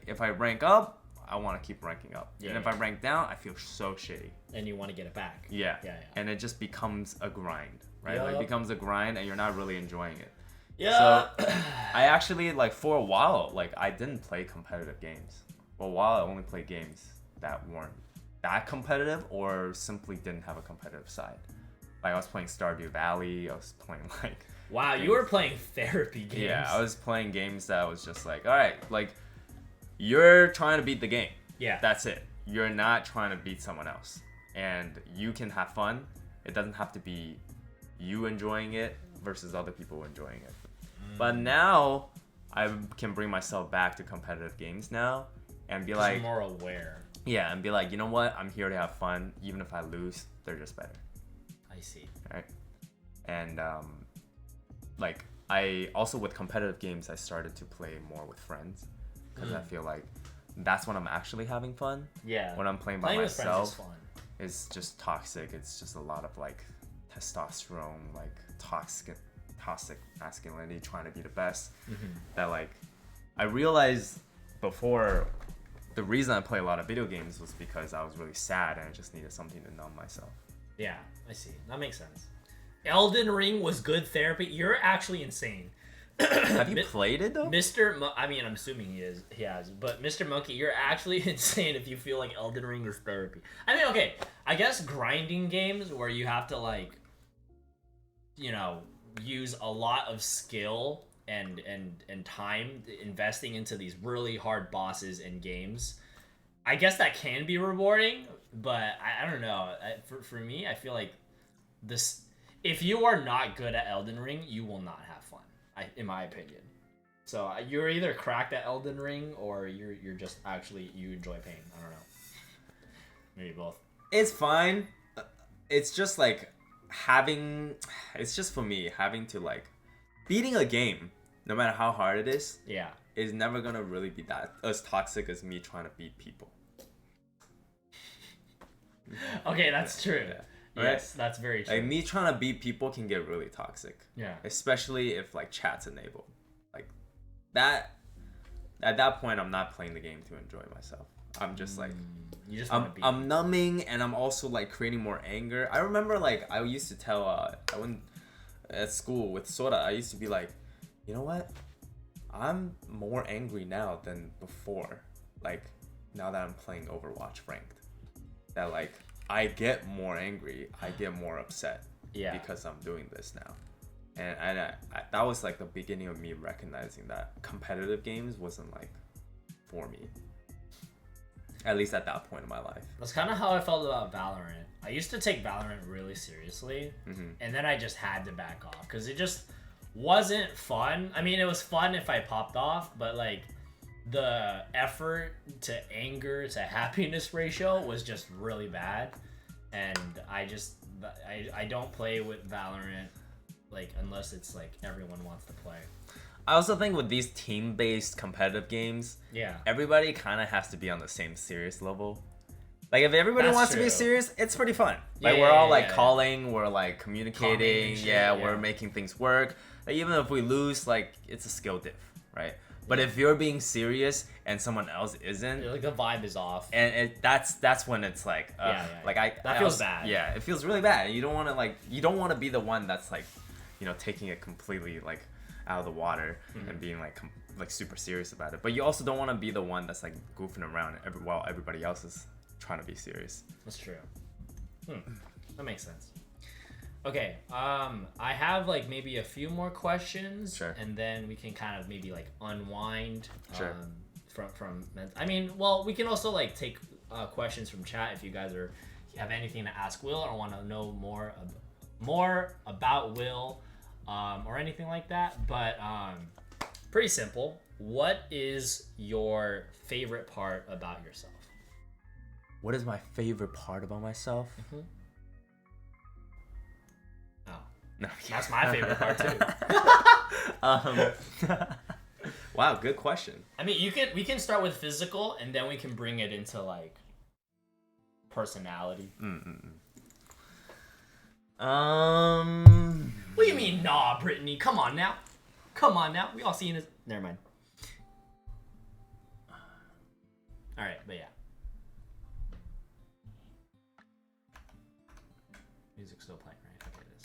If I rank up, I want to keep ranking up. Yeah, And if yeah. I rank down, I feel so shitty. And you want to get it back. Yeah. Yeah. And it just becomes a grind, right? Like, Yup. it becomes a grind and you're not really enjoying it. Yeah. So I actually, like, for a while, like, I didn't play competitive games. For a while, I only played games that weren't that competitive or simply didn't have a competitive side. Like, I was playing Stardew Valley. I was playing, like... Wow, you were playing therapy games. Yeah, I was playing games that was just like, all right, like, you're trying to beat the game. Yeah. That's it. You're not trying to beat someone else. And you can have fun. It doesn't have to be you enjoying it versus other people enjoying it. But now, I can bring myself back to competitive games now and be like... more aware. Yeah, and be like, you know what? I'm here to have fun. Even if I lose, they're just better. I see. Right? And, like, I also, with competitive games, I started to play more with friends because I feel like that's when I'm actually having fun. Yeah. When I'm playing by Playing with friends is myself, fun. it's just toxic. It's just a lot of, like, testosterone, like, toxic masculinity, trying to be the best. That, like, I realized before, the reason I play a lot of video games was because I was really sad and I just needed something to numb myself. Yeah, I see. That makes sense. Elden Ring was good therapy. You're actually insane. Have you played it, though? I mean, I'm assuming he has, but Mr. Monkey, you're actually insane if you feel like Elden Ring is therapy. I mean, okay, I guess grinding games where you have to, like, you know, use a lot of skill and time investing into these really hard bosses and games. I guess that can be rewarding, but I don't know. For me, I feel like this. If you are not good at Elden Ring, you will not have fun, in my opinion. So you're either cracked at Elden Ring or you're just actually you enjoy pain. I don't know. Maybe both. It's fine. It's just like it's just for me having to, like, beating a game, no matter how hard it is never gonna really be that as toxic as me trying to beat people. Okay, that's true. Yeah. Yes, that's very true. Like, me trying to beat people can get really toxic. Yeah. Especially if, like, chat's enabled. Like, that, at that point, I'm not playing the game to enjoy myself. I'm just like, you just want to beat. I'm numbing, and I'm also, like, creating more anger. I remember, like, I used to tell, I went at school with Soda, I used to be like, you know what? I'm more angry now than before. Like, now that I'm playing Overwatch ranked. That, like, I get more angry, I get more upset because I'm doing this now. And I that was, like, the beginning of me recognizing that competitive games wasn't, like, for me. At least at that point in my life. That's kind of how I felt about Valorant. I used to take Valorant really seriously, and then I just had to back off because it just wasn't fun. I mean, it was fun if I popped off, but like the effort to anger to happiness ratio was just really bad, and I don't play with Valorant like unless it's like everyone wants to play. I also think with these team-based competitive games, Yeah. everybody kind of has to be on the same serious level. Like if everybody That's wants to be true. serious, it's pretty fun. Yeah, Like we're all like yeah. calling, we're like communicating, Calming and shit, yeah, yeah. we're making things work. Like, even if we lose, like it's a skill diff, right? But if you're being serious and someone else isn't, Like the vibe is off. and that's when it's like, Yeah. like That feels bad. Yeah, it feels really bad. You don't want to be the one that's like, taking it completely like out of the water and being like super serious about it. But you also don't want to be the one that's like goofing around while everybody else is trying to be serious. That's true. That makes sense. Okay, I have like maybe a few more questions, Sure. and then we can kind of maybe like unwind. Sure. From I mean, well, we can also like take questions from chat if you guys have anything to ask Will or want to know more about Will, or anything like that. But pretty simple. What is your favorite part about yourself? What is my favorite part about myself? Oh, No, that's my favorite part too. Wow, good question. I mean, we can start with physical, and then we can bring it into like personality. What do you mean, nah, Brittany? Come on now. We all seen it. Never mind. All right, but yeah. Music's still playing, right? Okay, it is.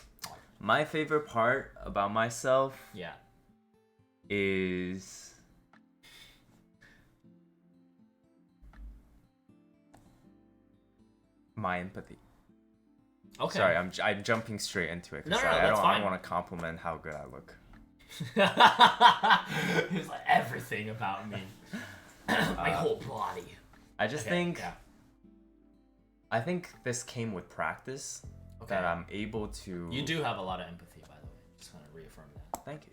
My favorite part about myself Yeah. is my empathy. Okay. Sorry, I'm jumping straight into it. 'Cause No, I that's don't fine. want to compliment how good I look. He's like everything about me. My whole body. I just Okay, think yeah. I think this came with practice. Okay. That I'm able to. You do have a lot of empathy, by the way. Just want to reaffirm that. Thank you.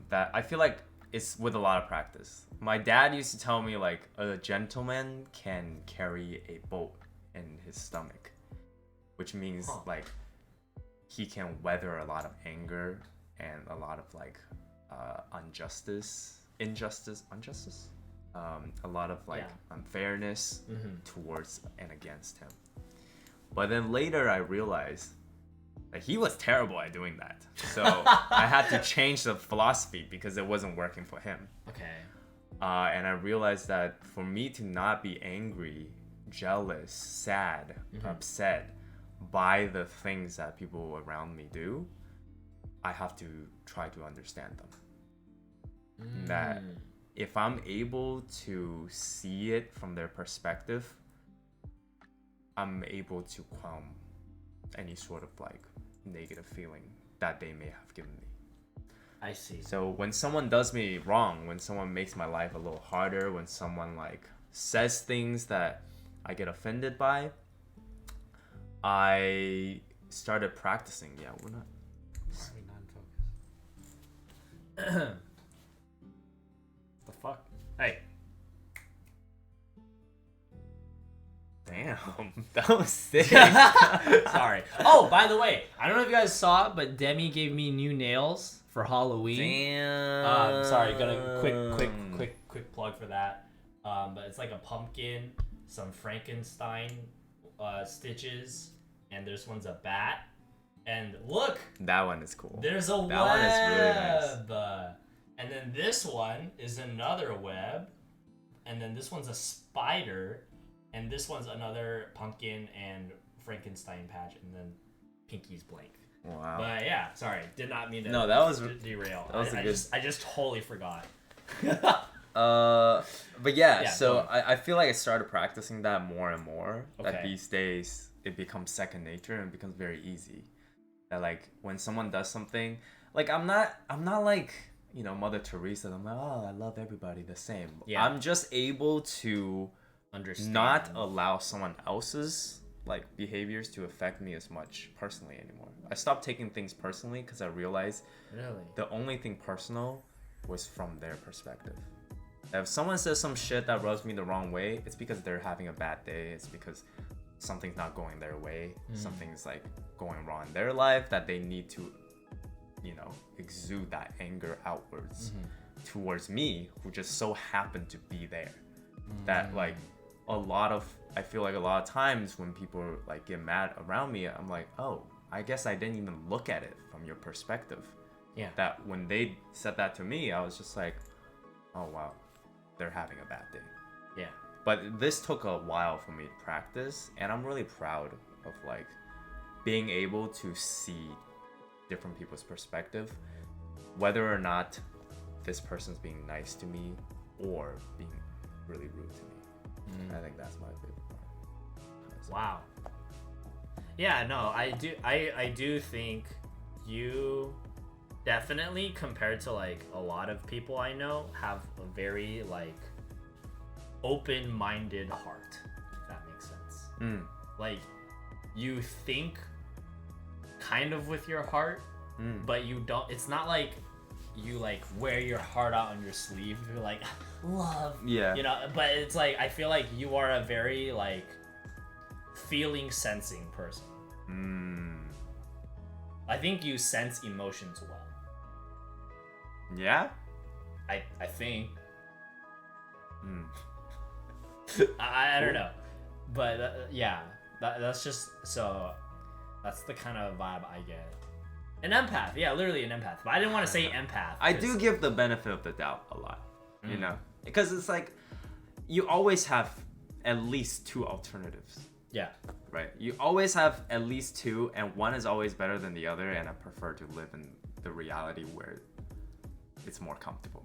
That I feel like it's with a lot of practice. My dad used to tell me like a gentleman can carry a boat in his stomach, which means like he can weather a lot of anger and a lot of like injustice, a lot of like unfairness towards and against him. But then later I realized that he was terrible at doing that. So I had to change the philosophy because it wasn't working for him. Okay. And I realized that for me to not be angry, jealous, sad, upset by the things that people around me do, I have to try to understand them. That if I'm able to see it from their perspective, I'm able to calm any sort of like negative feeling that they may have given me. I see. So when someone does me wrong, when someone makes my life a little harder, when someone like says things that I get offended by, I started practicing. Yeah, we're not. The fuck? Hey. Damn, that was sick. Sorry. Oh, by the way, I don't know if you guys saw it, but Demi gave me new nails for Halloween. Damn. Sorry, gonna quick plug for that. But it's like a pumpkin, some Frankenstein stitches, and this one's a bat. And look, That one is cool. there's a That web. one is really nice. And then this one is another web. And then this one's a spider. And this one's another pumpkin and Frankenstein patch. And then Pinky's blank. Wow. But yeah, sorry, did not mean to. No, that was- derail. that was a good- I just totally forgot. But yeah, Yeah, so go on. I feel like I started practicing that more and more. That Okay. these days it becomes second nature and it becomes very easy. That like when someone does something, like I'm not like, Mother Teresa. I'm like, oh, I love everybody the same. Yeah. I'm just able to Understand. not allow someone else's like behaviors to affect me as much personally anymore. I stopped taking things personally because I realized Really? the only thing personal was from their perspective. If someone says some shit that rubs me the wrong way, it's because they're having a bad day. It's because something's not going their way. Something's like going wrong in their life that they need to, you know, exude that anger outwards towards me, who just so happened to be there. That like I feel like a lot of times when people like get mad around me, I'm like, oh, I guess I didn't even look at it from your perspective. Yeah. That when they said that to me, I was just like, oh wow, they're having a bad day. Yeah. But this took a while for me to practice, and I'm really proud of like being able to see different people's perspective, whether or not this person's being nice to me or being really rude to me. I think that's my favorite part. Wow. Yeah, no, I do think you definitely, compared to like a lot of people I know, have a very like open-minded heart, if that makes sense. Like you think kind of with your heart, but you don't, it's not like you like wear your heart out on your sleeve. You're like, love. Yeah. You know, but it's like, I feel like you are a very like feeling sensing person. I think you sense emotions well. Yeah? I think. I don't know. But yeah, that's just, so that's the kind of vibe I get. An empath, yeah, literally an empath. But I didn't want to say empath. I do give the benefit of the doubt a lot, you know? Because it's like, you always have at least two alternatives, Yeah. right? You always have at least two, and one is always better than the other, and I prefer to live in the reality where it's more comfortable.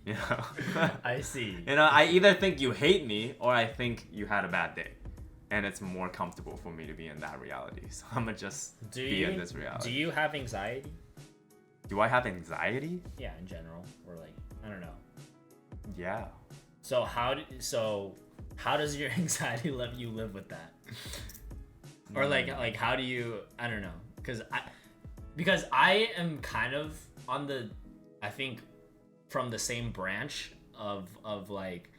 You know? I see. You know, I either think you hate me, or I think you had a bad day. And it's more comfortable for me to be in that reality. So I'm gonna just be in this reality. Do you have anxiety? Do I have anxiety? Yeah, in general, or like, I don't know. Yeah. So how does your anxiety let you live with that? Or like how do you, I don't know, because I am kind of on the, I think, from the same branch of like,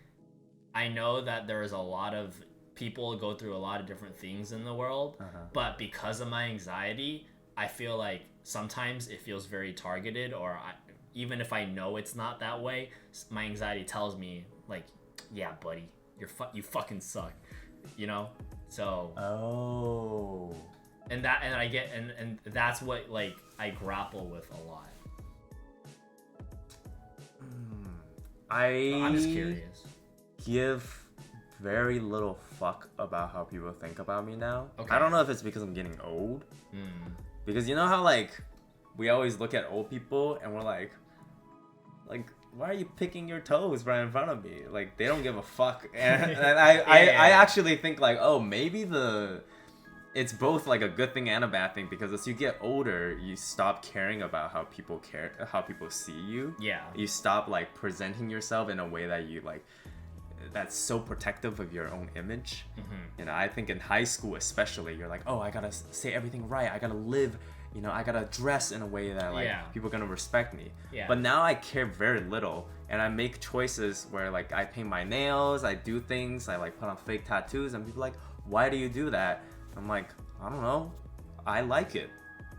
I know that there is a lot of people go through a lot of different things in the world, but because of my anxiety, I feel like sometimes it feels very targeted, or even if I know it's not that way, my anxiety tells me like, yeah, buddy, you fucking suck, you know? So Oh. and that's what like I grapple with a lot. I'm just curious. Give very little fuck about how people think about me now. Okay. I don't know if it's because I'm getting old. Because you know how like we always look at old people and we're like, why are you picking your toes right in front of me? Like, they don't give a fuck. And I actually think like, oh, maybe it's both like a good thing and a bad thing, because as you get older, you stop caring about how people see you. Yeah. You stop like presenting yourself in a way that you like, that's so protective of your own image. You know, I think in high school especially, you're like, oh, I gotta say everything right. I gotta live, you know, I gotta dress in a way that like people are gonna respect me. Yeah. But now I care very little, and I make choices where like I paint my nails, I do things, I like put on fake tattoos, and people are like, why do you do that? I'm like, I don't know, I like it.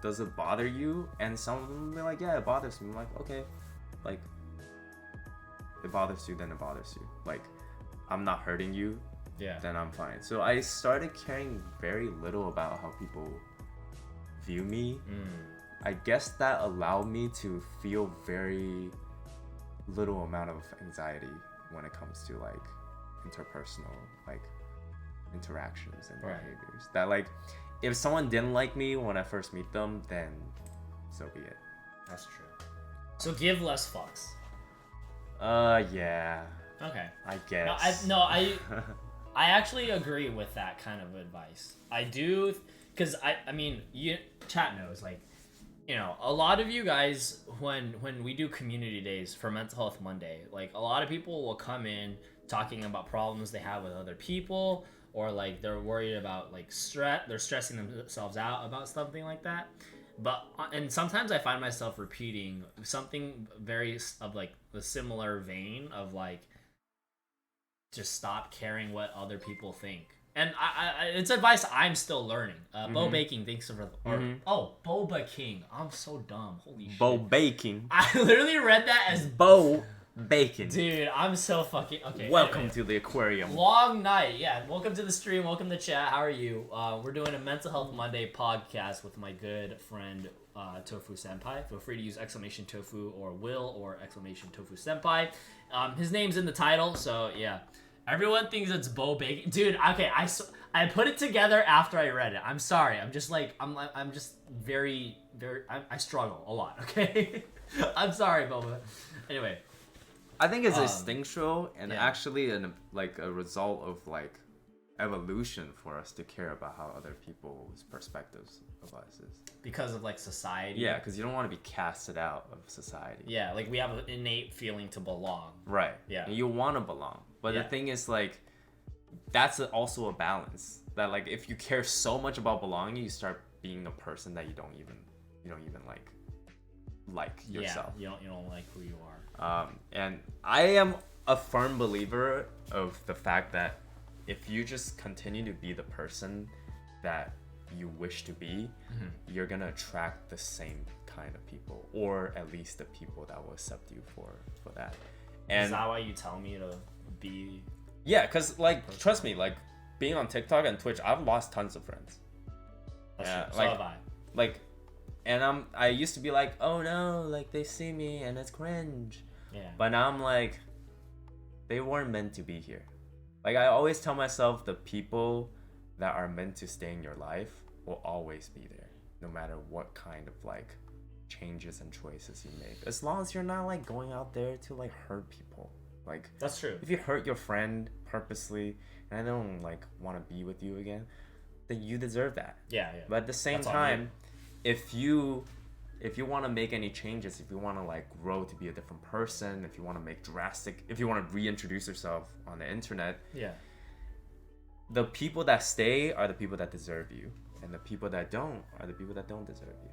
Does it bother you? And some of them will be like, yeah, it bothers me. I'm like, okay, like, it bothers you, then it bothers you. Like, I'm not hurting you, then I'm fine. So I started caring very little about how people view me. I guess that allowed me to feel very little amount of anxiety when it comes to like interpersonal like interactions and behaviors. That like, if someone didn't like me when I first meet them, then so be it. That's true. So give less fucks. Yeah. Okay. I guess. I actually agree with that kind of advice. I do, because I mean, chat knows, like, you know, a lot of you guys, when we do community days for Mental Health Monday, like, a lot of people will come in talking about problems they have with other people, or like they're worried about like stress, they're stressing themselves out about something like that. But and sometimes I find myself repeating something very of like the similar vein of like just stop caring what other people think. And it's advice I'm still learning. Bo Baking, thanks for oh, Boba King. I'm so dumb. Holy shit. Bo Baking. I literally read that as Bo Bacon. dude. I'm so fucking okay. Welcome anyway. to the aquarium. Long night, yeah. Welcome to the stream. Welcome to chat. How are you? We're doing a Mental Health Monday podcast with my good friend Tofu Senpai. Feel free to use exclamation Tofu or Will or exclamation Tofu Senpai. His name's in the title, so yeah. Everyone thinks it's Bo Bacon, dude. Okay, I put it together after I read it. I'm sorry. I'm just like I'm just very I struggle a lot. Okay, I'm sorry, Boba. Anyway. I think it's instinctual and yeah. actually like a result of like evolution for us to care about how other people's perspectives of us is. Because of like society. Yeah, because you don't want to be casted out of society. Yeah, like we have an innate feeling to belong. Right. Yeah. And you want to belong. But Yeah. the thing is like that's also a balance. That like if you care so much about belonging, you start being a person that you don't even like yourself. Yeah, you don't like who you are. And I am a firm believer of the fact that if you just continue to be the person that you wish to be, you're gonna attract the same kind of people, or at least the people that will accept you for that. And Is that why you tell me to be? yeah, because like trust me, like being on TikTok and Twitch, I've lost tons of friends. That's Yeah, true. So like- have I. Like, and I used to be like, oh no, like they see me and it's cringe. Yeah. But now I'm like, they weren't meant to be here. Like I always tell myself, the people that are meant to stay in your life will always be there, no matter what kind of like changes and choices you make. As long as you're not like going out there to like hurt people. Like That's true. if you hurt your friend purposely and I don't like want to be with you again, then you deserve that. Yeah. But at the same That's on time, if you want to make any changes, if you want to like grow to be a different person, if you want to make if you want to reintroduce yourself on the internet, Yeah. the people that stay are the people that deserve you, and the people that don't are the people that don't deserve you.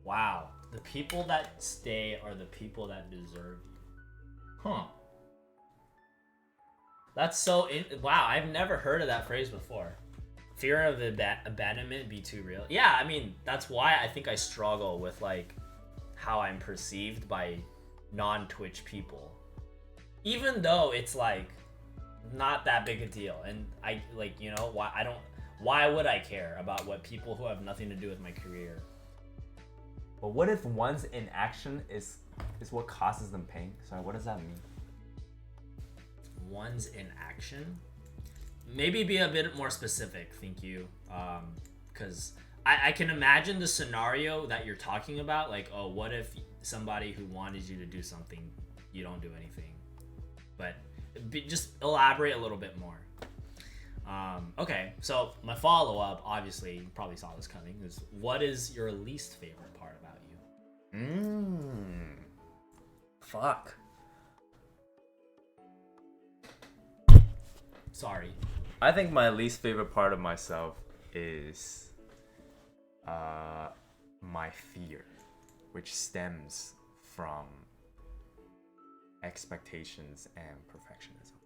Wow. The people that stay are the people that deserve you. Huh. That's so wow, I've never heard of that phrase before. Fear of abandonment be too real. Yeah, I mean, that's why I think I struggle with like how I'm perceived by non-Twitch people. Even though it's like not that big a deal, and I like, you know, why would I care about what people who have nothing to do with my career? But what if one's inaction is what causes them pain? Sorry, what does that mean? One's inaction? Maybe be a bit more specific, thank you. Because I can imagine the scenario that you're talking about. Like, oh, what if somebody who wanted you to do something, you don't do anything? But just elaborate a little bit more. Okay, so my follow-up, obviously, you probably saw this coming, is what is your least favorite part about you? Fuck. Sorry. I think my least favorite part of myself is my fear, which stems from expectations and perfectionism.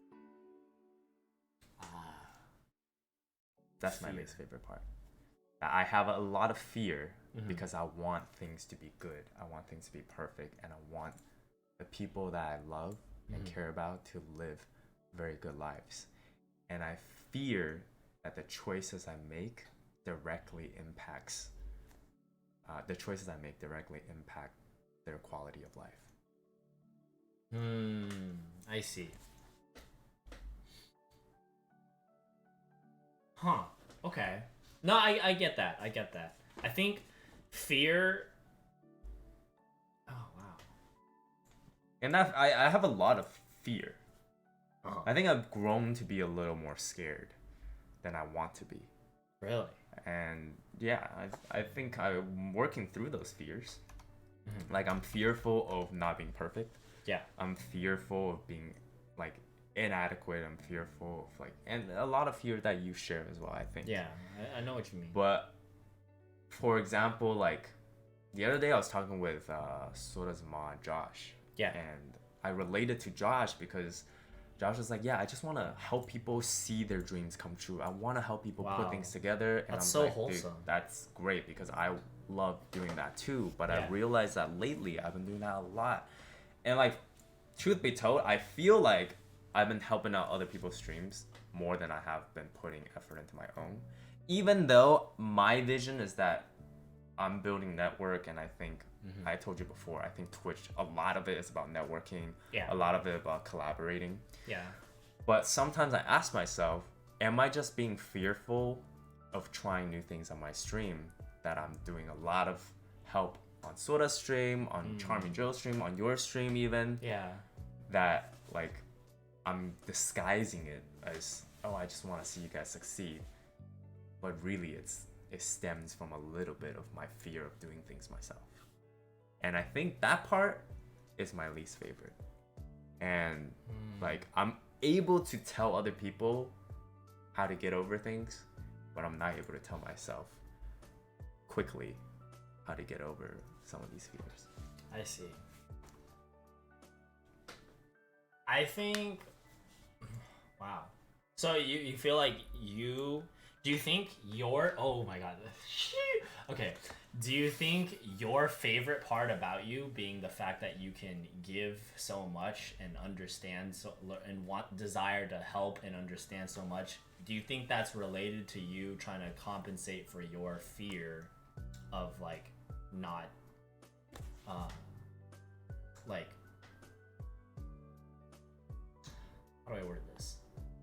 That's my Fear. least favorite part. I have a lot of fear because I want things to be good. I want things to be perfect, and I want the people that I love and care about to live very good lives. And I fear that the choices I make directly impact their quality of life. I see. Huh. Okay. No, I get that. I think fear. Oh wow. And I have a lot of fear. Uh-huh. I think I've grown to be a little more scared than I want to be. Really? And yeah, I think I'm working through those fears. Like I'm fearful of not being perfect. Yeah. I'm fearful of being like inadequate and fearful of like, and a lot of fear that you share as well, I think. Yeah, I know what you mean. But for example, like the other day I was talking with Soda's mom, Josh. Yeah. And I related to Josh because Josh was like, yeah, I just want to help people see their dreams come true. I want to help people Wow. put things together. And That's I'm so like, wholesome. dude, that's great because I love doing that too. But Yeah. I realized that lately I've been doing that a lot. And like, truth be told, I feel like I've been helping out other people's dreams more than I have been putting effort into my own. Even though my vision is that I'm building network, and I think I told you before, I think Twitch, a lot of it is about networking. Yeah. A lot of it about collaborating. Yeah. But sometimes I ask myself, am I just being fearful of trying new things on my stream? That I'm doing a lot of help on Soda's stream, on Charming Joe's stream, on your stream even. Yeah. That like I'm disguising it as, oh, I just want to see you guys succeed. But really it stems from a little bit of my fear of doing things myself. And I think that part is my least favorite. And like I'm able to tell other people how to get over things, but I'm not able to tell myself quickly how to get over some of these fears. I see. I think. Wow. So you feel like do you think oh my god. Okay. Do you think your favorite part about you being the fact that you can give so much and understand and desire to help and understand so much, do you think that's related to you trying to compensate for your fear of like not like, how do I word this?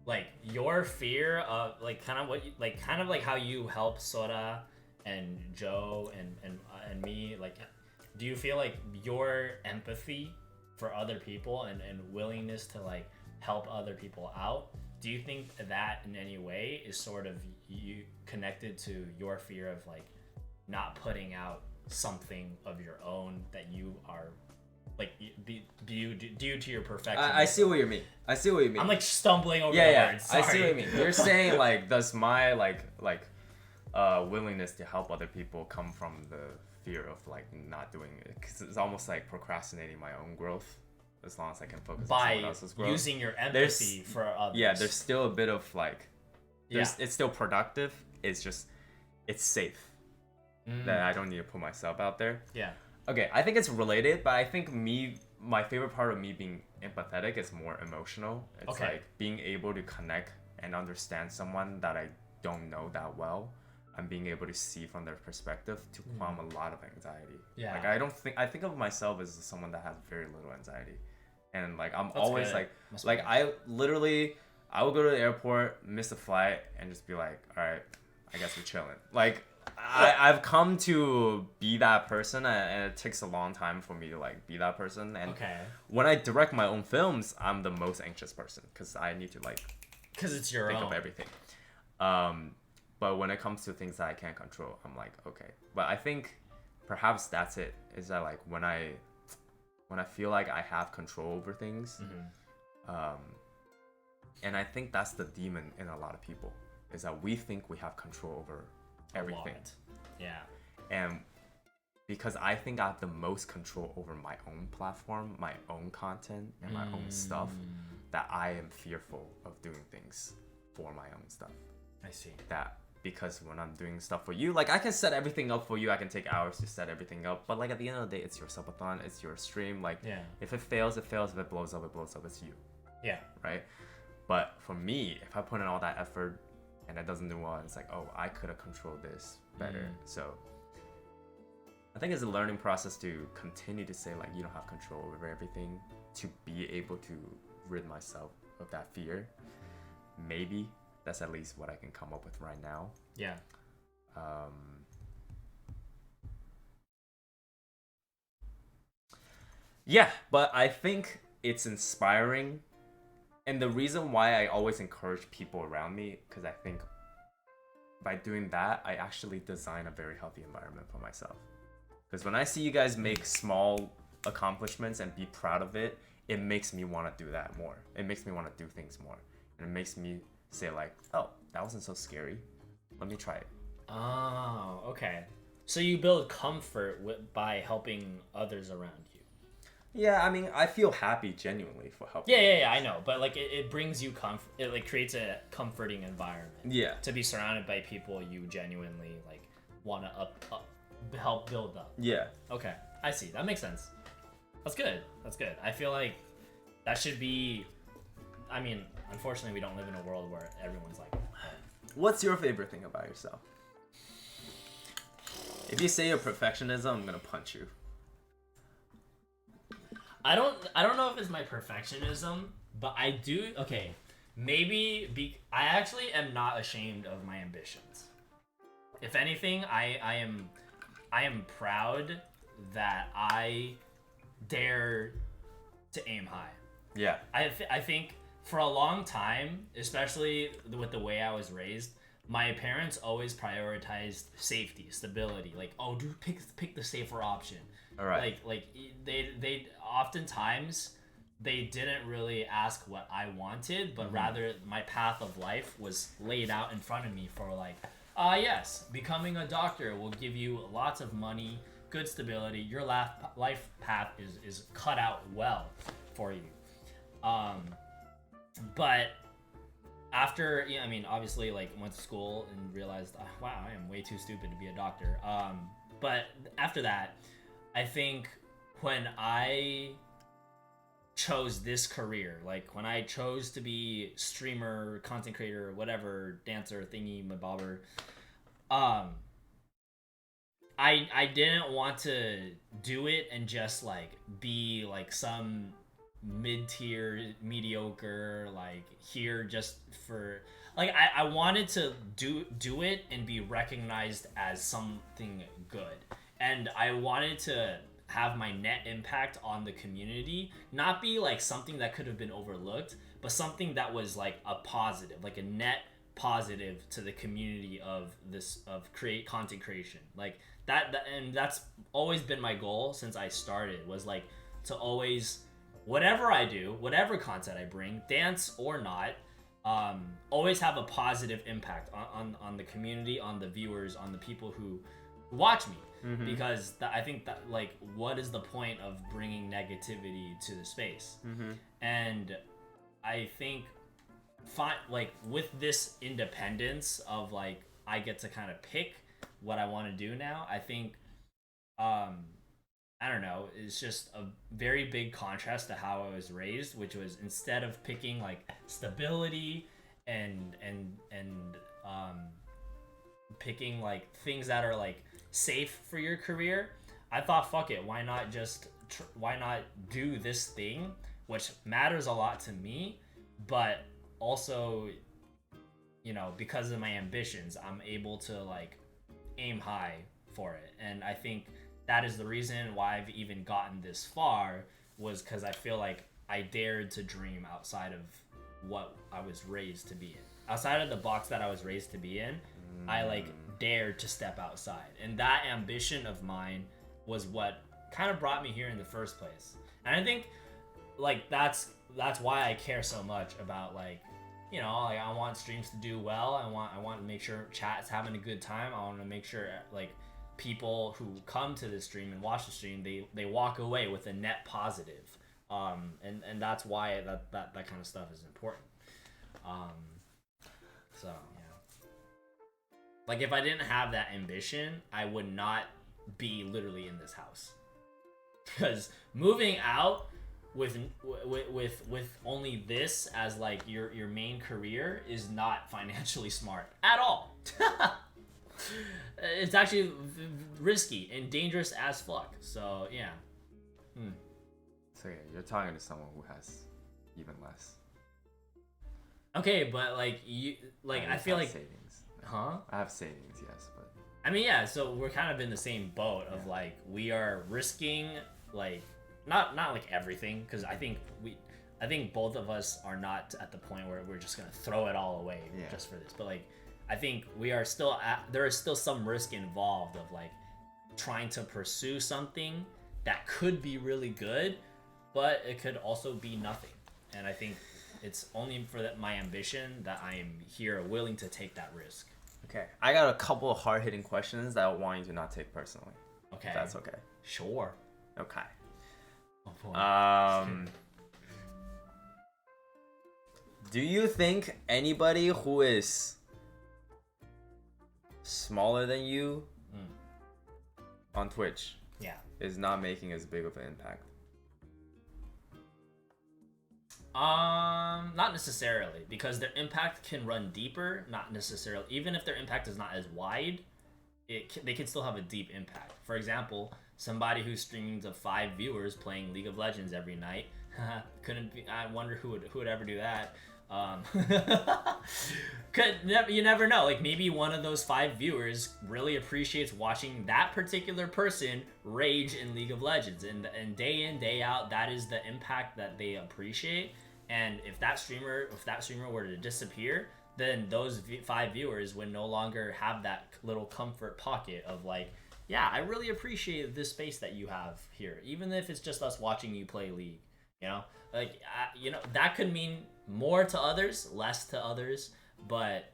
Like your fear of like kind of what you, like kind of like how you help Soda and Joe and me, like do you feel like your empathy for other people and willingness to like help other people out, do you think that in any way is sort of you connected to your fear of like not putting out something of your own that you are like due to your perfection? I see what you mean. I see what you mean. I'm like stumbling over yeah, the yeah. words. I see Sorry. what you mean. You're saying like, does my like willingness to help other people come from the fear of like not doing it? Because it's almost like procrastinating my own growth, as long as I can focus on someone By else's growth. using your empathy for others. Yeah, there's still a bit of like, it's still productive. It's just, it's safe that I don't need to put myself out there. Yeah. Okay, I think it's related, but I think my favorite part of me being empathetic is more emotional. It's Okay. like being able to connect and understand someone that I don't know that well, and being able to see from their perspective to calm a lot of anxiety. Yeah. Like I think of myself as someone that has very little anxiety, and like I'm That's always good. like Must like be. I will go to the airport, miss a flight, and just be like, all right, I guess we're chilling. Like I've come to be that person, and it takes a long time for me to like be that person. And Okay. when I direct my own films, I'm the most anxious person because I need to like Because it's your think own. of everything. But when it comes to things that I can't control, I'm like, okay. But I think perhaps that's it. Is that like when I feel like I have control over things, and I think that's the demon in a lot of people, is that we think we have control over everything. lot. Yeah. And because I think I have the most control over my own platform, my own content, and my own stuff, that I am fearful of doing things for my own stuff. I see. That because when I'm doing stuff for you, like I can set everything up for you, I can take hours to set everything up, but like at the end of the day, it's your subathon, it's your stream. Like Yeah. if it fails, it fails. If it blows up, it blows up. It's you, Yeah. right? But for me, if I put in all that effort and it doesn't do well, it's like, oh, I could have controlled this better. So I think it's a learning process to continue to say like you don't have control over everything, to be able to rid myself of that fear. Maybe that's at least what I can come up with right now. Yeah. Yeah, but I think it's inspiring, and the reason why I always encourage people around me, because I think by doing that, I actually design a very healthy environment for myself. Because when I see you guys make small accomplishments and be proud of it, it makes me want to do that more. It makes me want to do things more. And it makes me say like, oh, that wasn't so scary. Let me try it. Oh, okay. So you build comfort by helping others around you. Yeah, I mean, I feel happy genuinely for helping. Yeah, I know. But like it brings you comfort. It like creates a comforting environment. Yeah. To be surrounded by people you genuinely like want to help build up. Yeah. Okay, I see. That makes sense. That's good. That's good. I feel like that should be. I mean, unfortunately, we don't live in a world where everyone's like that. What's your favorite thing about yourself? If you say you're perfectionism, I'm gonna punch you. I don't know if it's my perfectionism, but I do. Okay, maybe I actually am not ashamed of my ambitions. If anything, I am proud that I dare to aim high. Yeah. I think for a long time, especially with the way I was raised, my parents always prioritized safety, stability. Like, oh, dude, pick the safer option. All right. Like they oftentimes they didn't really ask what I wanted, but rather my path of life was laid out in front of me for like, yes, becoming a doctor will give you lots of money, good stability. Your life path is cut out well for you. But after, I mean, obviously, like, went to school and realized, wow, I am way too stupid to be a doctor. But after that, I think when I chose this career, like, when I chose to be streamer, content creator, whatever, dancer, thingy, my bobber, I didn't want to do it and just, like, be, like, some mid-tier mediocre like here just for like I wanted to do it and be recognized as something good, and I wanted to have my net impact on the community not be like something that could have been overlooked, but something that was like a positive, like a net positive to the community of content creation, like that and that's always been my goal since I started, was like to always, whatever I do, whatever content I bring, dance or not, always have a positive impact on the community, on the viewers, on the people who watch me. Mm-hmm. Because I think that, like, what is the point of bringing negativity to the space? Mm-hmm. And I think, like, with this independence of, like, I get to kind of pick what I want to do now, I think, I don't know, it's just a very big contrast to how I was raised, which was instead of picking like stability and picking like things that are like safe for your career, I thought, fuck it, why not just why not do this thing which matters a lot to me, but also, you know, because of my ambitions, I'm able to like aim high for it. And I think that is the reason why I've even gotten this far, was because I feel like I dared to dream outside of what I was raised to be in. Outside of the box that I was raised to be in, I like dared to step outside. And that ambition of mine was what kind of brought me here in the first place. And I think like that's why I care so much about, like, you know, like, I want streams to do well. I want to make sure chat's having a good time. I want to make sure like people who come to the stream and watch the stream, they walk away with a net positive, and that's why that kind of stuff is important. So yeah, like if I didn't have that ambition, I would not be literally in this house, because moving out with only this as like your main career is not financially smart at all. It's actually risky and dangerous as fuck. So yeah. So yeah, you're talking to someone who has even less. Okay, but like you, like I feel like savings. Huh? I have savings, yes, but I mean, yeah. So we're kind of in the same boat of like we are risking like not like everything, because I think both of us are not at the point where we're just gonna throw it all away just for this. But like I think we are still there is still some risk involved of like trying to pursue something that could be really good, but it could also be nothing. And I think it's only for my ambition that I am here willing to take that risk. Okay, I got a couple of hard-hitting questions that I want you to not take personally. Okay. If that's okay. Sure. Okay. Oh, boy. Do you think anybody who is smaller than you on Twitch Yeah. is not making as big of an impact? Not necessarily, because their impact can run deeper. Not necessarily, even if their impact is not as wide, they can still have a deep impact. For example, somebody who's streaming to 5 viewers playing League of Legends every night, couldn't be. I wonder who would ever do that. You never know. Like, maybe one of those 5 viewers really appreciates watching that particular person rage in League of Legends, and day in, day out, that is the impact that they appreciate. And if that streamer were to disappear, then those 5 viewers would no longer have that little comfort pocket of like, yeah, I really appreciate this space that you have here, even if it's just us watching you play League. You know, like that could mean more to others, less to others, but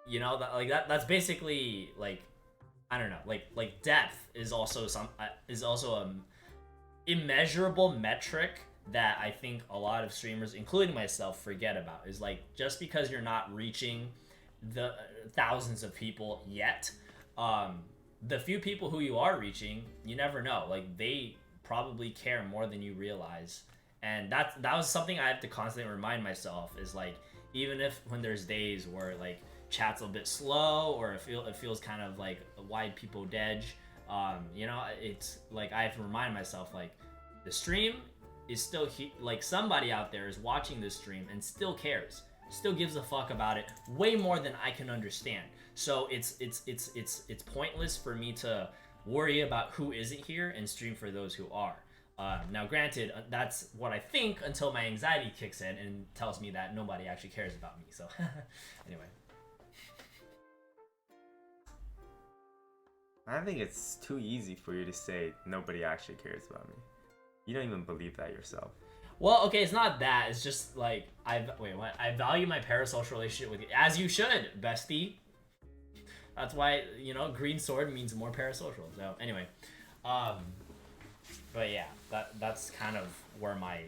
that's basically like, I don't know, like depth is also immeasurable metric that I think a lot of streamers, including myself, forget about. Is like, just because you're not reaching the thousands of people yet, the few people who you are reaching, you never know, like they probably care more than you realize. And that was something I have to constantly remind myself, is like, even if when there's days where like chat's a bit slow, or it feels kind of like wide people dedge, it's like I have to remind myself, like, the stream is still like somebody out there is watching this stream and still cares, still gives a fuck about it way more than I can understand. So it's pointless for me to worry about who isn't here and stream for those who are. Now, granted, that's what I think until my anxiety kicks in and tells me that nobody actually cares about me. So, anyway. I think it's too easy for you to say nobody actually cares about me. You don't even believe that yourself. Well, okay, it's not that. It's just like, I value my parasocial relationship with you, as you should, bestie. That's why, green sword means more parasocial. So, anyway. But yeah, that's kind of where my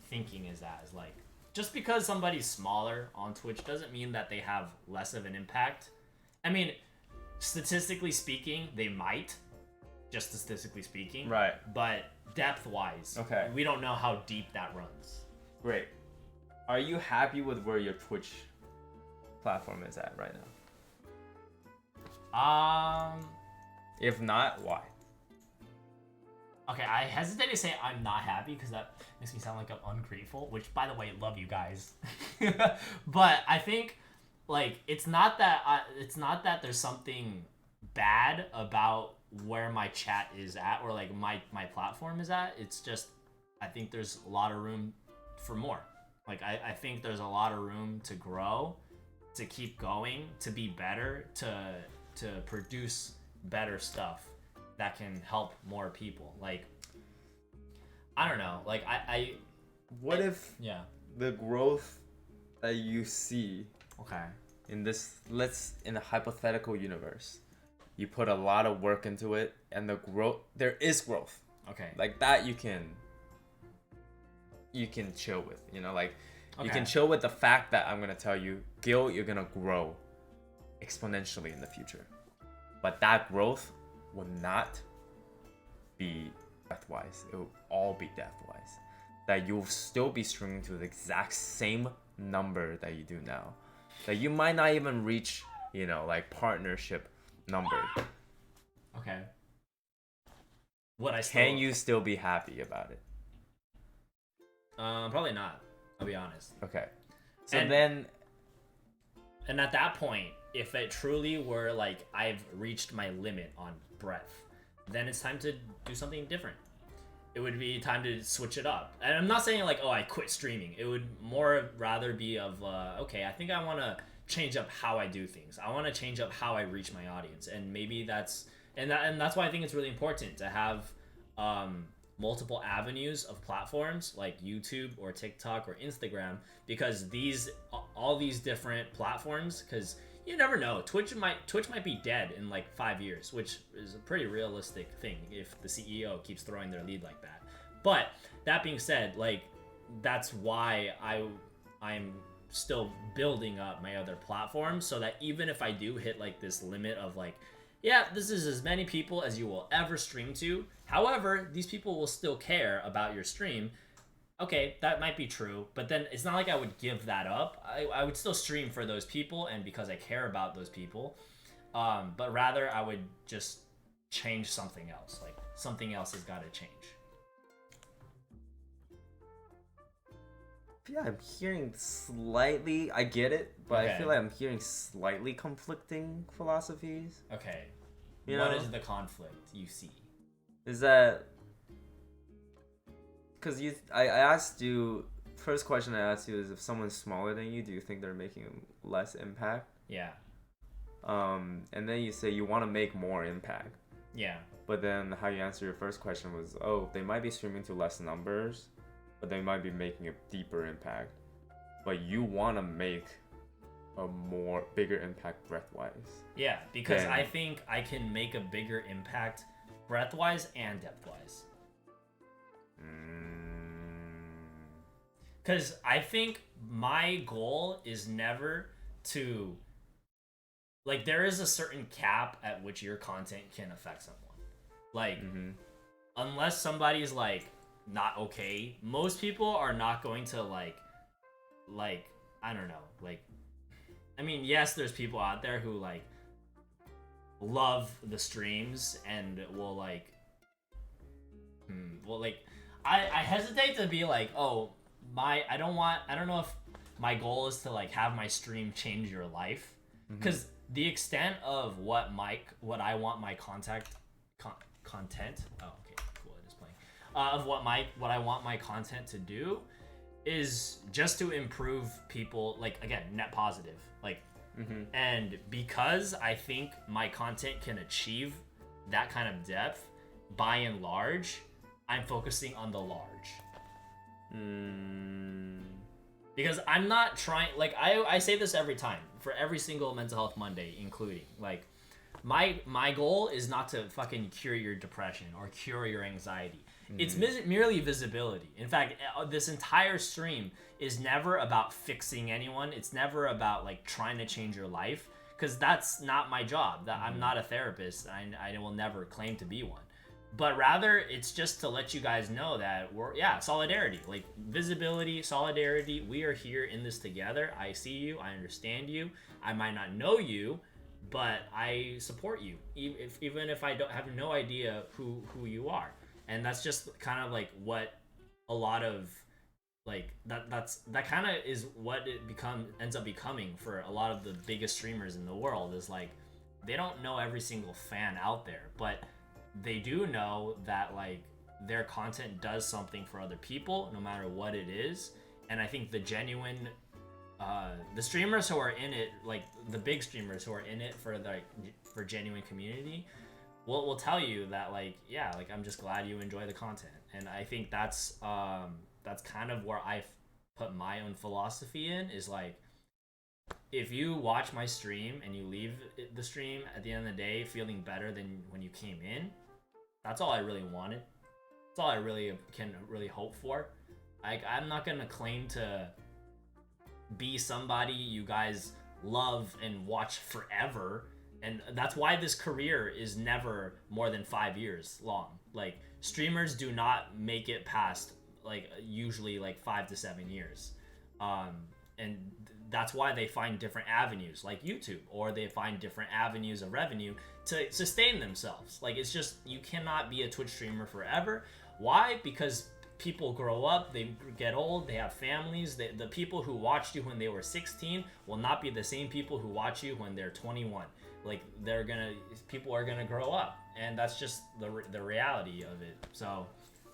thinking is at. Is like, just because somebody's smaller on Twitch doesn't mean that they have less of an impact. I mean, statistically speaking, they might. Just statistically speaking. Right. But depth-wise, okay, we don't know how deep that runs. Great. Are you happy with where your Twitch platform is at right now? If not, why? Okay, I hesitate to say I'm not happy because that makes me sound like I'm ungrateful, which, by the way, love you guys. But I think, like, it's not that there's something bad about where my chat is at, or like my platform is at. It's just, I think there's a lot of room for more. Like, I think there's a lot of room to grow, to keep going, to be better, to produce better stuff that can help more people. Like, I don't know, like what if yeah, the growth that you see, okay, in a hypothetical universe, you put a lot of work into it, and there is growth, okay, like that you can chill with, like, okay, you can chill with the fact that I'm gonna tell you, Gil, you're gonna grow exponentially in the future, but that growth will not be depth-wise. It will all be depth-wise. That you'll still be streaming to the exact same number that you do now. That you might not even reach, like, partnership number. okay. Can you still be happy about it? Probably not. I'll be honest. Okay. So And at that point, if it truly were like I've reached my limit on breadth, then it's time to do something different. It would be time to switch it up. And I'm not saying like, oh, I quit streaming. It would more rather be of, okay, I think I want to change up how I do things. I want to change up how I reach my audience. And maybe that's why I think it's really important to have multiple avenues of platforms like YouTube or TikTok or Instagram, because all these different platforms, because you never know, Twitch might be dead in like 5 years, which is a pretty realistic thing if the CEO keeps throwing their lead like that. But that being said, like, that's why I'm still building up my other platforms, so that even if I do hit like this limit of like, yeah, this is as many people as you will ever stream to, however, these people will still care about your stream. Okay, that might be true, but then it's not like I would give that up. I would still stream for those people and because I care about those people, but rather I would just change something else. Like, something else has got to change. Yeah, I'm hearing slightly. I get it, but Okay. I feel like I'm hearing slightly conflicting philosophies. Okay, You what know? is the conflict you see? Is that because I asked you, first question I asked you is, if someone's smaller than you, do you think they're making less impact? Yeah, And then you say you want to make more impact, yeah, but then how you answer your first question was, oh, they might be streaming to less numbers, but they might be making a deeper impact, but you want to make a bigger impact breadth-wise. yeah. Because Then- I think I can make a bigger impact breadth-wise and depth-wise. Because I think my goal is never to, like, there is a certain cap at which your content can affect someone. Like, unless somebody's like not okay, most people are not going to like I don't know, like, I mean, yes, there's people out there who like love the streams and will like I hesitate to be like, oh, I don't know if my goal is to like have my stream change your life, because the extent of what I want my content oh, okay, cool, it is playing, of what I want my content to do is just to improve people, like, again, net positive, like, and because I think my content can achieve that kind of depth, by and large, I'm focusing on the large. Because I'm not trying, like, I say this every time, for every single Mental Health Monday, including, like, my goal is not to fucking cure your depression or cure your anxiety. It's merely visibility. In fact, this entire stream is never about fixing anyone. It's never about like trying to change your life, because that's not my job. I'm not a therapist. I will never claim to be one. But rather, it's just to let you guys know that solidarity, like visibility, solidarity. We are here in this together. I see you. I understand you. I might not know you, but I support you, even if I don't have no idea who you are. And that's just kind of like what a lot of like that kind of is what it ends up becoming for a lot of the biggest streamers in the world, is like they don't know every single fan out there, but they do know that like their content does something for other people, no matter what it is. And I think the genuine the streamers who are in it, like the big streamers who are in it for genuine community, will tell you that like, yeah, like, I'm just glad you enjoy the content. And I think that's kind of where I've put my own philosophy in, is like, if you watch my stream and you leave the stream at the end of the day feeling better than when you came in, that's all I really wanted. That's all I really can really hope for. I'm not gonna claim to be somebody you guys love and watch forever, and that's why this career is never more than 5 years long. Like, streamers do not make it past like usually like 5 to 7 years, and that's why they find different avenues like YouTube, or they find different avenues of revenue to sustain themselves. Like, it's just, you cannot be a Twitch streamer forever. Why? Because people grow up, they get old, they have families. The people who watched you when they were 16 will not be the same people who watch you when they're 21. Like, people are gonna grow up, and that's just the reality of it. So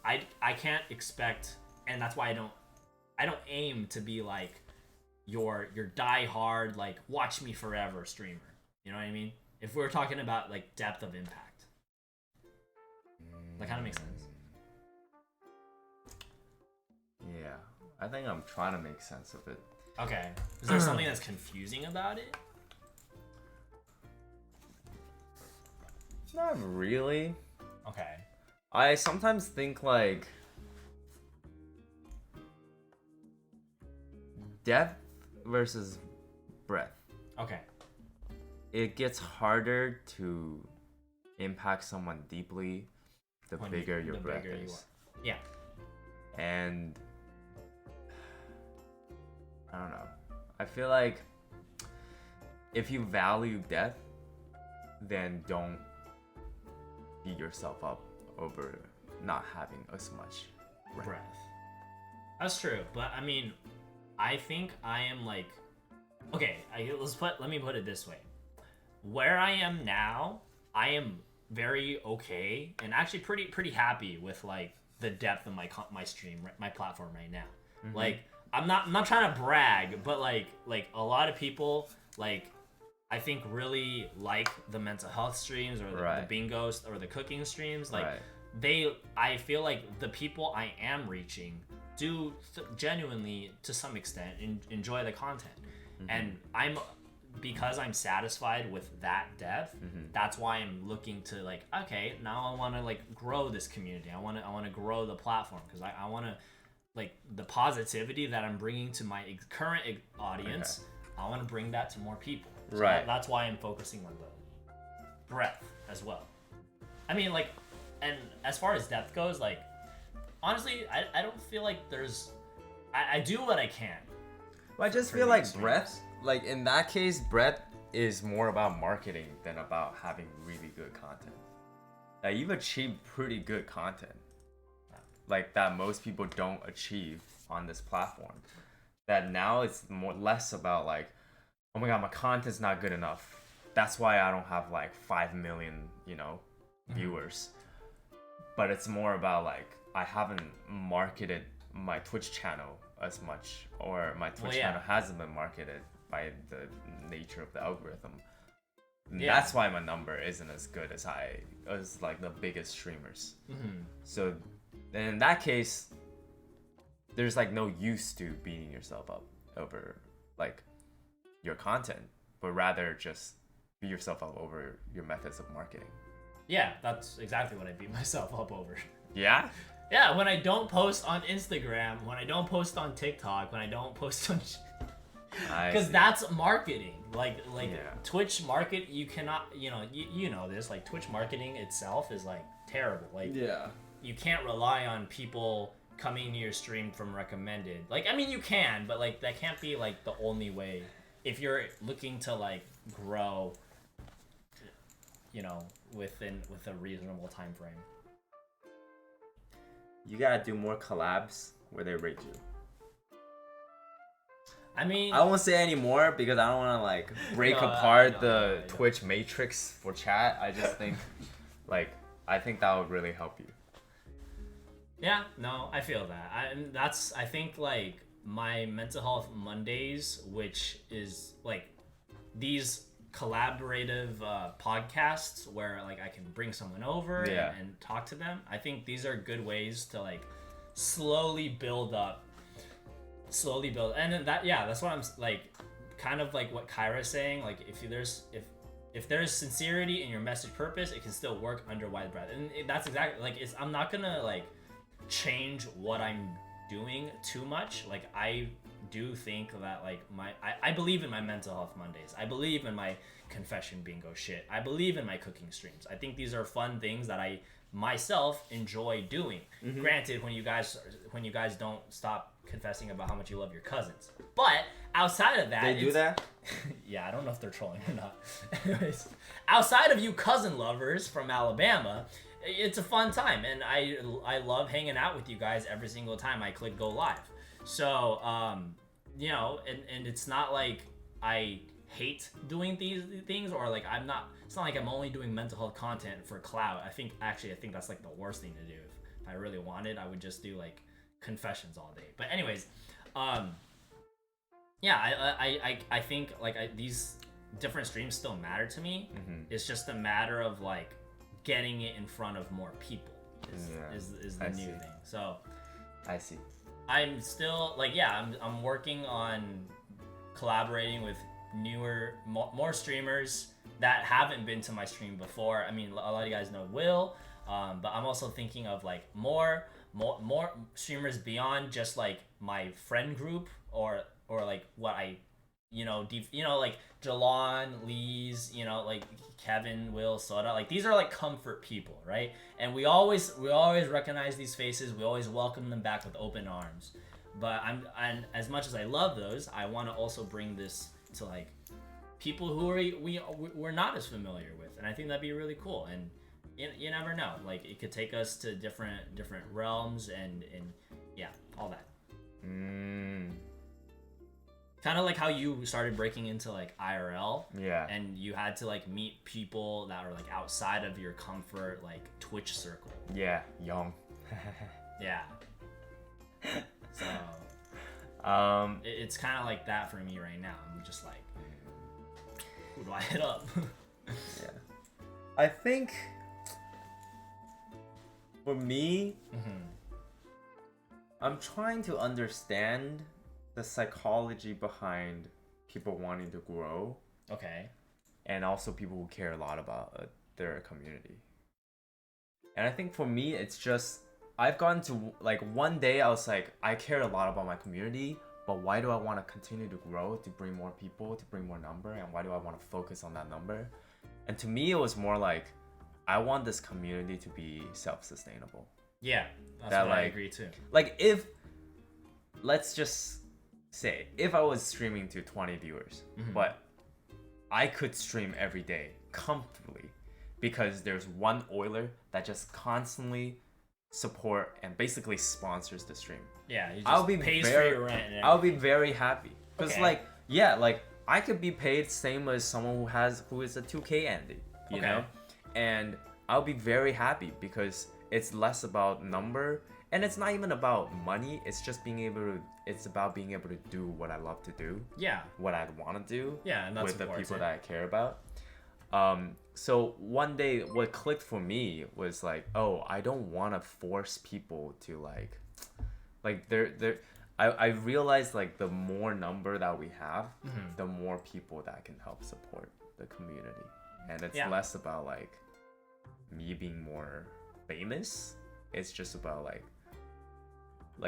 I can't expect, and that's why I don't aim to be like your die-hard, like, watch me forever streamer. You know what I mean? If we're talking about like depth of impact, that kind of makes sense. I think I'm trying to make sense of it. Okay. Is there something that's confusing about it? Not really. Okay. I sometimes think like depth versus breadth. Okay. It gets harder to impact someone deeply the When bigger you- your the breadth bigger you is. are. Yeah. And I don't know. I feel like if you value depth, then don't beat yourself up over not having as much breadth. That's true, but I mean, I think I am like, okay. Let me put it this way. Where I am now, I am very okay and actually pretty happy with like the depth of my stream, my platform right now. Like I'm not trying to brag, but like a lot of people like I think really like the mental health streams or the bingos or the cooking streams. Like I feel like the people I am reaching do genuinely to some extent enjoy the content, and because I'm satisfied with that depth, that's why I'm looking to like, okay, now I want to like grow this community. I want to grow the platform because I want to like the positivity that I'm bringing to my current audience. I want to bring that to more people. So that's why I'm focusing on the breadth as well. I mean, like, and as far as depth goes, like, honestly, I don't feel like there's. I do what I can. Well, I just feel like breadth, like in that case, breadth is more about marketing than about having really good content. Like you've achieved pretty good content, like that most people don't achieve on this platform. That now it's less about like, oh my god, my content's not good enough. That's why I don't have like 5 million, viewers. But it's more about like I haven't marketed my Twitch channel as much, or my Twitch channel hasn't been marketed by the nature of the algorithm. That's why my number isn't as good as like the biggest streamers. So then in that case, there's like no use to beating yourself up over like your content, but rather just beat yourself up over your methods of marketing. Yeah, that's exactly what I beat myself up over. Yeah? Yeah, when I don't post on Instagram, when I don't post on TikTok, when I don't post on... Because that's marketing. Like Twitch market, you cannot, you know this, like Twitch marketing itself is like terrible. Like you can't rely on people coming to your stream from recommended. Like, I mean, you can, but like that can't be like the only way if you're looking to like grow, with a reasonable time frame. You gotta do more collabs where they rate you. I mean, I won't say any more because I don't want to like break apart the Twitch matrix for chat. I just think I think that would really help you. Yeah, no, I feel that. I think like my Mental Health Mondays, which is like these collaborative podcasts where like I can bring someone over and talk to them. I think these are good ways to like slowly build, and then that's what I'm like, kind of like what Kyra's saying. Like if there's sincerity in your message purpose, it can still work under wide breadth, and that's exactly like I'm not gonna like change what I'm doing too much. Like I do think that like I believe in my Mental Health Mondays. I believe in my confession bingo shit. I believe in my cooking streams. I think these are fun things that I myself enjoy doing. Granted, when you guys don't stop confessing about how much you love your cousins, but outside of that, they do that. Yeah, I don't know if they're trolling or not. Anyways, outside of you cousin lovers from Alabama, it's a fun time, and I love hanging out with you guys every single time I click go live. So and it's not like I hate doing these things, or like it's not like I'm only doing mental health content for clout. I think that's like the worst thing to do. If I really wanted, I would just do like confessions all day. But anyways, I think like these different streams still matter to me. It's just a matter of like getting it in front of more people is the new thing. So I see. I'm still like, yeah, I'm working on collaborating with newer, more streamers that haven't been to my stream before. I mean, a lot of you guys know Will, but I'm also thinking of like more streamers beyond just like my friend group or like what I, like Jalon, Lee's, like Kevin, Will, Soda, like these are like comfort people, right? And we always recognize these faces. We always welcome them back with open arms. But and as much as I love those, I want to also bring this to like people who we're not as familiar with, and I think that'd be really cool. And you never know, like it could take us to different realms and yeah, all that. Kind of like how you started breaking into like IRL, Yeah. and you had to like meet people that are like outside of your comfort like Twitch circle. Yeah, young. Yeah. So it's kind of like that for me right now. I'm just like, who do I hit up? Yeah. I think for me, I'm trying to understand the psychology behind people wanting to grow, Okay. and also people who care a lot about their community. And I think for me, it's just I've gone to like one day I was like, I care a lot about my community, but why do I want to continue to grow, to bring more people, to bring more number, and why do I want to focus on that number? And to me, it was more like I want this community to be self-sustainable. Yeah, that's That, what I like- agree too. Like if, let's just say, if I was streaming to 20 viewers, but I could stream every day comfortably because there's one Oiler that just constantly support and basically sponsors the stream. Yeah, he just I'll be pays very, for your rent. And I'll be everything. very happy because Okay. like I could be paid same as someone who is a 2K Andy, you Okay. know, and I'll be very happy because it's less about number and it's not even about money. It's just it's about being able to do what I love to do, Yeah, what I want to do, yeah, and that's with the important. people that I care about. So one day what clicked for me was like, oh, I don't want to force people to like I realized like the more number that we have, the more people that can help support the community. And it's Yeah. less about like me being more famous. It's just about like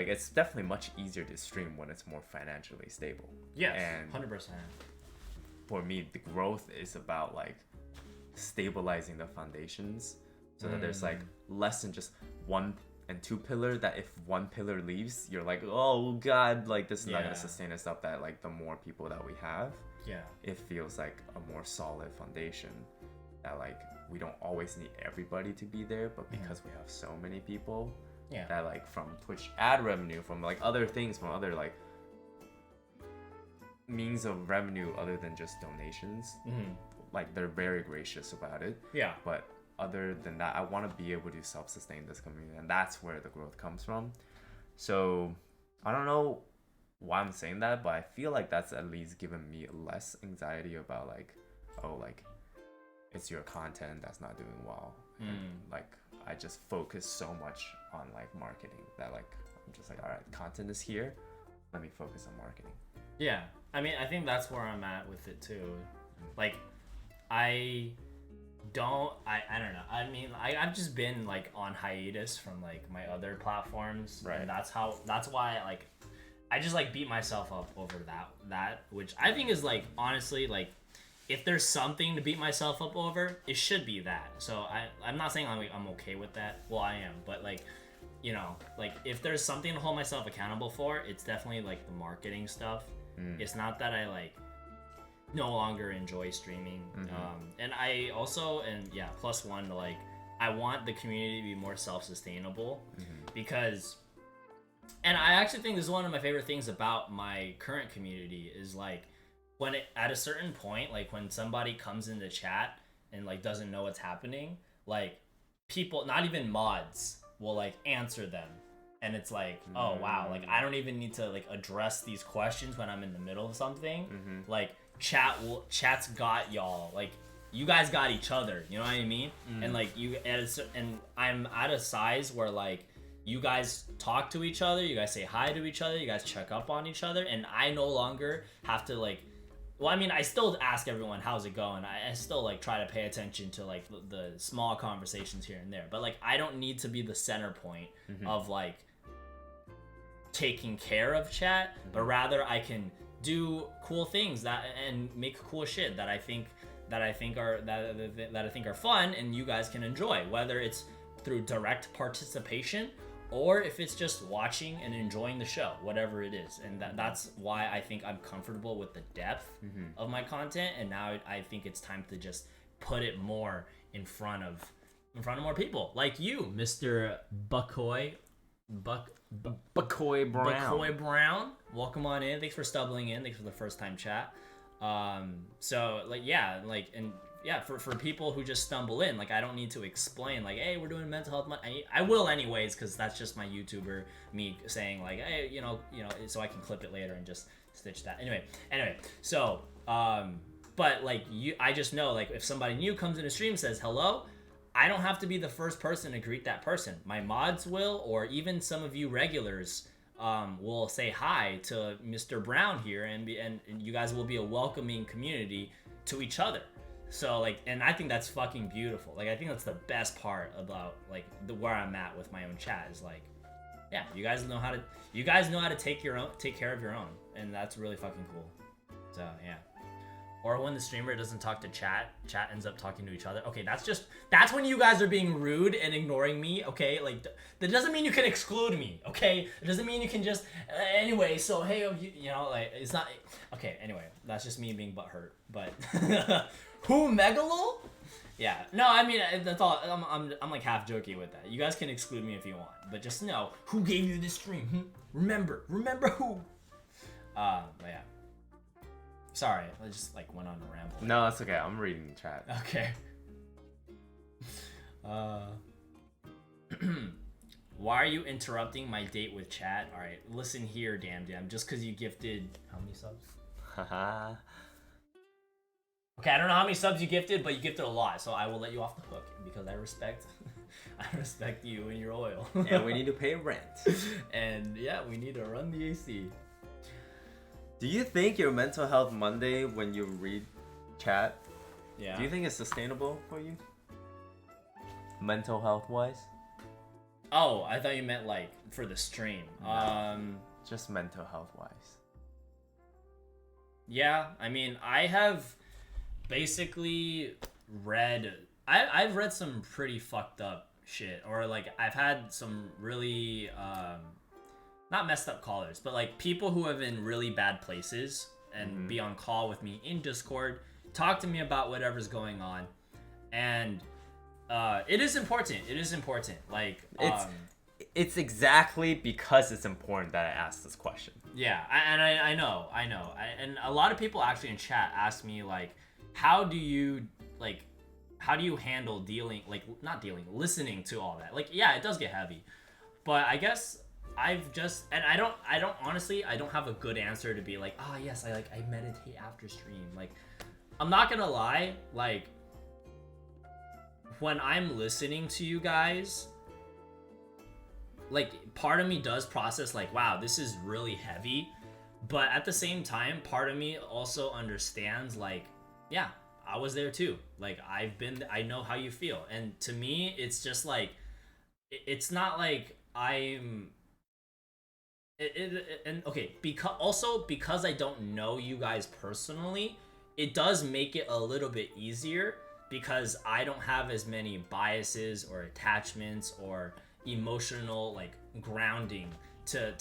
it's definitely much easier to stream when it's more financially stable. Yes, And 100%. for me, the growth is about like stabilizing the foundations so that there's like less than just one and two pillar, that if one pillar leaves, you're like, oh god, like this is not Yeah. gonna sustain us up. That like the more people that we have, Yeah, it feels like a more solid foundation, that like we don't always need everybody to be there, but because we have so many people, yeah, that like from Twitch ad revenue, from like other things, from other like means of revenue other than just donations, like they're very gracious about it. yeah. But other than that, I want to be able to self-sustain this community, and that's where the growth comes from. So I don't know why I'm saying that, but I feel like that's at least given me less anxiety about like, oh, like it's your content that's not doing well. And, like I just focus so much on like marketing that like I'm just like, all right, content is here, let me focus on marketing. Yeah, I mean, I think that's where I'm at with it too. Like, I don't know. I mean, I've just been like on hiatus from like my other platforms, Right. and that's why like I just like beat myself up over that, which I think is like honestly like if there's something to beat myself up over, it should be that. So I'm not saying I'm okay with that. Well, I am, but like, you know, like if there's something to hold myself accountable for, it's definitely like the marketing stuff. It's not that I like no longer enjoy streaming. And I also, and yeah, plus one, like I want the community to be more self-sustainable because, and I actually think this is one of my favorite things about my current community is like when at a certain point, like when somebody comes in the chat and like doesn't know what's happening, like people, not even mods, will like answer them. And it's like, oh wow, like I don't even need to like address these questions when I'm in the middle of something. Like chat's got y'all. Like you guys got each other. You know what I mean? And like and I'm at a size where like you guys talk to each other, you guys say hi to each other, you guys check up on each other, and I no longer have to like. Well, I mean, I still ask everyone how's it going. I still like try to pay attention to like the small conversations here and there. But like, I don't need to be the center point of like taking care of chat, but rather I can do cool things that and make cool shit that I think are fun and you guys can enjoy, whether it's through direct participation or if it's just watching and enjoying the show, whatever it is. And that's why I think I'm comfortable with the depth of my content, and now I think it's time to just put it more in front of more people, like you, Mr. Buckoy Buckoy Brown. Welcome on in. Thanks for stumbling in. Thanks for the first time chat. So like, yeah, like, and yeah, for people who just stumble in, like, I don't need to explain like, hey, we're doing mental health month. I will anyways, because that's just my YouTuber me saying like, hey, you know, so I can clip it later and just stitch that. Anyway, so but like, I just know, like, if somebody new comes in a stream and says hello, I don't have to be the first person to greet that person. My mods will, or even some of you regulars will say hi to Mr. Brown here, and you guys will be a welcoming community to each other. So like, and I think that's fucking beautiful. Like, I think that's the best part about like where I'm at with my own chat is like, yeah, you guys know how to take care of your own, and that's really fucking cool. So yeah. Or when the streamer doesn't talk to chat ends up talking to each other. Okay, that's when you guys are being rude and ignoring me, okay? Like, that doesn't mean you can exclude me, okay? It doesn't mean you can just, anyway, so, hey, you know, like, it's not, okay, anyway, that's just me being butthurt, but, who, Megalo? Yeah, no, I mean, that's all, I'm like half joking with that. You guys can exclude me if you want, but just know, who gave you this stream? Remember who? But yeah. Sorry, I just like went on a ramble. No, that's okay. I'm reading the chat. Okay. Why are you interrupting my date with chat? All right, listen here, damn. Just because you gifted how many subs? Haha. Okay, I don't know how many subs you gifted, but you gifted a lot, so I will let you off the hook because I respect you and your oil. And we need to pay rent. And yeah, we need to run the AC. Do you think your mental health Monday when you read chat? Yeah. Do you think it's sustainable for you? Mental health wise? Oh, I thought you meant like for the stream. Just mental health wise. Yeah, I mean, I have basically I've read some pretty fucked up shit, or like I've had some really not messed up callers, but like people who have in really bad places and be on call with me in Discord, talk to me about whatever's going on, and it is important. Like It's exactly because it's important that I asked this question. yeah, I know. And a lot of people actually in chat ask me like, how do you handle listening to all that? Like, yeah, it does get heavy, but I guess I don't honestly, I don't have a good answer to be like, yes, I meditate after stream. Like, I'm not gonna lie, like, when I'm listening to you guys, like, part of me does process like, wow, this is really heavy, but at the same time, part of me also understands like, yeah, I was there too. Like, I know how you feel, and to me, it's just like, it's not like I'm. And okay, because I don't know you guys personally, it does make it a little bit easier because I don't have as many biases or attachments or emotional like grounding to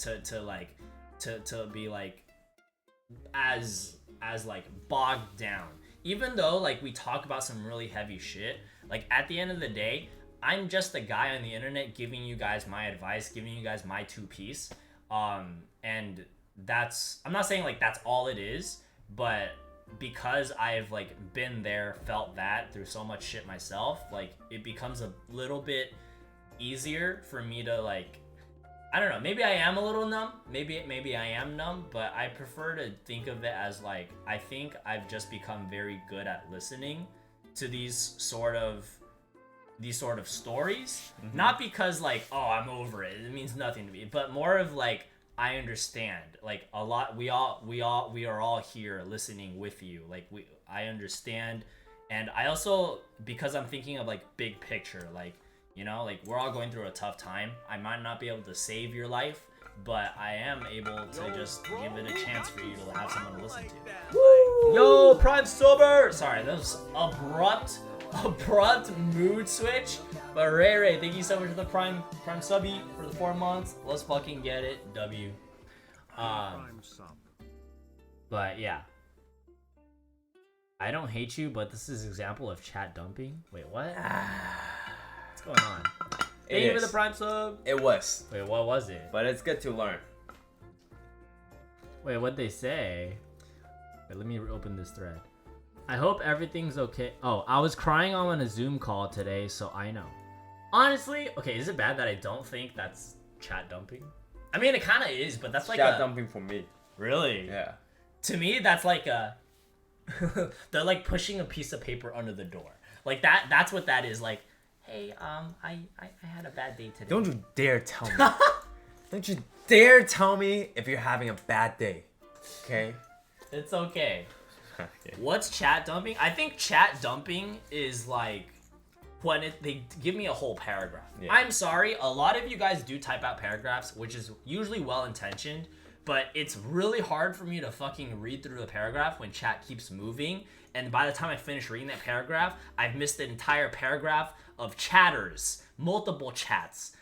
be like as like bogged down. Even though like we talk about some really heavy shit, like at the end of the day, I'm just a guy on the internet giving you guys my advice, giving you guys my two piece. And that's, I'm not saying like that's all it is, but because I've like been there, felt that through so much shit myself, like it becomes a little bit easier for me to like, I don't know, maybe I am a little numb, maybe I am numb, but I prefer to think of it as like, I think I've just become very good at listening to these sort of these sort of stories, not because like, oh, I'm over it, it means nothing to me, but more of like, I understand, like a lot, we are all here listening with you, like I understand. And I also, because I'm thinking of like big picture, like, you know, like we're all going through a tough time. I might not be able to save your life, but I am able to just give it a chance for you to have someone to listen to. Woo! Yo, Prime Sober! Sorry, that was abrupt mood switch. But Ray, thank you so much for the Prime subby for the 4 months. Let's fucking get it. W. But yeah. I don't hate you, but this is an example of chat dumping. Wait, what? What's going on? Thank you for the Prime sub. It was. Wait, what was it? But it's good to learn. Wait, what'd they say? Wait, let me open this thread. I hope everything's okay. Oh, I was crying on a Zoom call today, so I know. Honestly, okay, is it bad that I don't think that's chat dumping? I mean, it kind of is, but that's like Chat dumping for me. Really? Yeah. To me, that's like a... They're like pushing a piece of paper under the door. Like that's what that is. Like, hey, I had a bad day today. Don't you dare tell me. Don't you dare tell me if you're having a bad day. Okay? It's okay. Okay. What's chat dumping? I think chat dumping is like when they give me a whole paragraph. Yeah. I'm sorry, a lot of you guys do type out paragraphs, which is usually well intentioned, but it's really hard for me to fucking read through the paragraph when chat keeps moving. And by the time I finish reading that paragraph, I've missed the entire paragraph of chatters, multiple chats.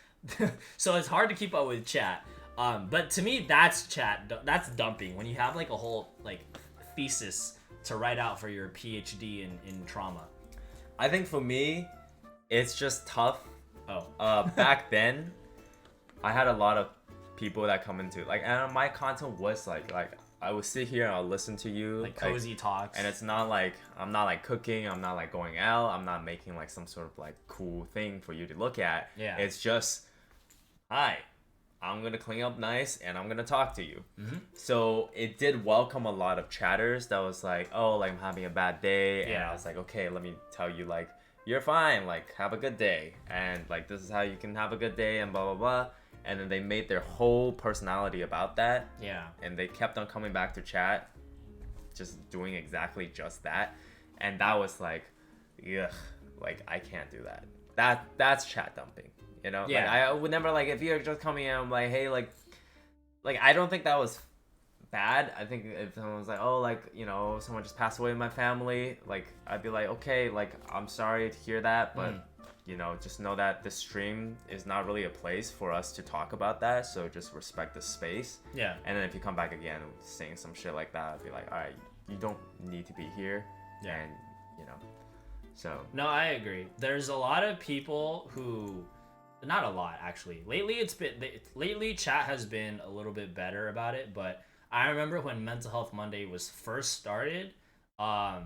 So it's hard to keep up with chat. But to me, that's that's dumping. When you have like a whole like thesis to write out for your PhD in trauma. I think for me, it's just tough. Oh. Back then, I had a lot of people that come into like, and my content was like I would sit here and I'll listen to you, Like cozy talks. and it's not like I'm not like cooking, I'm not like going out, I'm not making like some sort of like cool thing for you to look at. Yeah. It's just, hi, I'm gonna clean up nice and I'm gonna talk to you. So it did welcome a lot of chatters that was like, oh, like I'm having a bad day, and Yeah. I was like, okay, let me tell you, like, you're fine, like have a good day, and like this is how you can have a good day, and blah blah blah. And then they made their whole personality about that. Yeah. And they kept on coming back to chat, just doing exactly just that. And that was like, ugh, like I can't do that. That's chat dumping, you know? Yeah. Like I would never, like, if you're just coming in, I'm like, hey, like I don't think that was bad. I think if someone was like, oh, like, you know, someone just passed away in my family, like I'd be like, okay, like I'm sorry to hear that, but you know, just know that the stream is not really a place for us to talk about that, so just respect the space. Yeah. And then if you come back again saying some shit like that, I'd be like, all right, you don't need to be here. Yeah. And, you know, so. No, I agree. There's a lot of people who, not a lot actually. Lately chat has been a little bit better about it, but I remember when Mental Health Monday was first started, I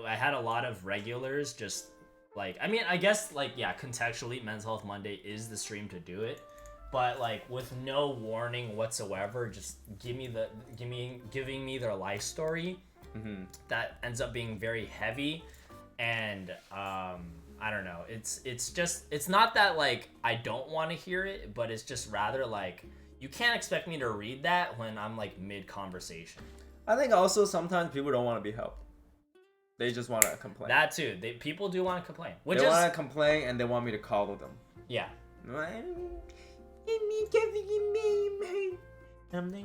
had a lot of regulars just like, I mean, I guess like, yeah, contextually Mental Health Monday is the stream to do it, but like with no warning whatsoever, just giving me their life story. That ends up being very heavy, and I don't know, it's not that like I don't want to hear it, but it's just rather like you can't expect me to read that when I'm like mid conversation. I think also sometimes people don't want to be helped. They just want to complain. That too, people do want to complain, which they is want to complain and they want me to call them. yeah. I'm like, I'm like,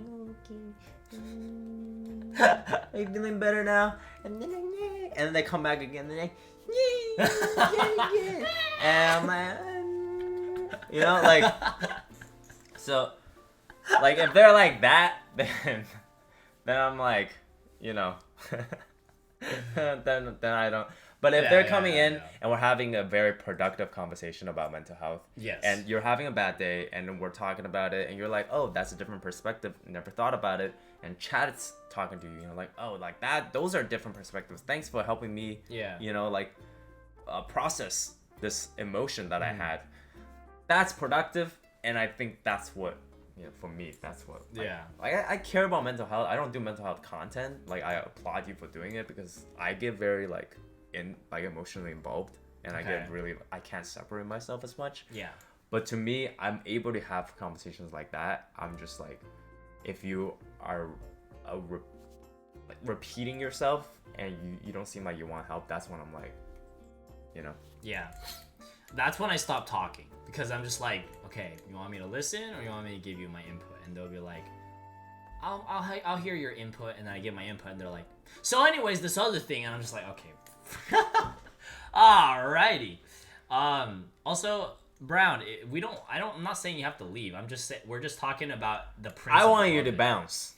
okay. Are you feeling better now? And then they come back again. They're like, yeah. And I'm like, you know, like, so, like, if they're like that, then I'm like, you know, then I don't. But if they're coming in and we're having a very productive conversation about mental health, Yes. and you're having a bad day and we're talking about it and you're like, oh, that's a different perspective, never thought about it, and chat's talking to you, you know, like, oh, like that, those are different perspectives. Thanks for helping me, you know, like process this emotion that I had. That's productive, and I think that's what, you know, for me, that's what. Like I care about mental health. I don't do mental health content. Like I applaud you for doing it because I get very like emotionally involved and Okay. I can't separate myself as much. Yeah. But to me, I'm able to have conversations like that. I'm just like, if you are like repeating yourself and you don't seem like you want help, that's when I'm like, you know. Yeah. That's when I stop talking because I'm just like, okay, you want me to listen or you want me to give you my input? And they'll be like, I'll hear your input, and then I give my input, and they're like, so anyways, this other thing, and I'm just like, okay, alrighty. Also, Brown, I'm not saying you have to leave. We're just talking about the principle. I want you of to it. bounce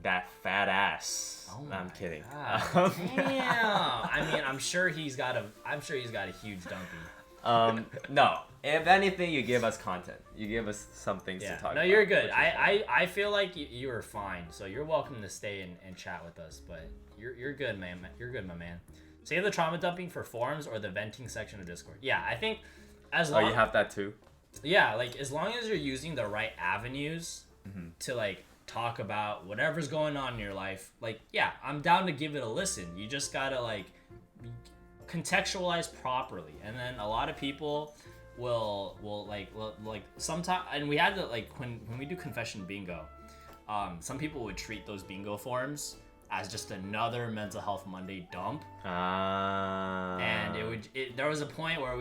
that fat ass. Oh No, I'm my kidding. God. Damn. I mean, I'm sure he's got a huge dumpy. No. If anything, you give us content. You give us some things to Yeah. talk No, about. you're good. which is I feel like you are fine. So you're welcome to stay and chat with us. But you're good, man. You're good, my man. Save the trauma dumping for forums or the venting section of Discord. Yeah, I think as Oh, long you have that too? yeah, like as long as you're using the right avenues to like talk about whatever's going on in your life, like yeah, I'm down to give it a listen. You just gotta like contextualize properly, and then a lot of people will like sometimes, and we had to like when we do confession bingo, some people would treat those bingo forms as just another mental health Monday dump. And there was a point where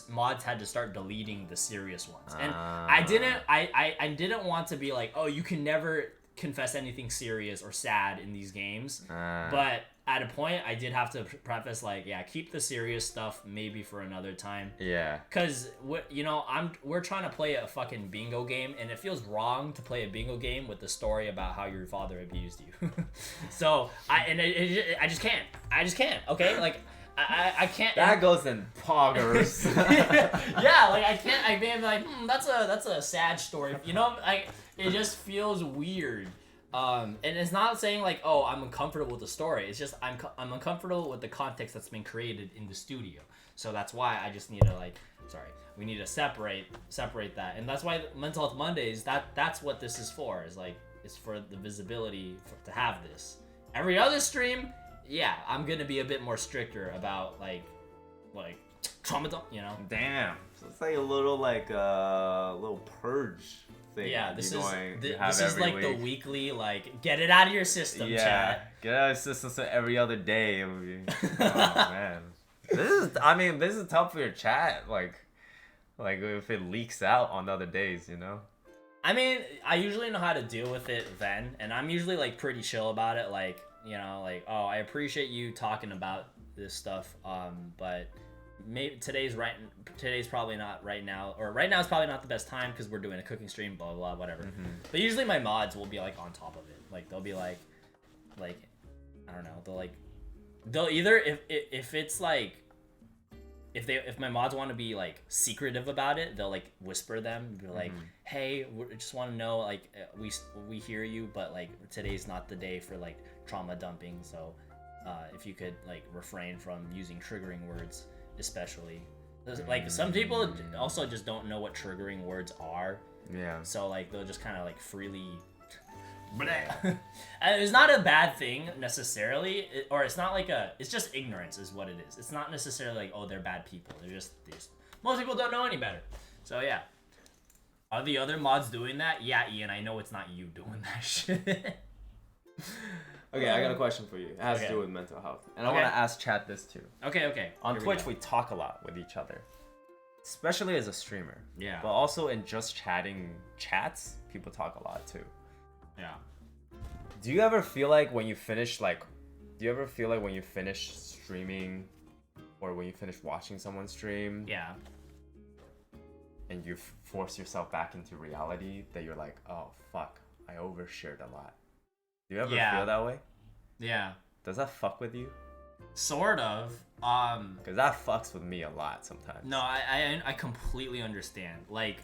mods had to start deleting the serious ones, and I didn't want to be like, oh, you can never confess anything serious or sad in these games, but at a point I did have to preface like, yeah, keep the serious stuff maybe for another time. Yeah. Cause we're trying to play a fucking bingo game, and it feels wrong to play a bingo game with the story about how your father abused you. So I just can't. Okay, like I can't. That goes in poggers. Yeah, like I can't. I mean, like that's a sad story. You know, it just feels weird. And it's not saying like, oh, I'm uncomfortable with the story. It's just I'm uncomfortable with the context that's been created in the studio. So that's why I just need to we need to separate that, and that's why Mental Health Mondays. That's what this is for. Is like it's for the visibility to have this. Every other stream, yeah, I'm gonna be a bit more stricter about like trauma dump, you know. Damn. So it's like a little little purge thing. Yeah, this you is doing- you this have is every like the week. weekly like get it out of your system, Yeah. chat. Get out of system so every other day. It would be, oh man. This is tough for your chat. Like if it leaks out on other days, you know. I mean, I usually know how to deal with it then, and I'm usually like pretty chill about it. Like, you know, like, oh, I appreciate you talking about this stuff, but maybe today's probably not right now, or right now is probably not the best time because we're doing a cooking stream, blah blah, whatever. But usually my mods will be like on top of it. Like they'll be like I don't know, they'll either if it's like if my mods want to be like secretive about it, they'll like whisper them, be like, hey, we just want to know, like, we hear you, but like today's not the day for like trauma dumping, so if you could like refrain from using triggering words, especially like some people also just don't know what triggering words are, Yeah. so like they'll just kind of like freely and it's not a bad thing necessarily, or it's not like it's just ignorance is what it is. It's not necessarily like, oh, they're bad people. They're just most people don't know any better. So yeah. Are the other mods doing that? Yeah, Ian, I know it's not you doing that shit. Okay, I got a question for you. It has Okay. to do with mental health, and I Okay. want to ask chat this too. Okay. On Here we Twitch, go. we talk a lot with each other, especially as a streamer. Yeah. But also in just chatting chats, people talk a lot too. Yeah. Do you ever feel like when you finish streaming, or when you finish watching someone stream, Yeah. and you force yourself back into reality, that you're like, oh fuck, I overshared a lot? Do you ever Yeah. feel that way? Yeah. Does that fuck with you? Sort of. Because that fucks with me a lot sometimes. No, I completely understand. Like,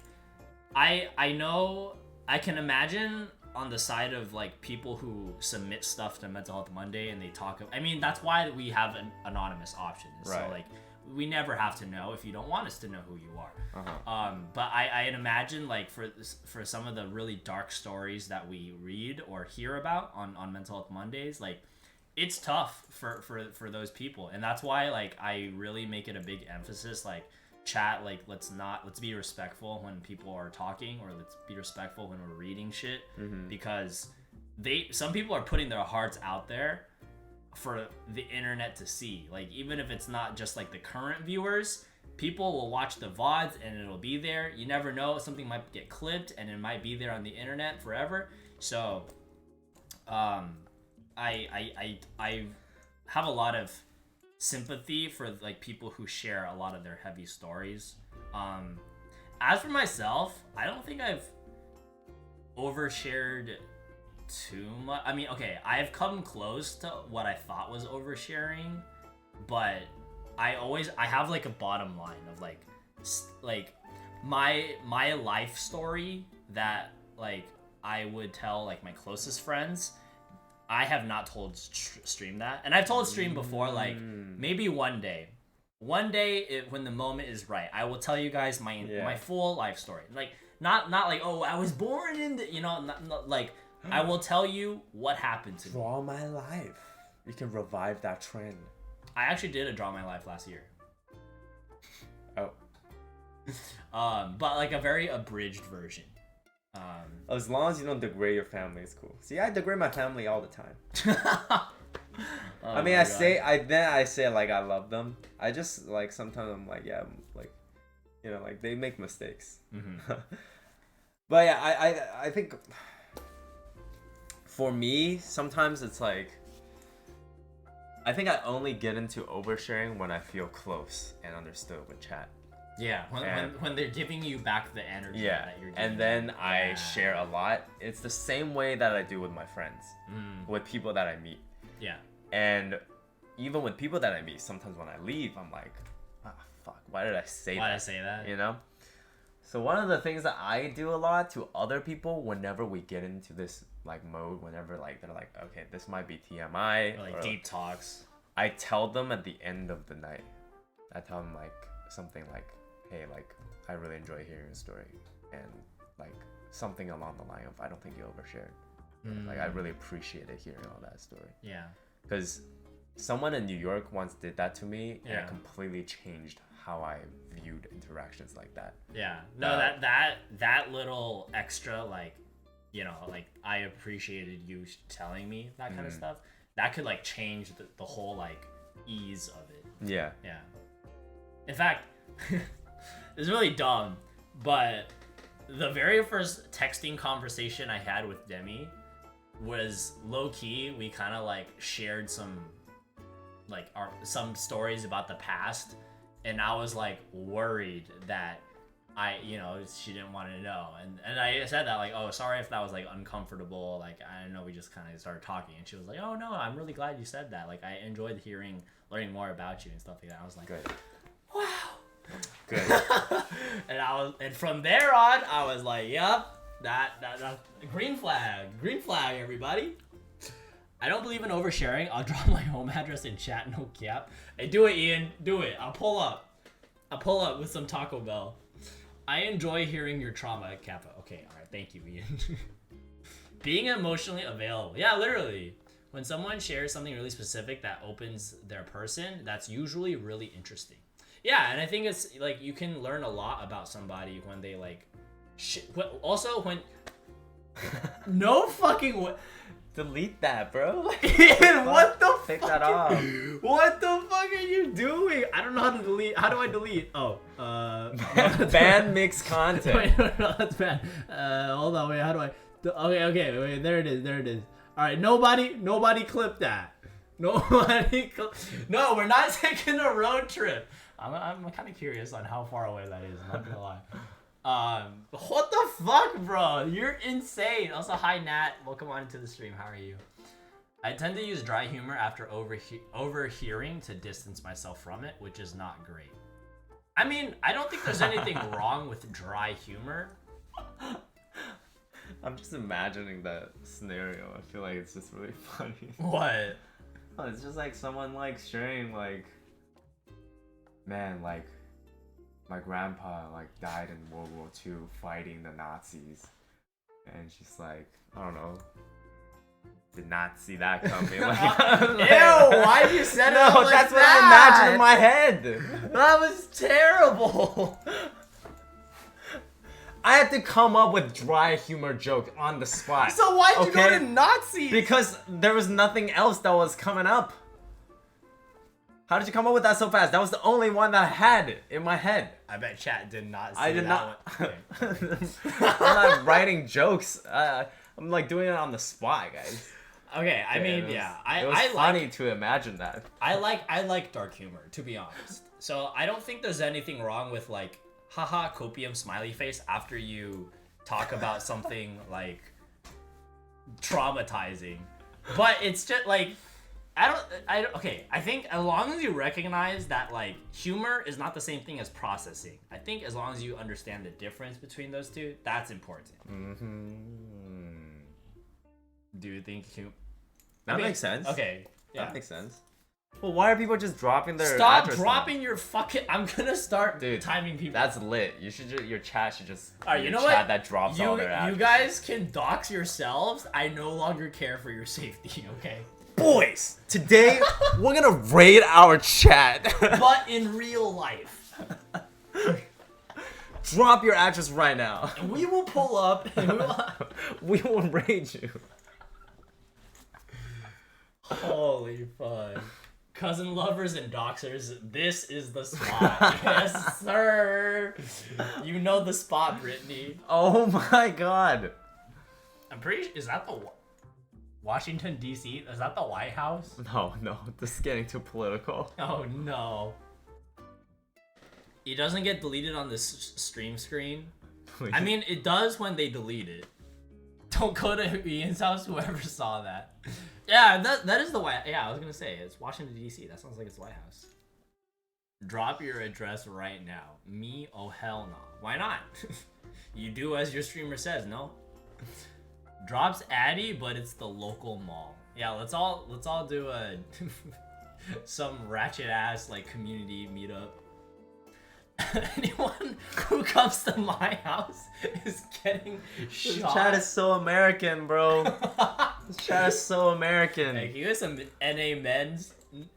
I know, I can imagine on the side of like people who submit stuff to Mental Health Monday and they talk. I mean, that's why we have an anonymous option. Right. So like, we never have to know if you don't want us to know who you are. Uh-huh. But I imagine like for some of the really dark stories that we read or hear about on Mental Health Mondays, like it's tough for those people, and that's why like I really make it a big emphasis, like chat, like let's be respectful when people are talking, or let's be respectful when we're reading shit, because some people are putting their hearts out there for the internet to see. Like even if it's not just like the current viewers, people will watch the VODs and it'll be there. You never know, something might get clipped and it might be there on the internet forever. So I have a lot of sympathy for like people who share a lot of their heavy stories. As for myself, I don't think I've overshared too much. I mean, okay, I've come close to what I thought was oversharing, but I have like a bottom line of like my life story that like I would tell like my closest friends. I have not told stream that, and I've told stream before, like maybe one day when the moment is right, I will tell you guys my full life story. Like not like, oh, I was born in the, not like I will tell you what happened to me. Draw my life. You can revive that trend. I actually did a Draw My Life last year. Oh. But like a very abridged version. As long as you don't degrade your family, it's cool. See, I degrade my family all the time. I mean, I say like I love them. I just like sometimes I'm like, yeah, like, like they make mistakes. But yeah, I think for me sometimes it's like I think I only get into oversharing when I feel close and understood with chat. Yeah, when they're giving you back the energy that you're giving. And then I share a lot. It's the same way that I do with my friends, with people that I meet. Yeah. And even with people that I meet, sometimes when I leave, I'm like, fuck, why did I say that? Why did I say that? So one of the things that I do a lot to other people whenever we get into this like mode, whenever like they're like, okay, this might be TMI. Or like deep talks. I tell them at the end of the night. I tell them like something like, hey, like, I really enjoy hearing your story, and like something along the line of, I don't think you overshared. Like, I really appreciated hearing all that story. Yeah. Because someone in New York once did that to me, and it completely changed how I viewed interactions like that. Yeah. No, that little extra, like, like I appreciated you telling me that kind of stuff. That could like change the whole like ease of it. Yeah. Yeah. In fact, it's really dumb, but the very first texting conversation I had with Demi was low key. We kind of like shared some some stories about the past, and I was like worried that she didn't want to know, and I said that like, oh, sorry if that was like uncomfortable, like I don't know, we just kind of started talking, and she was like, oh no, I'm really glad you said that, like I enjoyed learning more about you and stuff like that. I was like, Good. Wow. Good. and from there on, I was like, yep, that green flag, everybody. I don't believe in oversharing. I'll drop my home address in chat, no cap. Hey, do it, Ian. Do it. I'll pull up with some Taco Bell. I enjoy hearing your trauma, Kappa. Okay, all right. Thank you, Ian. Being emotionally available. Yeah, literally. When someone shares something really specific that opens their person, that's usually really interesting. Yeah, and I think it's like you can learn a lot about somebody when they like. Also, when. No fucking way. Delete that, bro. Ian, what the Take that off. What the fuck are you doing? I don't know how to delete. How do I delete? Oh, Ban mixed content. Wait, no, that's bad. Hold on, wait. How do I? Okay, wait. There it is. All right, nobody clip that. No, we're not taking a road trip. I'm kind of curious on how far away that is. I'm not gonna lie. What the fuck, bro? You're insane. Also, hi Nat. Welcome on to the stream. How are you? I tend to use dry humor after overhearing to distance myself from it, which is not great. I mean, I don't think there's anything wrong with dry humor. I'm just imagining that scenario. I feel like it's just really funny. What? Oh, it's just like someone like sharing like, man, like my grandpa like died in World War II fighting the Nazis, and she's like, I don't know, did not see that coming. Like, Ew, why'd you set it no, up like that's what that? I imagined in my head. That was terrible. I had to come up with dry humor joke on the spot. So why'd you go okay? to Nazi? Because there was nothing else that was coming up. How did you come up with that so fast? That was the only one that I had in my head. I bet chat did not see I did that not. one. I'm not writing jokes. I'm like doing it on the spot, guys. Okay, I mean, It was- yeah, it was I funny like to imagine that. I like dark humor, to be honest. So I don't think there's anything wrong with like, haha, copium smiley face after you talk about something like traumatizing. But it's just like, okay, I think as long as you recognize that like humor is not the same thing as processing, I think as long as you understand the difference between those two, that's important. Do you think That makes sense. Okay, yeah. That makes sense. Well, why are people just dropping their Stop address dropping your fucking. I'm gonna start Dude, timing people. That's lit. You should your chat should just Alright, be you a know chat what? that drops all their You addresses. guys can dox yourselves. I no longer care for your safety. Okay. Boys, today we're gonna raid our chat. But in real life, Drop your address right now. we will pull up and We will raid you. Holy fuck. Cousin lovers and doxers, this is the spot. Yes, sir. You know the spot, Brittany. Oh my god. I'm pretty. Is that the Washington D.C.? Is that the White House? No, this is getting too political. Oh no. It doesn't get deleted on this stream screen. I mean, it does when they delete it. Don't go to Ian's house, whoever saw that. Yeah, that is the White. Yeah, I was gonna say it's Washington D.C. That sounds like it's the White House. Drop your address right now. Me? Oh hell no. Why not? You do as your streamer says. No. Drops Addy, but it's the local mall. Yeah, let's all do a some ratchet ass like community meetup. Anyone who comes to my house is getting This shot. chat is so American, bro. This chat is so American. Hey, can you get some NA men's?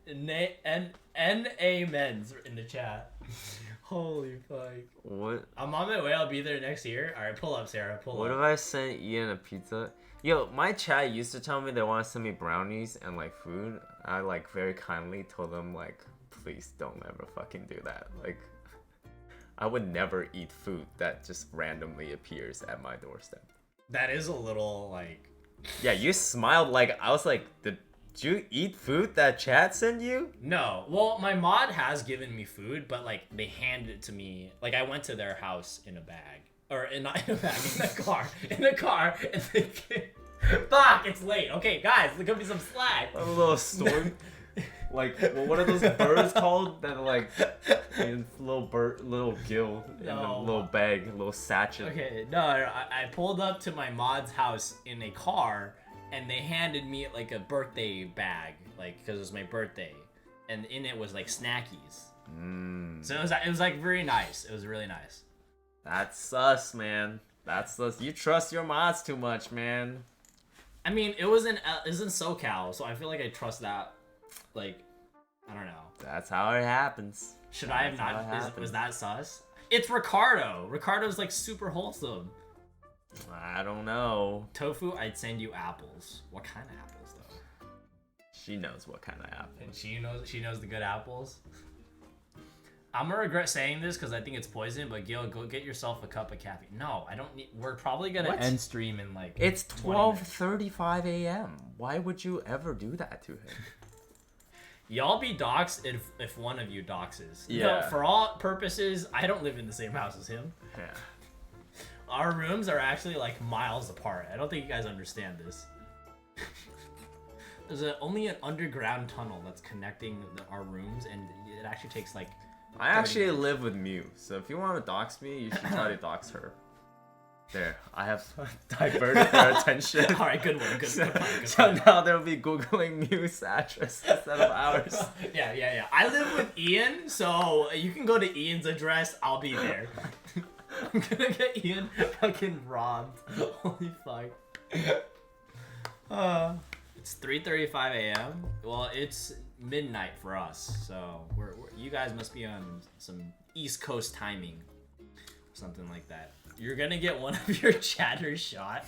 NA men's in the chat. Holy fuck. What? I'm on my way. I'll be there next year. Alright, pull up, Sarah. Pull What up. if I sent Ian a pizza? Yo, my chat used to tell me they want to send me brownies and like food. I like very kindly told them like, please don't ever fucking do that. Like, I would never eat food that just randomly appears at my doorstep. That is a little like. Yeah, you smiled like I was like, did you eat food that chat sent you? No. Well, my mod has given me food, but like they handed it to me. Like I went to their house in a bag. Or not in a bag, in a car. In a car, and they fuck, it's late. Okay, guys, there could be some slack. A little storm. Like, well, what are those birds called? That are like in little gill in a No. little bag, a little sachet. Okay, no, I pulled up to my mod's house in a car, and they handed me like a birthday bag, like because it was my birthday, and in it was like snackies. So it was like very nice. It was really nice. That's sus, man. That's sus. You trust your mods too much, man. I mean, it was in SoCal, so I feel like I trust that. Like, I don't know. That's how it happens. Should I have That's how it not? happens. Was that sus? It's Ricardo. Ricardo's like super wholesome. I don't know. Tofu, I'd send you apples. What kind of apples though? She knows what kind of apple. And she knows the good apples. I'm gonna regret saying this because I think it's poison, but Gil, go get yourself a cup of caffeine. No, I don't need. We're probably gonna What? end stream in like. It's 20 minutes. 12:35 a.m. Why would you ever do that to him? Y'all be doxxed if one of you doxes. Yeah. No, for all purposes, I don't live in the same house as him. Yeah. Our rooms are actually like miles apart. I don't think you guys understand this. There's only an underground tunnel that's connecting our rooms, and it actually takes like. I actually live with Mew, so if you want to dox me, you should try to dox her. There, I have diverted their attention. All right, good one, good one. So now they'll be googling Mew's address instead of ours. Yeah. I live with Ian, so you can go to Ian's address. I'll be there. I'm gonna get Ian fucking robbed. Holy fuck. It's 3:35 a.m. Well, it's midnight for us, so you guys must be on some East Coast timing, something like that. You're gonna get one of your chatters shot.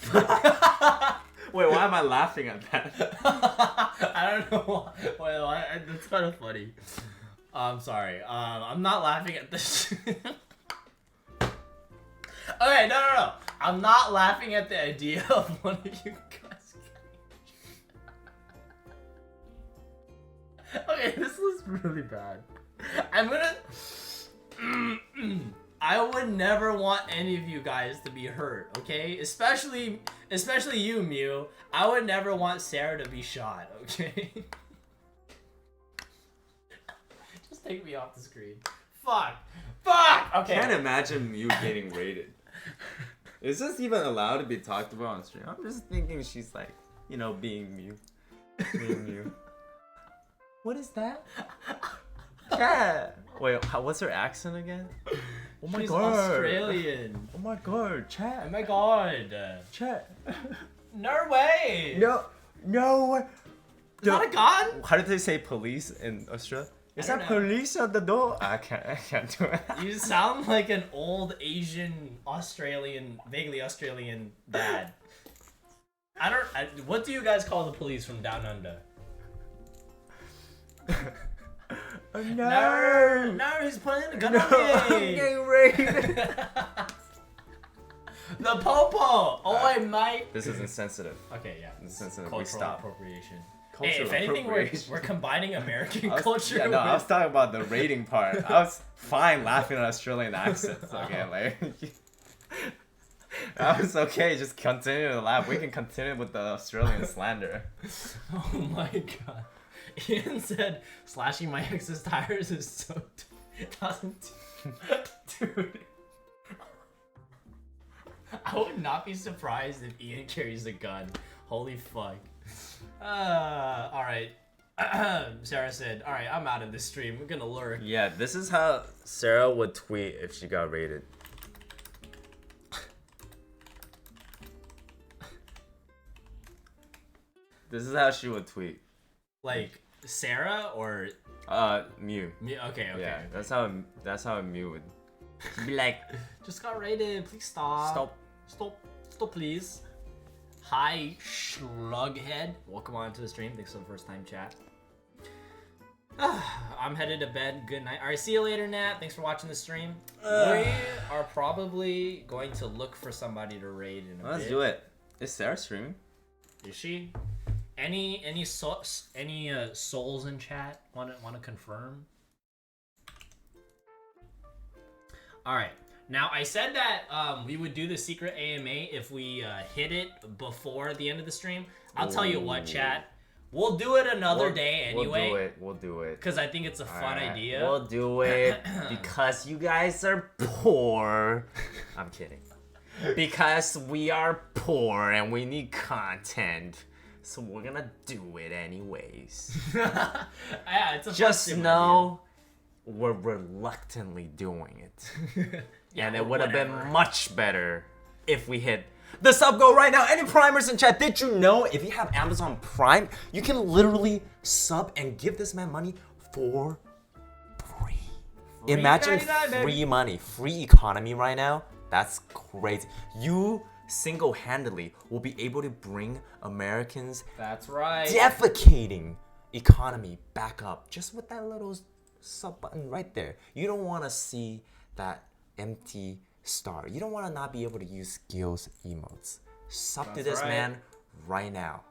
Wait, why am I laughing at that? I don't know. Well, that's kind of funny. I'm sorry. I'm not laughing at this. Okay, no. I'm not laughing at the idea of one of you guys. Okay, this was really bad. I'm gonna. I would never want any of you guys to be hurt, okay? Especially you, Mew. I would never want Sarah to be shot, okay? Just take me off the screen. Fuck! Okay. I can't imagine you getting rated. Is this even allowed to be talked about on stream? I'm just thinking she's like, you know, being Mew. Being Mew. What is that? Cat. Wait, what's her accent again? Oh my She's god. Australian. Oh my god, chat. Oh my god. Chat. No way. No way. Is that a gun? How did they say police in Australia? Is don't that know. police at the door? I can't do it. You sound like an old Asian Australian, vaguely Australian dad. What do you guys call the police from down under? Oh, no. No, he's putting a gun No, on I'm me. getting raided. The popo. Oh, mate. This is insensitive. Okay, yeah. Insensitive. We Cultural stop. appropriation. Cultural Hey, if anything, appropriation. we're combiing American I was- culture. Yeah, no, I was with- talking about the rating part. I was fine laughing at Australian accents. Okay, like that was okay. Just continue to laugh. We can continue with the Australian slander. Oh my god. Ian said slashing my ex's tires is so dude. I would not be surprised if Ian carries a gun. Holy fuck. Alright. Sarah said, alright, I'm out of this stream. We're gonna lurk. Yeah, this is how Sarah would tweet if she got rated. This is how she would tweet. Like, Sarah or Mew. me? Okay. Yeah, that's how Mew would. She'd be like, Just got raided. Please stop. Stop, please. Hi, Schlughead. Welcome on to the stream. Thanks for the first time chat. I'm headed to bed. Good night. All right, see you later, Nat. Thanks for watching the stream. We are probably going to look for somebody to raid in a let's bit. do it. Is Sarah streaming? Is she? Any souls in chat? Want to confirm? All right. Now I said that we would do the secret AMA if we hit it before the end of the stream. I'll tell you what, chat. We'll do it another day anyway. We'll do it. Because I think it's a fun idea. We'll do it because you guys are poor. I'm kidding. Because we are poor and we need content. So we're gonna do it anyways. Yeah, it's a fun Just stream know we're reluctantly doing it. Yeah, and or it would have been whatever. much better if we hit the sub goal right now. Any primers in chat? Did you know if you have Amazon Prime, you can literally sub and give this man money for free? Imagine 99, baby. free money, free economy right now. That's crazy. You single-handedly will be able to bring Americans That's right. defecating economy back up just with that little sub button right there. You don't want to see that empty star. You don't want to not be able to use skills emotes. Sub to That's this right. man right now.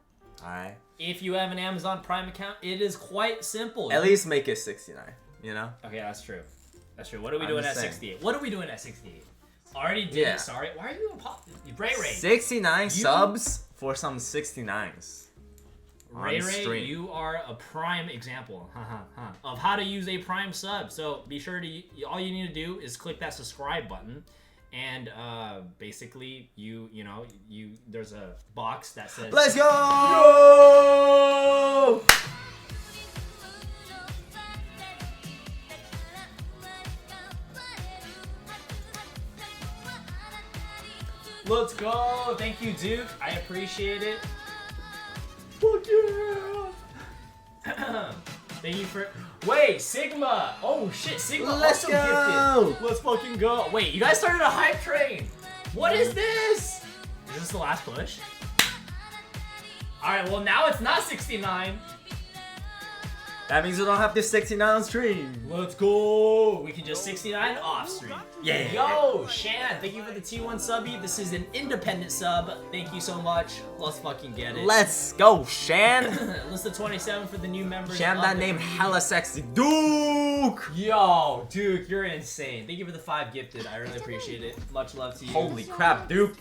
Alright? If you have an Amazon Prime account, it is quite simple. At least make it 69, you know? Okay, that's true. That's true. What are we I'm doing at just saying. 68? What are we doing at 68? Already did Yeah. it. Sorry. Why are you in pop? Ray Ray. 69 subs for some 69s. Ray on Ray, stream. you are a prime example of how to use a Prime sub. So be sure to, all you need to do is click that subscribe button, and basically you know there's a box that says Let's go! Let's go. Thank you, Duke. I appreciate it. Fuck you, Thank you for. Wait, Sigma. Oh shit, Sigma Let's also go. gifted. Let's fucking go. Wait, you guys started a hype train. What is this? Is this the last push? All right. Well, now it's not 69. That means we don't have to 69 on stream. Let's go. We can just 69 off stream. Yeah. Yo, Shan, thank you for the T1 subby. This is an independent sub. Thank you so much. Let's fucking get it. Let's go, Shan. List of 27 for the new members. Shan, of that the name community. hella sexy. Duke. Yo, Duke, you're insane. Thank you for the 5 gifted. I really appreciate it. Much love to you. Holy crap, Duke.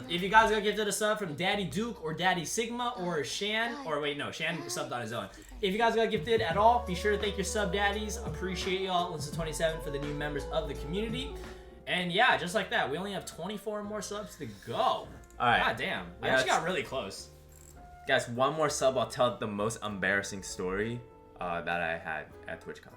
If you guys got gifted a sub from Daddy Duke or Daddy Sigma or Shan, or wait, no, Shan subbed on his own. If you guys got gifted at all, be sure to thank your sub daddies. Appreciate y'all. List of 27 for the new members of the community. And yeah, just like that, we only have 24 more subs to go. All right. God damn. We Yeah, actually it's- got really close. Guys, one more sub. I'll tell the most embarrassing story that I had at TwitchCon.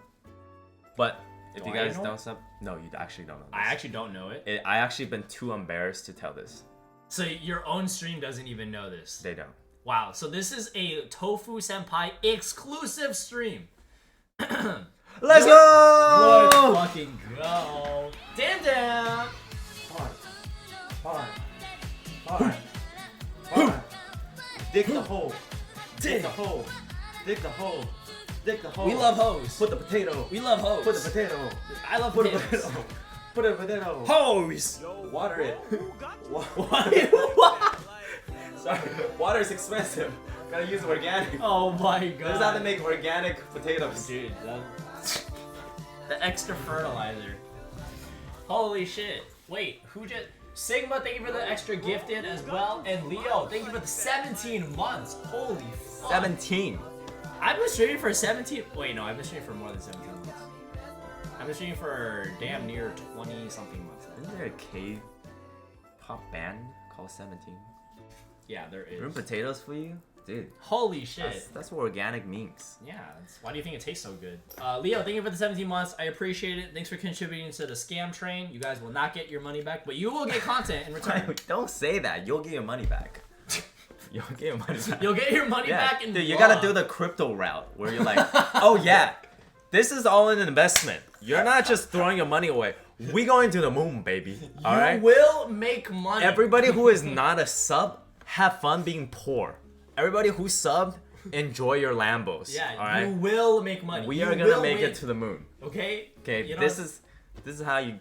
But if Do you I guys know don't sub, no, you actually don't know this. I actually don't know it. I actually been too embarrassed to tell this. So your own stream doesn't even know this. They don't. Wow. So this is a Tofu Senpai exclusive stream. Let's go! Let's fucking go. Damn damn. Dig the hole. Dig the hole. Dig the hole. Dig the hole. We love hoes. Put the potato. We love hoes. Put the potato. I love Put the potatoes. potato. Put the potato. Hose. Water it. What? Sorry. Water is expensive. Gotta use organic. Oh my This is how god. to make organic potatoes. Dude, the extra fertilizer. Holy shit. Wait, who just... Sigma, thank you for the extra gifted as well. And Leo, thank you for the 17 months. Holy fuck. 17. I've been streaming for 17... Wait, no, I've been streaming for more than 17 months. I've been streaming for damn near 20-something months now. Isn't there a K-pop band called 17? Yeah, there is. Remember potatoes for you? Dude, Holy shit. that's what organic means. Yeah, why do you think it tastes so good? Leo, thank you for the 17 months. I appreciate it. Thanks for contributing to the scam train. You guys will not get your money back, but you will get content in return. Don't say that. You'll get your money back. You'll get your money back. You'll get your money Yeah, back in dude, you love. gotta do the crypto route where you're like, oh yeah, this is all an investment. You're not just throwing your money away. We going to the moon, baby. All You right. will make money. Everybody who is not a sub, have fun being poor. Everybody who subbed, enjoy your Lambos. Yeah, all right. you will make money. We You are gonna will make win. it to the moon. Okay. Okay. You know, this is how you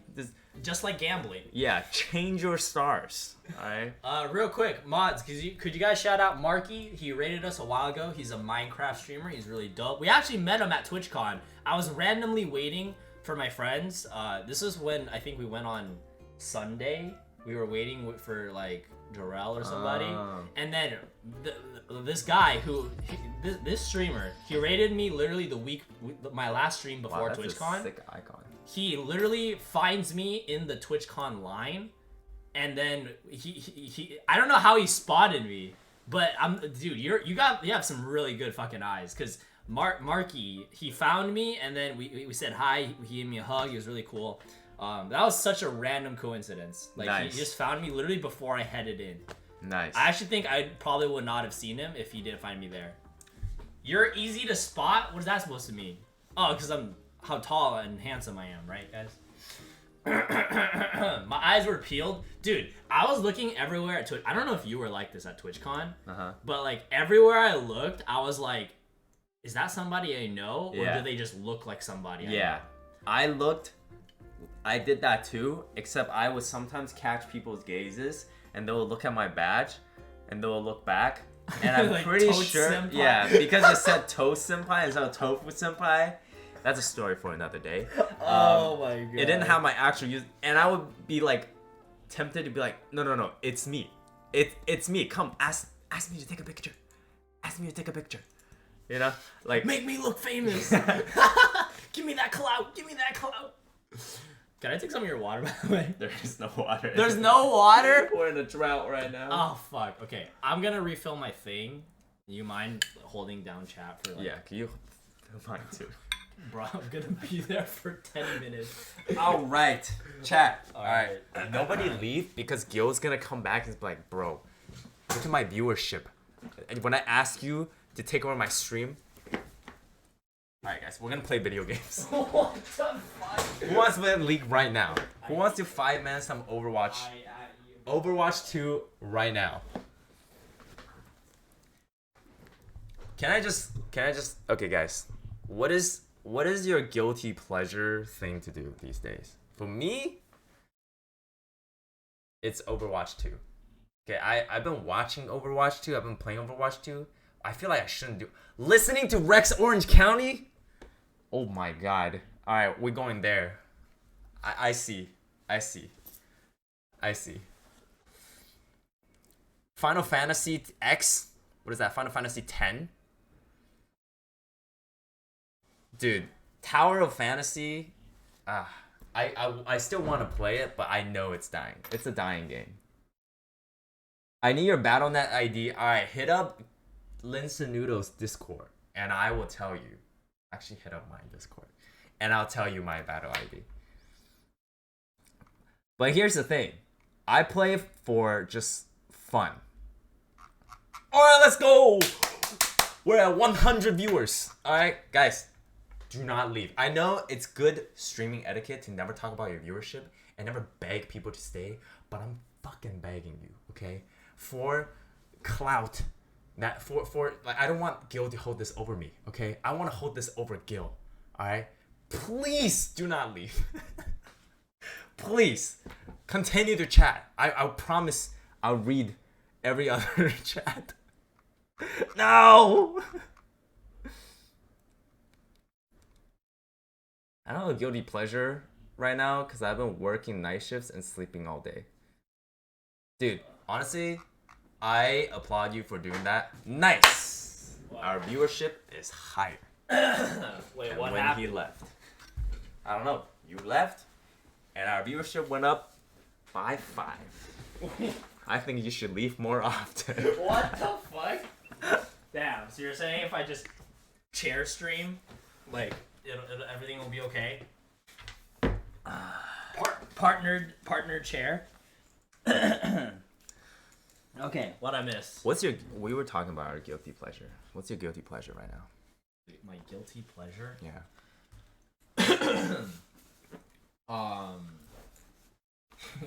just like gambling. yeah, change your stars. All right. Real quick, mods, could you guys shout out Marky? He rated us a while ago. He's a Minecraft streamer. He's really dope. We actually met him at TwitchCon. I was randomly waiting for my friends. This is when I think we went on Sunday. We were waiting for like Jarrell or somebody, Oh. and then this guy this streamer, he rated me literally the week my last stream before Wow, that's TwitchCon. a sick icon. He literally finds me in the TwitchCon line, and then he I don't know how he spotted me, but dude, you have some really good fucking eyes, cause Marky, he found me, and then we said hi. He gave me a hug. He was really cool. That was such a random coincidence. Like Nice. he just found me literally before I headed in. Nice. I actually think I probably would not have seen him if he didn't find me there. You're easy to spot? What is that supposed to mean? Oh, because I'm how tall and handsome I am, right, guys? My eyes were peeled. Dude, I was looking everywhere at Twitch. I don't know if you were like this at TwitchCon, but like everywhere I looked, I was like, is that somebody I know? Or Yeah. do they just look like somebody I Yeah, I did that too, except I would sometimes catch people's gazes and they will look at my badge and they will look back. And I'm Like pretty Toad sure, Senpai? yeah, because it said Toast Senpai instead of Tofu Senpai. That's a story for another day. Oh my god. It didn't have my actual use, and I would be like tempted to be like, no, it's me. It's me. Come, ask me to take a picture. Ask me to take a picture. You know, like Make me look famous. Give me that clout. Give me that clout. Can I take some of your water, by the way? there is no water. There's no water? We're in a drought right now. Oh, fuck. Okay, I'm gonna refill my thing. You mind holding down chat for like... Yeah, can you mine too? Bro, I'm gonna be there for 10 minutes. All right, chat. All right. Nobody leave because Gil's gonna come back and be like, bro, look at my viewership. And when I ask you to take over my stream, Alright, guys, we're gonna play video games. What the fuck? Who wants to play League right now? Who wants to 5 man some Overwatch? Overwatch 2 right now. Can I just okay guys, what is your guilty pleasure thing to do these days? For me, it's Overwatch 2. Okay, I've been watching Overwatch 2, I've been playing Overwatch 2. I feel like I shouldn't do listening to Rex Orange County? Oh my god. Alright, we're going there. I see. Final Fantasy X? What is that? Final Fantasy 10? Dude, Tower of Fantasy. I still want to play it, but I know it's dying. It's a dying game. I need your Battle.net ID. Alright, hit up Linstantnoodles Discord, and I will tell you. Actually, hit up my Discord, and I'll tell you my battle ID. But here's the thing. I play for just fun. Alright, let's go! We're at 100 viewers. Alright, guys. Do not leave. I know it's good streaming etiquette to never talk about your viewership and never beg people to stay, but I'm fucking begging you, okay? For clout, that for like I don't want Gil to hold this over me, okay? I want to hold this over Gil, all right? Please do not leave. Please continue to chat. I promise I'll read every other chat. No. I don't have a guilty pleasure right now because I've been working night shifts and sleeping all day. Dude, honestly, I applaud you for doing that. Nice! Wow. Our viewership is higher. Wait, And what when happened? he left. I don't know. You left, and our viewership went up by 5. I think you should leave more often. What the fuck? Damn, so you're saying if I just chair stream, like, everything will be okay? Partnered chair? Okay, what I miss? We were talking about our guilty pleasure. What's your guilty pleasure right now? My guilty pleasure? Yeah.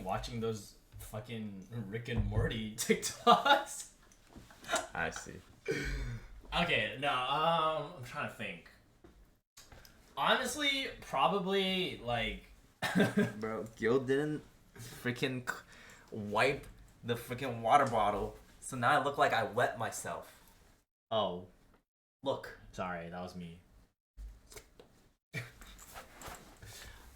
Watching those fucking Rick and Morty TikToks. I see. Okay, no, I'm trying to think. Honestly, probably like Bro, Gil didn't freaking wipe the freaking water bottle, so now I look like I wet myself. oh, Look. sorry, that was me.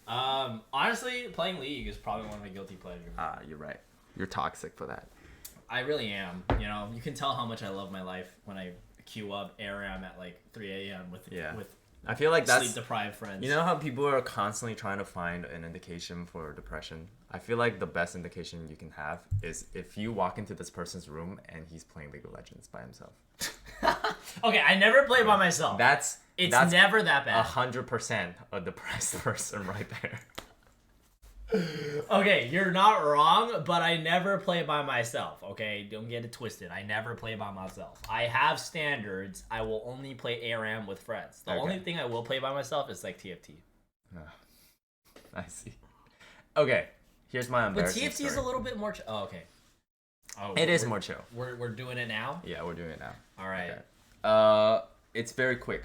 Honestly, playing League is probably one of my guilty pleasures. You're right. You're toxic for that. I really am. You know, you can tell how much I love my life when I queue up ARAM at like 3 a.m. with I feel like that's sleep deprived friends. You know how people are constantly trying to find an indication for depression? I feel like the best indication you can have is if you walk into this person's room and he's playing League of Legends by himself. Okay, I never play by myself. That's never that bad. 100% a depressed person right there. Okay, you're not wrong, but I never play by myself, okay? Don't get it twisted. I never play by myself. I have standards. I will only play ARAM with friends. The Okay. only thing I will play by myself is like TFT. I see. Okay, here's my But embarrassing TFT is a story. little bit more... oh, okay. Oh, It is we're- more chill. We're doing it now? Yeah, we're doing it now. All right. Okay. It's very quick.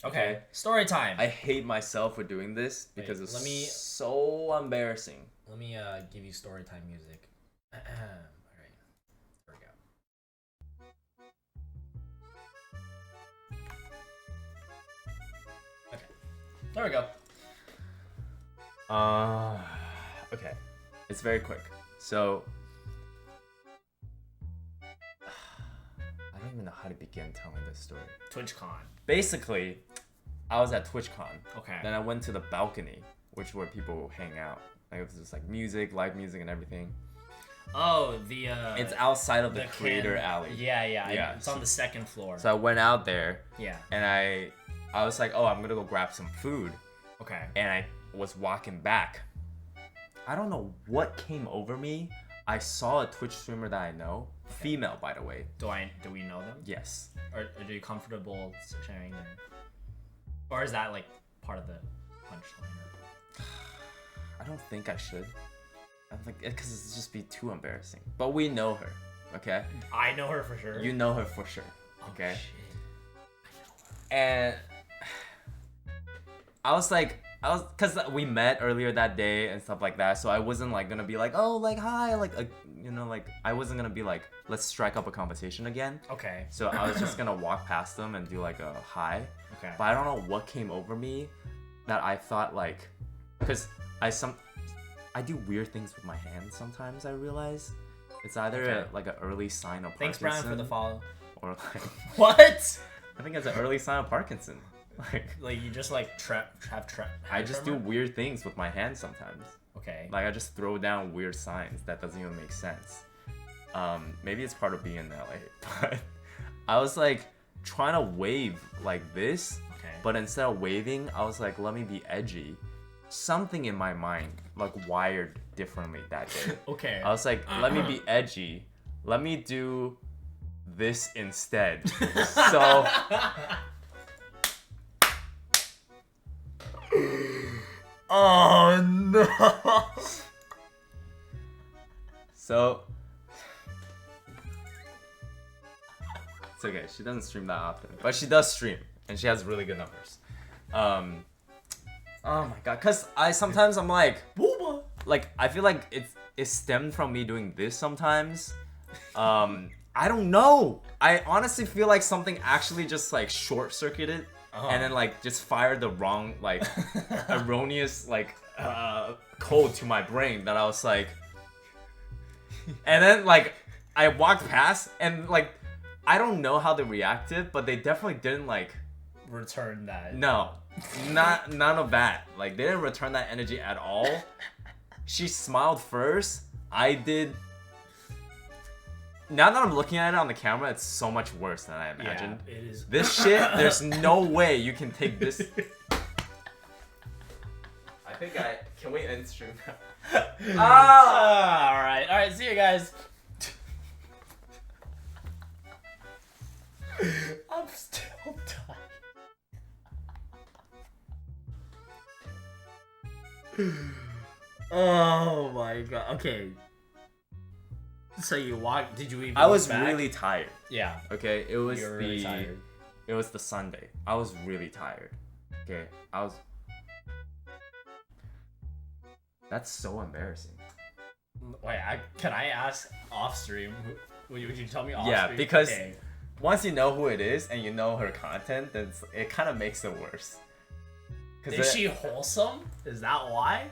Okay. Story time. I hate myself for doing this because Wait, it's let me- so embarrassing. Let me give you story time music. All right. There we go. Okay. There we go. Okay. It's very quick. So, I don't even know how to begin telling this story. TwitchCon. Basically, I was at TwitchCon. Okay. Then I went to the balcony, which where people hang out. Like it was just like music, live music, and everything. Oh, the It's outside of the can- creator alley. Yeah, yeah. Yeah. It's on the second floor. So I went out there, Yeah. and I was like, oh, I'm gonna go grab some food. Okay. And I was walking back. I don't know what came over me. I saw a Twitch streamer that I know, female by the way. Do we know them? Yes. Or are you comfortable sharing them? Or is that like part of the punchline? I don't think I should. I think because it's just be too embarrassing. But we know her, okay? I know her for sure. You know her for sure, okay? Shit. And cause we met earlier that day and stuff like that, so I wasn't like gonna be like, oh, like hi, like you know, like I wasn't gonna be like, let's strike up a conversation again. Okay. So I was just gonna walk past them and do like a hi. Okay. But I don't know what came over me that I thought like, cause I do weird things with my hands sometimes. I realize it's either Okay. like an early sign of Thanks, Parkinson, Brian, for the follow. or like What? I think it's an early sign of Parkinson. Like you just like I just do weird things with my hands sometimes. Okay. Like I just throw down weird signs that doesn't even make sense. Maybe it's part of being in LA, but I was like trying to wave like this, Okay. but instead of waving, I was like, let me be edgy. Something in my mind like wired differently that day. Okay. I was like, let me be edgy. Let me do this instead. So Oh no. So it's okay. She doesn't stream that often, but she does stream, and she has really good numbers. Oh my god, cause I'm like, Booba. like I feel like it stemmed from me doing this sometimes. I don't know. I honestly feel like something actually just like short circuited, and then like just fired the wrong like erroneous like code to my brain that I was like. And then like I walked past and like I don't know how they reacted, but they definitely didn't like Return that. no, none of that. Like they didn't return that energy at all. She smiled first. I did. Now that I'm looking at it on the camera, it's so much worse than I imagined. Yeah, it is. This shit, there's no way you can take this. I think can we end stream now? All right. See you guys. I'm still dying. Oh my god. Okay. So you walked? Did you even? I was look back? really tired. Yeah. Okay, it was You were really tired. It was the Sunday. I was really tired. Okay, I was. That's so embarrassing. Wait, can I ask off stream? Would you tell me off Yeah, stream? because Okay. once you know who it is and you know her content, then it kind of makes it worse. Is she wholesome? Is that why?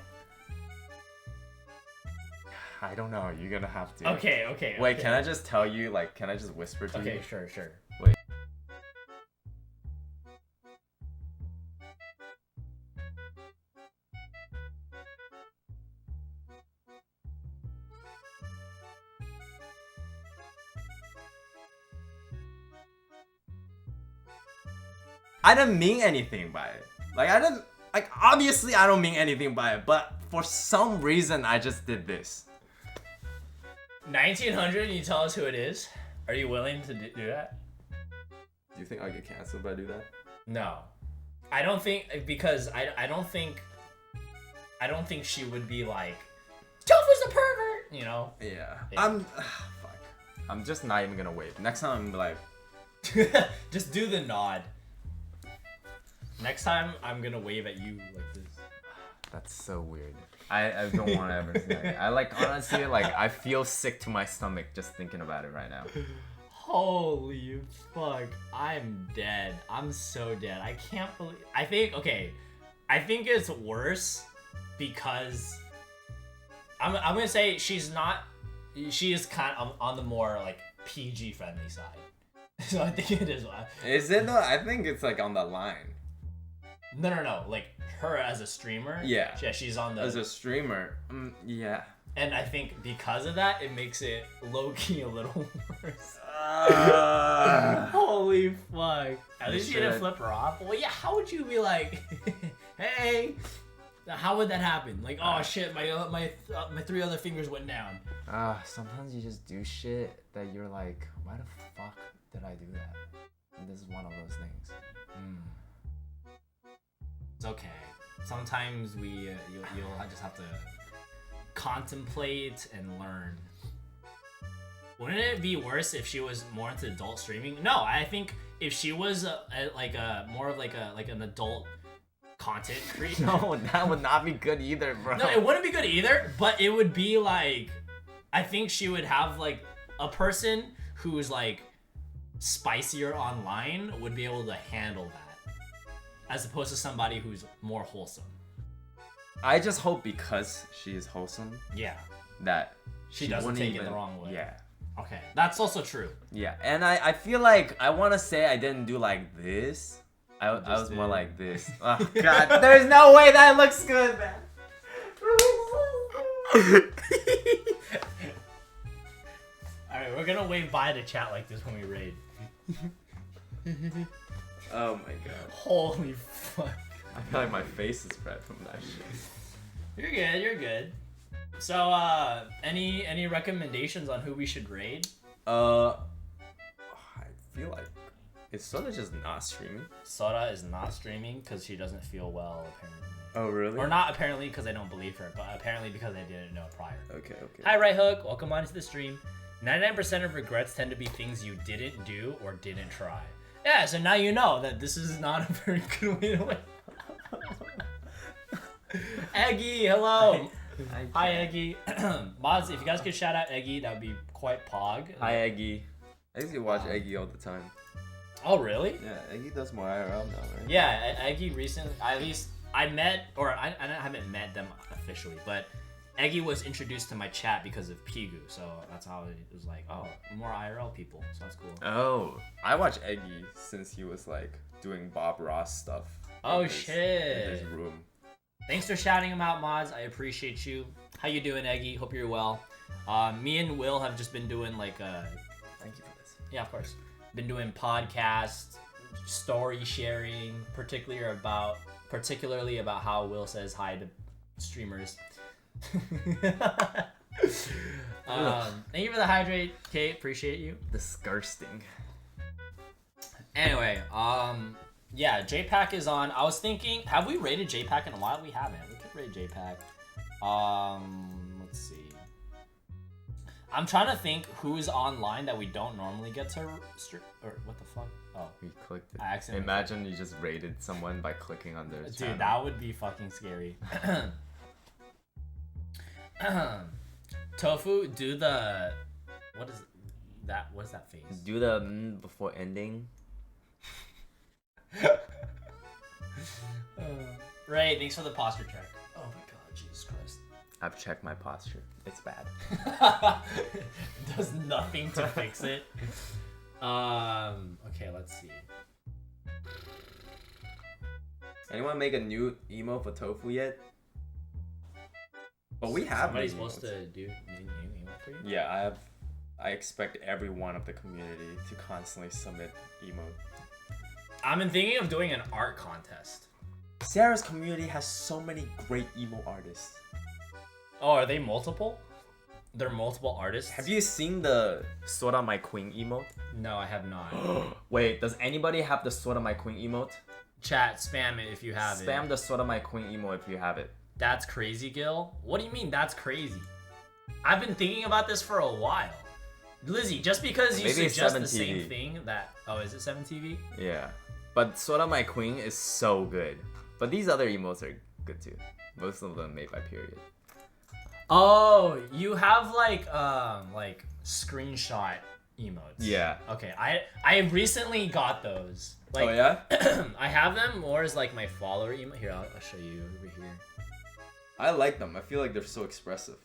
I don't know. You're gonna have to. Okay. Wait, okay. can I just tell you? Like, can I just whisper to you? Okay, sure. Wait. I didn't mean anything by it. Obviously I don't mean anything by it, but for some reason I just did this. 1900. You tell us who it is. Are you willing to do that? Do you think I get canceled if I do that? No, I don't think because I don't think she would be like, Toph is a pervert. You know. Yeah. Yeah. Fuck. I'm just not even gonna wait. Next time I'm like, Just do the nod. Next time I'm gonna wave at you like this. that's so weird. I don't want to ever say that. I like honestly like I feel sick to my stomach just thinking about it right now. Holy fuck. I'm dead. I'm so dead. I can't believe. I think it's worse because I'm gonna say she is kind of on the more like PG friendly side. So I think it is. Is it though? I think it's like on the line. No. Like her as a streamer. Yeah. She's on the. As a streamer, yeah. And I think because of that, it makes it low key a little worse. Holy fuck! At least you didn't should. flip her off. Well, yeah. How would you be like, hey? How would that happen? Like, oh shit, my 3 other fingers went down. Sometimes you just do shit that you're like, why the fuck did I do that? And this is one of those things. okay. Sometimes you'll just have to contemplate and learn. Wouldn't it be worse if she was more into adult streaming? No, I think if she was more of an adult content creator. No, that would not be good either, bro. No, it wouldn't be good either, but it would be like, I think she would have like a person who's like spicier online would be able to handle that, as opposed to somebody who's more wholesome. I just hope because she is wholesome Yeah, that she doesn't wouldn't take it even- the wrong way. Yeah. Okay, that's also true. Yeah, and I feel like I want to say I didn't do like this. I was more did. like this. Oh god, there's no way that looks good, man. Alright, we're gonna wave bye to chat like this when we raid. Oh my god. Holy fuck. I feel like my face is red from that shit. You're good. So, any recommendations on who we should raid? I feel like it's sort of just not streaming. Soda is not streaming because she doesn't feel well, apparently. Oh really? Or not apparently because I don't believe her, but apparently because I didn't know prior. Okay. Hi, Right Hook. Welcome on to the stream. 99% of regrets tend to be things you didn't do or didn't try. Yeah, so now you know that this is not a very good way to win. Eggy, hello. Hi, Eggy. Mods, if you guys could shout out Eggy, that would be quite pog. Hi Eggy. I used to watch Eggy all the time. Oh, really? Yeah, Eggy does more IRL now, right? Yeah, Eggy recently, at least I met, or I haven't met them officially, but Eggy was introduced to my chat because of Pigu, so that's how it was like, oh, more IRL people, so that's cool. Oh, I watched Eggy since he was like doing Bob Ross stuff. Oh, in his shit. room. Thanks for shouting him out, mods. I appreciate you. How you doing, Eggy? Hope you're well. Me and Will have just been doing like Thank you for this. yeah, of course. Been doing podcasts, story sharing, particularly about how Will says hi to streamers. Thank you for the hydrate, Kate. Appreciate you. Disgusting. Anyway, yeah, JPack is on. I was thinking, have we rated JPack in a while? We haven't. We could rate JPack. Let's see. I'm trying to think who's online that we don't normally get to or what the fuck? Oh, We clicked it. I accidentally Imagine you just rated someone by clicking on their channel. dude, that would be fucking scary. Tofu, do the what is that? What's that face? Do the before ending. Ray, thanks for the posture check. Oh my god, Jesus Christ. I've checked my posture. It's bad. Does nothing to fix it. Okay, let's see. Anyone make a new emo for Tofu yet? But we have Somebody's new supposed emotes. to do new email for you? Yeah, I expect every one of the community to constantly submit emote. I've been thinking of doing an art contest. Sarah's community has so many great emo artists. Oh, are they multiple? They're multiple artists? Have you seen the Sword on My Queen emote? No, I have not. Wait, does anybody have the Sword on My Queen emote? Chat, spam it if you have Spam it. the Sword on My Queen emote if you have it. That's crazy, Gil? What do you mean that's crazy? I've been thinking about this for a while. Lizzie, just because you Maybe it's suggest 7 the same TV. thing that... Oh, is it 7TV? Yeah. But Sword on My Queen is so good. But these other emotes are good too. Most of them made by Period. Oh, you have like screenshot emotes. Yeah. Okay, I recently got those. Like, Oh yeah? I have them more as like my follower emote. Here, I'll show you over here. I like them. I feel like they're so expressive.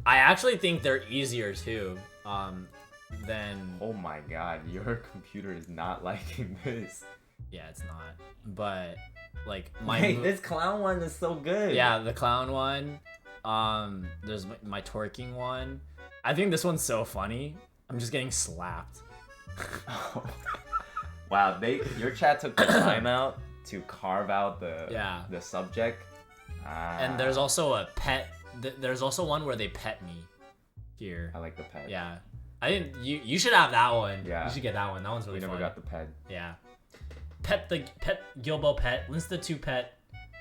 I actually think they're easier too. Than Oh my god, your computer is not liking this. yeah, it's not. But like my Wait, this clown one is so good. yeah, the clown one. There's my twerking one. I think this one's so funny. I'm just getting slapped. Wow, your chat took the time out to carve out the subject. And there's also a pet. There's also one where they pet me. Here. I like the pet. Yeah. I didn't. You should have that one. Yeah. You should get that one. That one's really We never fun. got the pet. Yeah. Pet Gilbo pet. Linsta 2 pet.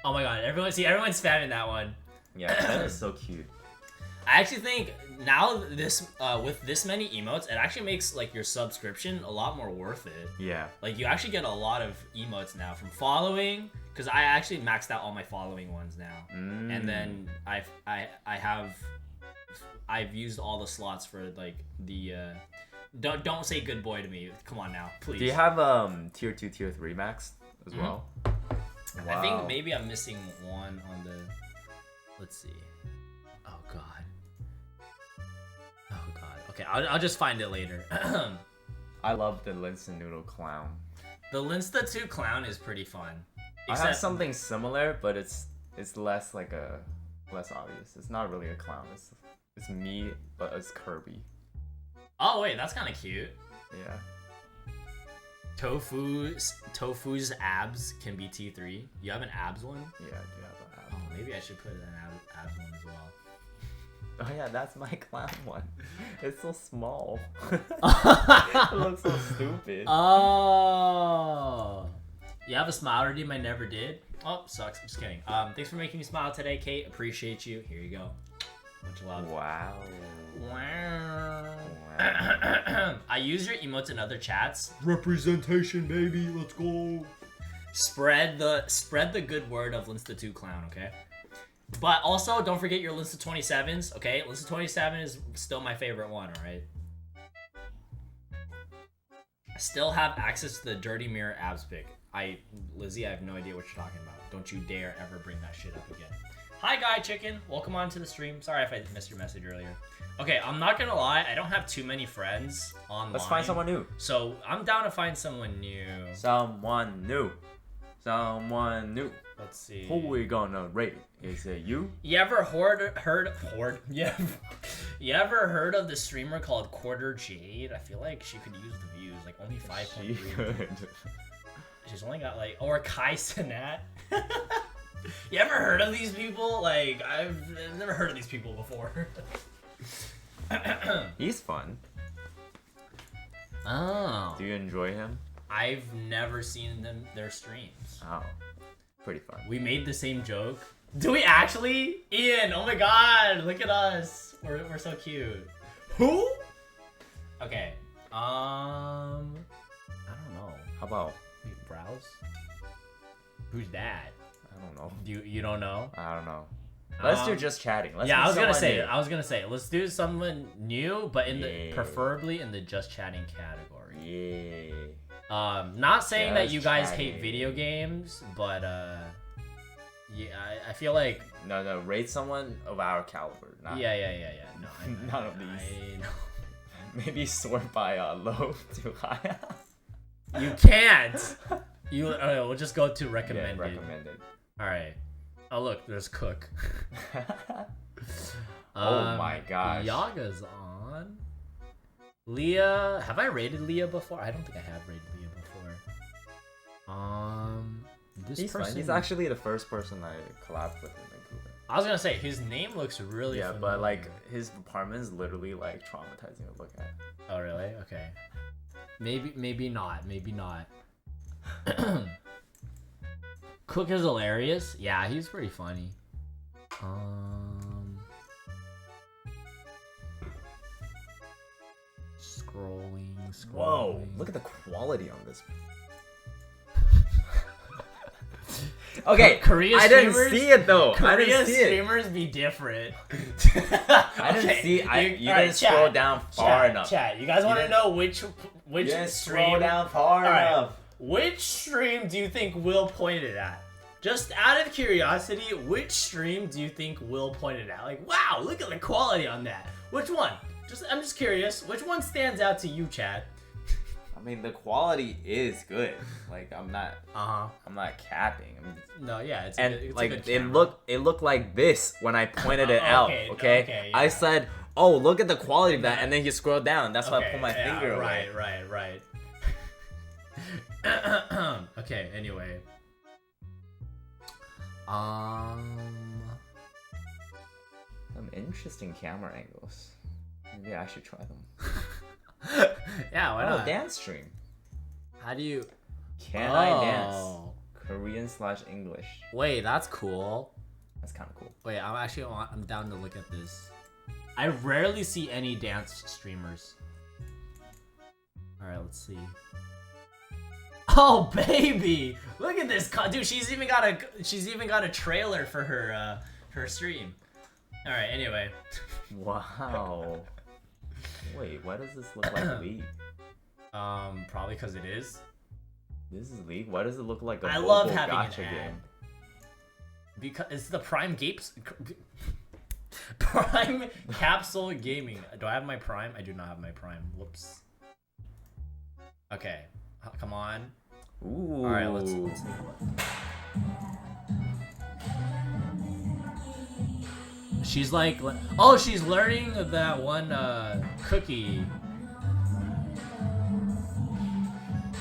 Oh my god, everyone's spamming that one. Yeah, that is so cute. I actually think now this with this many emotes, it actually makes like your subscription a lot more worth it. Yeah. Like you actually get a lot of emotes now from following, because I actually maxed out all my following ones now, and then I've used all the slots for like the don't say good boy to me. Come on now, please. Do you have tier 2, tier 3 max as well? I think maybe I'm missing one on the. Let's see. Oh god. Oh god. Okay, I'll just find it later. I love the Linstantnoodle clown. The Linsta2 clown is pretty fun. I have something similar, but it's less like less obvious. It's not really a clown. It's me, but it's Kirby. Oh wait, that's kind of cute. Yeah. Tofu's abs can be T3. You have an abs one? Yeah, I do have an Oh, maybe I should put an abs one as well. Oh yeah, that's my clown one. It's so small. It looks so stupid. Oh. You have a smile redeem I never did? Oh, sucks. I'm just kidding. Thanks for making me smile today, Kate. Appreciate you. Here you go. Much love. Wow. Wow. I use your emotes in other chats. Representation, baby. Let's go. Spread the good word of Linsta2 clown, okay? But also, don't forget your Linsta 27s, okay? Linsta 27 is still my favorite one, alright? I still have access to the Dirty Mirror abs pic. Lizzie, I have no idea what you're talking about. Don't you dare ever bring that shit up again. Hi, Guy Chicken. Welcome on to the stream. Sorry if I missed your message earlier. Okay, I'm not gonna lie. I don't have too many friends online. Let's find someone new. So, I'm down to find someone new. Someone new. Someone new. Let's see. Who we gonna rate? Is it you? You ever heard? Yeah. You ever heard of the streamer called Quarter Jade? I feel like she could use the views. Like only 5.3. She could. She's only got like, or Kai Sinat. You ever heard of these people? Like I've never heard of these people before. He's fun. Oh. Do you enjoy him? I've never seen their streams. Oh, pretty fun. We made the same joke. Do we actually? Ian, oh my god, look at us. We're so cute. Who? Okay. I don't know. How about? Wait, browse? Who's that? I don't know. You don't know? I don't know. Let's do just chatting. Let's yeah, do I was gonna someone say, let's do someone new, but in the Yeah. preferably in the just chatting category. new. Yeah. Not saying that Just you guys chatting. hate video games, but yeah, I feel like No, rate someone of our caliber. Not, yeah. No, None of these. I know. Maybe sort by low to high. You can't. We'll just go to Yeah, recommended. recommended. All right. Oh look, there's Cook. Oh my gosh. Yaga's on. Leah, have I rated Leah before? I don't think I have rated Leah before. This He's person. fun. He's actually the first person I collabed with in Vancouver. I was gonna say his name looks really. Yeah, familiar. but like his apartment is literally like traumatizing to look at. Oh really? Okay. Maybe not. Maybe not. Cook is hilarious. Yeah, he's pretty funny. Scrolling. Whoa! Look at the quality on this. Okay, Korea I didn't streamers- see it though. I Korea didn't see it. streamers be different. I didn't see. You alright, didn't scroll chat, down far enough. Chat. You guys want to didn't- know which You didn't stream? scroll down far Alright. enough. Which stream do you think Will pointed at? Just out of curiosity, which stream do you think Will pointed at? Like, wow, look at the quality on that. Which one? I'm just curious. Which one stands out to you, Chad? I mean, the quality is good. Like, I'm not capping. No, yeah, it's And a, it's a like good it camera. looked like this when I pointed it out. Okay, Okay, okay, I yeah. said, "Oh, look at the quality of that," and then he scrolled down. That's why I Okay, put my yeah, finger away. Right. Okay, anyway. Some interesting camera angles. Maybe I should try them. Yeah, why Oh, not? dance stream. How do you? Can I dance? Oh. Korean Korean/English. Wait, that's cool. That's kind of cool. Wait, I'm down to look at this. I rarely see any dance streamers. All right, let's see. Oh baby, look at this, dude. She's even got a trailer for her stream. All right, anyway. Wow. Wait, why does this look like League? Probably because it is. This is League. Why does it look like a I mobile love having gacha an ad. game? Because it's the Prime Gapes. Prime Capsule Gaming. Do I have my Prime? I do not have my Prime. Whoops. Okay, come on. Ooh. All right, let's take a look. She's like, oh, she's learning that one cookie.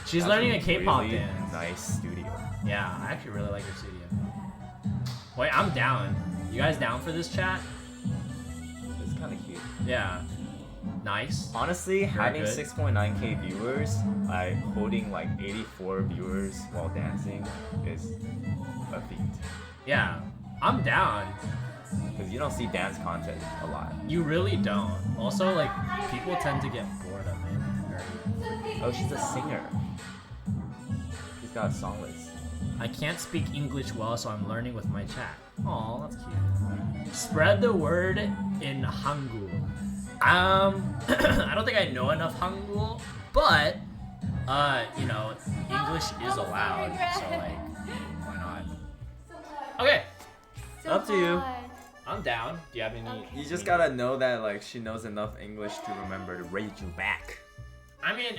She's That's learning a K-pop really dance. Nice studio. Yeah, I actually really like her studio. Wait, I'm down. You guys down for this chat? It's kind of cute. Yeah. Nice. Honestly, having good. 6.9k viewers, like holding like 84 viewers while dancing is a feat. Yeah, I'm down. Because you don't see dance content a lot. You really don't. Also, like, people tend to get bored of it. Oh, she's a singer. She's got a song list. I can't speak English well, so I'm learning with my chat. Aw, that's cute. Spread the word in Hangul. I don't think I know enough Hangul, but, you know, English is allowed, so, like, why not? Okay, Up to you. I'm down. Do you have any... You just gotta know that like she knows enough English to remember to raid you back. I mean,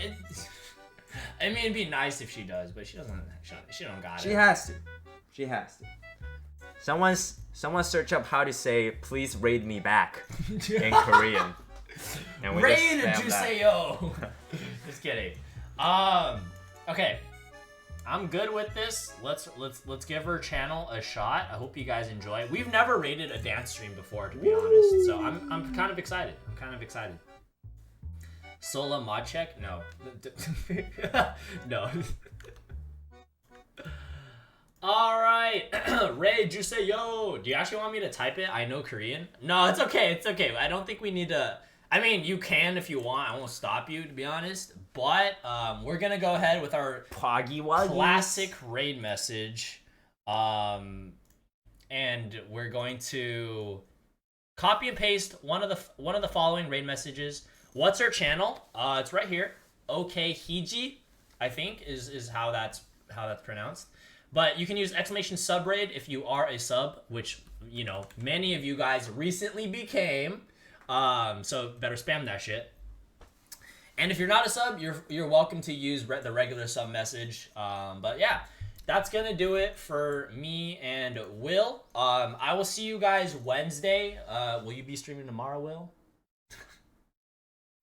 it'd be nice if she does, but she doesn't. She don't got She it. has to. She has to. Someone search up how to say "please raid me back" in Korean. And we just Raid spam that. Juseyo. Just kidding. Okay. I'm good with this. Let's give her channel a shot. I hope you guys enjoy. We've never rated a dance stream before, to be honest. So I'm kind of excited. Sola mod check? No. No. Alright. Ray Juseyo. Do you actually want me to type it? I know Korean. No, it's okay. I don't think we need to. I mean, you can if you want. I won't stop you, to be honest. But we're gonna go ahead with our Poggy Woggies. classic raid message. And we're going to copy and paste one of the following raid messages. What's her channel? It's right here. Okay Hiji, I think is how that's pronounced. But you can use exclamation sub raid if you are a sub, which, you know, many of you guys recently became. So better spam that shit. And if you're not a sub, you're welcome to use the regular sub message. But yeah, that's gonna do it for me and Will. I will see you guys Wednesday. Will you be streaming tomorrow, Will?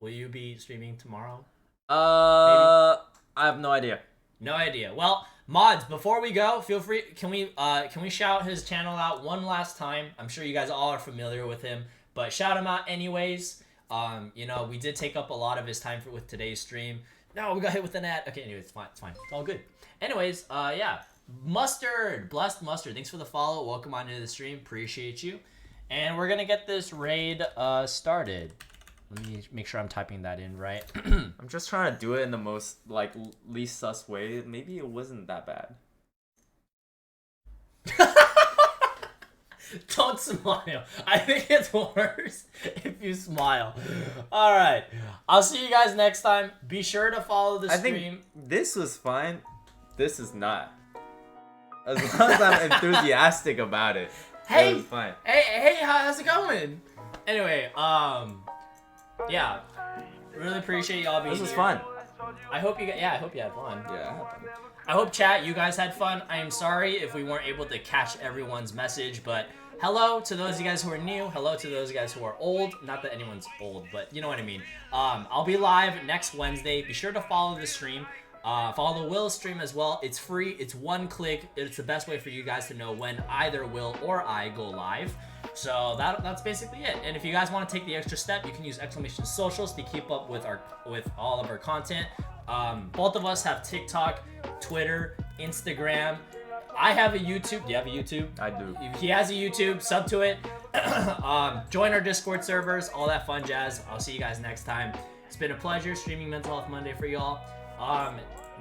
Will you be streaming tomorrow? I have no idea. No idea. Well, mods, before we go, feel free. Can we shout his channel out one last time? I'm sure you guys all are familiar with him, but shout him out anyways. You know, we did take up a lot of his time with today's stream. No, we got hit with an ad. Okay, anyways, it's fine. It's all good. Anyways, yeah. Blessed Mustard, thanks for the follow. Welcome on into the stream. Appreciate you. And we're gonna get this raid started. Let me make sure I'm typing that in right. I'm just trying to do it in the most like least sus way. Maybe it wasn't that bad. Don't smile. I think it's worse if you smile. All right. I'll see you guys next time. Be sure to follow the I stream. think this was fine. This is not. As long as I'm enthusiastic about it, Hey! it was fine. Hey, how's it going? Anyway, yeah. Really appreciate y'all being This was here. fun. I hope you had fun. Yeah. I hope chat, you guys had fun. I am sorry if we weren't able to catch everyone's message, but hello to those of you guys who are new. Hello to those guys who are old. Not that anyone's old, but you know what I mean. I'll be live next Wednesday. Be sure to follow the stream. Follow the Will stream as well. It's free. It's one click. It's the best way for you guys to know when either Will or I go live. So that's basically it. And if you guys want to take the extra step, you can use exclamation socials to keep up with all of our content. Both of us have TikTok, Twitter, Instagram, I have a YouTube. Do you have a YouTube? I do. He has a YouTube. Sub to it. Join our Discord servers. All that fun jazz. I'll see you guys next time. It's been a pleasure streaming Mental Health Monday for y'all.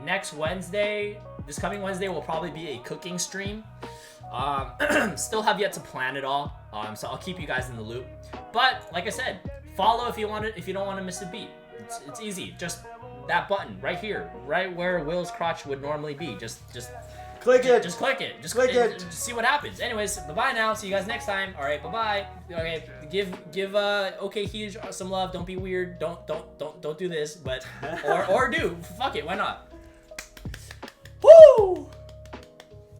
Next Wednesday, this coming Wednesday, will probably be a cooking stream. Still have yet to plan it all. So I'll keep you guys in the loop. But like I said, follow if you want it. If you don't want to miss a beat, it's easy. Just that button right here, right where Will's crotch would normally be. Just Click it. Just click it. Just Click it. Just see what happens. Anyways, bye now. See you guys next time. All right, bye. Okay, give OK Huge some love. Don't be weird. Don't do this. But or do. Fuck it. Why not?